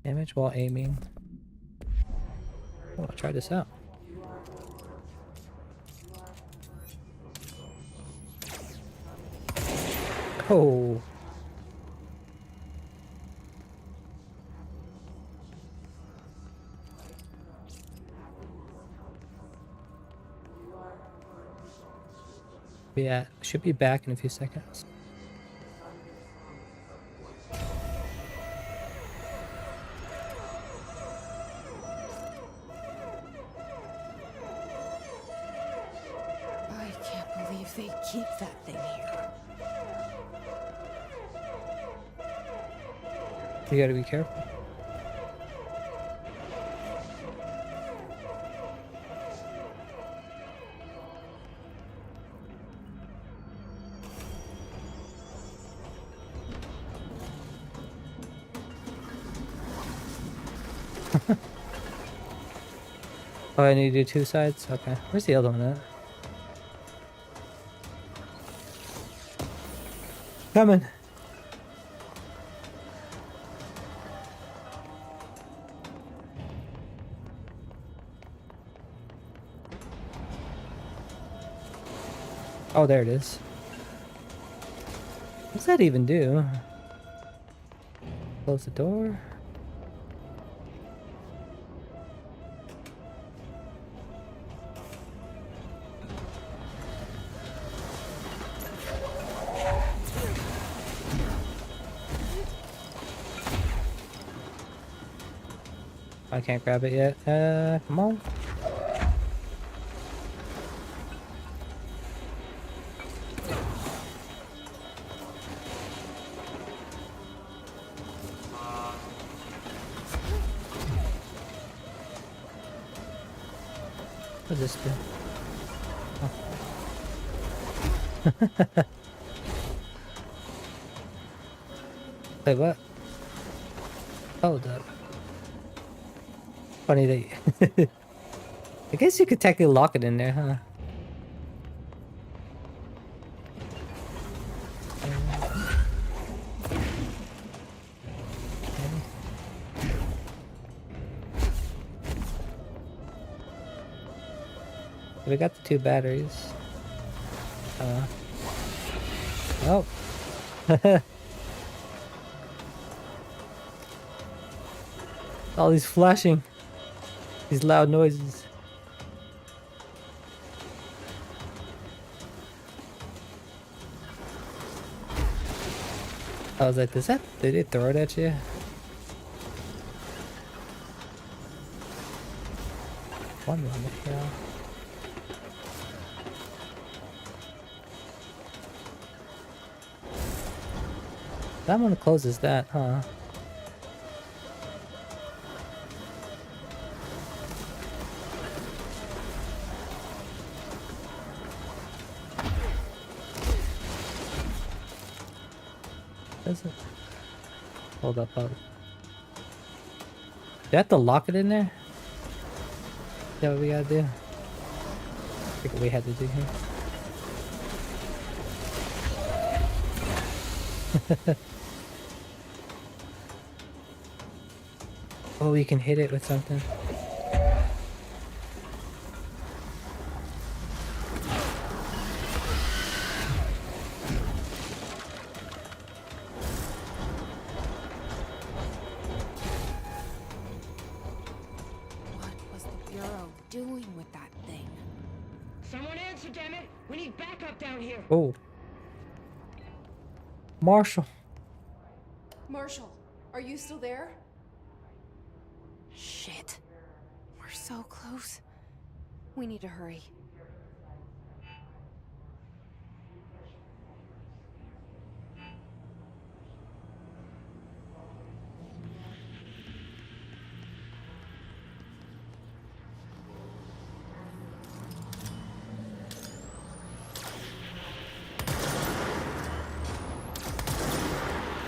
Damage while aiming. Oh, I'll try this out. Oh. Yeah, should be back in a few seconds. I can't believe they keep that thing here. You gotta be careful. Oh, I need to do two sides? Okay. Where's the other one at? Coming. Oh, there it is. What's that even do? Close the door. I can't grab it yet. Come on. What does this do? Oh. Wait, what? Hold up. Funny that I guess you could technically lock it in there, huh? We got the two batteries. Oh. All these flashing. These loud noises. I was like, did they throw it at you? One moment, yeah. That one closes that, huh? Does it? Hold up. Do you have to lock it in there? Is that what we gotta do? I think what we had to do here. Oh, you can hit it with something. What was the Bureau doing with that thing? Someone answer, damn it! We need backup down here. Oh. Marshall. Marshall, are you still there? Shit. We're so close. We need to hurry.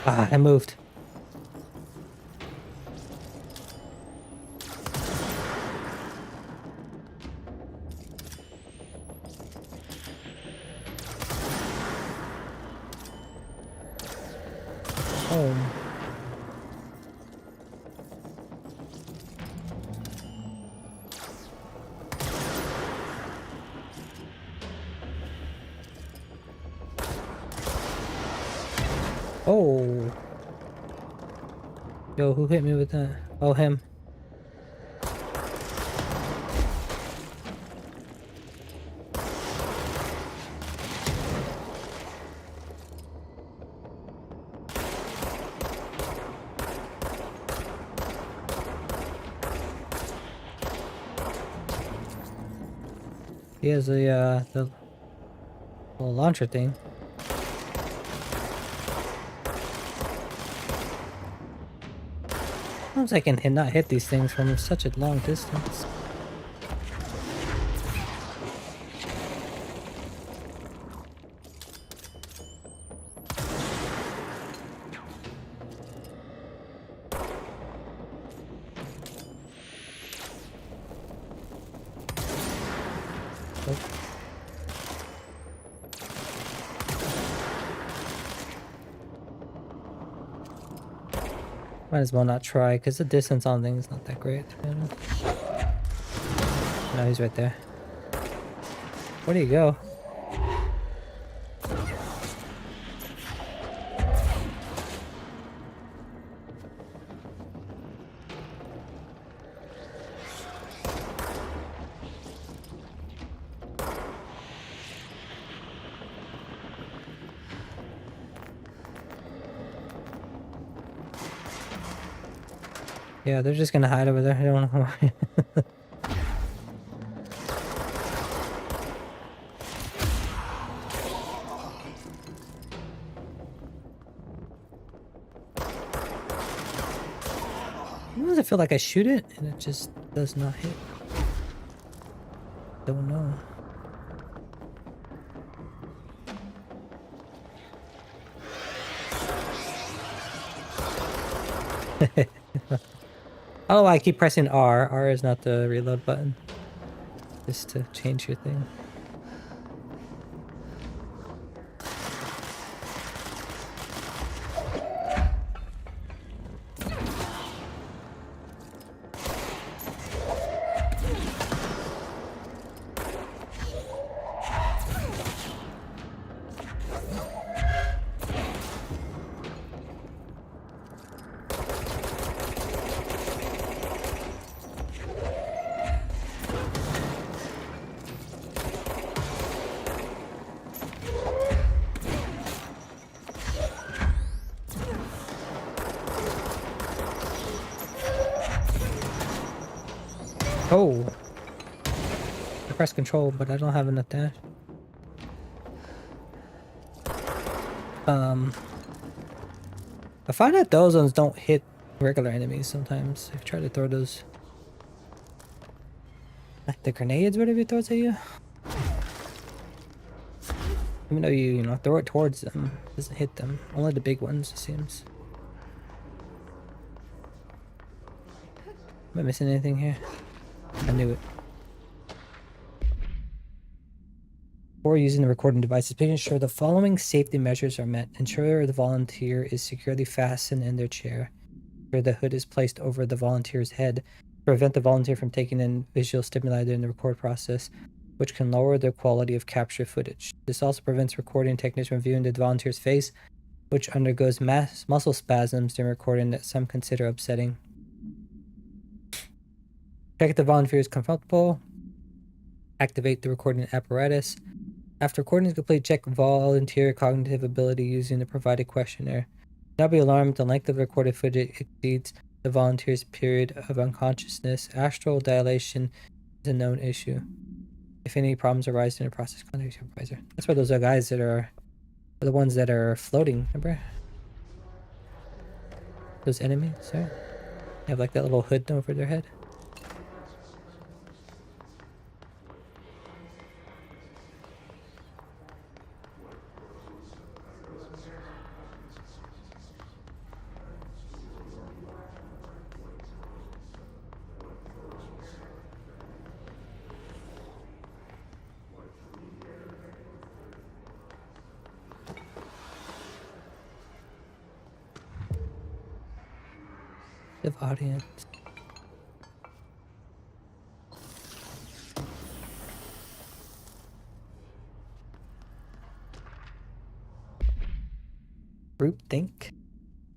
Ah, I moved. Home. Oh. Yo, who hit me with that? Oh, him. He has the little launcher thing. Sounds like I can not hit these things from such a long distance. Might as well not try, because the distance on things is not that great. No, he's right there. Where do you go? Yeah, they're just gonna hide over there. I don't know why. Sometimes I feel like I shoot it and it just does not hit. Don't know. I don't know why I keep pressing R. R is not the reload button. Just to change your thing. Oh! I press control, but I don't have enough dash. I find that those ones don't hit regular enemies sometimes. I've tried to throw those. Like the grenades, whatever it throws at you. Even though you know, throw it towards them, it doesn't hit them. Only the big ones, it seems. Am I missing anything here? I knew it. Before using the recording devices, please ensure the following safety measures are met. Ensure the volunteer is securely fastened in their chair. Ensure the hood is placed over the volunteer's head. Prevent the volunteer from taking in visual stimuli during the record process, which can lower the quality of captured footage. This also prevents recording techniques from viewing the volunteer's face, which undergoes muscle spasms during recording that some consider upsetting. Check if the volunteer is comfortable. Activate the recording apparatus. After recording is complete, check volunteer cognitive ability using the provided questionnaire. Do not be alarmed if the length of the recorded footage exceeds the volunteer's period of unconsciousness. Astral dilation is a known issue. If any problems arise during the process, contact your supervisor. That's why those are guys that are the ones that are floating, remember? Those enemies, right? They have like that little hood over their head. captive audience. Groupthink.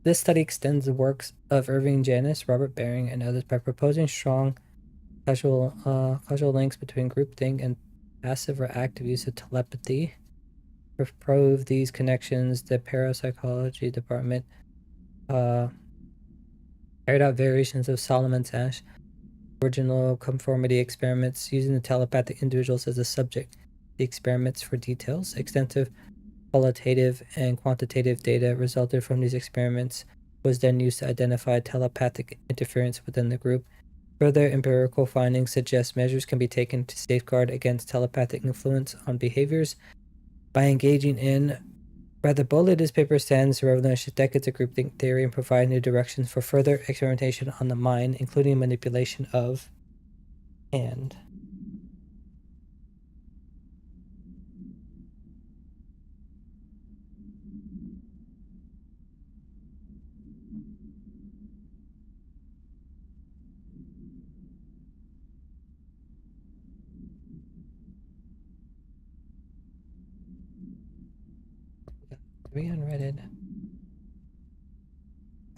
This study extends the works of Irving Janis, Robert Baring, and others by proposing strong causal links between groupthink and passive or active use of telepathy. To prove these connections, the parapsychology department carried out variations of Solomon's Ash original conformity experiments using the telepathic individuals as a subject. The experiments, for details, extensive qualitative and quantitative data resulted from these experiments was then used to identify telepathic interference within the group. Further empirical findings suggest measures can be taken to safeguard against telepathic influence on behaviors by engaging in. Rather boldly, this paper stands to revolutionize decades of groupthink theory and provide new directions for further experimentation on the mind, including manipulation of and. Three unread.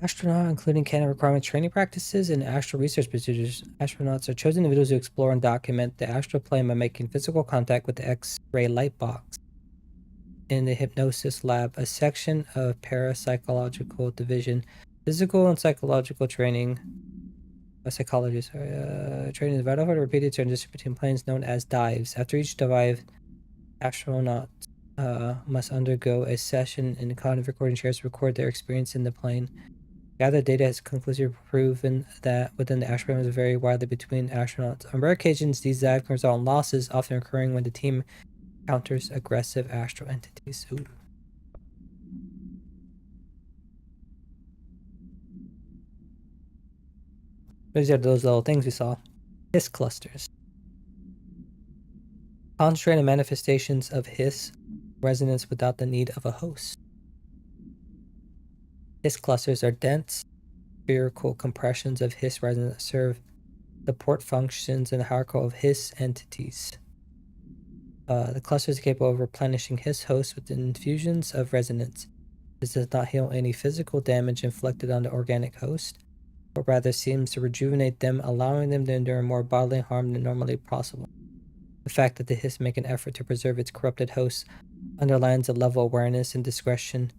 Astronaut, including canon requirements, training practices, and astral research procedures. Astronauts are chosen individuals who explore and document the astral plane by making physical contact with the X-ray light box. In the hypnosis lab, a section of parapsychological division, physical and psychological training. Psychology, training is vital for the repeated transition between planes known as dives. After each dive, astronauts must undergo a session in cognitive recording chairs to record their experience in the plane. Gathered data has conclusively proven that within the astral plane vary widely between astronauts. On rare occasions, these dives can result in losses, often occurring when the team encounters aggressive astral entities. Ooh. These are those little things we saw. Hiss clusters. Concentrated manifestations of hiss resonance without the need of a host. Hiss clusters are dense, spherical compressions of hiss resonance that serve support functions in the hierarchy of hiss entities. The clusters are capable of replenishing hiss hosts with infusions of resonance. This does not heal any physical damage inflicted on the organic host, but rather seems to rejuvenate them, allowing them to endure more bodily harm than normally possible. The fact that the hiss make an effort to preserve its corrupted hosts underlines a level of awareness and discretion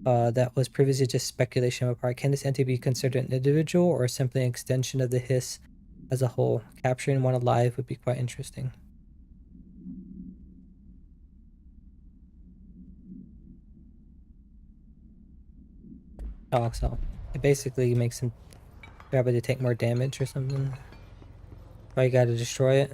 that was previously just speculation apart. Can this entity be considered an individual or simply an extension of the hiss as a whole? Capturing one alive would be quite interesting. Oh, so it basically makes him probably take more damage or something. Why you gotta destroy it?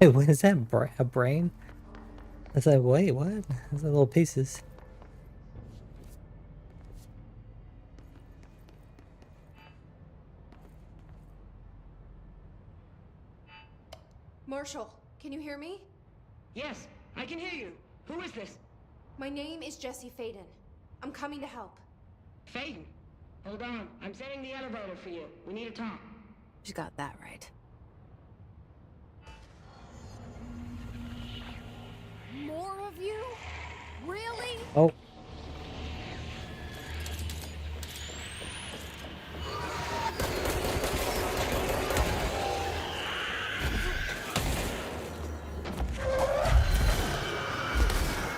Hey, what is that? A brain? It's like, wait, what? It's like little pieces. Marshall, can you hear me? Yes, I can hear you. Who is this? My name is Jesse Faden. I'm coming to help. Faden? Hold on. I'm setting the elevator for you. We need to talk. She's got that right. More of you? Really? Oh.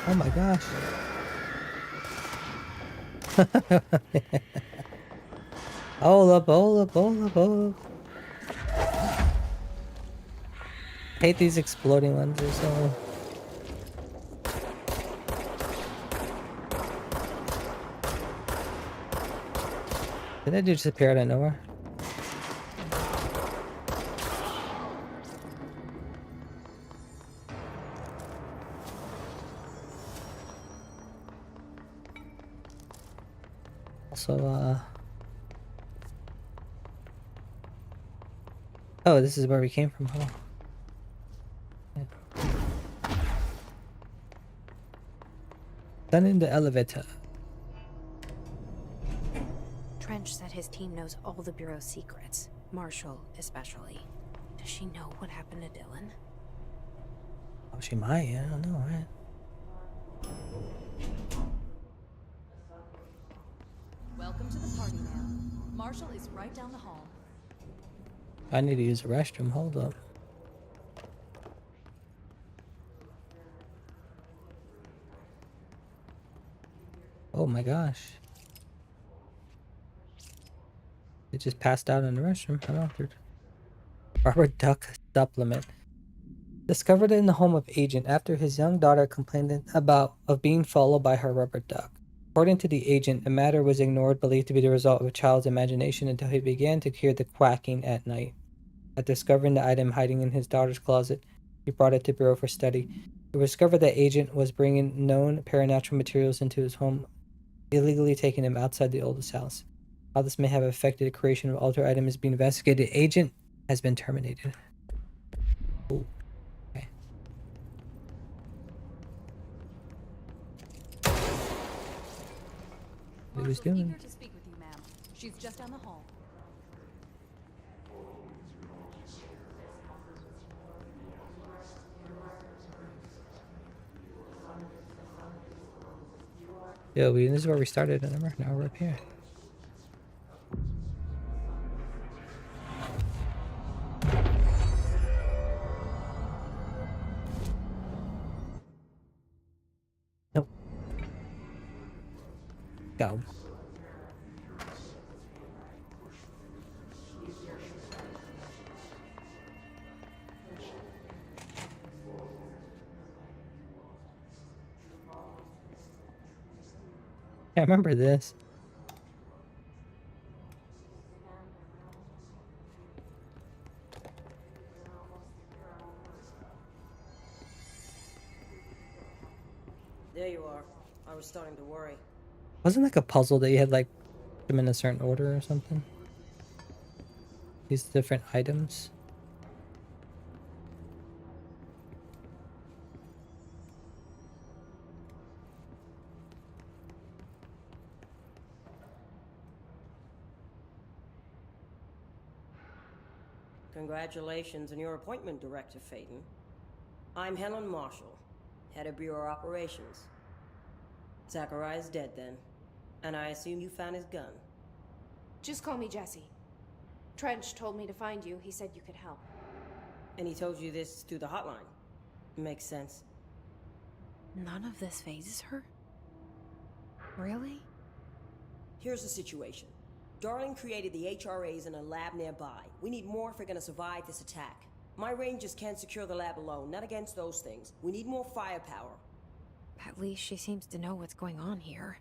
Oh my gosh. Hold up. hate these exploding ones. They're so... Did that dude just appear out of nowhere? Also, oh, this is where we came from, huh? Yeah. Done in the elevator. Trench said his team knows all the Bureau's secrets. Marshall, especially. Does she know what happened to Dylan? Oh, she might. I don't know, right? Welcome to the party, ma'am. Marshall is right down the hall. I need to use the restroom. Hold up. Oh my gosh. It just passed out in the restroom. I don't know. Rubber duck supplement. Discovered in the home of agent after his young daughter complained of being followed by her rubber duck. According to the agent, the matter was ignored, believed to be the result of a child's imagination until he began to hear the quacking at night. At discovering the item hiding in his daughter's closet, he brought it to Bureau for study. It was discovered that agent was bringing known paranormal materials into his home, illegally taking them outside the oldest house. How this may have affected the creation of altered items is being investigated. Agent has been terminated. Ooh. Okay. What he was doing? Eager to speak with you, ma'am. She's just down the hall. Yeah, this is where we started, remember? Now we're up here. Nope. Go. I remember this. There you are. I was starting to worry. Wasn't like a puzzle that you had like them in a certain order or something? These different items. Congratulations on your appointment, Director Faden. I'm Helen Marshall, head of Bureau Operations. Zachariah's dead then, and I assume you found his gun. Just call me Jesse. Trench told me to find you. He said you could help. And he told you this through the hotline. Makes sense. None of this phases her? Really? Here's the situation. Darling created the HRAs in a lab nearby. We need more if we're gonna survive this attack. My rangers can't secure the lab alone, not against those things. We need more firepower. At least she seems to know what's going on here.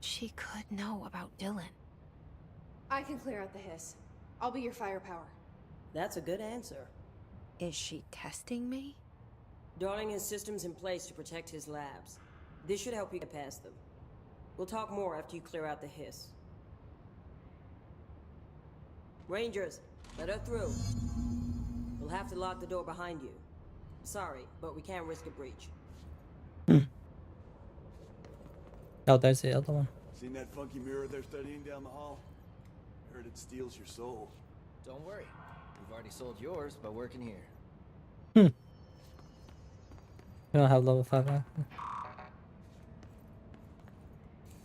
She could know about Dylan. I can clear out the hiss. I'll be your firepower. That's a good answer. Is she testing me? Darling has systems in place to protect his labs. This should help you get past them. We'll talk more after you clear out the hiss. Rangers, let her through. We'll have to lock the door behind you. Sorry, but we can't risk a breach. Oh, there's the other one. Seen that funky mirror they're studying down the hall? Heard it steals your soul. Don't worry. We've already sold yours by working here. We don't have level 5 now.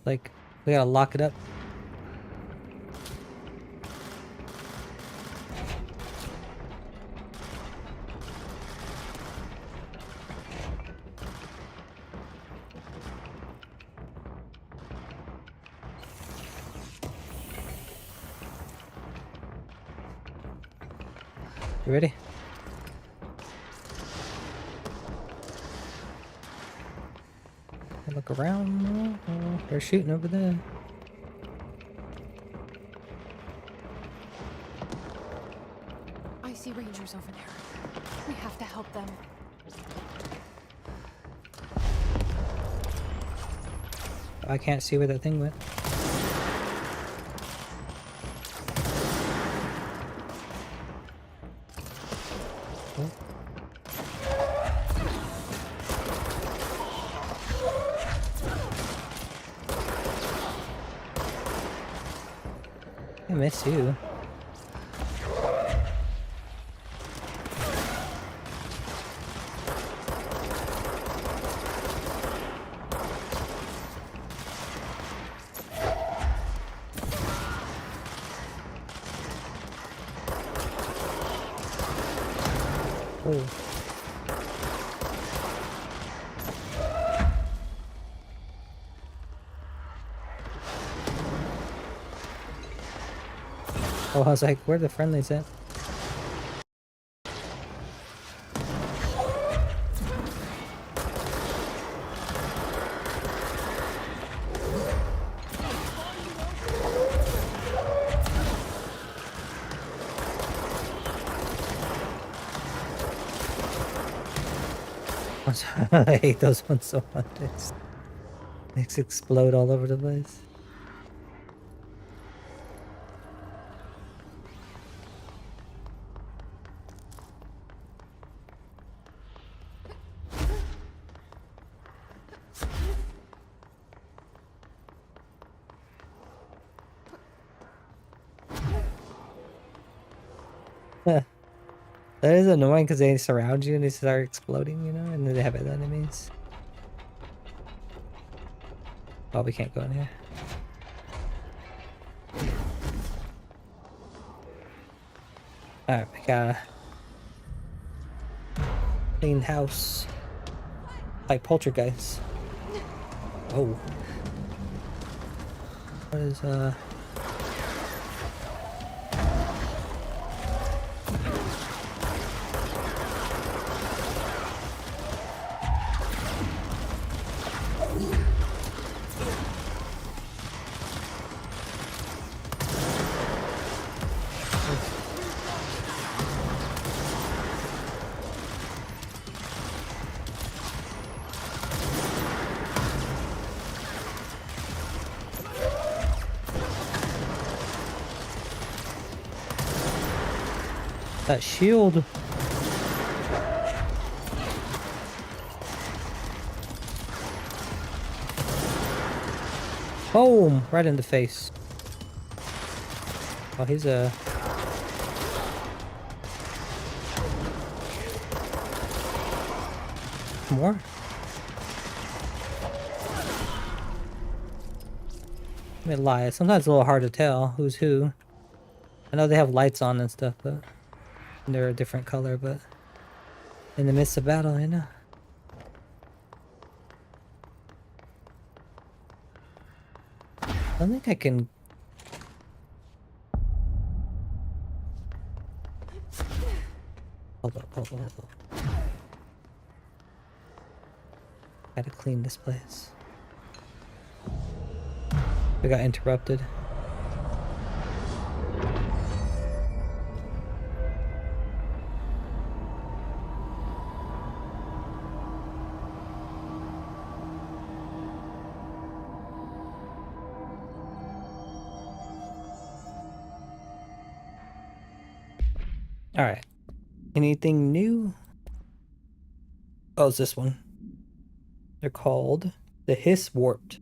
Like, we gotta lock it up. You ready? Look around. Oh, they're shooting over there. I see rangers over there. We have to help them. I can't see where that thing went. Oh. I miss you. Oh. Oh, I was like, where are the friendlies at? I hate those ones so much. They explode all over the place. That is annoying because they surround you and they start exploding, you know, and then they have other enemies. Oh, we can't go in here. Alright, we gotta clean house. Like poltergeist. Oh. What is, that shield? Boom! Right in the face. Oh, he's a... More? Let me lie. Sometimes it's a little hard to tell who's who. I know they have lights on and stuff, but they're a different color, but in the midst of battle, you know. I don't think I can... Hold up, hold up, hold up. Gotta clean this place. We got interrupted. Alright. Anything new? Oh, it's this one. They're called the Hiss Warped.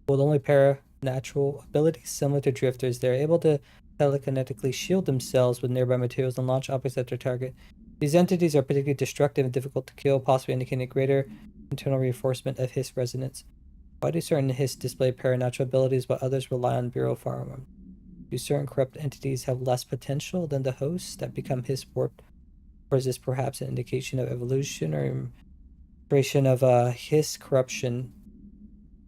With only paranatural abilities similar to drifters, they're able to telekinetically shield themselves with nearby materials and launch objects at their target. These entities are particularly destructive and difficult to kill, possibly indicating a greater internal reinforcement of Hiss resonance. Why do certain Hiss display paranatural abilities while others rely on Bureau firearms? Do certain corrupt entities have less potential than the hosts that become Hiss warped? Or is this perhaps an indication of evolution or creation of Hiss corruption?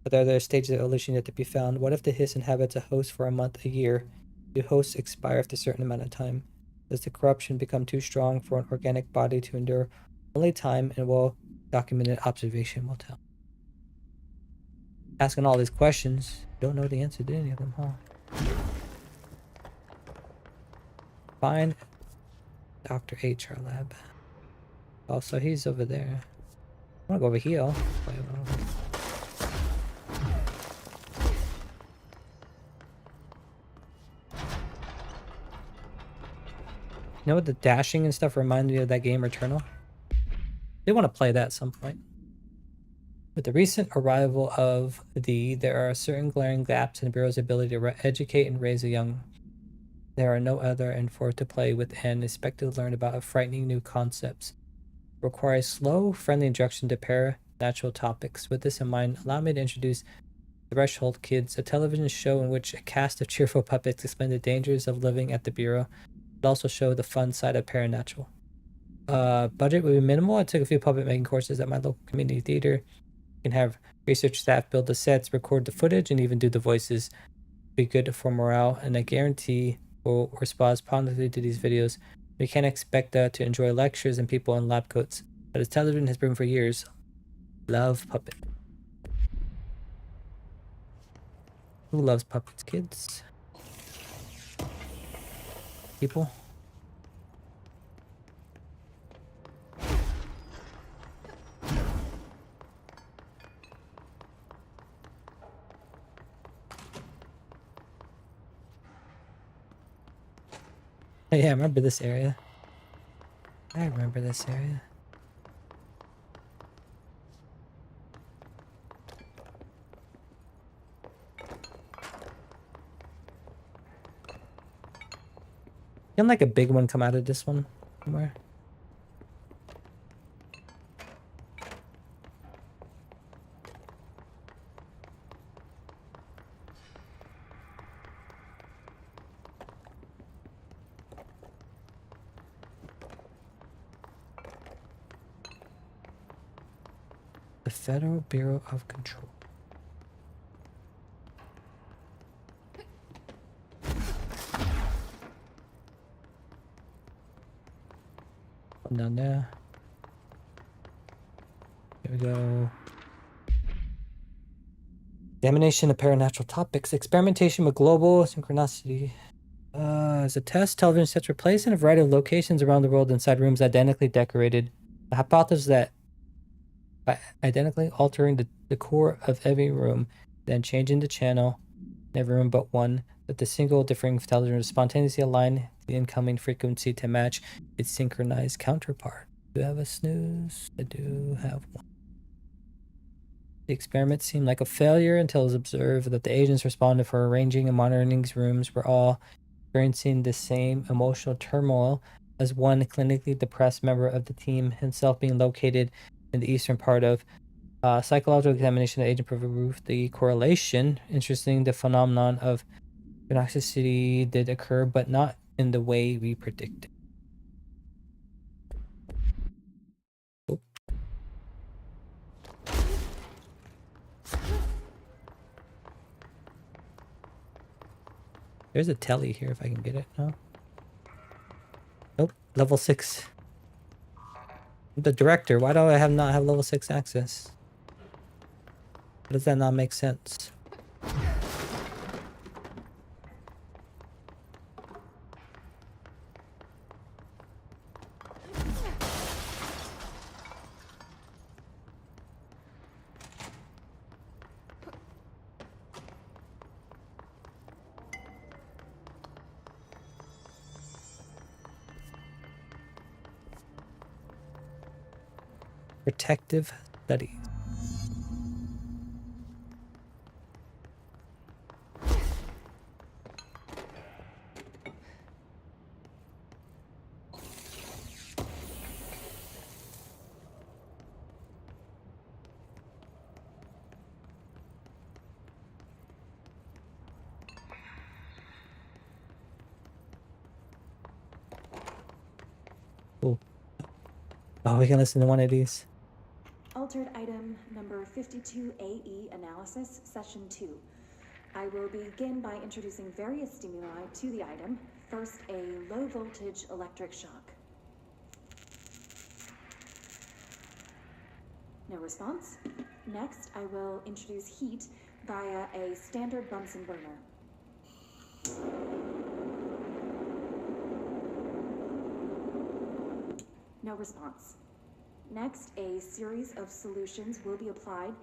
But are there stages of evolution yet to be found? What if the Hiss inhabits a host for a month, a year? Do hosts expire after a certain amount of time? Does the corruption become too strong for an organic body to endure? Only time and well-documented observation will tell. asking all these questions. Don't know the answer to any of them, huh? Find Dr. HR lab. Oh, so he's over there. I wanna go over here. You know what the dashing and stuff remind me of that game Returnal? They want to play that at some point. With the recent arrival of there are certain glaring gaps in the Bureau's ability to educate and raise a young. There are no other and for to play with and expected to learn about frightening new concepts. Requires slow, friendly introduction to paranatural topics. With this in mind, allow me to introduce Threshold Kids, a television show in which a cast of cheerful puppets explain the dangers of living at the Bureau, but also show the fun side of paranatural. Budget would be minimal. I took a few puppet making courses at my local community theater. You can have research staff build the sets, record the footage, and even do the voices. Be good for morale, and I guarantee will respond positively to these videos. We can't expect to enjoy lectures and people in lab coats, but as television has proven for years, love puppet. Who loves puppets, kids? People? Yeah, I remember this area. I remember this area. Can like a big one come out of this one somewhere? The Federal Bureau of Control. Down there. Here we go. Examination of paranatural topics. Experimentation with global synchronicity. As a test, television sets were placed in a variety of locations around the world inside rooms identically decorated. The hypothesis that by identically altering the decor of every room, then changing the channel in every room but one, that the single differing television would spontaneously align the incoming frequency to match its synchronized counterpart. Do you have a snooze? I do have one. The experiment seemed like a failure until it was observed that the agents responded for arranging and monitoring these rooms were all experiencing the same emotional turmoil as one clinically depressed member of the team, himself being located in the eastern part of psychological examination of agent proved the correlation. Interesting, the phenomenon of toxicity did occur, but not in the way we predicted. Oh. There's a telly here if I can get it. No? Nope. Level 6. The director. Why do I not have level 6 access? Does that not make sense? Protective studies. Cool. Oh, we can listen to one of these. Altered item number 52AE analysis, session 2. I will begin by introducing various stimuli to the item. First, a low voltage electric shock. No response. Next, I will introduce heat via a standard Bunsen burner. No response. Next, a series of solutions will be applied,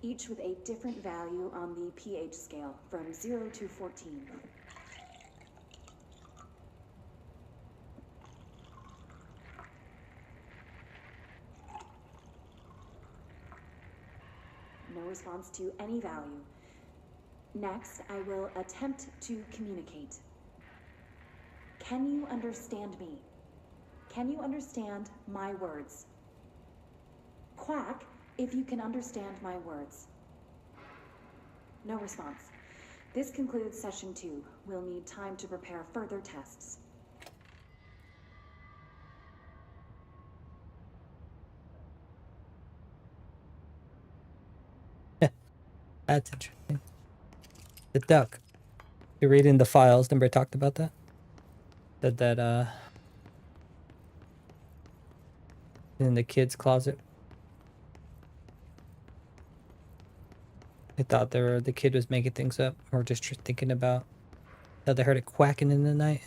each with a different value on the pH scale, from 0 to 14. No response to any value. Next, I will attempt to communicate. Can you understand me? Can you understand my words? Quack if you can understand my words. No response. This concludes session 2. We'll need time to prepare further tests. That's interesting. The duck. You're reading the files. Remember I talked about that? Said that, in the kid's closet. I thought the kid was making things up, or just thinking about how they heard it quacking in the night.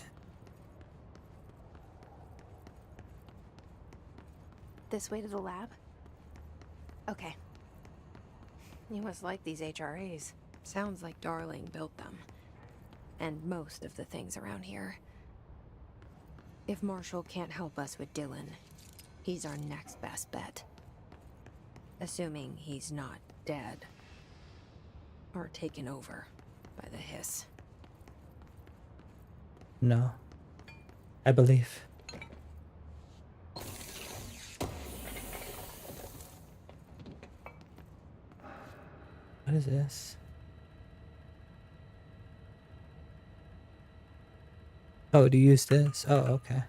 This way to the lab? Okay. You must like these HRAs. Sounds like Darling built them. And most of the things around here. If Marshall can't help us with Dylan, he's our next best bet. Assuming he's not dead. Or taken over by the hiss. No. I believe. What is this? Oh, to use this? Oh, okay.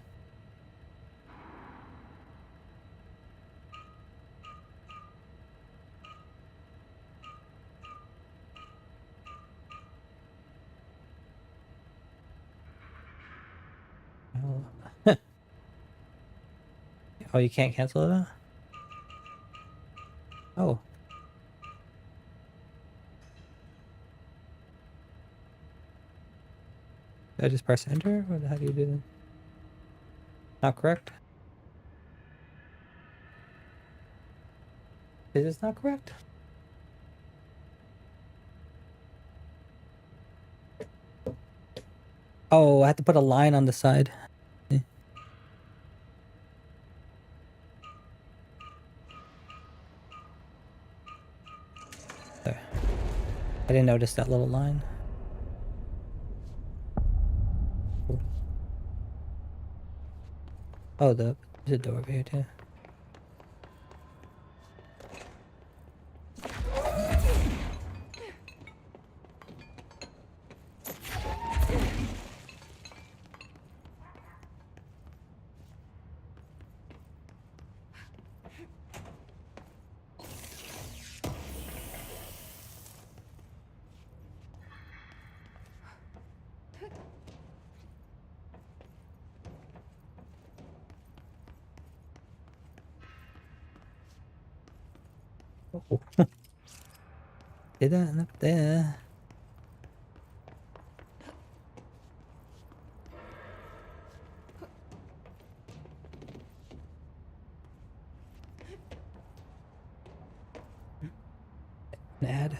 Oh. Oh, you can't cancel it out? Oh. Did I just press enter? How do you do that? Not correct? Is this not correct? Oh, I have to put a line on the side. There. I didn't notice that little line. Cool. Oh, there's a door over here too. Oh. Did that up there? An ad.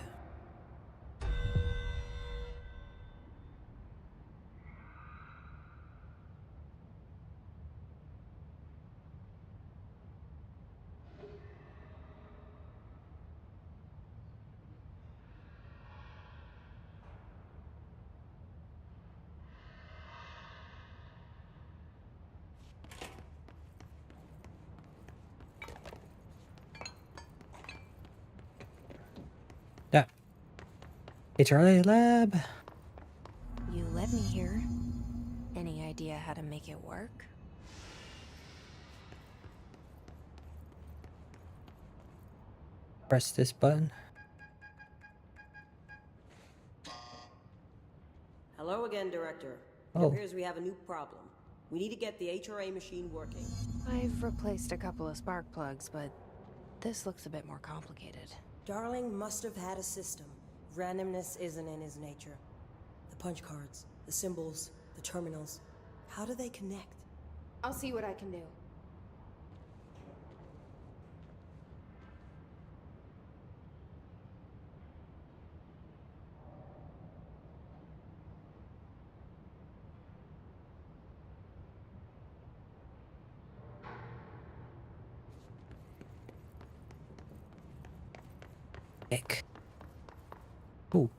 Yeah. HRA lab. You let me here. Any idea how to make it work? Press this button. Hello again, Director. Oh. It appears we have a new problem. We need to get the HRA machine working. I've replaced a couple of spark plugs, but This looks a bit more complicated. Darling must have had a system. Randomness isn't in his nature. The punch cards, the symbols, the terminals. How do they connect? I'll see what I can do. Heck. Ooh.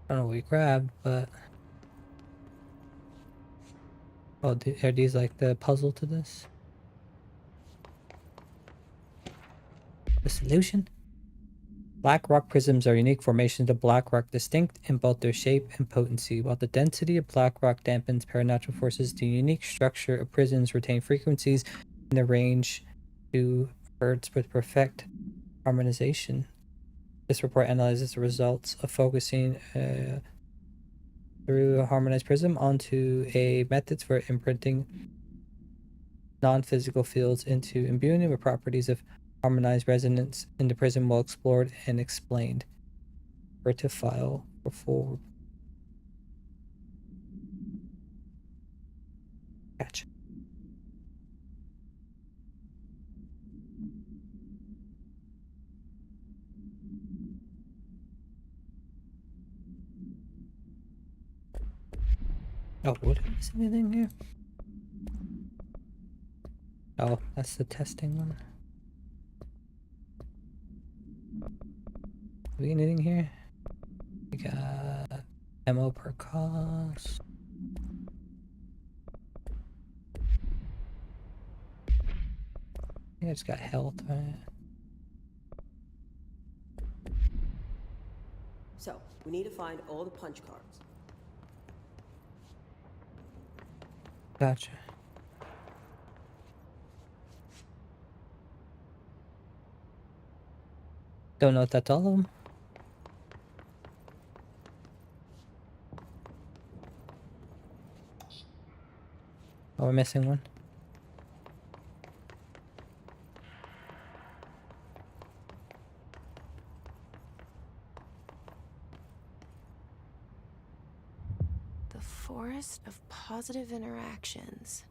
I don't know what we grabbed, but... Oh, are these like the puzzle to this? The solution? Black rock prisms are unique formations of black rock, distinct in both their shape and potency. While the density of black rock dampens paranatural forces, the unique structure of prisms retain frequencies in the range to hertz with perfect harmonization. This report analyzes the results of focusing through a harmonized prism onto a methods for imprinting non-physical fields into imbuing them with properties of harmonized resonance in the prism well explored and explained. Where to file for full. Gotcha. Oh, what is anything here? Oh, that's the testing one. Do we get anything here? We got ammo per cost. I think I just got health, right? So, we need to find all the punch cards. Gotcha. Don't know if that's all of them. Oh, we're missing one. The forest of positive interactions.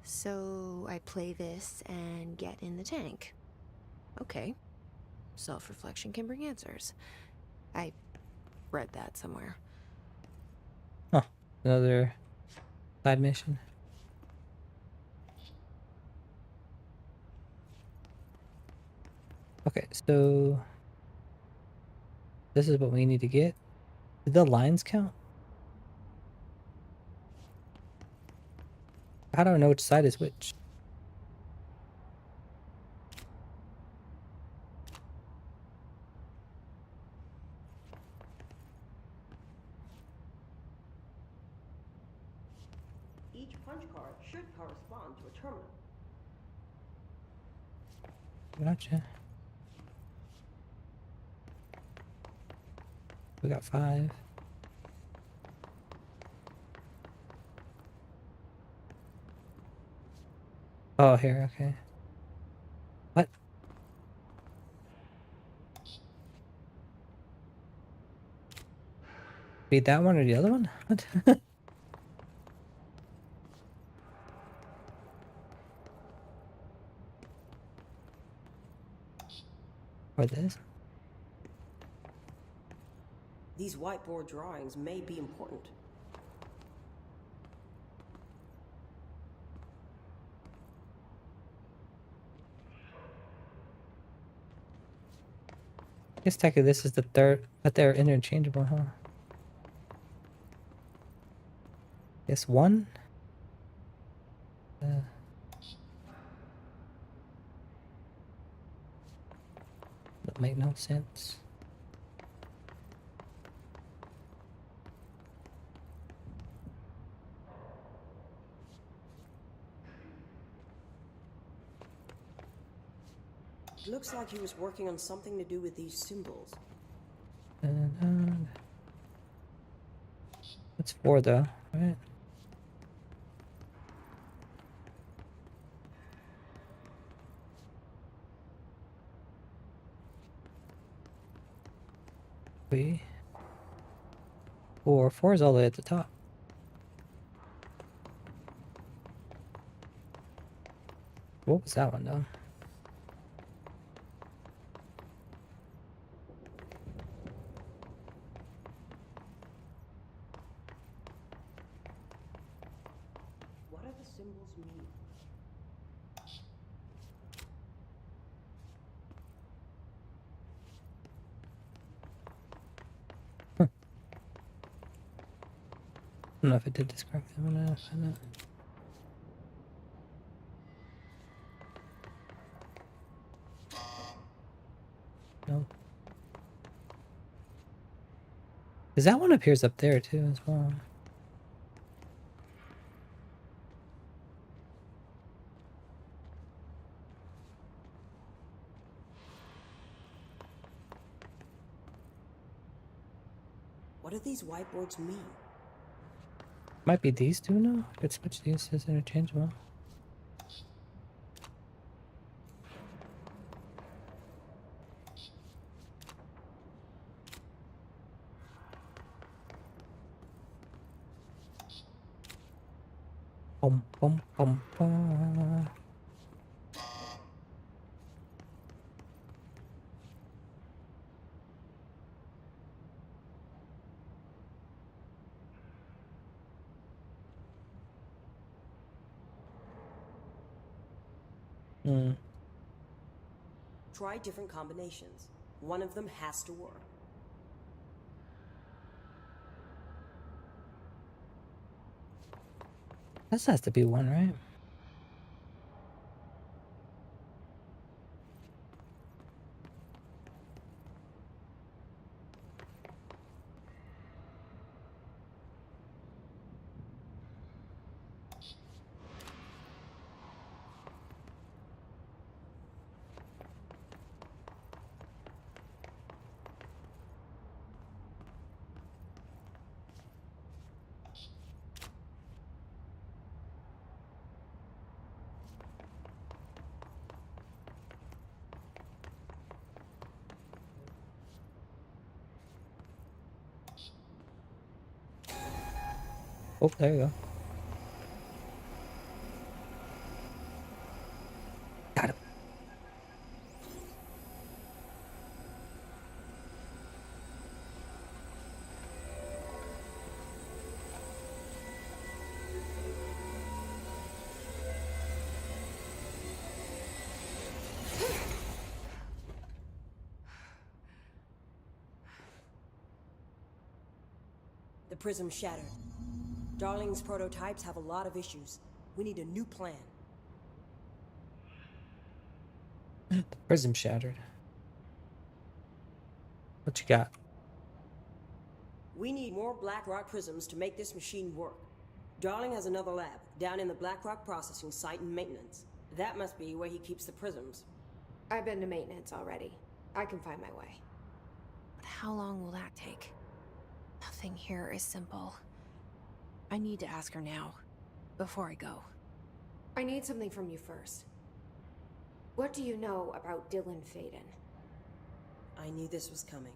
So I play this and get in the tank. Okay. Self-reflection can bring answers. I read that somewhere. Oh, another side mission. Okay, so this is what we need to get. Did the lines count? How do I know which side is which? Each punch card should correspond to a terminal. Gotcha. We got 5. Oh, here, okay. What? Be that one or the other one? What? Or this? These whiteboard drawings may be important. I guess technically this is the third, but they're interchangeable, huh? Guess 1? That make no sense. Looks like he was working on something to do with these symbols. That's 4 though, right? Wait. Four is all the way at the top. What was that one though? What do the symbols mean? I don't know if it did describe them. I'm gonna find out. No. Because that one appears up there too as well. What do these whiteboards mean? Might be these two now. I could switch these as interchangeable. Bum, bum, bum, bum. Hmm. Try different combinations. One of them has to work. This has to be one, right? Oh, there you go. Got him. The prism shattered. Darling's prototypes have a lot of issues. We need a new plan. The prism shattered. What you got? We need more Blackrock prisms to make this machine work. Darling has another lab, down in the Blackrock processing site in maintenance. That must be where he keeps the prisms. I've been to maintenance already. I can find my way. But how long will that take? Nothing here is simple. I need to ask her now, before I go. I need something from you first. What do you know about Dylan Faden? I knew this was coming.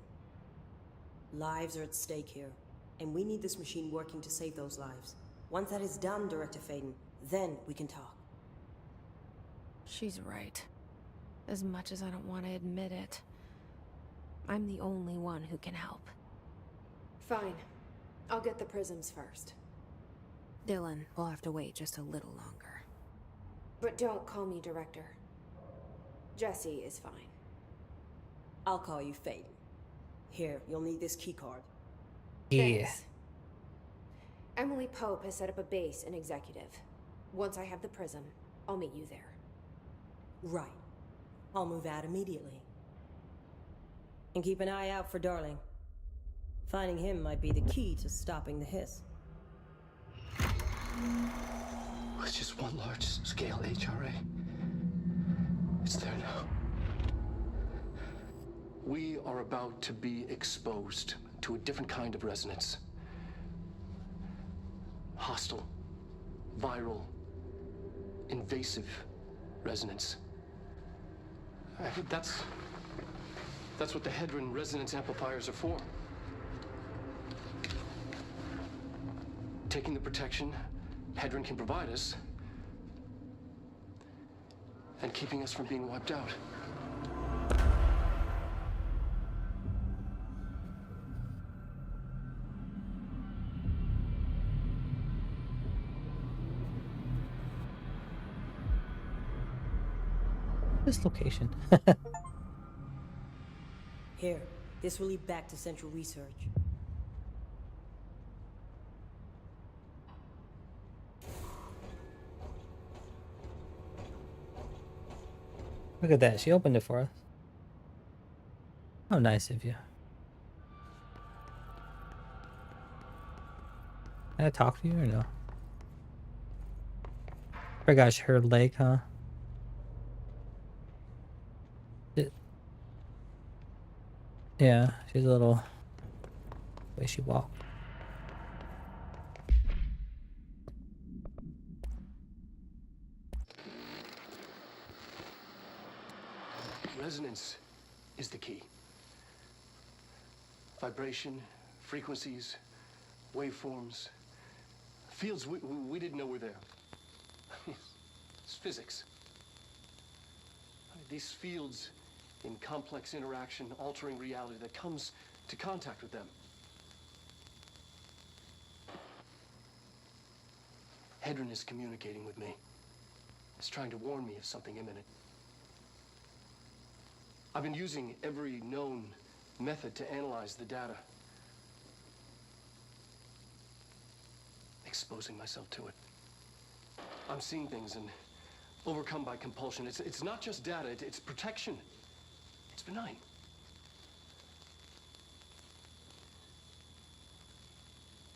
Lives are at stake here, and we need this machine working to save those lives. Once that is done, Director Faden, then we can talk. She's right. As much as I don't want to admit it, I'm the only one who can help. Fine. I'll get the prisms first. Dylan will have to wait just a little longer. But don't call me Director. Jesse is fine. I'll call you Faden. Here, you'll need this keycard. Yeah. Thanks. Emily Pope has set up a base in Executive. Once I have the prism, I'll meet you there. Right. I'll move out immediately. And keep an eye out for Darling. Finding him might be the key to stopping the hiss. It's just one large-scale HRA. It's there now. We are about to be exposed to a different kind of resonance. Hostile, viral, invasive resonance. That's what the Hedron resonance amplifiers are for. taking the protection Hedron can provide us, and keeping us from being wiped out. This location. Here, this will lead back to Central Research. Look at that. She opened it for us. How nice of you. Can I talk to you or no? Forgot her leg, huh? Yeah, she's a little way she walked. Resonance is the key. Vibration, frequencies, waveforms, fields we didn't know were there. It's physics. These fields in complex interaction, altering reality that comes to contact with them. Hedron is communicating with me. It's trying to warn me of something imminent. I've been using every known method to analyze the data. Exposing myself to it. I'm seeing things and overcome by compulsion. It's not just data, it's protection. It's benign.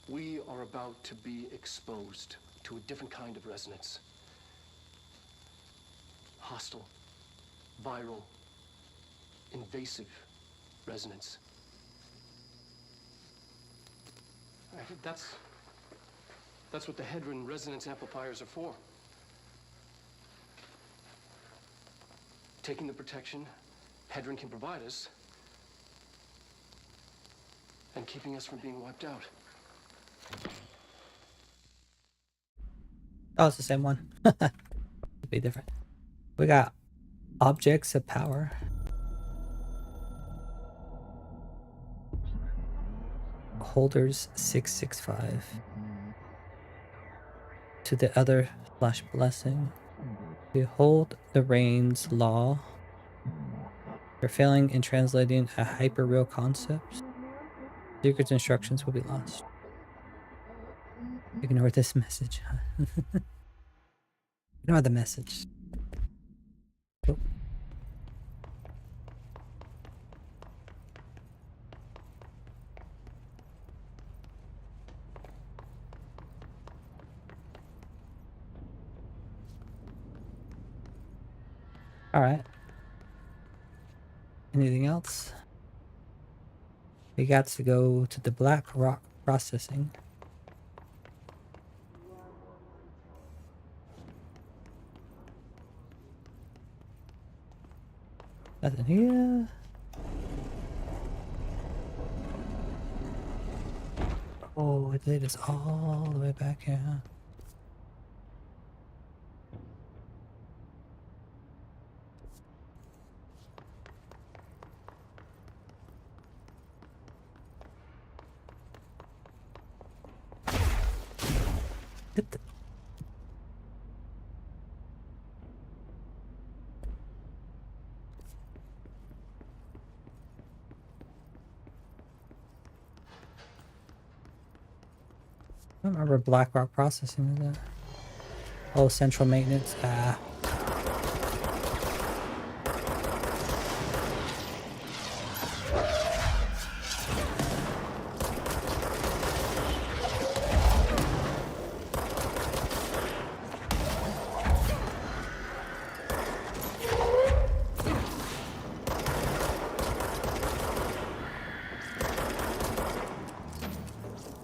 We are about to be exposed to a different kind of resonance. Hostile, viral, invasive resonance. That's what the Hedron resonance amplifiers are for. Taking the protection Hedron can provide us, and keeping us from being wiped out. Oh, it's the same one. It'd be different. We got objects of power. Holders 665. To the other flash blessing. Behold the rain's law. You're failing in translating a hyper-real concept. Secret instructions will be lost. Ignore this message. Ignore the message. Oh. All right. Anything else? We got to go to the Black Rock processing. Nothing here. Oh, it leads us all the way back here. I don't remember Black Rock processing, is that? Oh, central maintenance. Ah.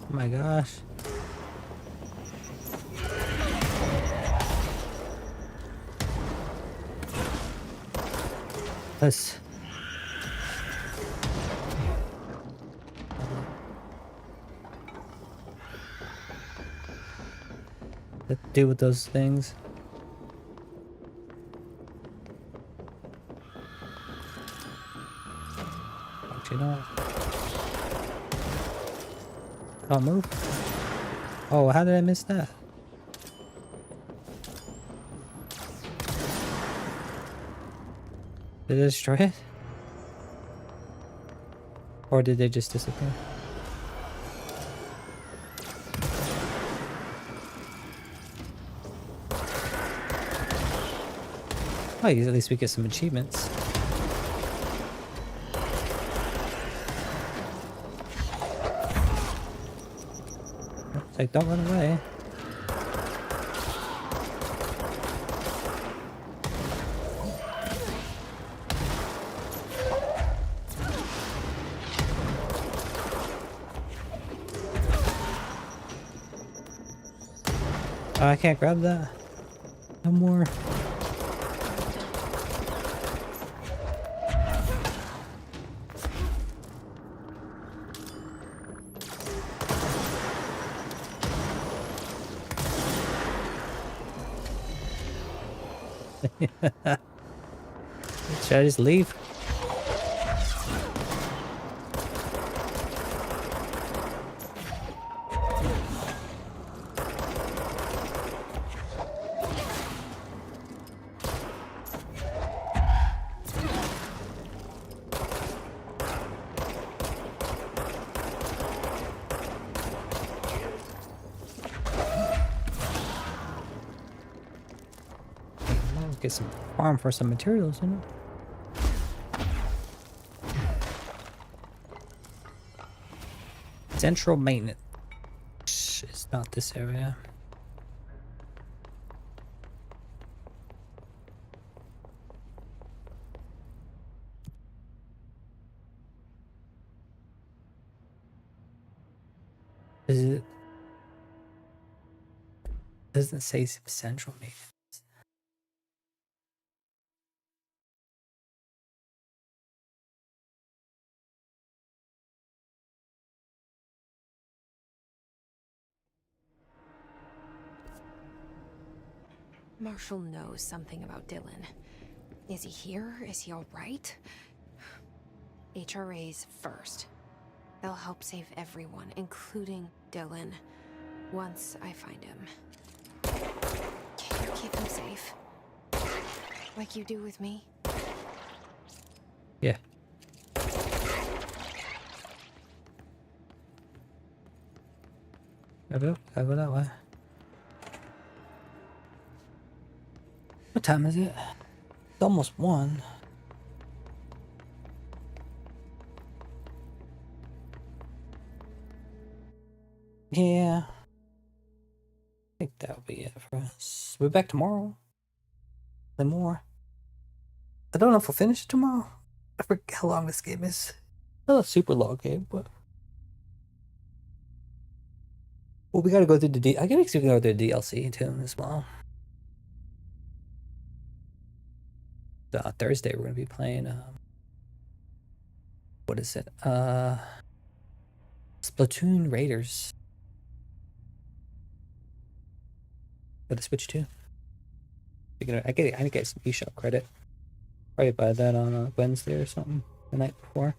Oh my gosh. Let's... that do with those things. Actually, no. Don't move. Oh, how did I miss that? Did it destroy it? Or did they just disappear? Oh, at least we get some achievements. It's like, don't run away. Oh, I can't grab that. No more. Should I just leave? Get some farm for some materials, you know. Central maintenance. It's not this area. Is it? Doesn't say central maintenance. Marshall knows something about Dylan. Is he here? Is he alright? HRAs first. They'll help save everyone, including Dylan, once I find him. Can you keep him safe? Like you do with me? Yeah. I go that way. What time is it? It's almost 1. Yeah. I think that'll be it for us. We'll be back tomorrow. And more. I don't know if we'll finish it tomorrow. I forget how long this game is. Not a super long game, but... Well, we gotta go through the I guess we can go through the DLC too as well. Thursday we're gonna be playing what is it? Splatoon Raiders. For the Switch 2. I get some eShop credit. Probably buy that on a Wednesday or something. The night before.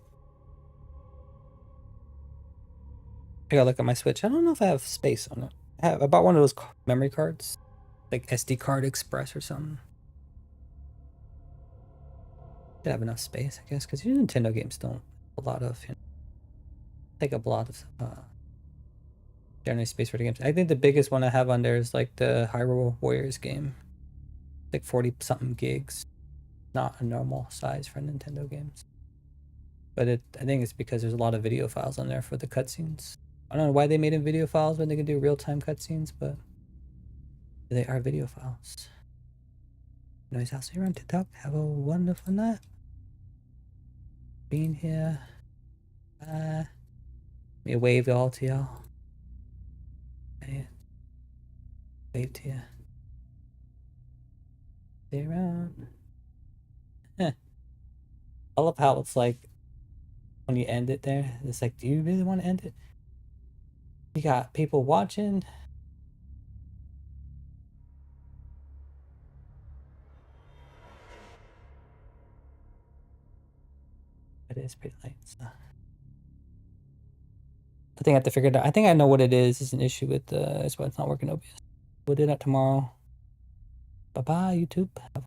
I gotta look at my Switch. I don't know if I have space on it. I bought one of those memory cards. Like SD card express or something. Should have enough space, I guess, because Nintendo games don't a lot of, take up a lot of generally space for the games. I think the biggest one I have on there is like the Hyrule Warriors game. Like 40 something gigs. Not a normal size for Nintendo games. But I think it's because there's a lot of video files on there for the cutscenes. I don't know why they made them video files when they can do real-time cutscenes, but they are video files. Anyways, I'll see you around TikTok. Have a wonderful night. Being here. Let me wave all to y'all. Wave to you. See you around. I love how it's like when you end it there, it's like, do you really want to end it? You got people watching. It is pretty late. So. I think I have to figure it out. I think I know what it is. It's an issue with it's why it's not working OBS. We'll do that tomorrow. Bye bye, YouTube. Have